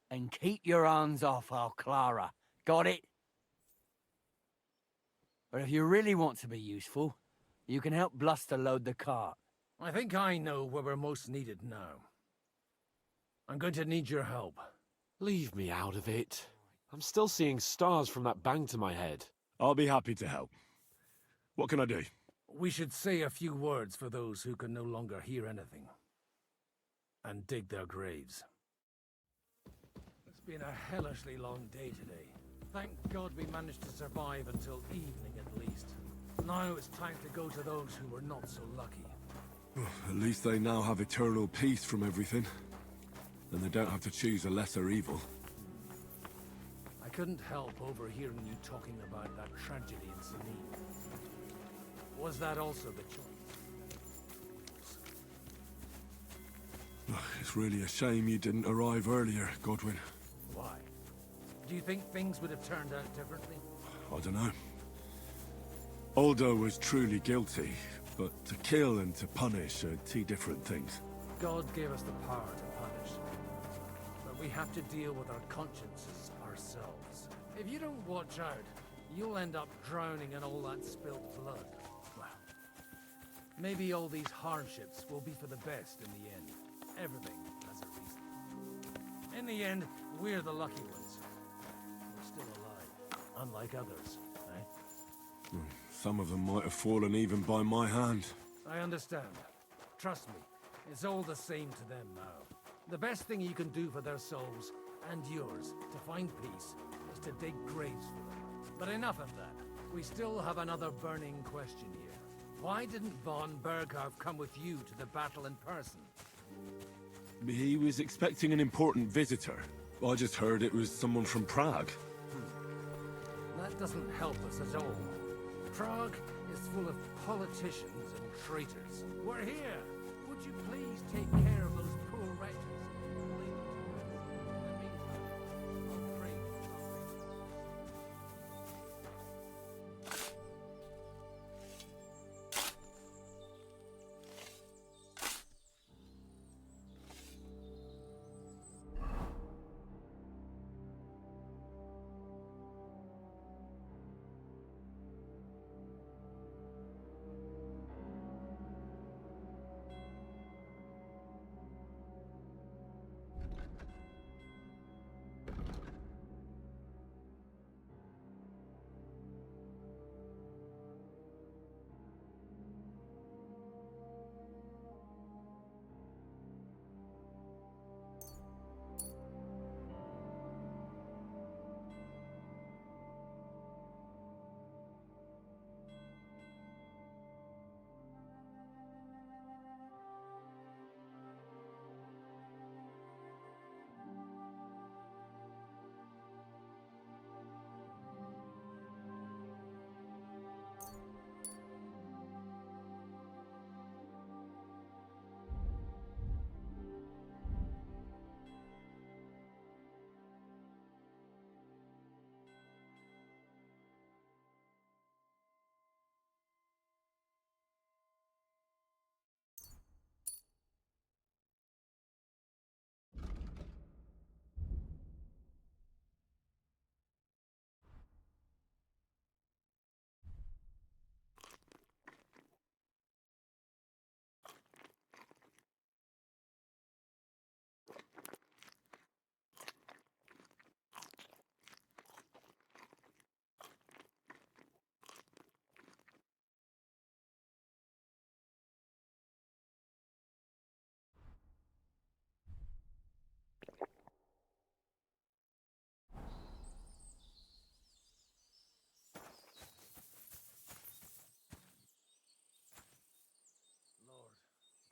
And keep your hands off our Clara. Got it? But if you really want to be useful, you can help Bluster load the cart. I think I know where we're most needed now. I'm going to need your help. Leave me out of it. I'm still seeing stars from that bang to my head. I'll be happy to help. What can I do? We should say a few words for those who can no longer hear anything. And dig their graves. It's been a hellishly long day today. Thank God we managed to survive until evening at least. Now it's time to go to those who were not so lucky. At least they now have eternal peace from everything. And they don't have to choose a lesser evil. I couldn't help overhearing you talking about that tragedy in Sanin. Was that also the choice? It's really a shame you didn't arrive earlier, Godwin. Why? Do you think things would have turned out differently? I don't know. Aldo was truly guilty, but to kill and to punish are two different things. God gave us the power to punish. But we have to deal with our consciences ourselves. If you don't watch out, you'll end up drowning in all that spilt blood. Well, maybe all these hardships will be for the best in the end. Everything has a reason. In the end, we're the lucky ones. We're still alive, unlike others, eh? Some of them might have fallen even by my hand. I understand. Trust me, it's all the same to them now. The best thing you can do for their souls, and yours, to find peace, is to dig graves for them. But enough of that. We still have another burning question here. Why didn't von Berghoff come with you to the battle in person? He was expecting an important visitor. I just heard it was someone from Prague. That doesn't help us at all. Prague is full of politicians and traitors. We're here! Would you please take care of those poor wretches?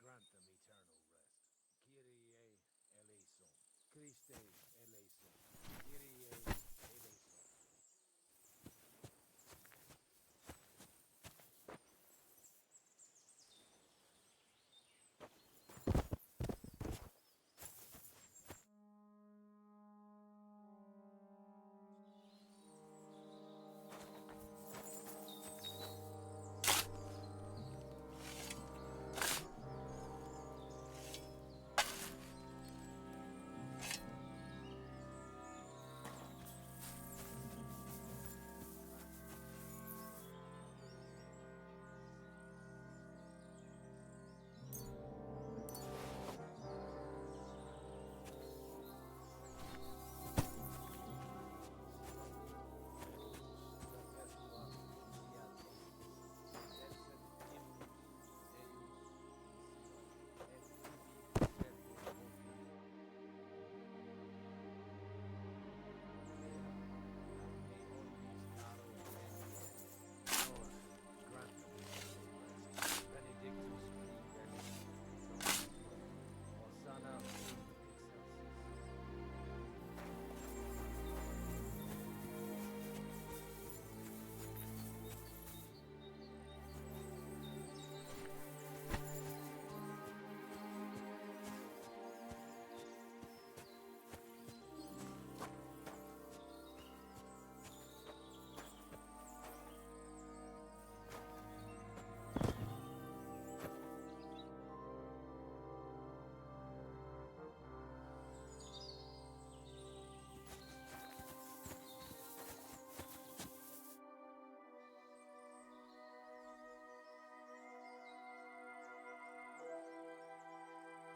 Grant them eternal rest. Kyrie eleison. Christe eleison.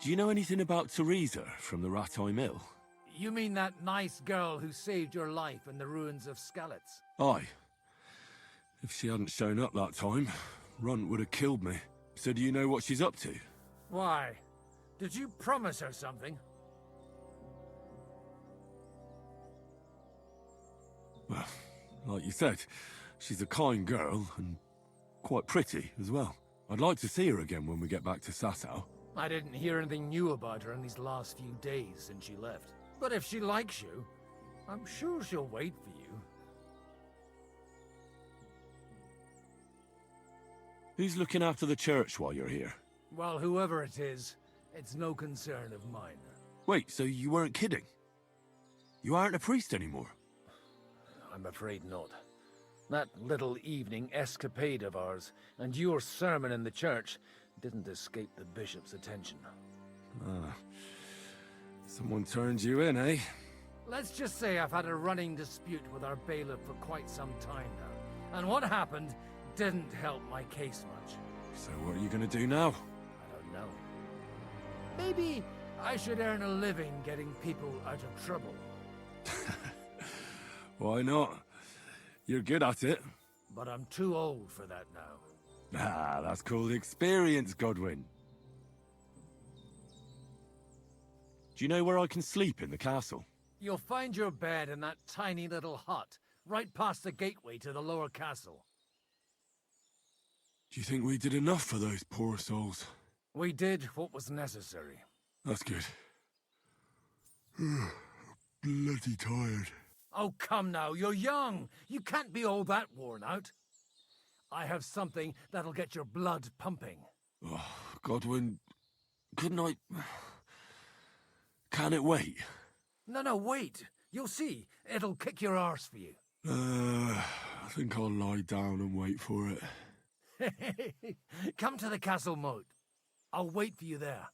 Do you know anything about Teresa from the Rattay Mill? You mean that nice girl who saved your life in the ruins of Skalitz? Aye. If she hadn't shown up that time, Runt would have killed me. So do you know what she's up to? Why? Did you promise her something? Well, like you said, she's a kind girl and quite pretty as well. I'd like to see her again when we get back to Sasau. I didn't hear anything new about her in these last few days since she left. But if she likes you, I'm sure she'll wait for you. Who's looking after the church while you're here? Well, whoever it is, it's no concern of mine. Wait, so you weren't kidding? You aren't a priest anymore? I'm afraid not. That little evening escapade of ours, and your sermon in the church, didn't escape the bishop's attention. Ah. Someone turned you in, eh? Let's just say I've had a running dispute with our bailiff for quite some time now. And what happened didn't help my case much. So what are you gonna do now? I don't know. Maybe I should earn a living getting people out of trouble. Why not? You're good at it. But I'm too old for that now. Ah, that's called experience, Godwin. Do you know where I can sleep in the castle? You'll find your bed in that tiny little hut, right past the gateway to the lower castle. Do you think we did enough for those poor souls? We did what was necessary. That's good. Bloody tired. Oh, come now, you're young. You can't be all that worn out. I have something that'll get your blood pumping. Oh, Godwin, couldn't I... Can it wait? No, wait. You'll see. It'll kick your arse for you. I think I'll lie down and wait for it. Come to the castle moat. I'll wait for you there.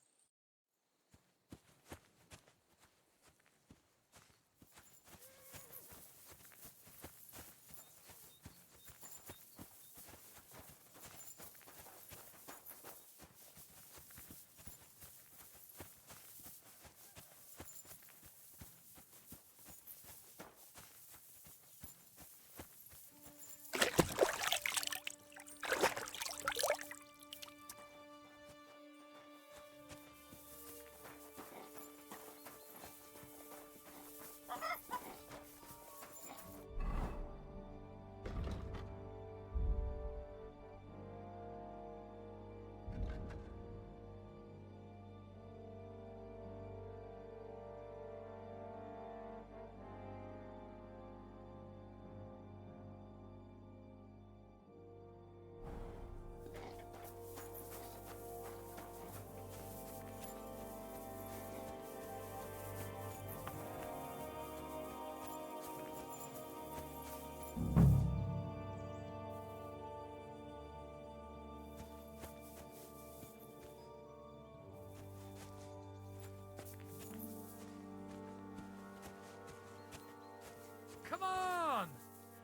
Come on!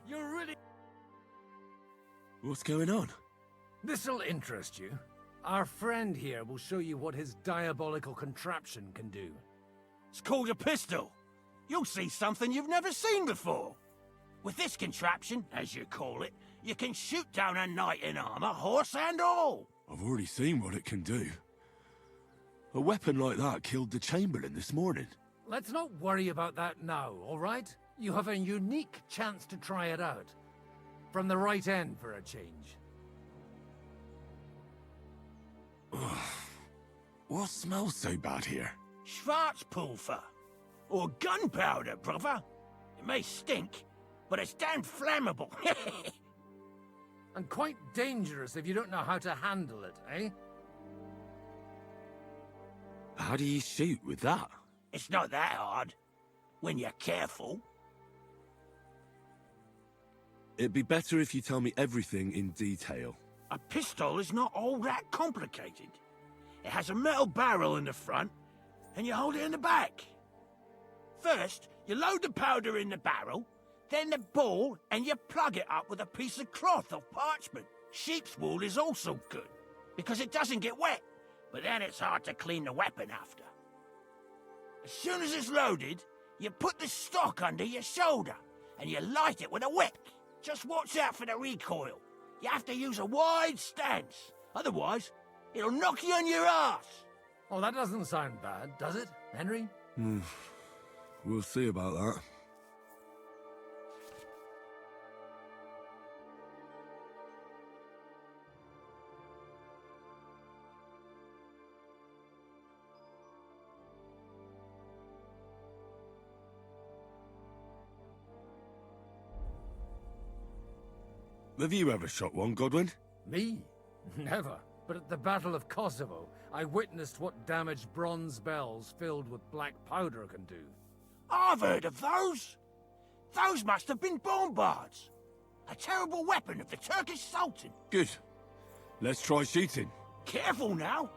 You're really... What's going on? This'll interest you. Our friend here will show you what his diabolical contraption can do. It's called a pistol. You'll see something you've never seen before. With this contraption, as you call it, you can shoot down a knight in armor, horse and all. I've already seen what it can do. A weapon like that killed the Chamberlain this morning. Let's not worry about that now, all right? You have a unique chance to try it out. From the right end for a change. What smells so bad here? Schwarzpulver. Or gunpowder, brother. It may stink, but it's damn flammable. And quite dangerous if you don't know how to handle it, eh? How do you shoot with that? It's not that hard, when you're careful. It'd be better if you tell me everything in detail. A pistol is not all that complicated. It has a metal barrel in the front, and you hold it in the back. First, you load the powder in the barrel, then the ball, and you plug it up with a piece of cloth or parchment. Sheep's wool is also good, because it doesn't get wet. but then it's hard to clean the weapon after. As soon as it's loaded, you put the stock under your shoulder, and you light it with a wick. Just watch out for the recoil. You have to use a wide stance, otherwise it'll knock you on your ass. Oh, that doesn't sound bad, does it, Henry? We'll see about that. Have you ever shot one, Godwin? Me? Never. But at the Battle of Kosovo, I witnessed what damage bronze bells filled with black powder can do. I've heard of those. Those must have been bombards. A terrible weapon of the Turkish Sultan. Good. Let's try shooting. Careful now.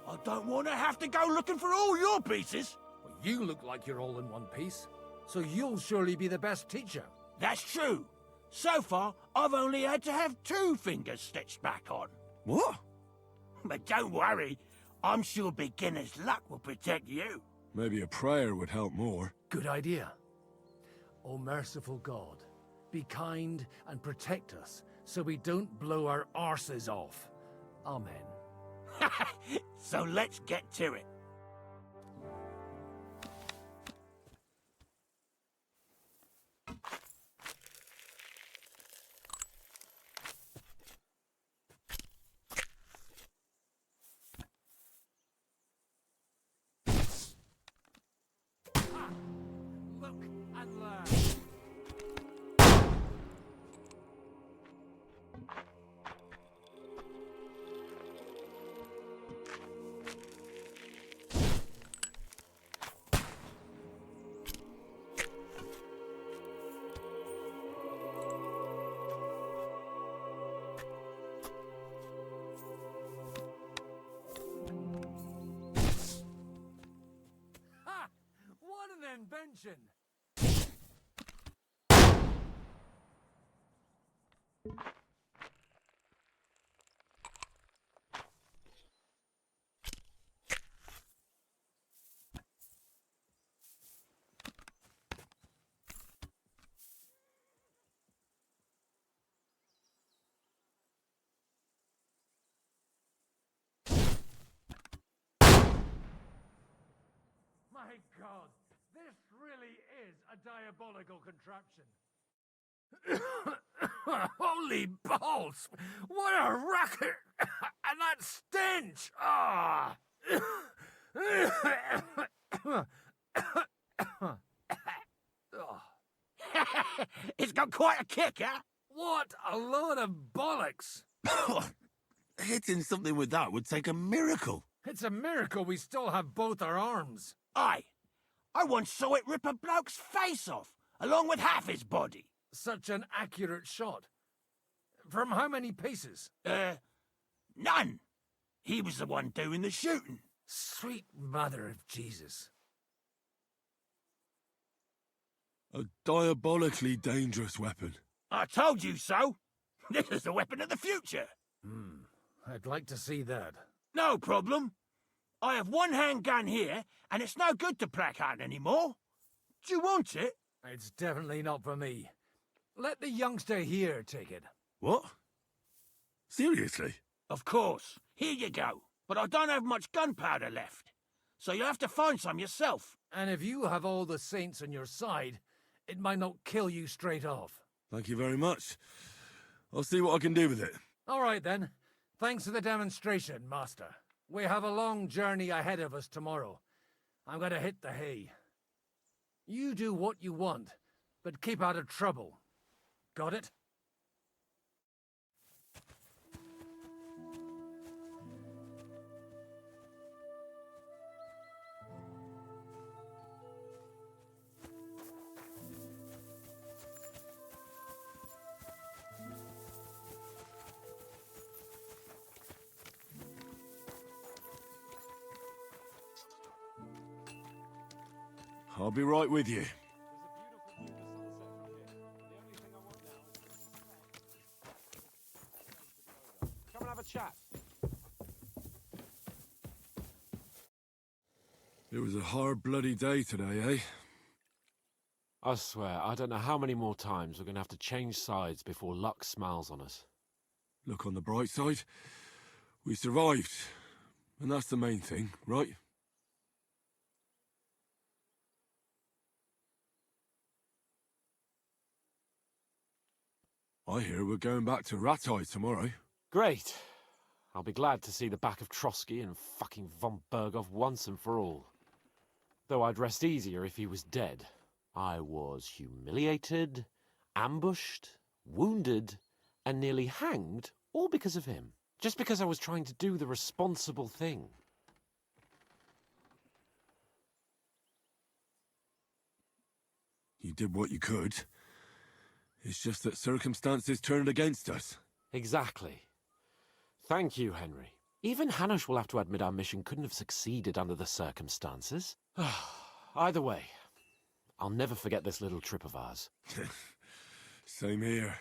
I don't want to have to go looking for all your pieces. Well, you look like you're all in one piece, so you'll surely be the best teacher. That's true. So far, I've only had to have 2 fingers stitched back on. What? But don't worry, I'm sure beginner's luck will protect you. Maybe a prayer would help more. Good idea. O merciful God, be kind and protect us so we don't blow our arses off. Amen. So let's get to it. Look and learn. Ha! What an invention! My God, this really is a diabolical contraption. Holy balls! What a racket! And that stench! Ah! It's got quite a kick, huh? What a load of bollocks! Hitting something with that would take a miracle. It's a miracle we still have both our arms. Aye. I once saw it rip a bloke's face off, along with half his body. Such an accurate shot. From how many paces? None. He was the one doing the shooting. Sweet mother of Jesus. A diabolically dangerous weapon. I told you so. This is the weapon of the future. I'd like to see that. No problem. I have one handgun here, and it's no good to placard anymore. Do you want it? It's definitely not for me. Let the youngster here take it. What? Seriously? Of course. Here you go. But I don't have much gunpowder left, so you'll have to find some yourself. And if you have all the saints on your side, it might not kill you straight off. Thank you very much. I'll see what I can do with it. All right, then. Thanks for the demonstration, Master. We have a long journey ahead of us tomorrow. I'm going to hit the hay. You do what you want, but keep out of trouble. Got it? I'll be right with you. Come and have a chat. It was a hard bloody day today, eh? I swear, I don't know how many more times we're going to have to change sides before luck smiles on us. Look on the bright side. We survived. And that's the main thing, right? I hear we're going back to Ratai tomorrow. Great. I'll be glad to see the back of Trotsky and fucking von Berghoff once and for all. Though I'd rest easier if he was dead. I was humiliated, ambushed, wounded, and nearly hanged, all because of him. Just because I was trying to do the responsible thing. You did what you could. It's just that circumstances turned against us. Exactly. Thank you, Henry. Even Hanush will have to admit our mission couldn't have succeeded under the circumstances. Either way, I'll never forget this little trip of ours. Same here.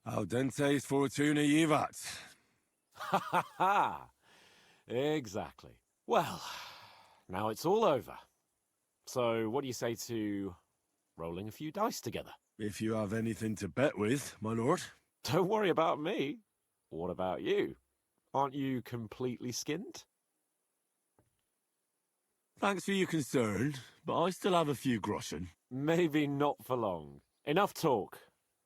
Al dente's fortuna jivat. Ha ha ha! Exactly. Well, now it's all over. So what do you say to rolling a few dice together? If you have anything to bet with, my lord. Don't worry about me. What about you? Aren't you completely skinned? Thanks for your concern, but I still have a few groschen. Maybe not for long. Enough talk.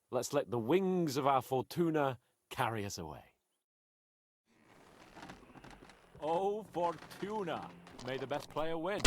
Let's let the wings of our fortuna carry us away. Oh, Fortuna! May the best player win.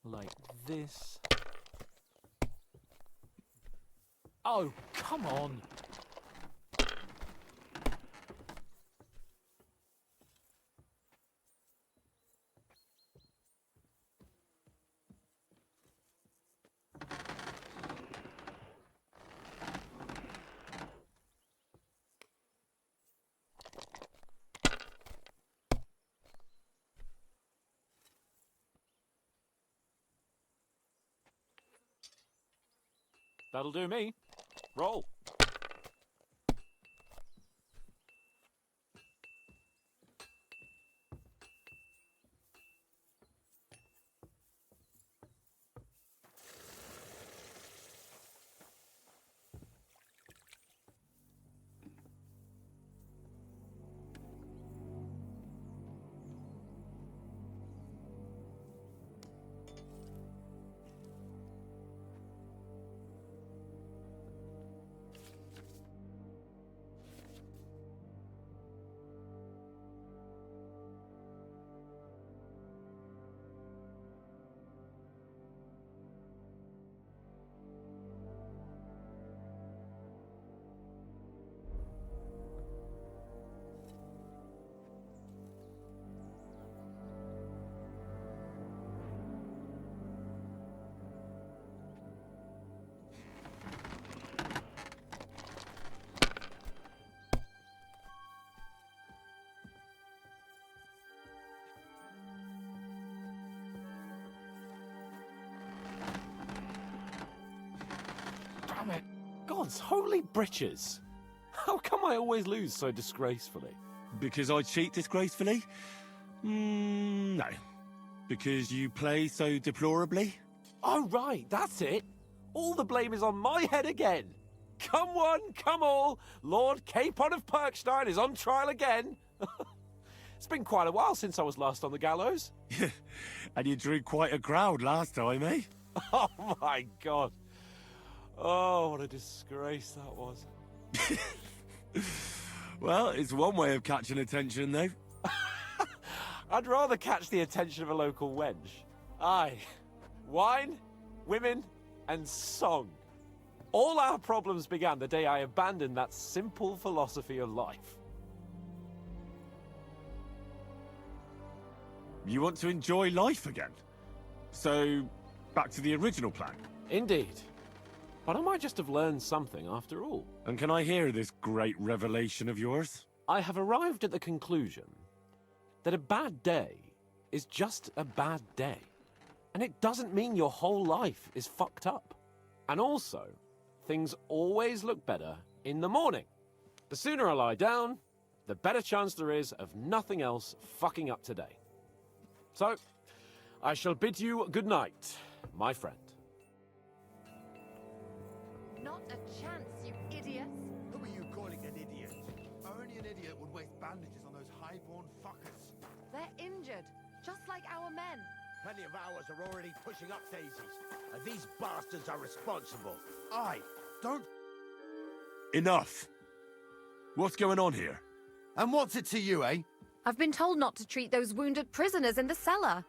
Like this. Oh, come on! That'll do me. Roll. Damn it. God's holy britches. How come I always lose so disgracefully? Because I cheat disgracefully? No. Because you play so deplorably? Oh, right, that's it. All the blame is on my head again. Come one, come all. Lord Capon of Perkstein is on trial again. It's been quite a while since I was last on the gallows. And you drew quite a crowd last time, eh? Oh, my God. Oh, what a disgrace that was. Well, it's one way of catching attention, though. I'd rather catch the attention of a local wench. Aye. Wine, women, and song. All our problems began the day I abandoned that simple philosophy of life. You want to enjoy life again? So, back to the original plan? Indeed. But I might just have learned something after all. And can I hear this great revelation of yours? I have arrived at the conclusion that a bad day is just a bad day. And it doesn't mean your whole life is fucked up. And also, things always look better in the morning. The sooner I lie down, the better chance there is of nothing else fucking up today. So, I shall bid you good night, my friend. Not a chance, you idiots. Who are you calling an idiot? Only an idiot would waste bandages on those high-born fuckers. They're injured, just like our men. Plenty of ours are already pushing up daisies, and these bastards are responsible. I don't... Enough! What's going on here? And what's it to you, eh? I've been told not to treat those wounded prisoners in the cellar.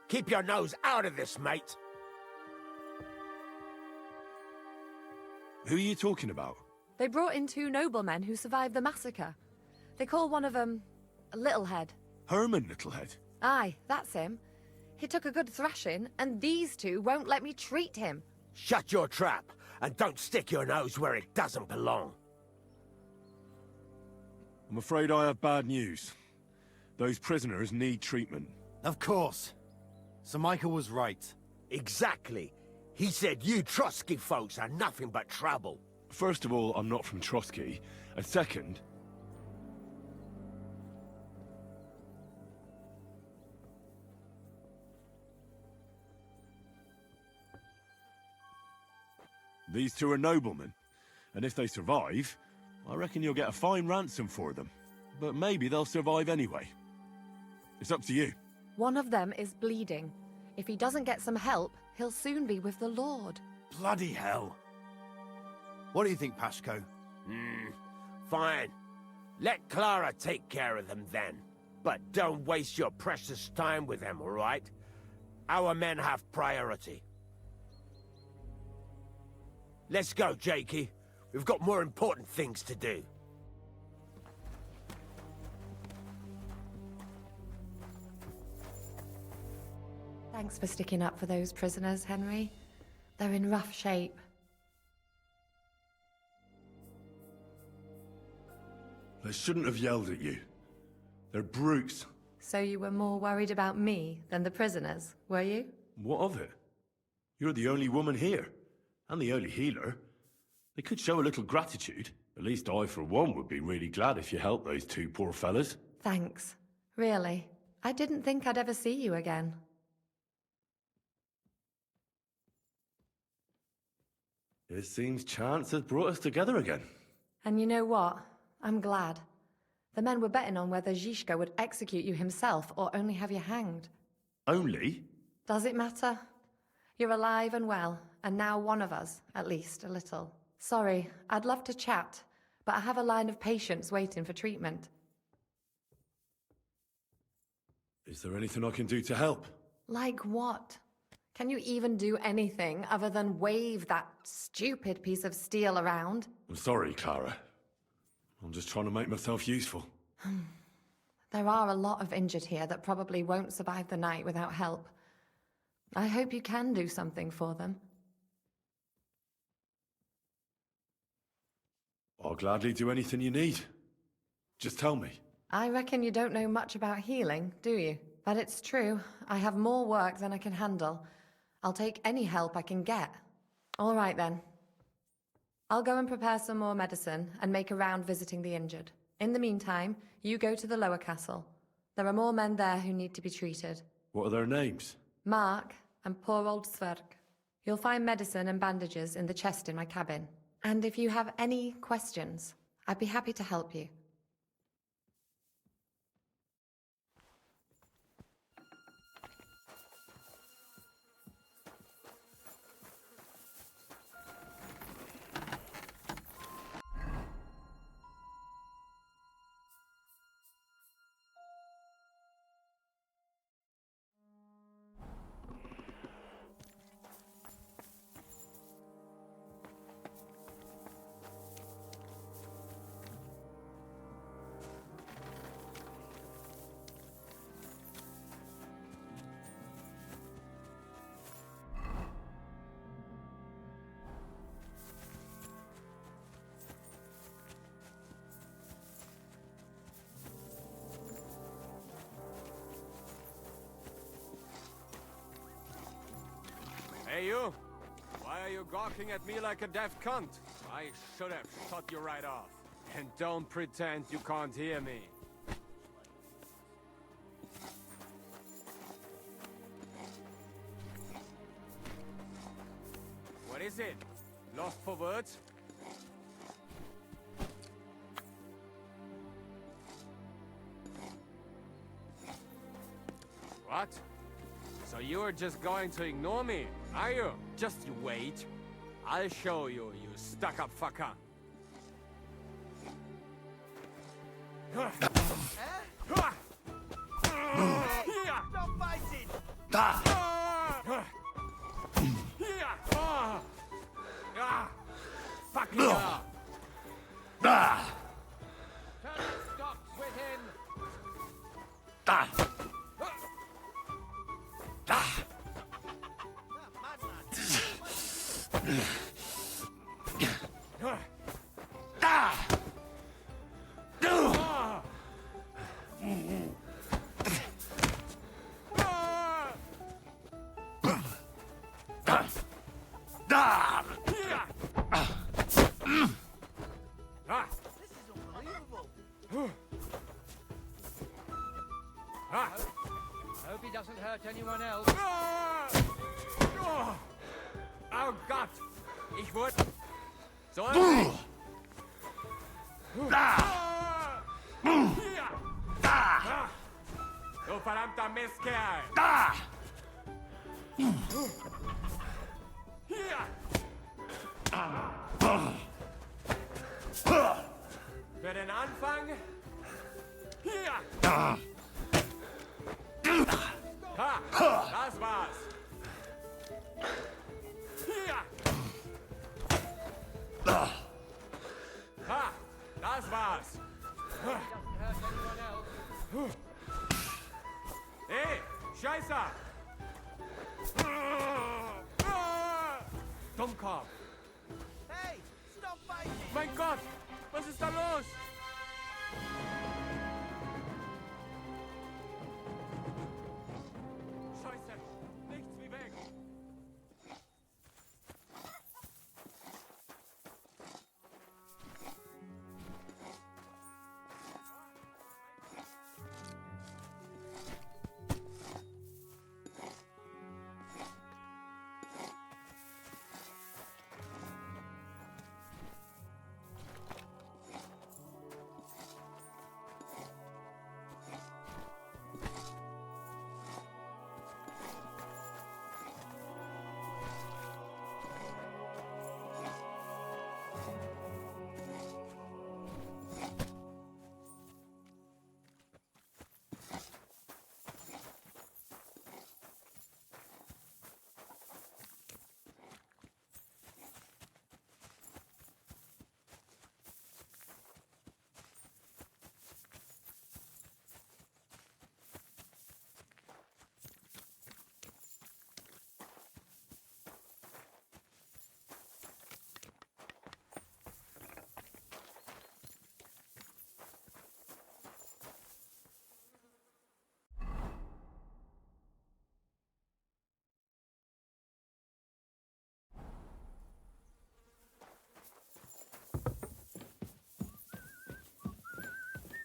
Keep your nose out of this, mate. Who are you talking about? They brought in 2 noblemen who survived the massacre. They call one of them Littlehead. Herman Littlehead? Aye, that's him. He took a good thrashing, and these 2 won't let me treat him. Shut your trap, and don't stick your nose where it doesn't belong. I'm afraid I have bad news. Those prisoners need treatment. Of course. Sir Michael was right. Exactly. He said you Trotsky folks are nothing but trouble. First of all, I'm not from Trotsky. And second... These 2 are noblemen. And if they survive, I reckon you'll get a fine ransom for them. But maybe they'll survive anyway. It's up to you. One of them is bleeding. If he doesn't get some help, he'll soon be with the Lord. Bloody hell. What do you think, Pashko? Fine. Let Clara take care of them then. But don't waste your precious time with them, all right? Our men have priority. Let's go, Jakey. We've got more important things to do. Thanks for sticking up for those prisoners, Henry. They're in rough shape. They shouldn't have yelled at you. They're brutes. So you were more worried about me than the prisoners, were you? What of it? You're the only woman here. And the only healer. They could show a little gratitude. At least I, for one, would be really glad if you helped those 2 poor fellas. Thanks. Really. I didn't think I'd ever see you again. It seems chance has brought us together again. And you know what? I'm glad. The men were betting on whether Zizka would execute you himself or only have you hanged. Only? Does it matter? You're alive and well, and now one of us, at least, a little. Sorry, I'd love to chat, but I have a line of patients waiting for treatment. Is there anything I can do to help? Like what? Can you even do anything other than wave that stupid piece of steel around? I'm sorry, Clara. I'm just trying to make myself useful. There are a lot of injured here that probably won't survive the night without help. I hope you can do something for them. I'll gladly do anything you need. Just tell me. I reckon you don't know much about healing, do you? But it's true. I have more work than I can handle. I'll take any help I can get. All right, then. I'll go and prepare some more medicine and make a round visiting the injured. In the meantime, you go to the lower castle. There are more men there who need to be treated. What are their names? Mark and poor old Sverk. You'll find medicine and bandages in the chest in my cabin. And if you have any questions, I'd be happy to help you. Hey, you! Why are you gawking at me like a deaf cunt? I should have shot you right off. And don't pretend you can't hear me. What is it? Lost for words? What? So you're just going to ignore me, are you? Just you wait. I'll show you, you stuck-up fucker. Stop fighting! Fucking hell! Stop with him! I hope he doesn't hurt anyone else. Oh Gott! Ich wurde... So... Du verdammter Mistkerl! Für den Anfang... Ha! Das war's! Ha! Das war's! Hey! Scheiße! Dummkopf! Hey! Stop fighting! Mein Gott! Was ist da los? Scheiße! Nichts wie weg!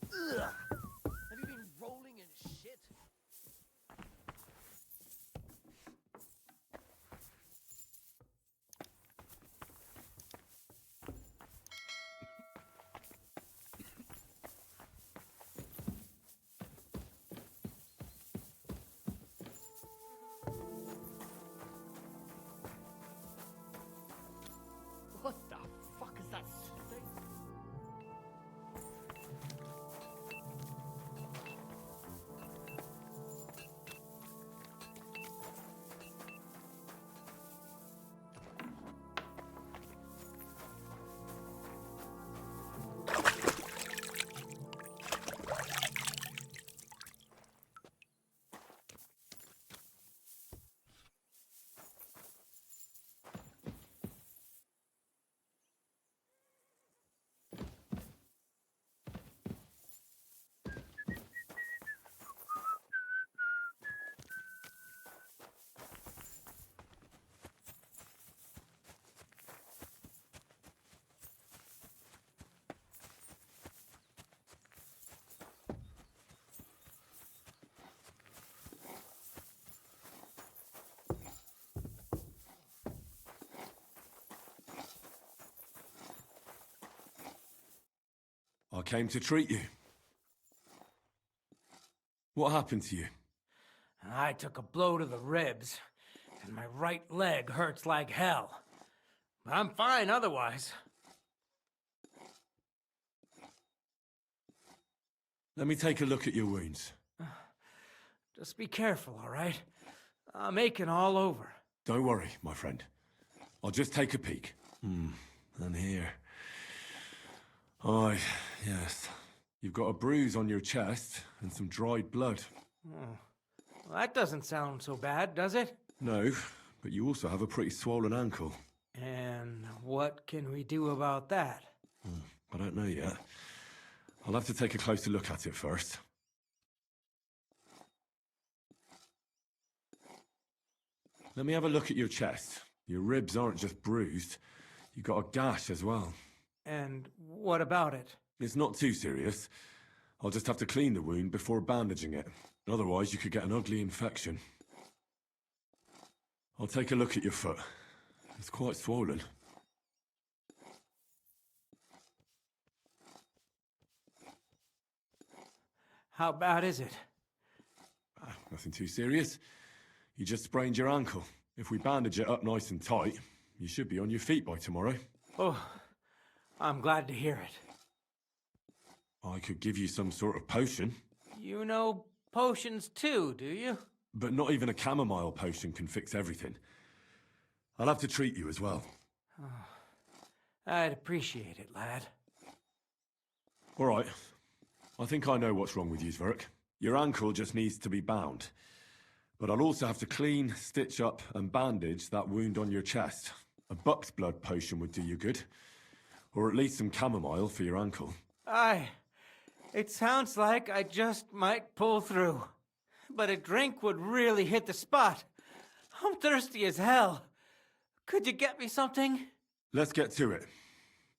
Ugh. Have you been rolling in shit? What the fuck is that stink? I came to treat you. What happened to you? I took a blow to the ribs, and my right leg hurts like hell. But I'm fine otherwise. Let me take a look at your wounds. Just be careful, all right? I'm aching all over. Don't worry, my friend. I'll just take a peek. And here. Aye, yes. You've got a bruise on your chest and some dried blood. Oh. Well, that doesn't sound so bad, does it? No, but you also have a pretty swollen ankle. And what can we do about that? I don't know yet. I'll have to take a closer look at it first. Let me have a look at your chest. Your ribs aren't just bruised. You've got a gash as well. And what about it? It's not too serious. I'll just have to clean the wound before bandaging it. Otherwise, you could get an ugly infection. I'll take a look at your foot. It's quite swollen. How bad is it? Nothing too serious. You just sprained your ankle. If we bandage it up nice and tight, you should be on your feet by tomorrow. Oh, I'm glad to hear it. I could give you some sort of potion. You know potions too, do you? But not even a chamomile potion can fix everything. I'll have to treat you as well. I'd appreciate it, lad. All right. I think I know what's wrong with you, Zverk. Your ankle just needs to be bound. But I'll also have to clean, stitch up, and bandage that wound on your chest. A buck's blood potion would do you good. Or at least some chamomile for your ankle. Aye. It sounds like I just might pull through. But a drink would really hit the spot. I'm thirsty as hell. Could you get me something? Let's get to it.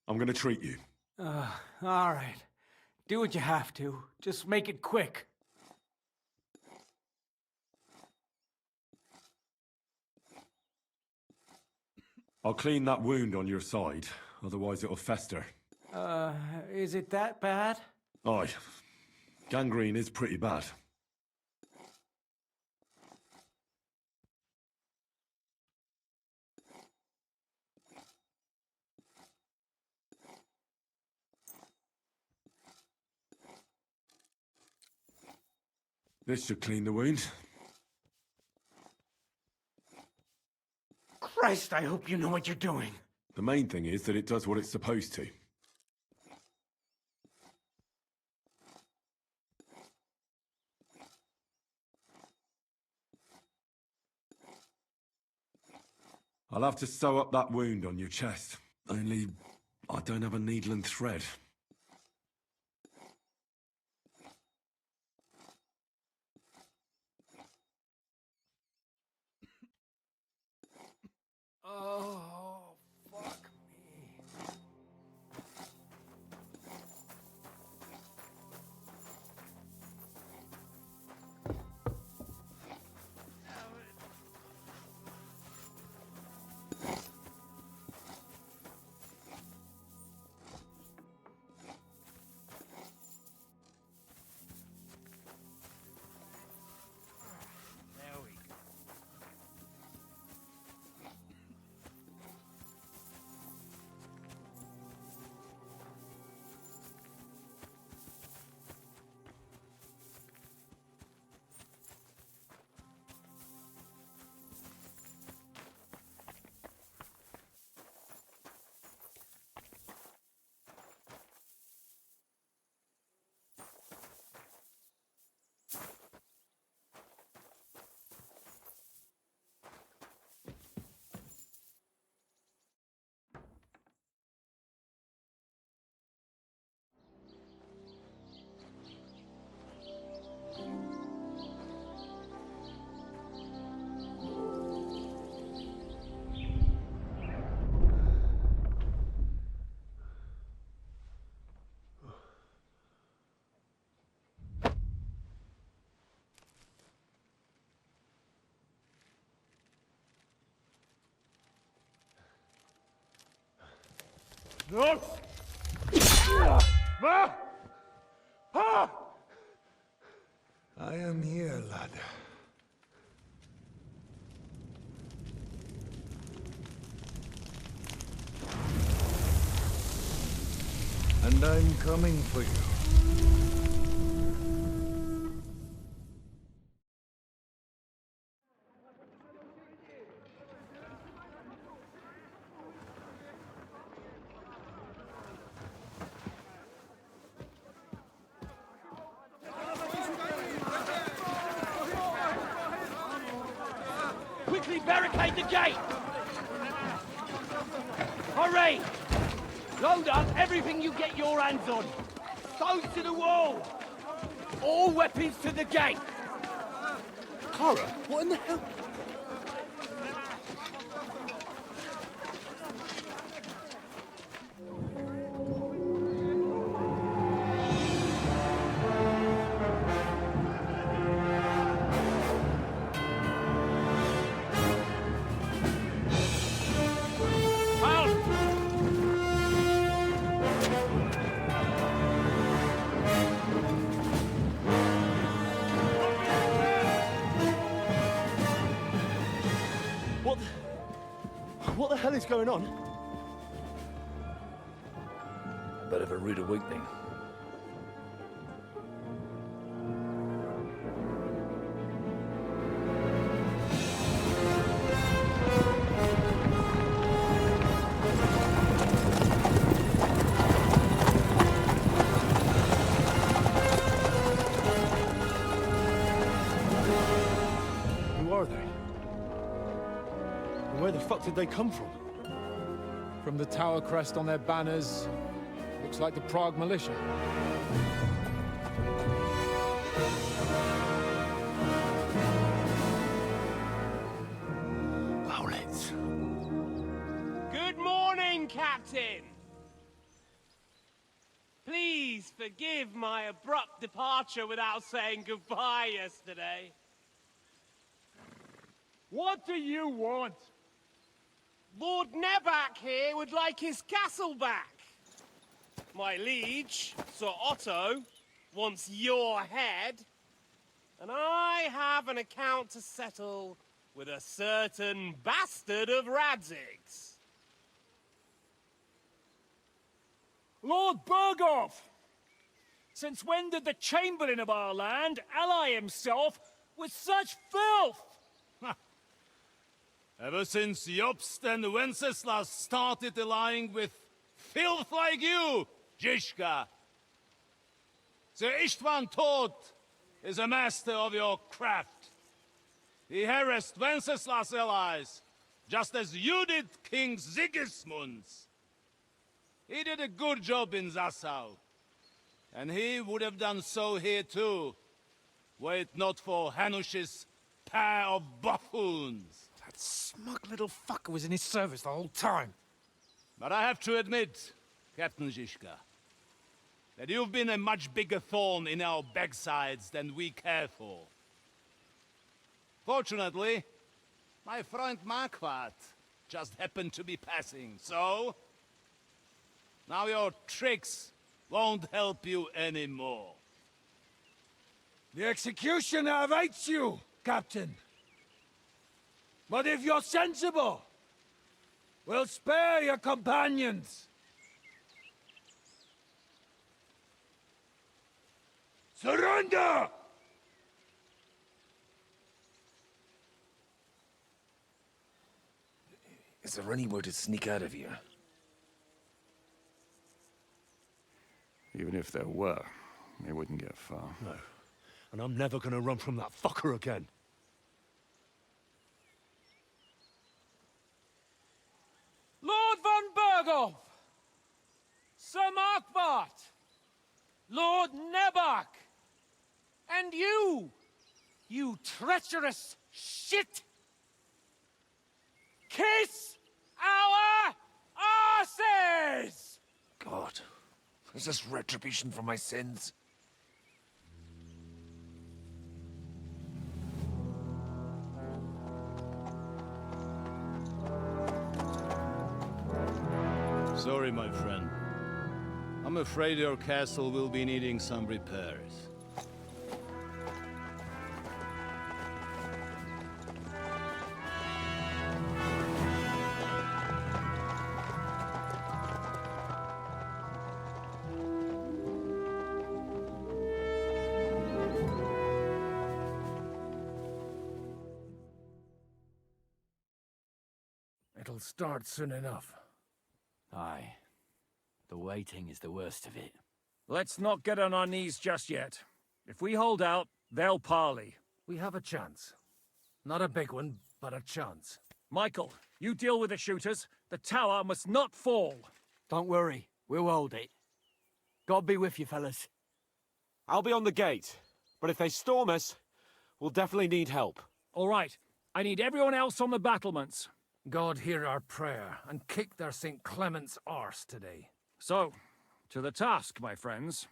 I'm gonna treat you. All right. Do what you have to. Just make it quick. I'll clean that wound on your side, otherwise it'll fester. Is it that bad? Aye. Gangrene is pretty bad. This should clean the wound. Christ, I hope you know what you're doing. The main thing is that it does what it's supposed to. I'll have to sew up that wound on your chest. Only, I don't have a needle and thread. Oh, fuck me. There we go. No! Ah! Ah! I am here, lad. And I'm coming for you. Quickly barricade the gate! Hurry! Load up everything you get your hands on. Stones to the wall! All weapons to the gate! Clara, what in the hell? What the hell is going on? A bit of a rude awakening. Who are they? And where the fuck did they come from? From the tower crest on their banners, looks like the Prague militia. Owlets. Good morning, Captain! Please forgive my abrupt departure without saying goodbye yesterday. What do you want? Lord Nebak here would like his castle back. My liege, Sir Otto, wants your head. And I have an account to settle with a certain bastard of Radzig's. Lord Berghoff! Since when did the Chamberlain of our land ally himself with such filth? Ever since Jobst and Wenceslas started allying with filth like you, Zizka. Sir Istvan Tod is a master of your craft. He harassed Wenceslas' allies, just as you did King Sigismund's. He did a good job in Zassau, and he would have done so here too, were it not for Hanush's pair of buffoons. That smug little fucker was in his service the whole time. But I have to admit, Captain Zizka, that you've been a much bigger thorn in our backsides than we care for. Fortunately, my friend Marquardt just happened to be passing, so... now your tricks won't help you anymore. The executioner awaits you, Captain. But if you're sensible, we'll spare your companions. Surrender! Is there any way to sneak out of here? Even if there were, they wouldn't get far. No. And I'm never gonna run from that fucker again. Lord von Berghoff! Sir Marquardt! Lord Nebak! And you! You treacherous shit! Kiss our asses! God, is this retribution for my sins? Sorry, my friend. I'm afraid your castle will be needing some repairs. It'll start soon enough. Aye. The waiting is the worst of it. Let's not get on our knees just yet. If we hold out, they'll parley. We have a chance. Not a big one, but a chance. Michael, you deal with the shooters. The tower must not fall. Don't worry. We'll hold it. God be with you, fellas. I'll be on the gate, but if they storm us, we'll definitely need help. All right. I need everyone else on the battlements. God hear our prayer, and kick their St. Clement's arse today. So, to the task, my friends.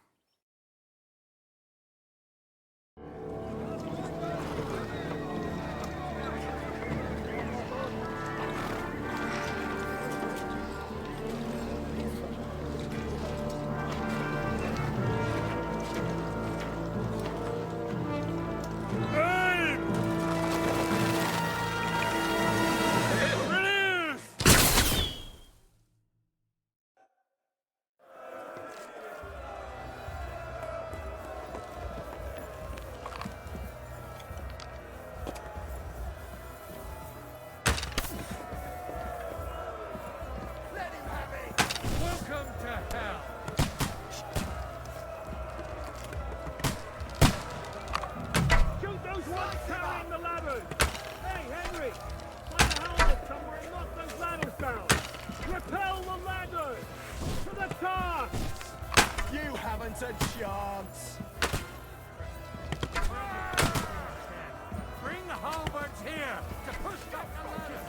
Welcome to hell! Shoot those ones carrying the ladders! Hey, Henry! Find a helmet somewhere and knock those ladders down! Repel the ladders! To the task! You haven't a chance! Bring the halberds here to push back the ladders!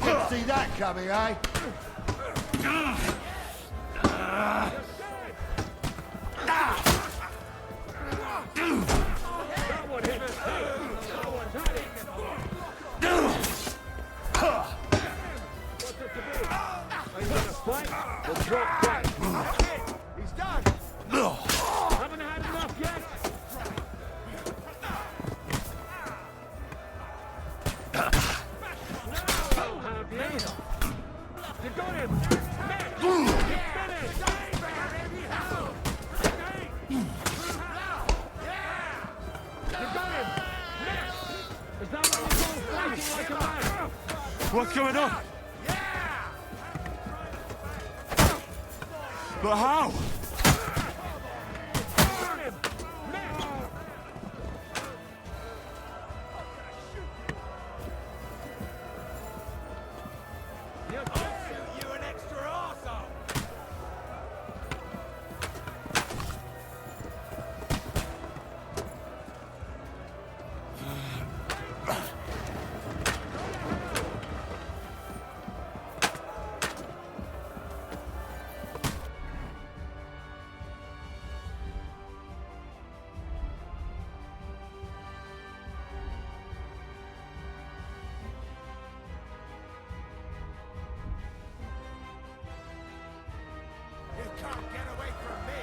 Didn't see that coming, eh? He's done! Haven't had enough yet! I'll have you! You got him! He's finished! You got him! Is that what you call fighting like a man? What's going on? But how? You an extra arsehole! You can't get away from me!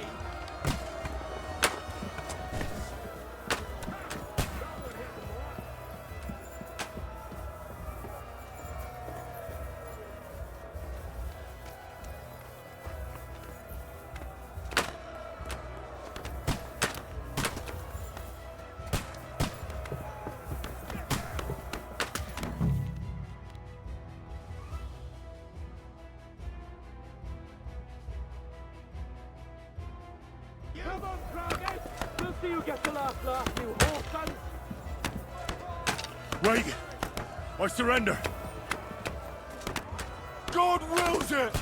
Come on, Crockett! We'll see you get the last laugh, you whore sons! Wait! I surrender! God wills it!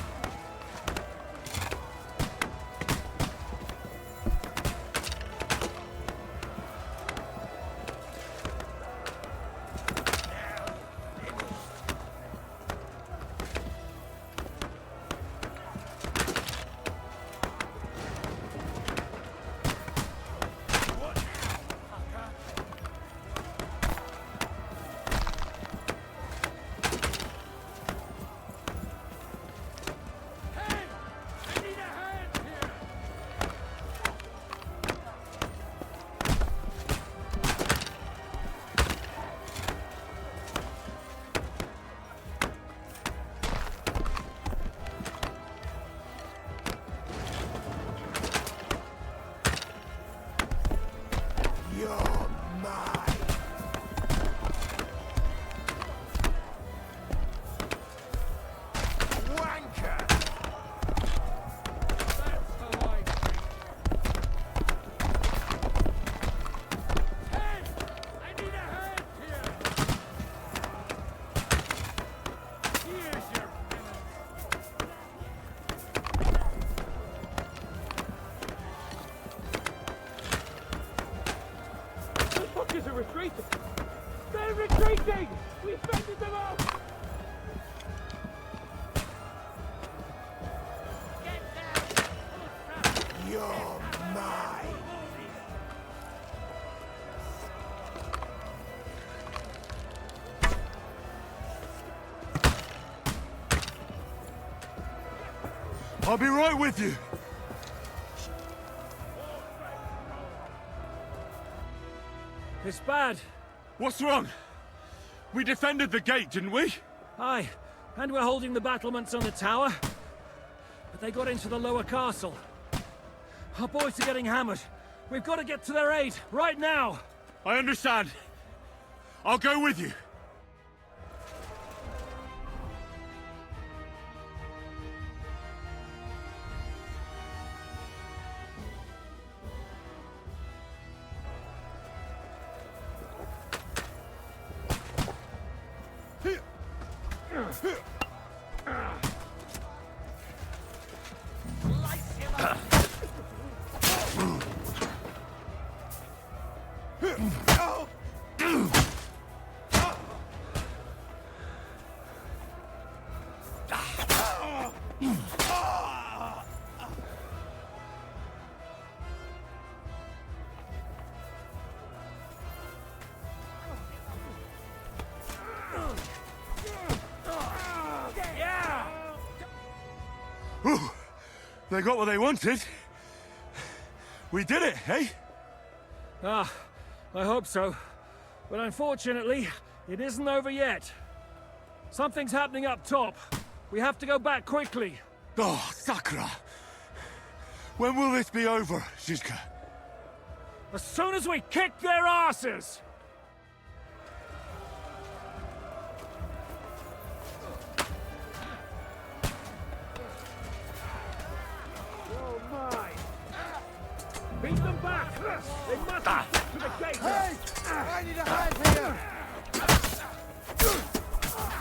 retreating! They're retreating! We fended them off! You're mine! I'll be right with you! It's bad. What's wrong? We defended the gate, didn't we? Aye, and we're holding the battlements on the tower. But they got into the lower castle. Our boys are getting hammered. We've got to get to their aid, right now! I understand. I'll go with you. Whew. They got what they wanted. We did it, eh? Ah, I hope so. But unfortunately, it isn't over yet. Something's happening up top. We have to go back quickly. Oh, Sakura! When will this be over, Shizka? As soon as we kick their asses! Oh my! Beat them back! They must get to the gate! Hey! I need a hand here!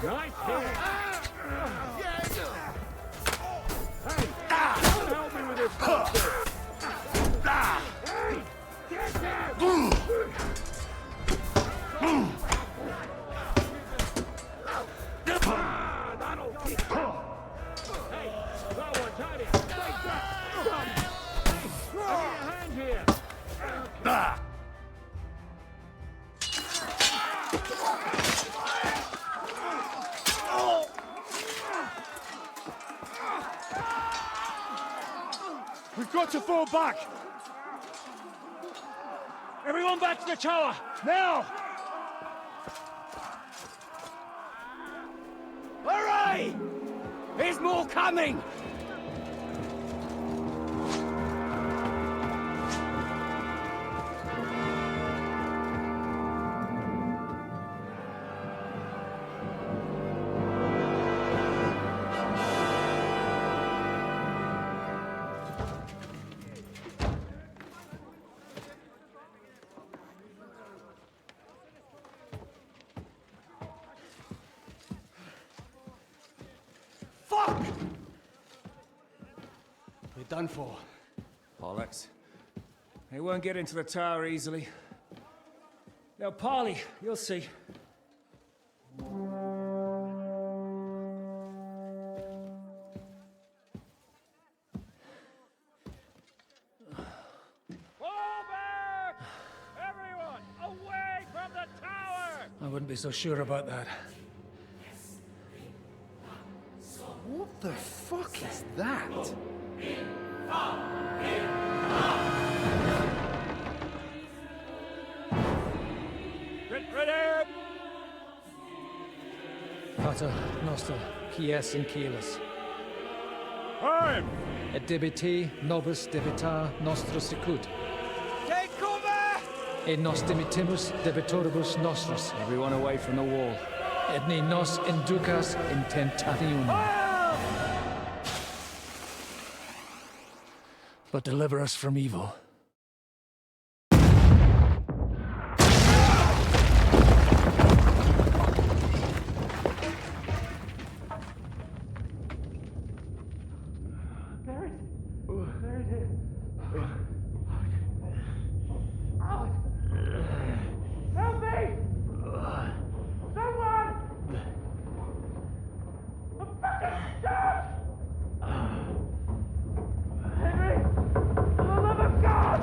Nice hit! Hey! Don't help me with this bastard! Hey! Get him! That'll keep him! Hey! That one's had it! Take that! I need a hand here! We've got to fall back! Everyone back to the tower! Now! Hurry! There's more coming! done for. Bollocks. They won't get into the tower easily. Now, Parley, you'll see. Everyone, away from the tower! I wouldn't be so sure about that. What the fuck is that? Ready! Pater Noster, Quies in Keelis. Time! Et debiti nobis debita nostra sicut. Take cover! Et nos dimitimus debitoribus nostros. Everyone away from the wall. Et ne nos inducas in tentationem. But deliver us from evil. Help me! Someone! I'm fucking stuck! Henry! For the love of God!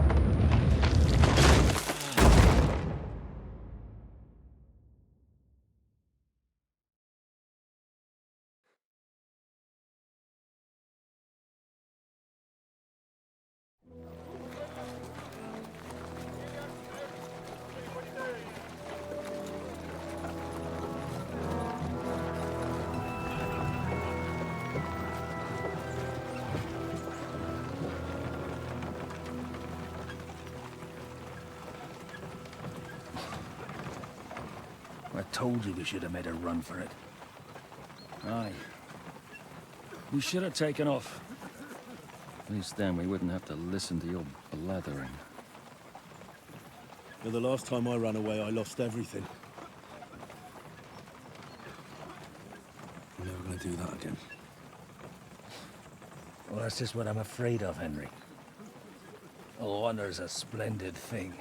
I told you we should have made a run for it. Aye. We should have taken off. At least then we wouldn't have to listen to your blathering. But the last time I ran away, I lost everything. I'm never gonna do that again. Well, that's just what I'm afraid of, Henry. Honor's a splendid thing.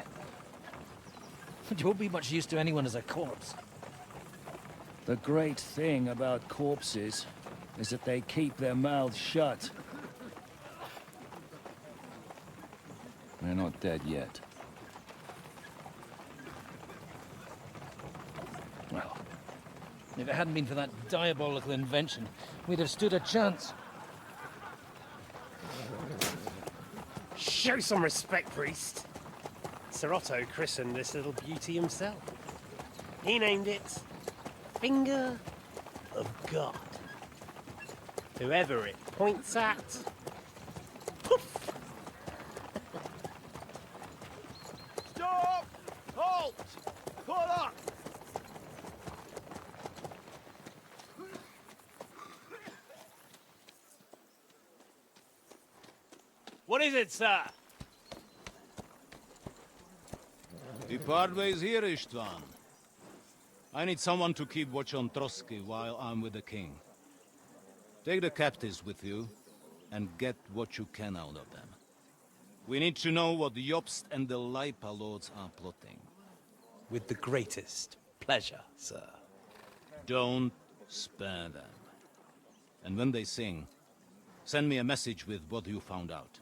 But you won't be much use to anyone as a corpse. The great thing about corpses is that they keep their mouths shut. They're not dead yet. Well, if it hadn't been for that diabolical invention, we'd have stood a chance. Show some respect, priest. Sir Otto christened this little beauty himself. He named it Finger of God. Whoever it points at, poof! Stop! Halt! Pull up! What is it, sir? We part ways here, Istvan. I need someone to keep watch on Trotsky while I'm with the king. Take the captives with you, and get what you can out of them. We need to know what Jobst and the Leipa lords are plotting. With the greatest pleasure, sir. Don't spare them. And when they sing, send me a message with what you found out.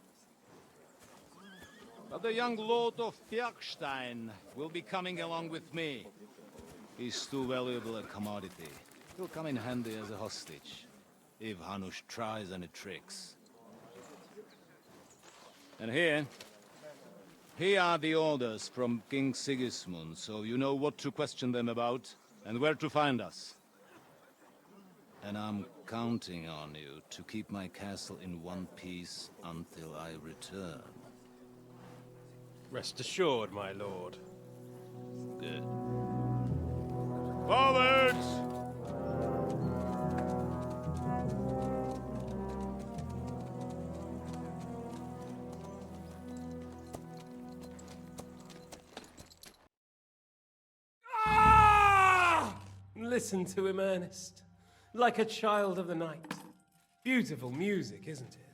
But the young lord of Fjarkstein will be coming along with me. He's too valuable a commodity. He'll come in handy as a hostage, if Hanush tries any tricks. And here are the orders from King Sigismund, so you know what to question them about, and where to find us. And I'm counting on you to keep my castle in one piece until I return. Rest assured, my lord. Good. Forwards! Listen to him, Ernest. Like a child of the night. Beautiful music, isn't it?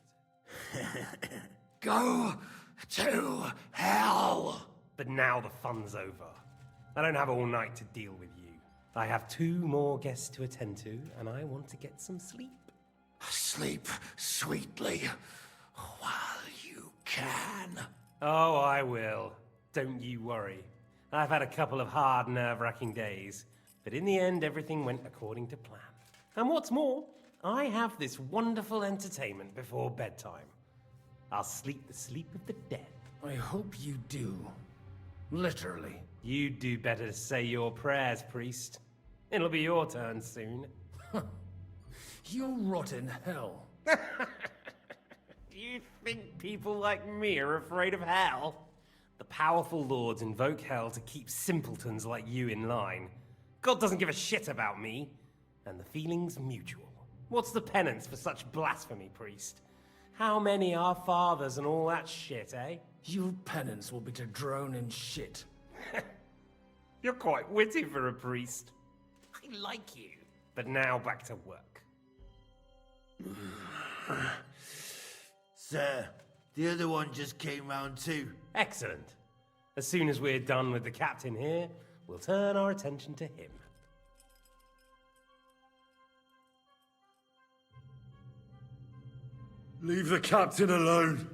Go to hell! But now the fun's over. I don't have all night to deal with you. I have 2 more guests to attend to, and I want to get some sleep. Sleep sweetly while you can. Oh, I will. Don't you worry. I've had a couple of hard, nerve-wracking days, but in the end, everything went according to plan. And what's more, I have this wonderful entertainment before bedtime. I'll sleep the sleep of the dead. I hope you do. Literally. You'd do better to say your prayers, priest. It'll be your turn soon. You rot in hell. Do you think people like me are afraid of hell? The powerful lords invoke hell to keep simpletons like you in line. God doesn't give a shit about me, and the feeling's mutual. What's the penance for such blasphemy, priest? How many are fathers and all that shit, eh? Your penance will be to drown in shit. You're quite witty for a priest. I like you. But now back to work. Sir, the other one just came round too. Excellent. As soon as we're done with the captain here, we'll turn our attention to him. Leave the captain alone,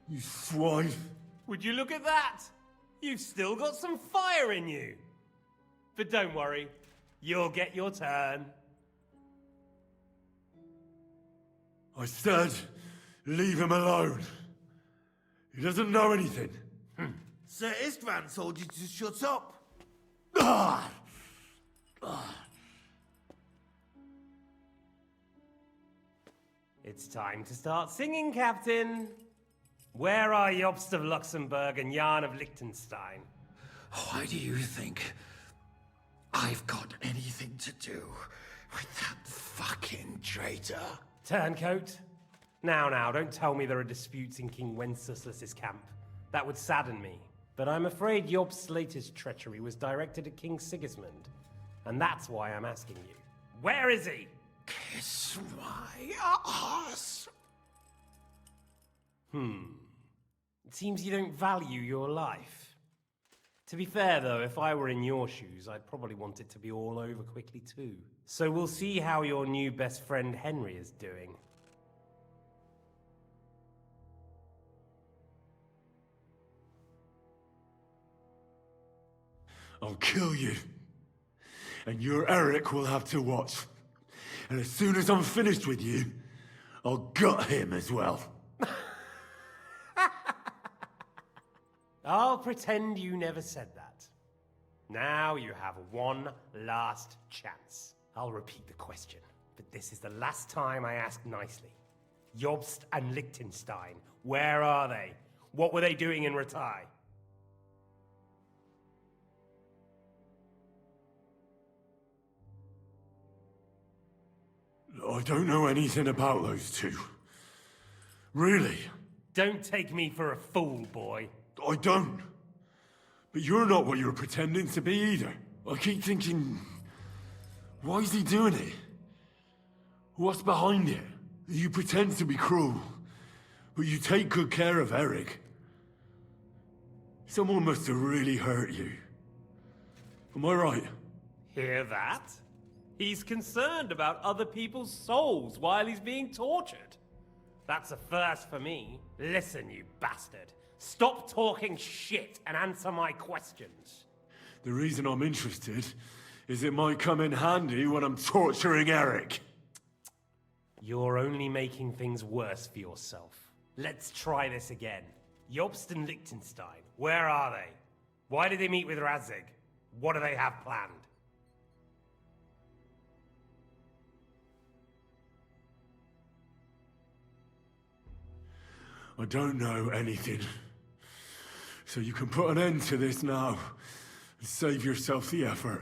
you swine. Would you look at that? You've still got some fire in you. But don't worry, you'll get your turn. I said, leave him alone. He doesn't know anything. Sir Istvan told you to shut up. It's time to start singing, Captain. Where are Jobst of Luxembourg and Jan of Liechtenstein? Why do you think I've got anything to do with that fucking traitor? Turncoat. Now, don't tell me there are disputes in King Wenceslas's camp. That would sadden me. But I'm afraid Jobst's latest treachery was directed at King Sigismund. And that's why I'm asking you. Where is he? Kiss my ass. It seems you don't value your life. To be fair, though, if I were in your shoes, I'd probably want it to be all over quickly, too. So we'll see how your new best friend Henry is doing. I'll kill you. And your Eric will have to watch. And as soon as I'm finished with you, I'll gut him as well. I'll pretend you never said that. Now you have one last chance. I'll repeat the question, but this is the last time I ask nicely. Jobst and Liechtenstein, where are they? What were they doing in Ratai? I don't know anything about those two. Really? Don't take me for a fool, boy. I don't. But you're not what you're pretending to be either. I keep thinking, why is he doing it? What's behind it? You pretend to be cruel, but you take good care of Eric. Someone must have really hurt you. Am I right? Hear that? He's concerned about other people's souls while he's being tortured. That's a first for me. Listen, you bastard. Stop talking shit and answer my questions. The reason I'm interested is it might come in handy when I'm torturing Eric. You're only making things worse for yourself. Let's try this again. Jobst and Liechtenstein, where are they? Why did they meet with Radzig? What do they have planned? I don't know anything. So you can put an end to this now and save yourself the effort.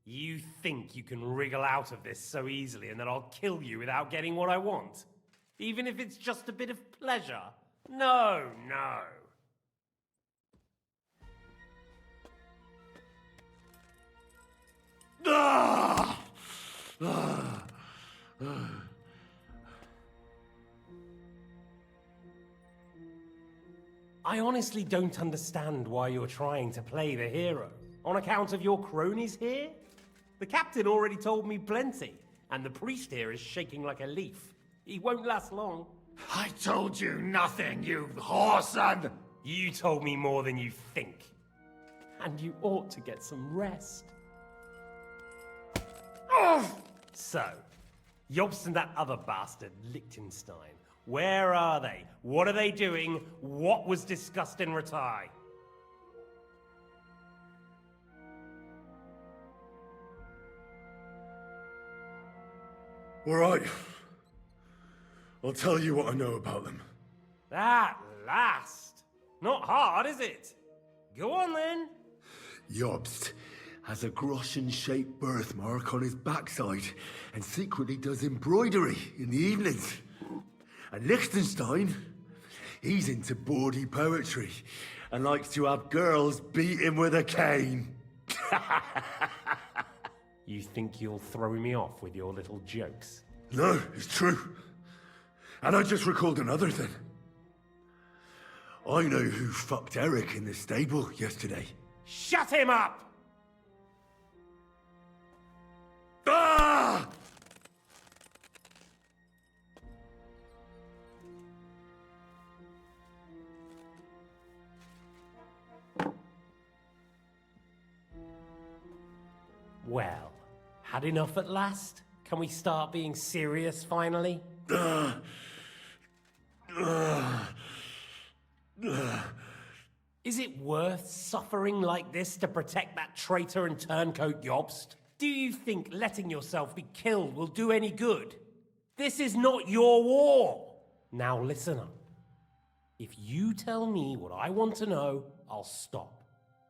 You think you can wriggle out of this so easily and that I'll kill you without getting what I want? Even if it's just a bit of pleasure? No. I honestly don't understand why you're trying to play the hero. On account of your cronies here? The captain already told me plenty, and the priest here is shaking like a leaf. He won't last long. I told you nothing, you whoreson! You told me more than you think. And you ought to get some rest. So, Jobst and that other bastard, Liechtenstein. Where are they? What are they doing? What was discussed in Ratai? All right. I'll tell you what I know about them. At last! Not hard, is it? Go on then. Jobst has a Groschen-shaped birthmark on his backside and secretly does embroidery in the evenings. And Liechtenstein, he's into bawdy poetry and likes to have girls beat him with a cane. You think you'll throw me off with your little jokes? No, it's true. And I just recalled another thing. I know who fucked Eric in the stable yesterday. Shut him up! Ah! Well, had enough at last? Can we start being serious finally? Is it worth suffering like this to protect that traitor and turncoat Jobst? Do you think letting yourself be killed will do any good? This is not your war! Now listen up. If you tell me what I want to know, I'll stop.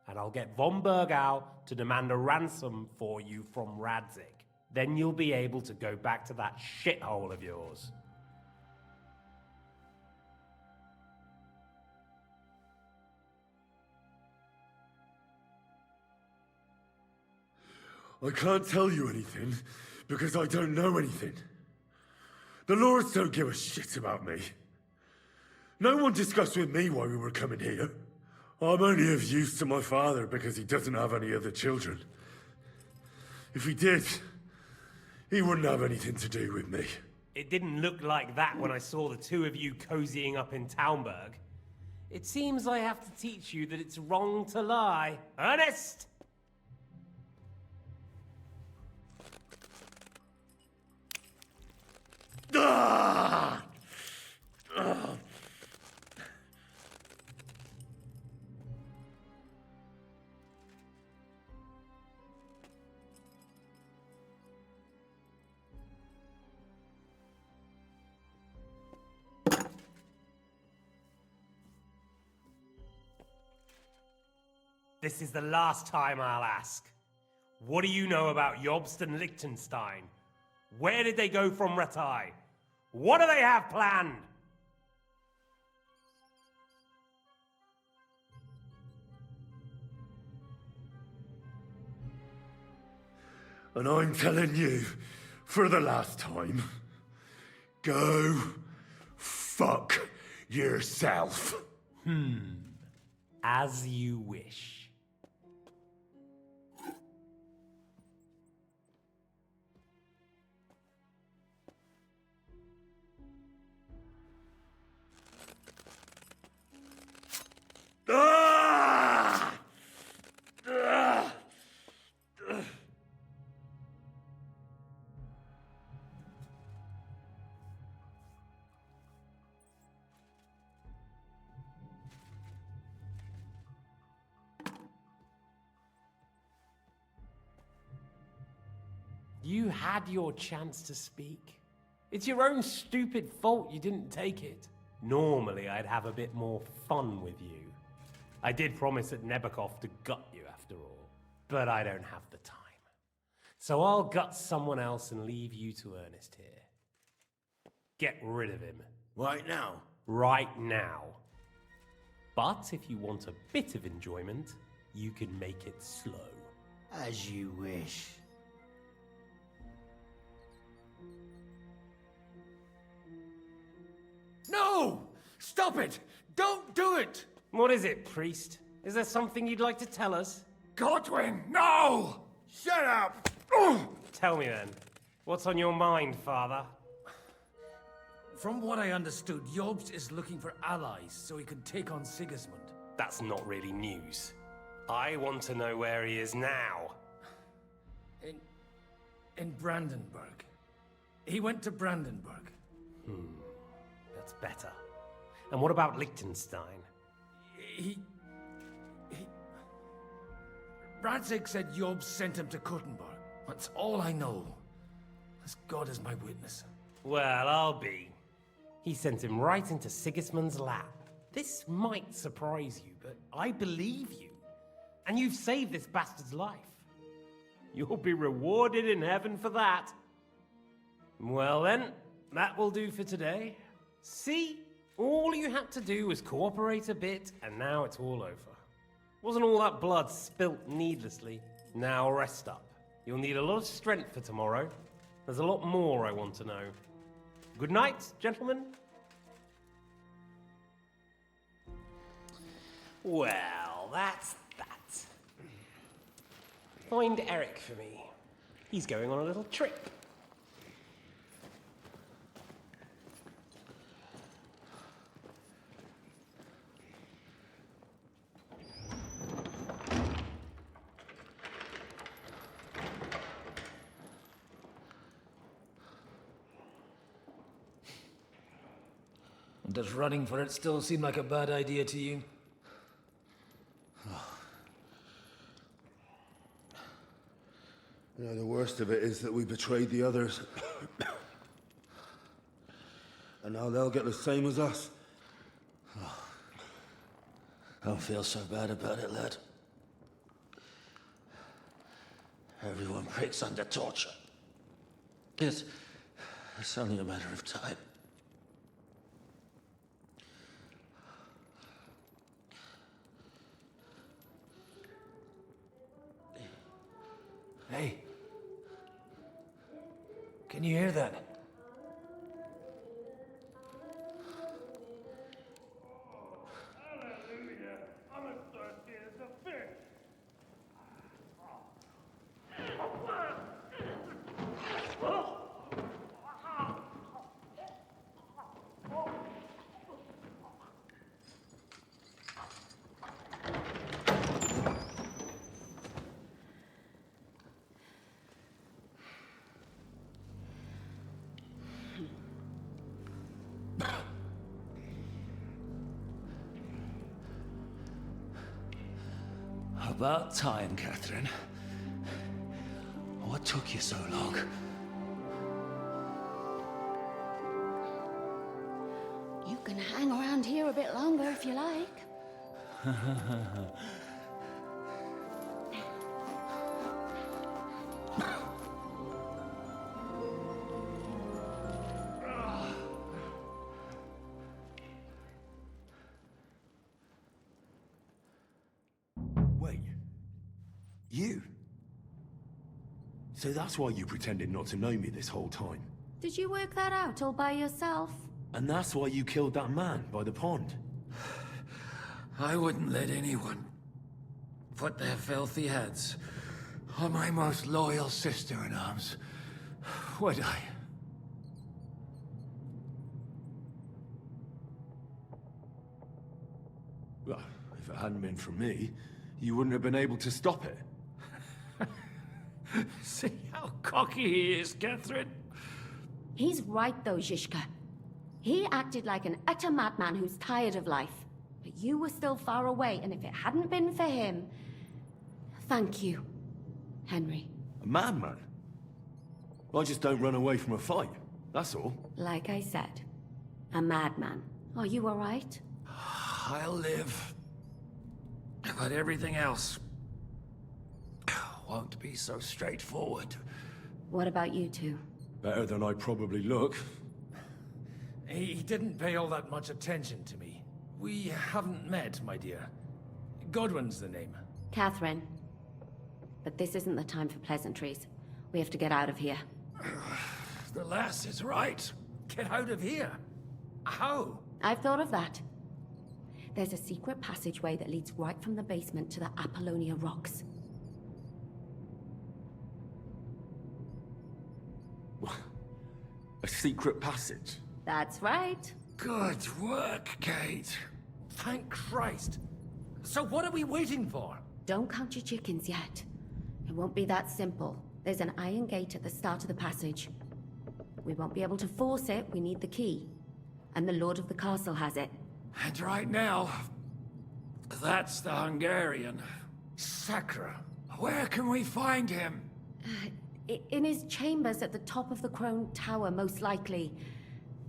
And I'll get von Bergau to demand a ransom for you from Radzig. Then you'll be able to go back to that shithole of yours. I can't tell you anything because I don't know anything. The lords don't give a shit about me. No one discussed with me why we were coming here. I'm only of use to my father because he doesn't have any other children. If he did, he wouldn't have anything to do with me. It didn't look like that when I saw the two of you cozying up in Taumberg. It seems I have to teach you that it's wrong to lie. Ernest! Ah! Ah! This is the last time I'll ask. What do you know about Jobst and Liechtenstein? Where did they go from Ratai? What do they have planned? And I'm telling you, for the last time, go fuck yourself. As you wish. Ah! Ah! You had your chance to speak. It's your own stupid fault you didn't take it. Normally, I'd have a bit more fun with you. I did promise at Nebakov to gut you after all, but I don't have the time. So I'll gut someone else and leave you to Ernest here. Get rid of him. Right now? Right now. But if you want a bit of enjoyment, you can make it slow. As you wish. No! Stop it! Don't do it! What is it, priest? Is there something you'd like to tell us? Godwin, no! Shut up! Tell me then. What's on your mind, father? From what I understood, Jobst is looking for allies so he can take on Sigismund. That's not really news. I want to know where he is now. In Brandenburg. He went to Brandenburg. That's better. And what about Liechtenstein? Radzig said Jobst sent him to Kuttenberg. That's all I know. As God is my witness. Well, I'll be. He sent him right into Sigismund's lap. This might surprise you, but I believe you. And you've saved this bastard's life. You'll be rewarded in heaven for that. Well then, that will do for today. See? All you had to do was cooperate a bit, and now it's all over. Wasn't all that blood spilt needlessly? Now rest up. You'll need a lot of strength for tomorrow. There's a lot more I want to know. Good night, gentlemen. Well, that's that. Find Eric for me. He's going on a little trip. Does running for it still seem like a bad idea to you? You know, the worst of it is that we betrayed the others. And now they'll get the same as us. Don't feel so bad about it, lad. Everyone breaks under torture. It's only a matter of time. Hey. Can you hear that? About time, Catherine. What took you so long? You can hang around here a bit longer if you like. You? So that's why you pretended not to know me this whole time? Did you work that out all by yourself? And that's why you killed that man by the pond? I wouldn't let anyone put their filthy heads on my most loyal sister-in-arms, would I? Well, if it hadn't been for me, you wouldn't have been able to stop it. See how cocky he is, Catherine? He's right though, Zizka. He acted like an utter madman who's tired of life. But you were still far away, and if it hadn't been for him... Thank you, Henry. A madman? I just don't run away from a fight, that's all. Like I said, a madman. Are you all right? I'll live. But everything else won't be so straightforward. What about you two? Better than I probably look. He didn't pay all that much attention to me. We haven't met, my dear. Godwin's the name. Catherine. But this isn't the time for pleasantries. We have to get out of here. The lass is right. Get out of here. How? I've thought of that. There's a secret passageway that leads right from the basement to the Apollonia Rocks. A secret passage? That's right. Good work, Kate. Thank Christ. So what are we waiting for? Don't count your chickens yet. It won't be that simple. There's an iron gate at the start of the passage. We won't be able to force it, we need the key. And the Lord of the Castle has it. And right now, that's the Hungarian. Sakra. Where can we find him? In his chambers at the top of the Crone Tower, most likely.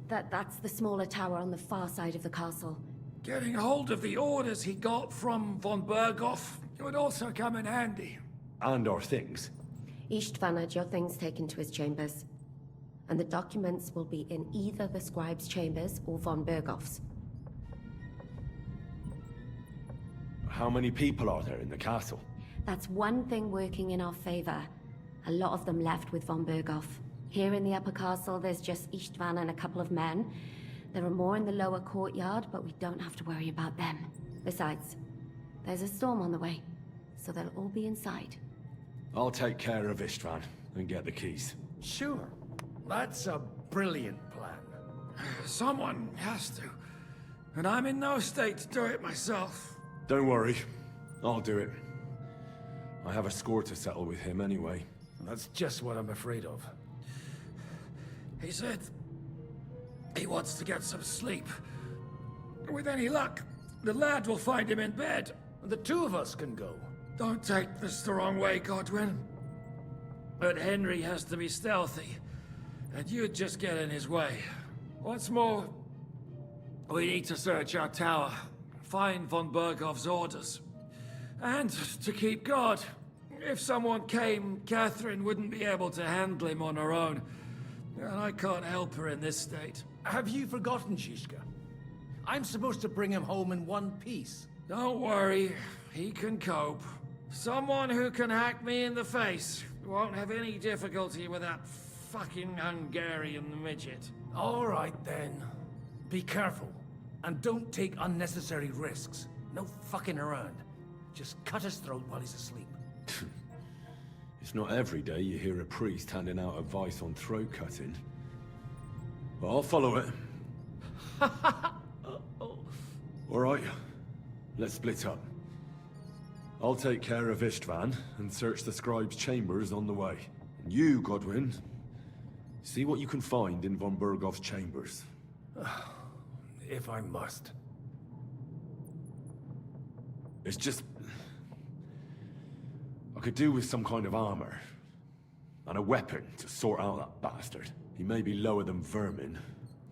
That's the smaller tower on the far side of the castle. Getting hold of the orders he got from von Berghoff would also come in handy. And our things. Istvan had your things taken to his chambers. And the documents will be in either the scribe's chambers or von Berghoff's. How many people are there in the castle? That's one thing working in our favor. A lot of them left with von Berghoff. Here in the upper castle, there's just Istvan and a couple of men. There are more in the lower courtyard, but we don't have to worry about them. Besides, there's a storm on the way, so they'll all be inside. I'll take care of Istvan and get the keys. Sure. That's a brilliant plan. Someone has to. And I'm in no state to do it myself. Don't worry. I'll do it. I have a score to settle with him anyway. That's just what I'm afraid of. He said he wants to get some sleep. With any luck, the lad will find him in bed. The two of us can go. Don't take this the wrong way, Godwin. But Henry has to be stealthy, and you'd just get in his way. What's more, we need to search our tower, find von Berghoff's orders. And to keep guard. If someone came, Catherine wouldn't be able to handle him on her own. And I can't help her in this state. Have you forgotten, Shishka? I'm supposed to bring him home in one piece. Don't worry, he can cope. Someone who can hack me in the face won't have any difficulty with that fucking Hungarian midget. All right, then. Be careful. And don't take unnecessary risks. No fucking around. Just cut his throat while he's asleep. It's not every day you hear a priest handing out advice on throat cutting. But I'll follow it. Alright, let's split up. I'll take care of Istvan and search the scribe's chambers on the way. And you, Godwin, see what you can find in von Berghoff's chambers. If I must. It's just... I could do with some kind of armor. And a weapon to sort out that bastard. He may be lower than vermin,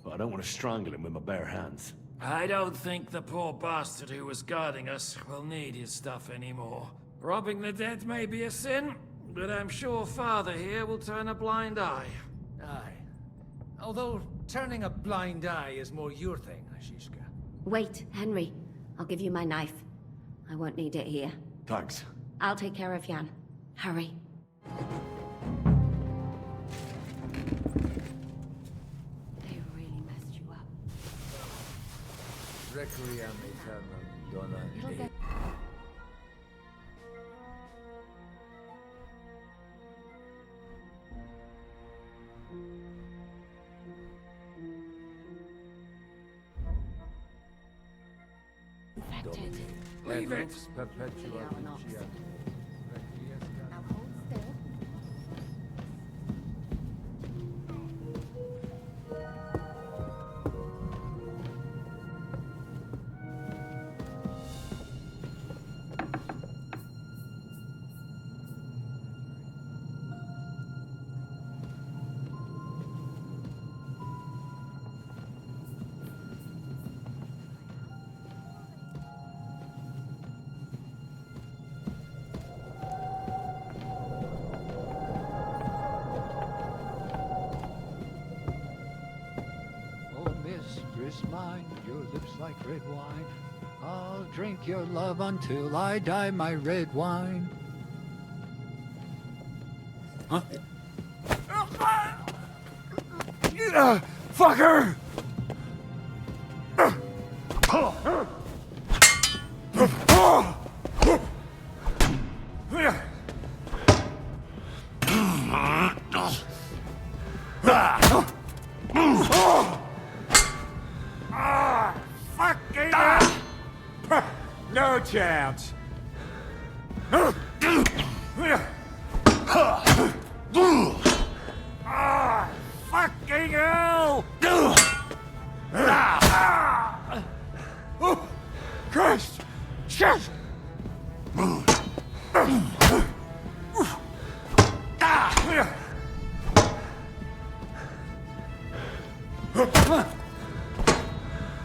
but I don't want to strangle him with my bare hands. I don't think the poor bastard who was guarding us will need his stuff anymore. Robbing the dead may be a sin, but I'm sure Father here will turn a blind eye. Aye. Although turning a blind eye is more your thing, Shishka. Wait, Henry. I'll give you my knife. I won't need it here. Thanks. I'll take care of Jan. Hurry. They really messed you up. Requiem aeternam dona It'll get... Infected. Leave it. Perpetua vigia. Now hold still. Mistress mine, your lips like red wine. I'll drink your love until I die, my red wine. Huh? Fucker! Fucking no chance. Fucking hell! Oh, Christ! Shit!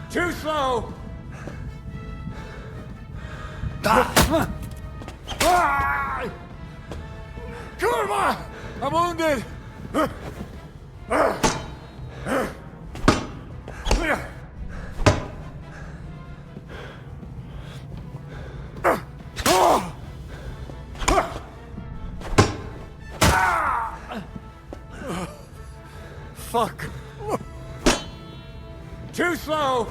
Too slow! Kurva! I'm wounded! Fuck! Too slow!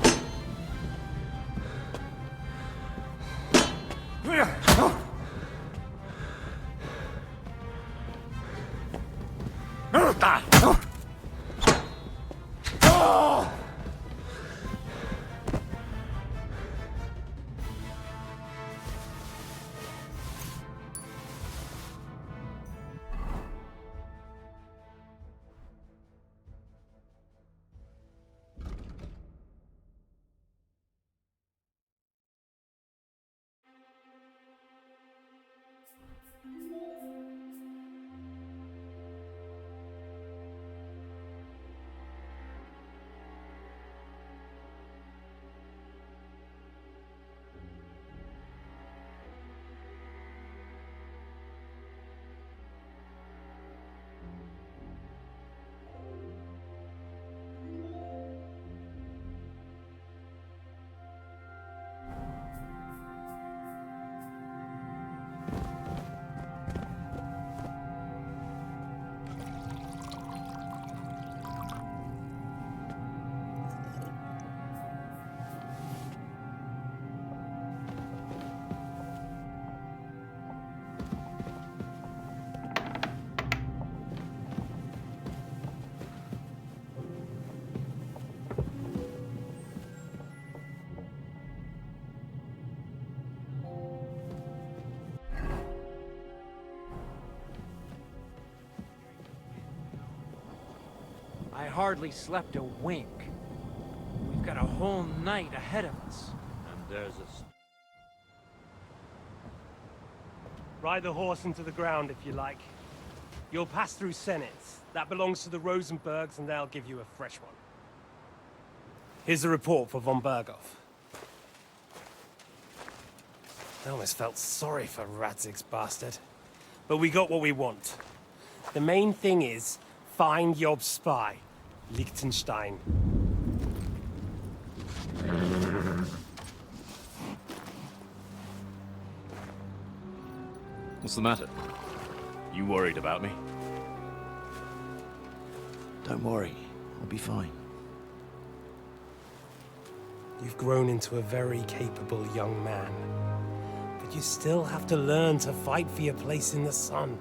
I hardly slept a wink. We've got a whole night ahead of us. And there's a... Ride the horse into the ground if you like. You'll pass through Senates. That belongs to the Rosenbergs, and they'll give you a fresh one. Here's the report for von Berghoff. I almost felt sorry for Radzig's bastard. But we got what we want. The main thing is, find Job's spy, Liechtenstein. What's the matter? You worried about me? Don't worry, I'll be fine. You've grown into a very capable young man. But you still have to learn to fight for your place in the sun.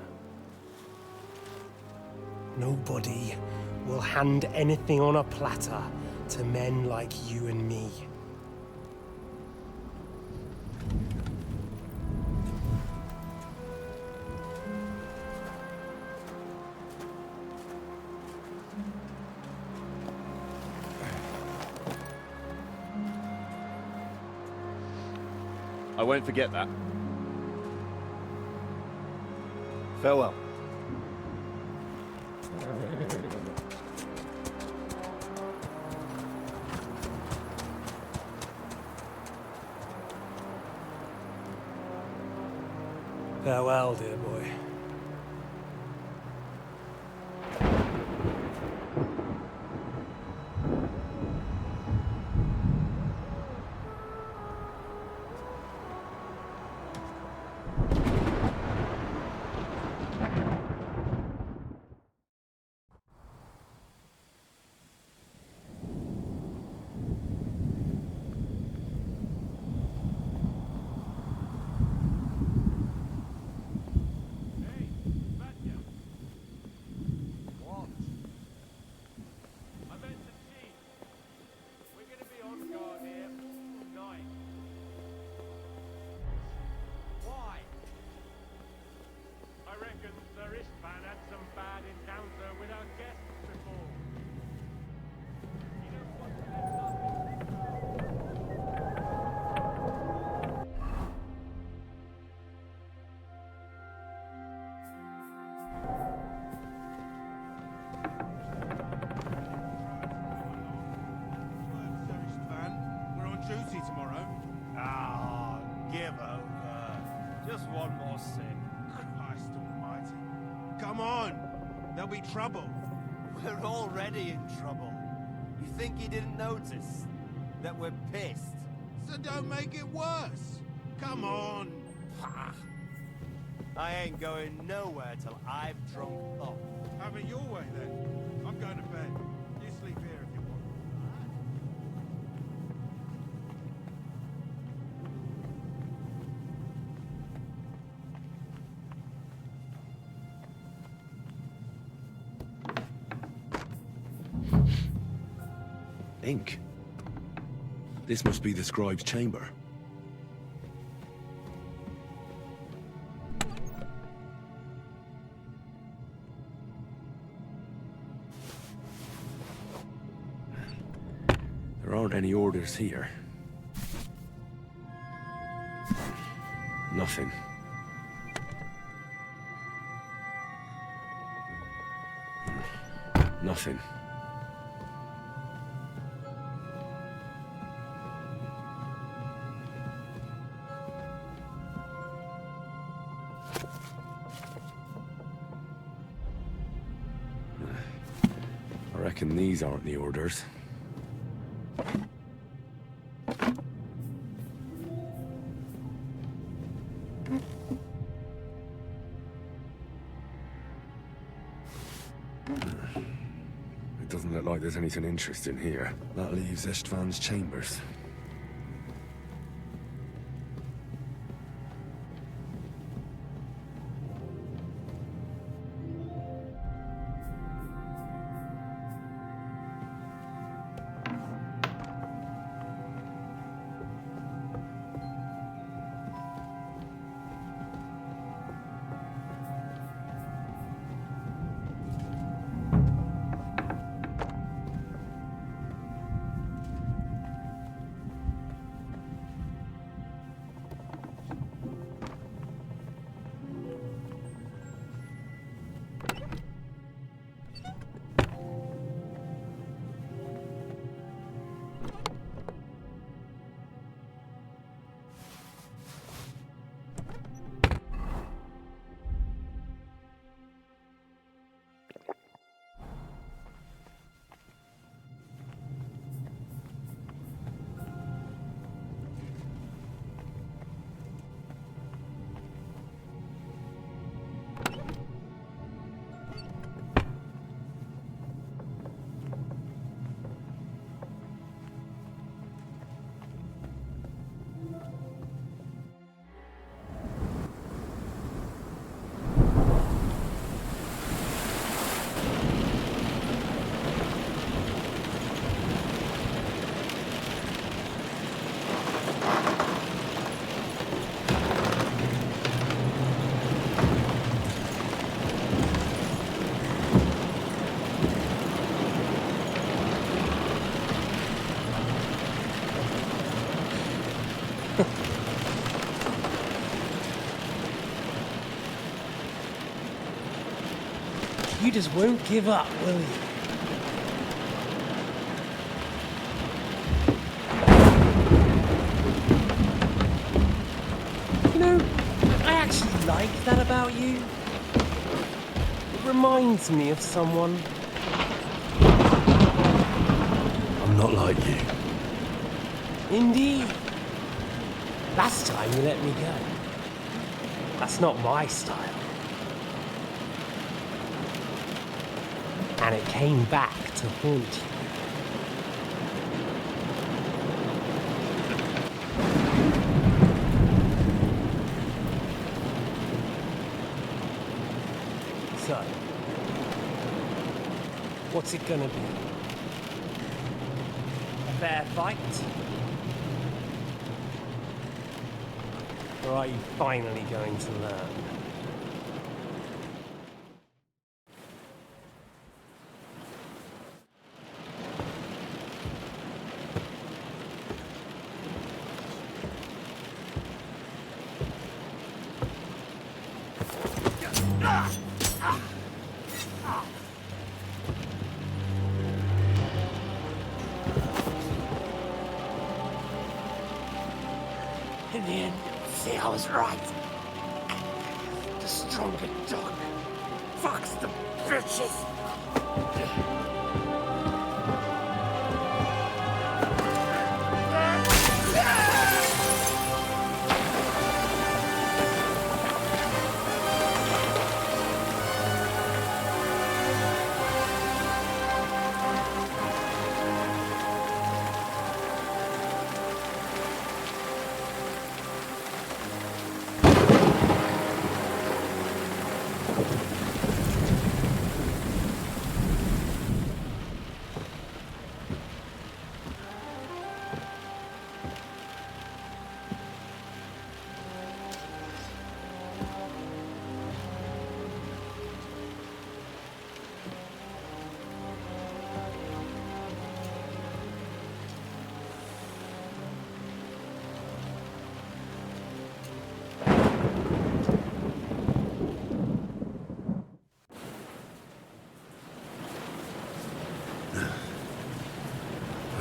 Nobody will hand anything on a platter to men like you and me. I won't forget that. Farewell. Farewell, dear boy. be trouble. We're already in trouble. You think he didn't notice that we're pissed? So don't make it worse. Come on. I ain't going nowhere till I've drunk up. Have it your way then. I'm going to bed. You sleep here if you want. Ink. This must be the scribe's chamber. There aren't any orders here. Nothing. Nothing. I reckon these aren't the orders. It doesn't look like there's anything interesting here. That leaves Istvan's chambers. You just won't give up, will you? You know, I actually like that about you. It reminds me of someone. I'm not like you. Indeed. Last time you let me go. That's not my style. And it came back to haunt you. So, what's it gonna be? A fair fight? Or are you finally going to learn? In the end, see, I was right. The stronger dog Fuck's the bitches!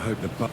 I hope the bu-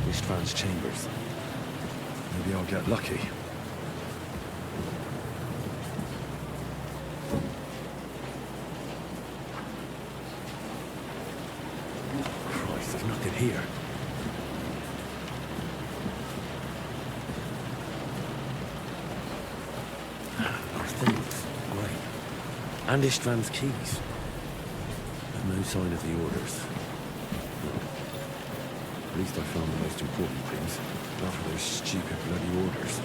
Istvan's chambers. Maybe I'll get lucky. Christ, there's nothing here. Our things. Great. And Istvan's keys. But no sign of the orders. At least I found the most important things, not for those stupid bloody orders.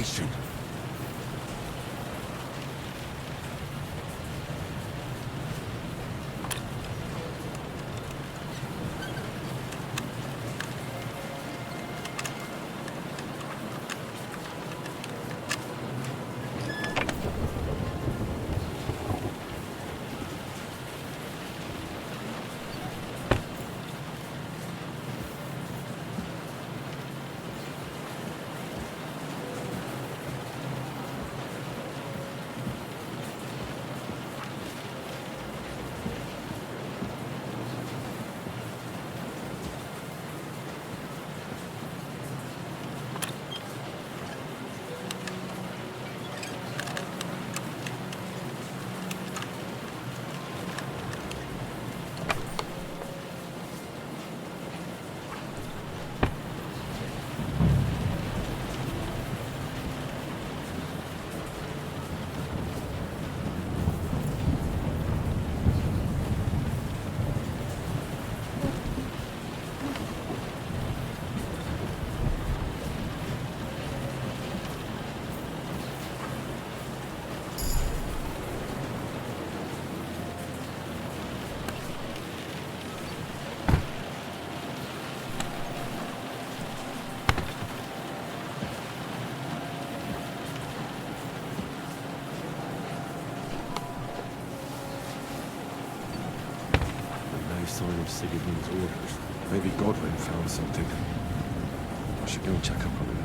information. Sign of Sigismund's orders. Maybe Godwin found something. I should go and check up on him.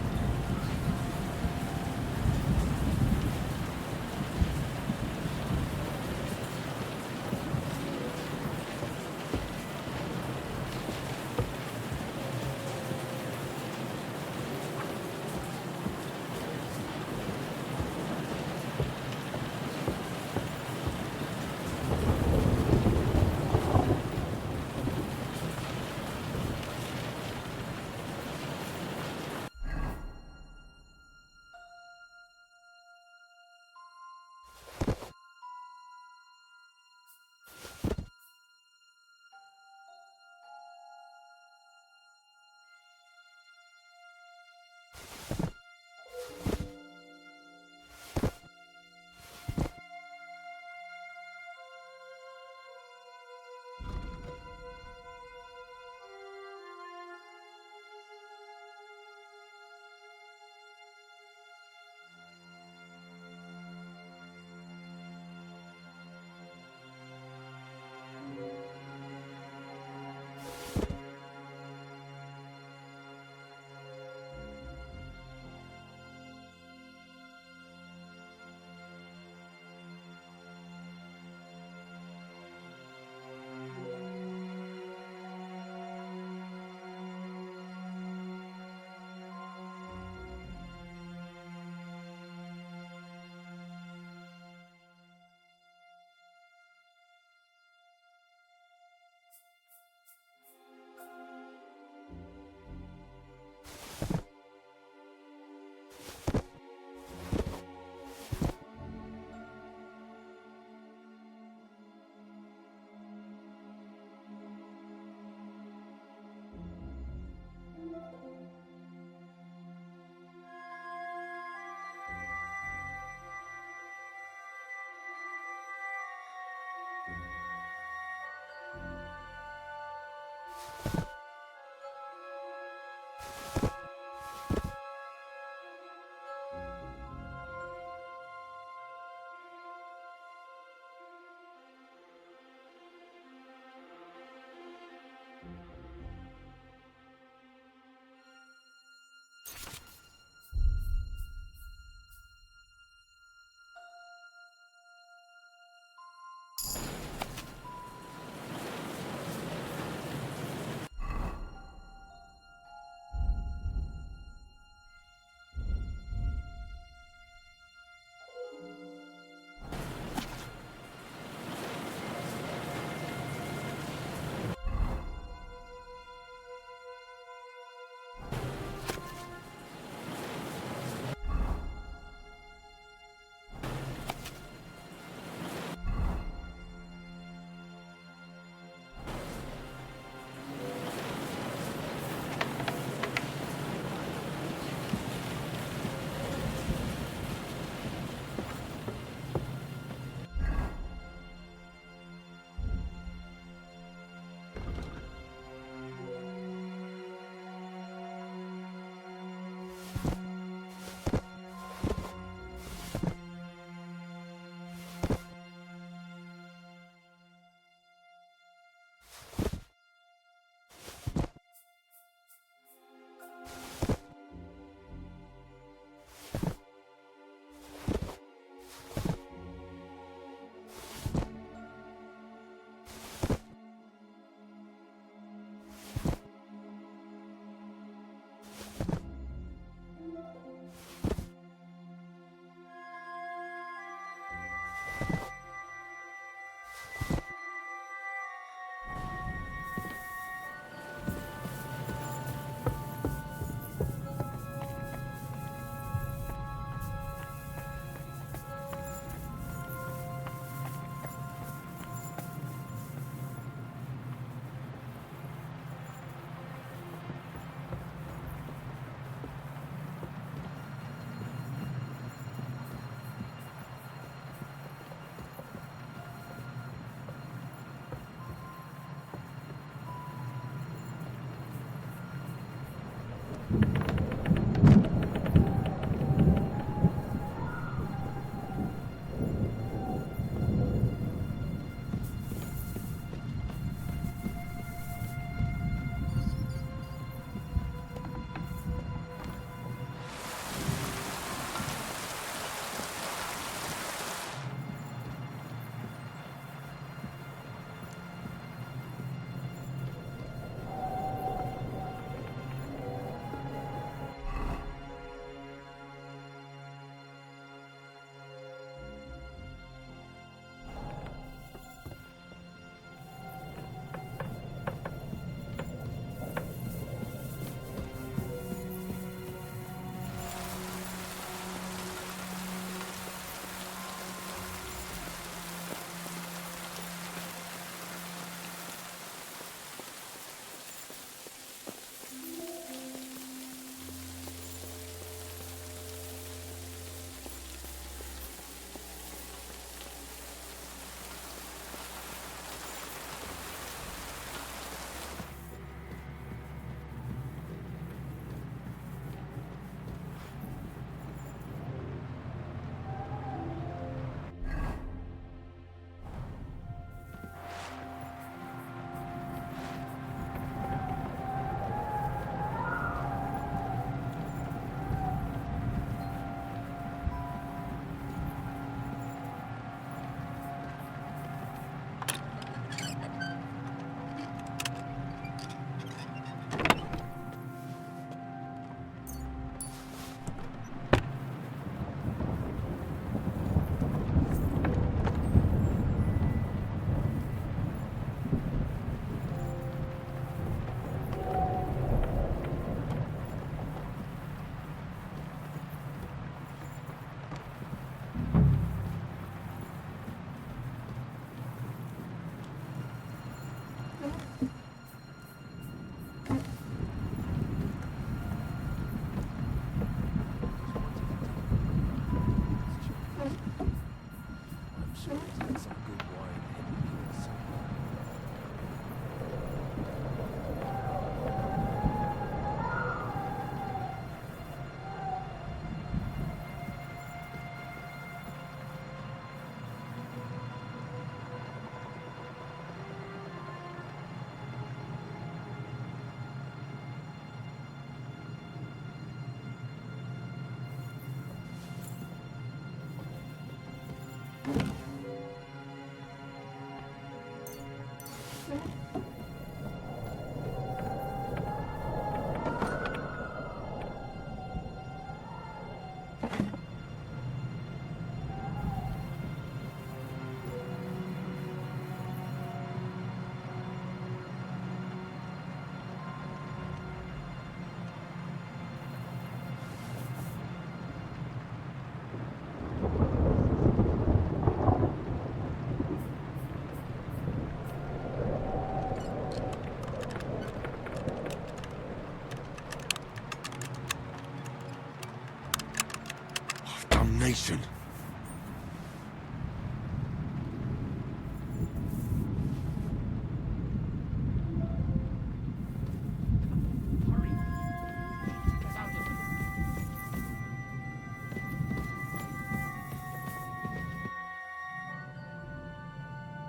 Damnation.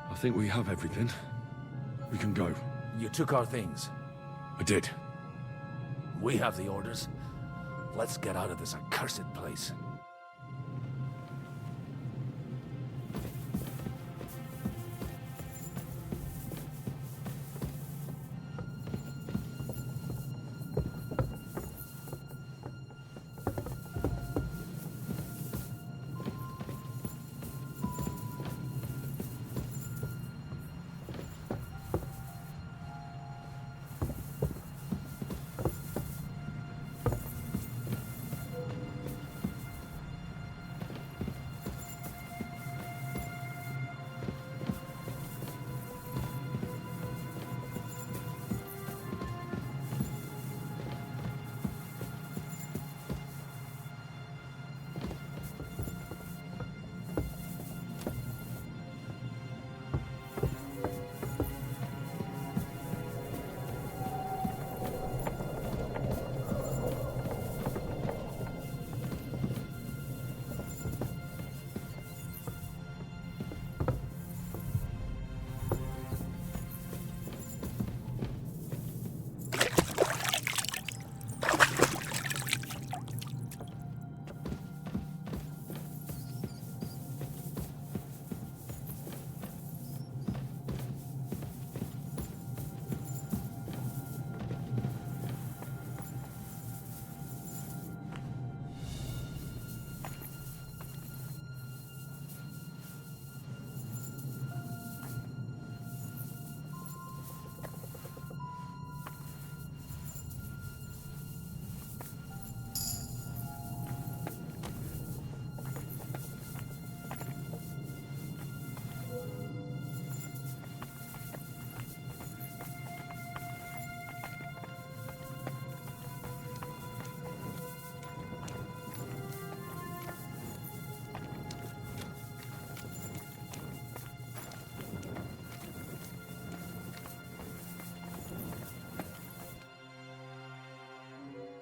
I think we have everything. We can go. You took our things. I did. We have the orders. Let's get out of this accursed place.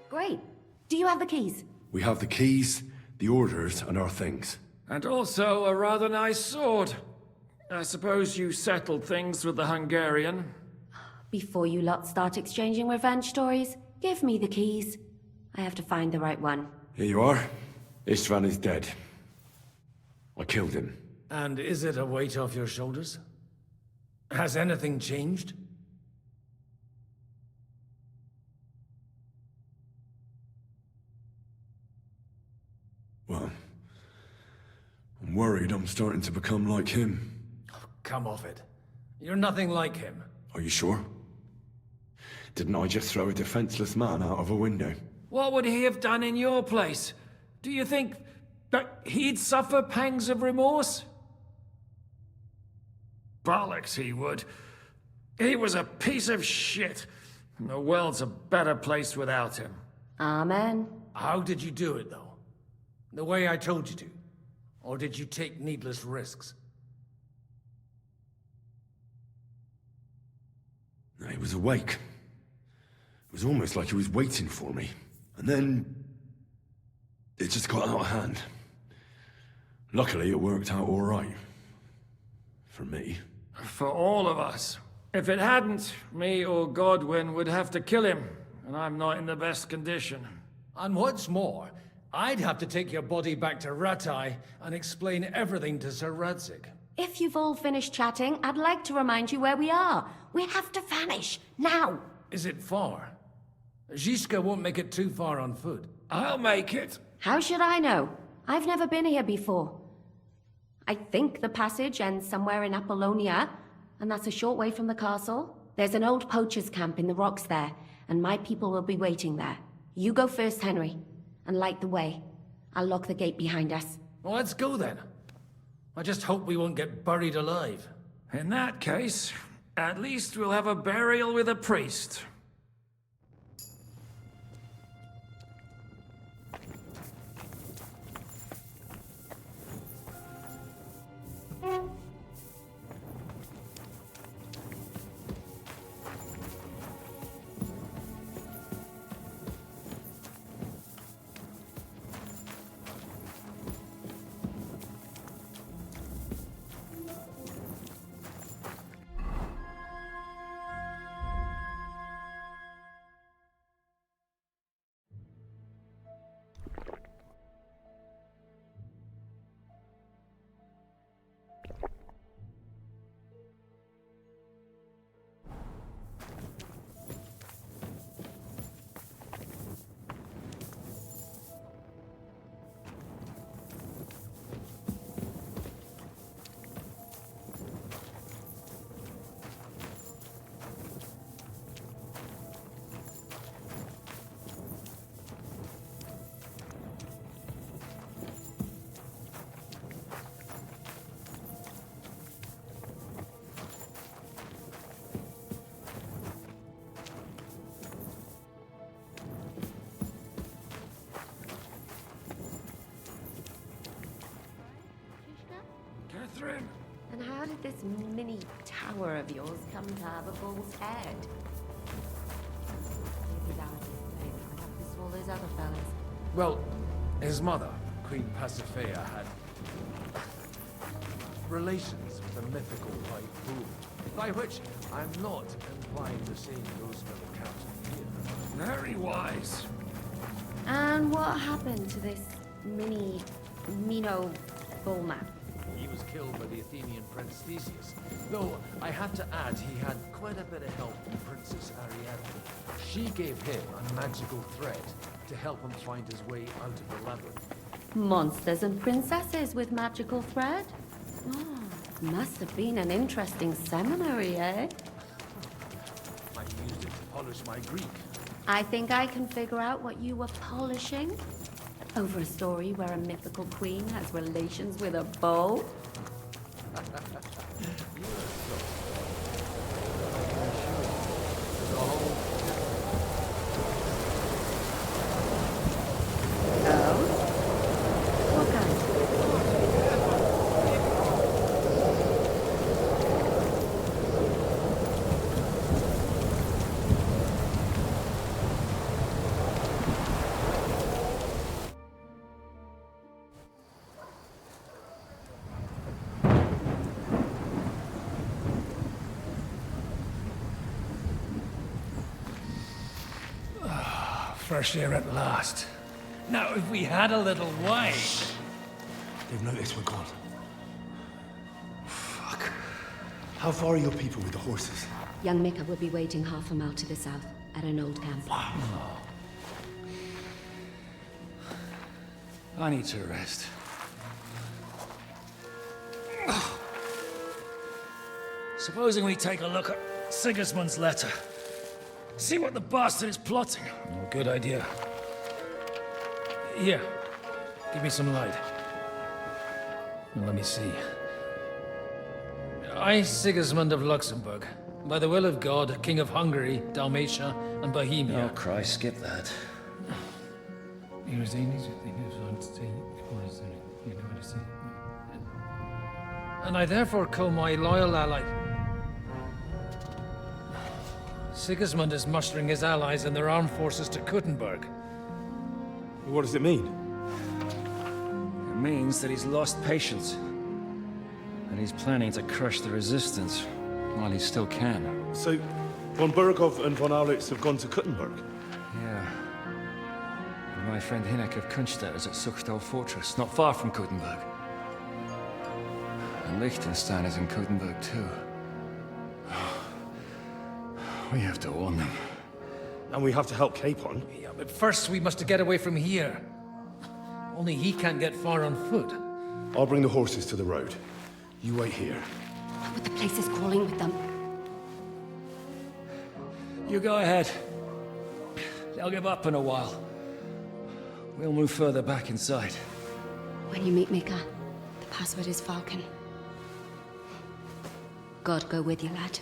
Great. Do you have the keys? We have the keys, the orders, and our things. And also a rather nice sword. I suppose you settled things with the Hungarian. Before you lot start exchanging revenge stories, give me the keys. I have to find the right one. Here you are. Istvan is dead. I killed him. And is it a weight off your shoulders? Has anything changed? Well, I'm worried I'm starting to become like him. Come off it. You're nothing like him. Are you sure? Didn't I just throw a defenseless man out of a window? What would he have done in your place? Do you think that he'd suffer pangs of remorse? Bollocks, he would. He was a piece of shit. And the world's a better place without him. Amen. How did you do it, though? The way I told you to? Or did you take needless risks? He was awake. It was almost like he was waiting for me. And then... it just got out of hand. Luckily, it worked out all right. For me. For all of us. If it hadn't, me or Godwin would have to kill him. And I'm not in the best condition. And what's more, I'd have to take your body back to Ratai and explain everything to Sir Radzig. If you've all finished chatting, I'd like to remind you where we are. We have to vanish, now! Is it far? Zizka won't make it too far on foot. I'll make it. How should I know? I've never been here before. I think the passage ends somewhere in Apollonia, and that's a short way from the castle. There's an old poacher's camp in the rocks there, and my people will be waiting there. You go first, Henry, and light the way. I'll lock the gate behind us. Well, let's go then. I just hope we won't get buried alive. In that case, at least we'll have a burial with a priest. And how did this mini tower of yours come to have a bull's head? Maybe that was his thing. I have to swallow those other fellas. Well, his mother, Queen Pasiphae, had relations with a mythical white bull. By which I'm not implying the same goes for the captain here. Very wise. And what happened to this Mino bullman? He was killed by the Athenian Prince Theseus. Though, I have to add, he had quite a bit of help from Princess Ariadne. She gave him a magical thread to help him find his way out of the labyrinth. Monsters and princesses with magical thread? Oh, must have been an interesting seminary, eh? I used it to polish my Greek. I think I can figure out what you were polishing. Over a story where a mythical queen has relations with a bull? Fresh air at last. Now, if we had a little wine... They've noticed we're gone. Fuck. How far are your people with the horses? Young Mika will be waiting half a mile to the south, at an old camp. I need to rest. Supposing we take a look at Sigismund's letter. See what the bastard is plotting. Oh, good idea. Here, give me some light. Now, let me see. I, Sigismund of Luxembourg, by the will of God, King of Hungary, Dalmatia, and Bohemia. Oh, Christ, skip that. And I therefore call my loyal ally... Sigismund is mustering his allies and their armed forces to Kuttenberg. What does it mean? It means that he's lost patience. And he's planning to crush the resistance while he still can. So, von Burgov and von Aulitz have gone to Kuttenberg? Yeah. It my friend Hinek of Kunstedt is at Suchtal Fortress, not far from Kuttenberg. And Liechtenstein is in Kuttenberg too. We have to warn them. And we have to help Capon. Yeah, but first we must get away from here. Only he can't get far on foot. I'll bring the horses to the road. You wait here. But the place is crawling with them. You go ahead. They'll give up in a while. We'll move further back inside. When you meet Mika, the password is Falcon. God go with you, lad.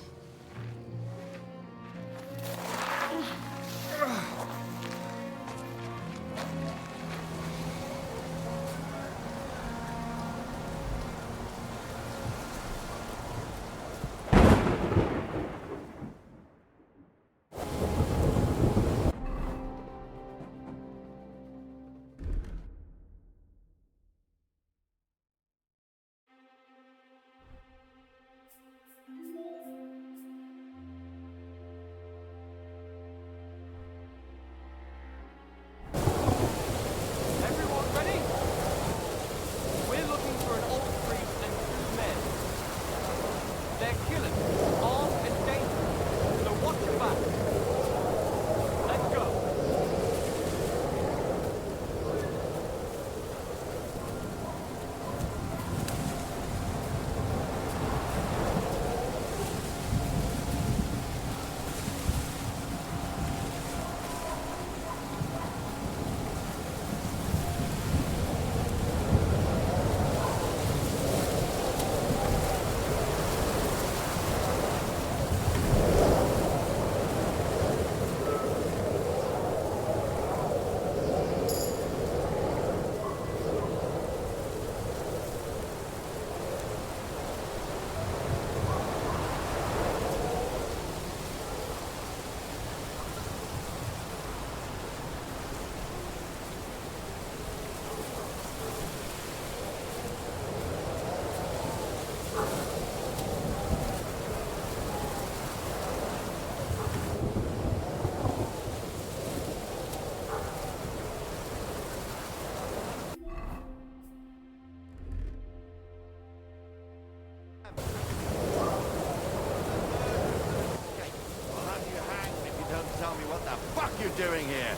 Doing here?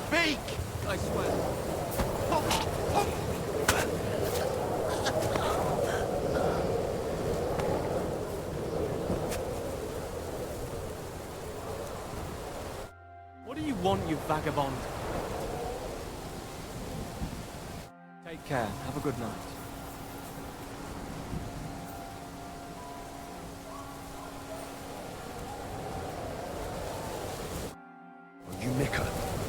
Speak! I swear. What do you want, you vagabond? Take care. Have a good night. You Mika?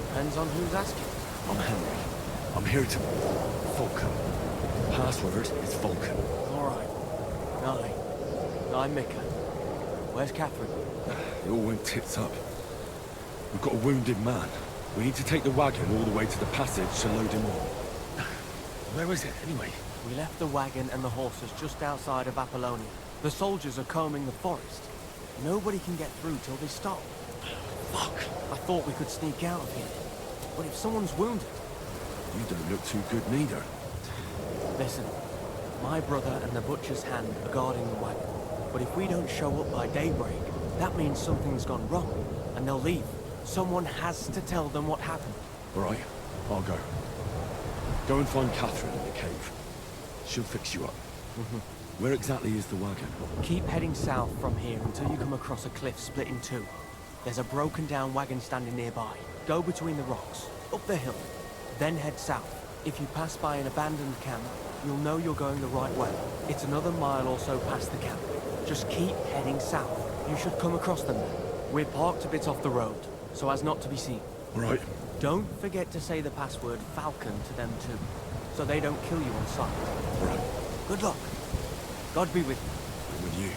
Depends on who's asking. I'm Henry. I'm here to... Vulcan. Password is Vulcan. Alright. I'm Mika. Where's Catherine? It all went tits up. We've got a wounded man. We need to take the wagon all the way to the passage to load him on. Where is it, anyway? We left the wagon and the horses just outside of Apollonia. The soldiers are combing the forest. Nobody can get through till they stop. Fuck! I thought we could sneak out of here. But if someone's wounded... You don't look too good neither. Listen, my brother and the Butcher's Hand are guarding the wagon. But if we don't show up by daybreak, that means something's gone wrong, and they'll leave. Someone has to tell them what happened. All right, I'll go. Go and find Catherine in the cave. She'll fix you up. Where exactly is the wagon? Keep heading south from here until you come across a cliff split in two. There's a broken down wagon standing nearby. Go between the rocks, up the hill, then head south. If you pass by an abandoned camp, you'll know you're going the right way. It's another mile or so past the camp. Just keep heading south. You should come across them then. We're parked a bit off the road, so as not to be seen. All right. Don't forget to say the password Falcon to them too, so they don't kill you on sight. All right. Good luck. God be with you. And with you.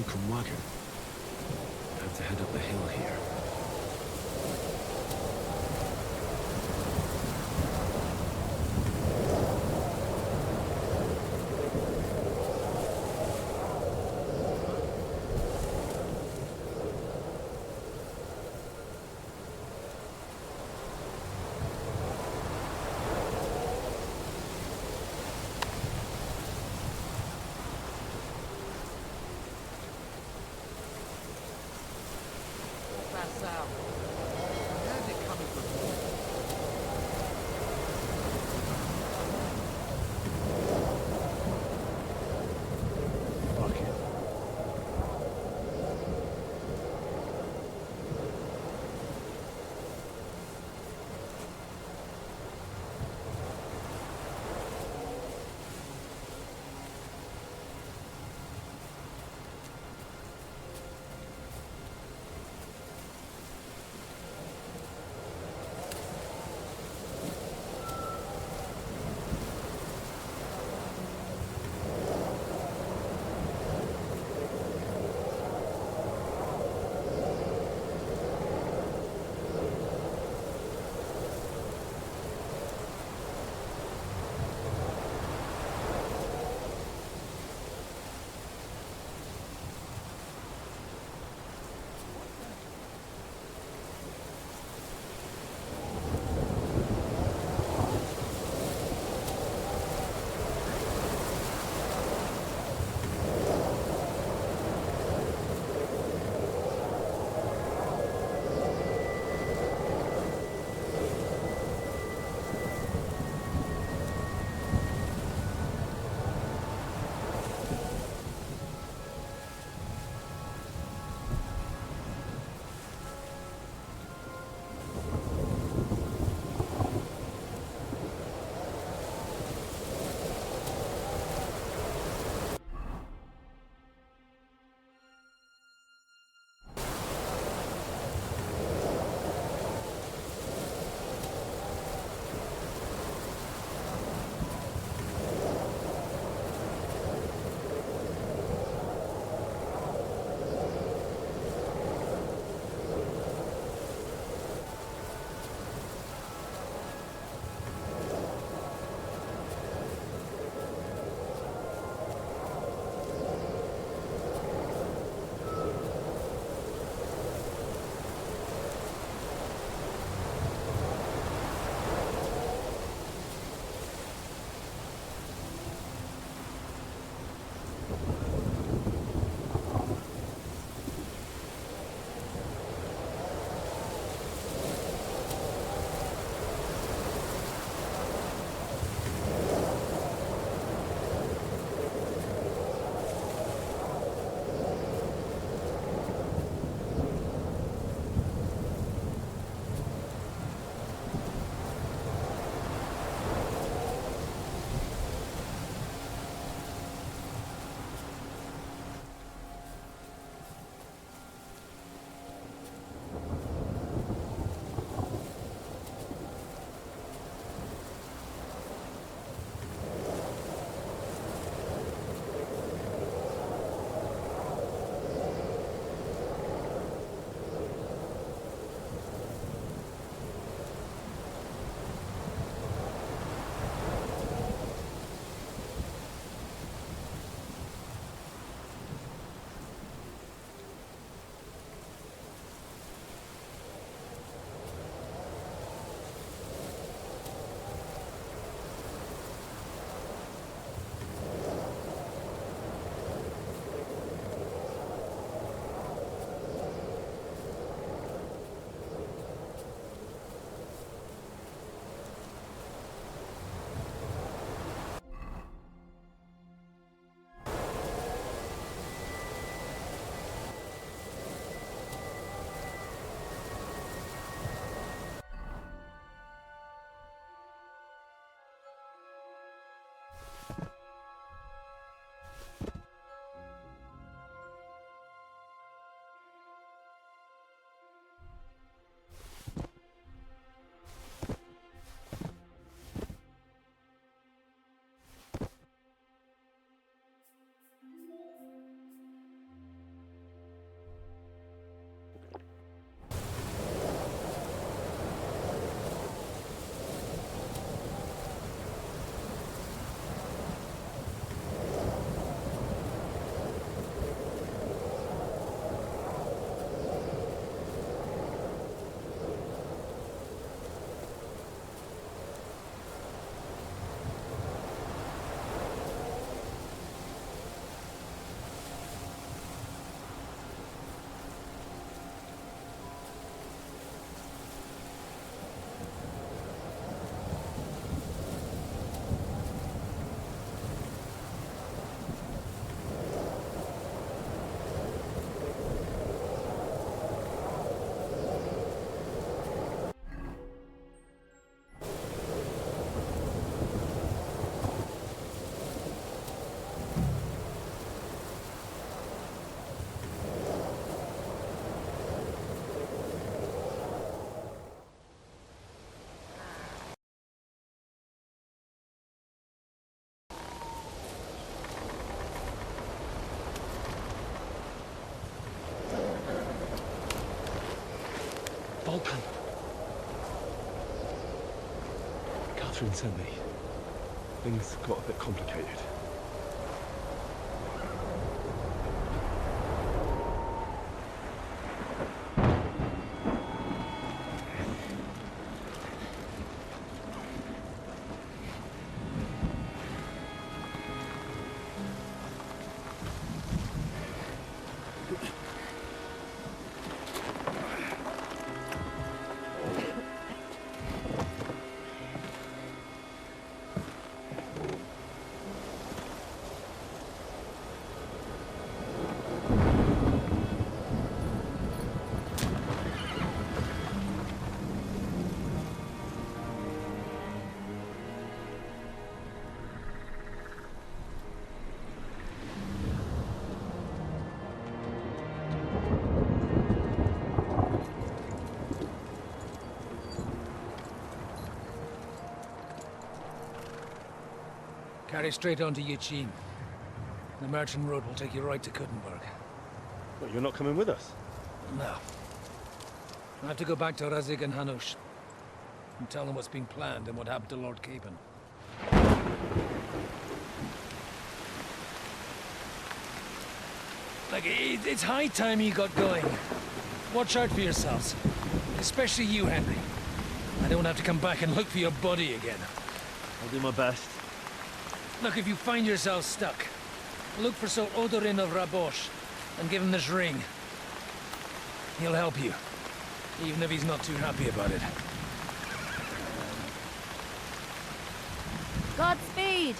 broken wagon. I have to head up the hill here. Catherine sent me. Things got a bit complicated. Carry straight on to Yuchin. The merchant road will take you right to Kuttenberg. But you're not coming with us? No. I have to go back to Razik and Hanush and tell them what's been planned and what happened to Lord Capon. Like, it's high time you got going. Watch out for yourselves. Especially you, Henry. I don't have to come back and look for your body again. I'll do my best. Look, if you find yourself stuck, look for Sir Odorin of Rabosh and give him this ring. He'll help you, even if he's not too happy about it. Godspeed!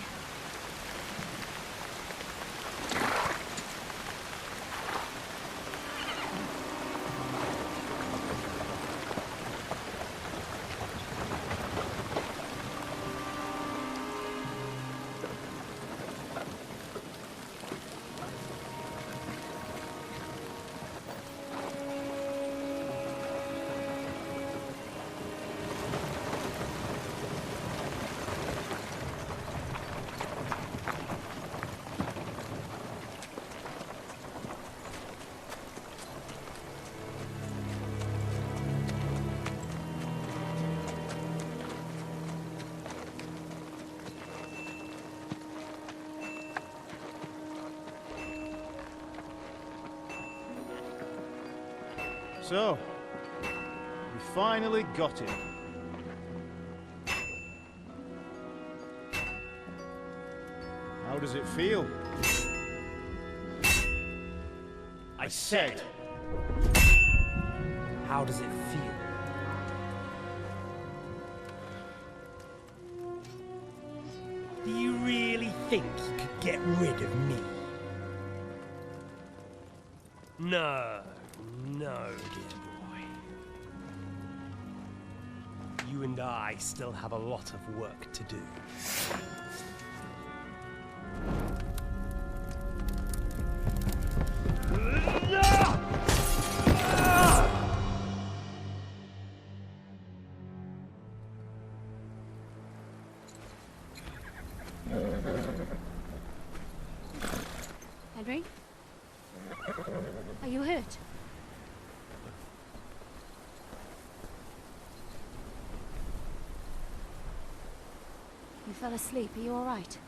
So, we finally got him. How does it feel? I said, how does it feel? Do you really think you could get rid of me? No, no, dear boy. You and I still have a lot of work to do. Henry? Are you hurt? You fell asleep. Are you all right?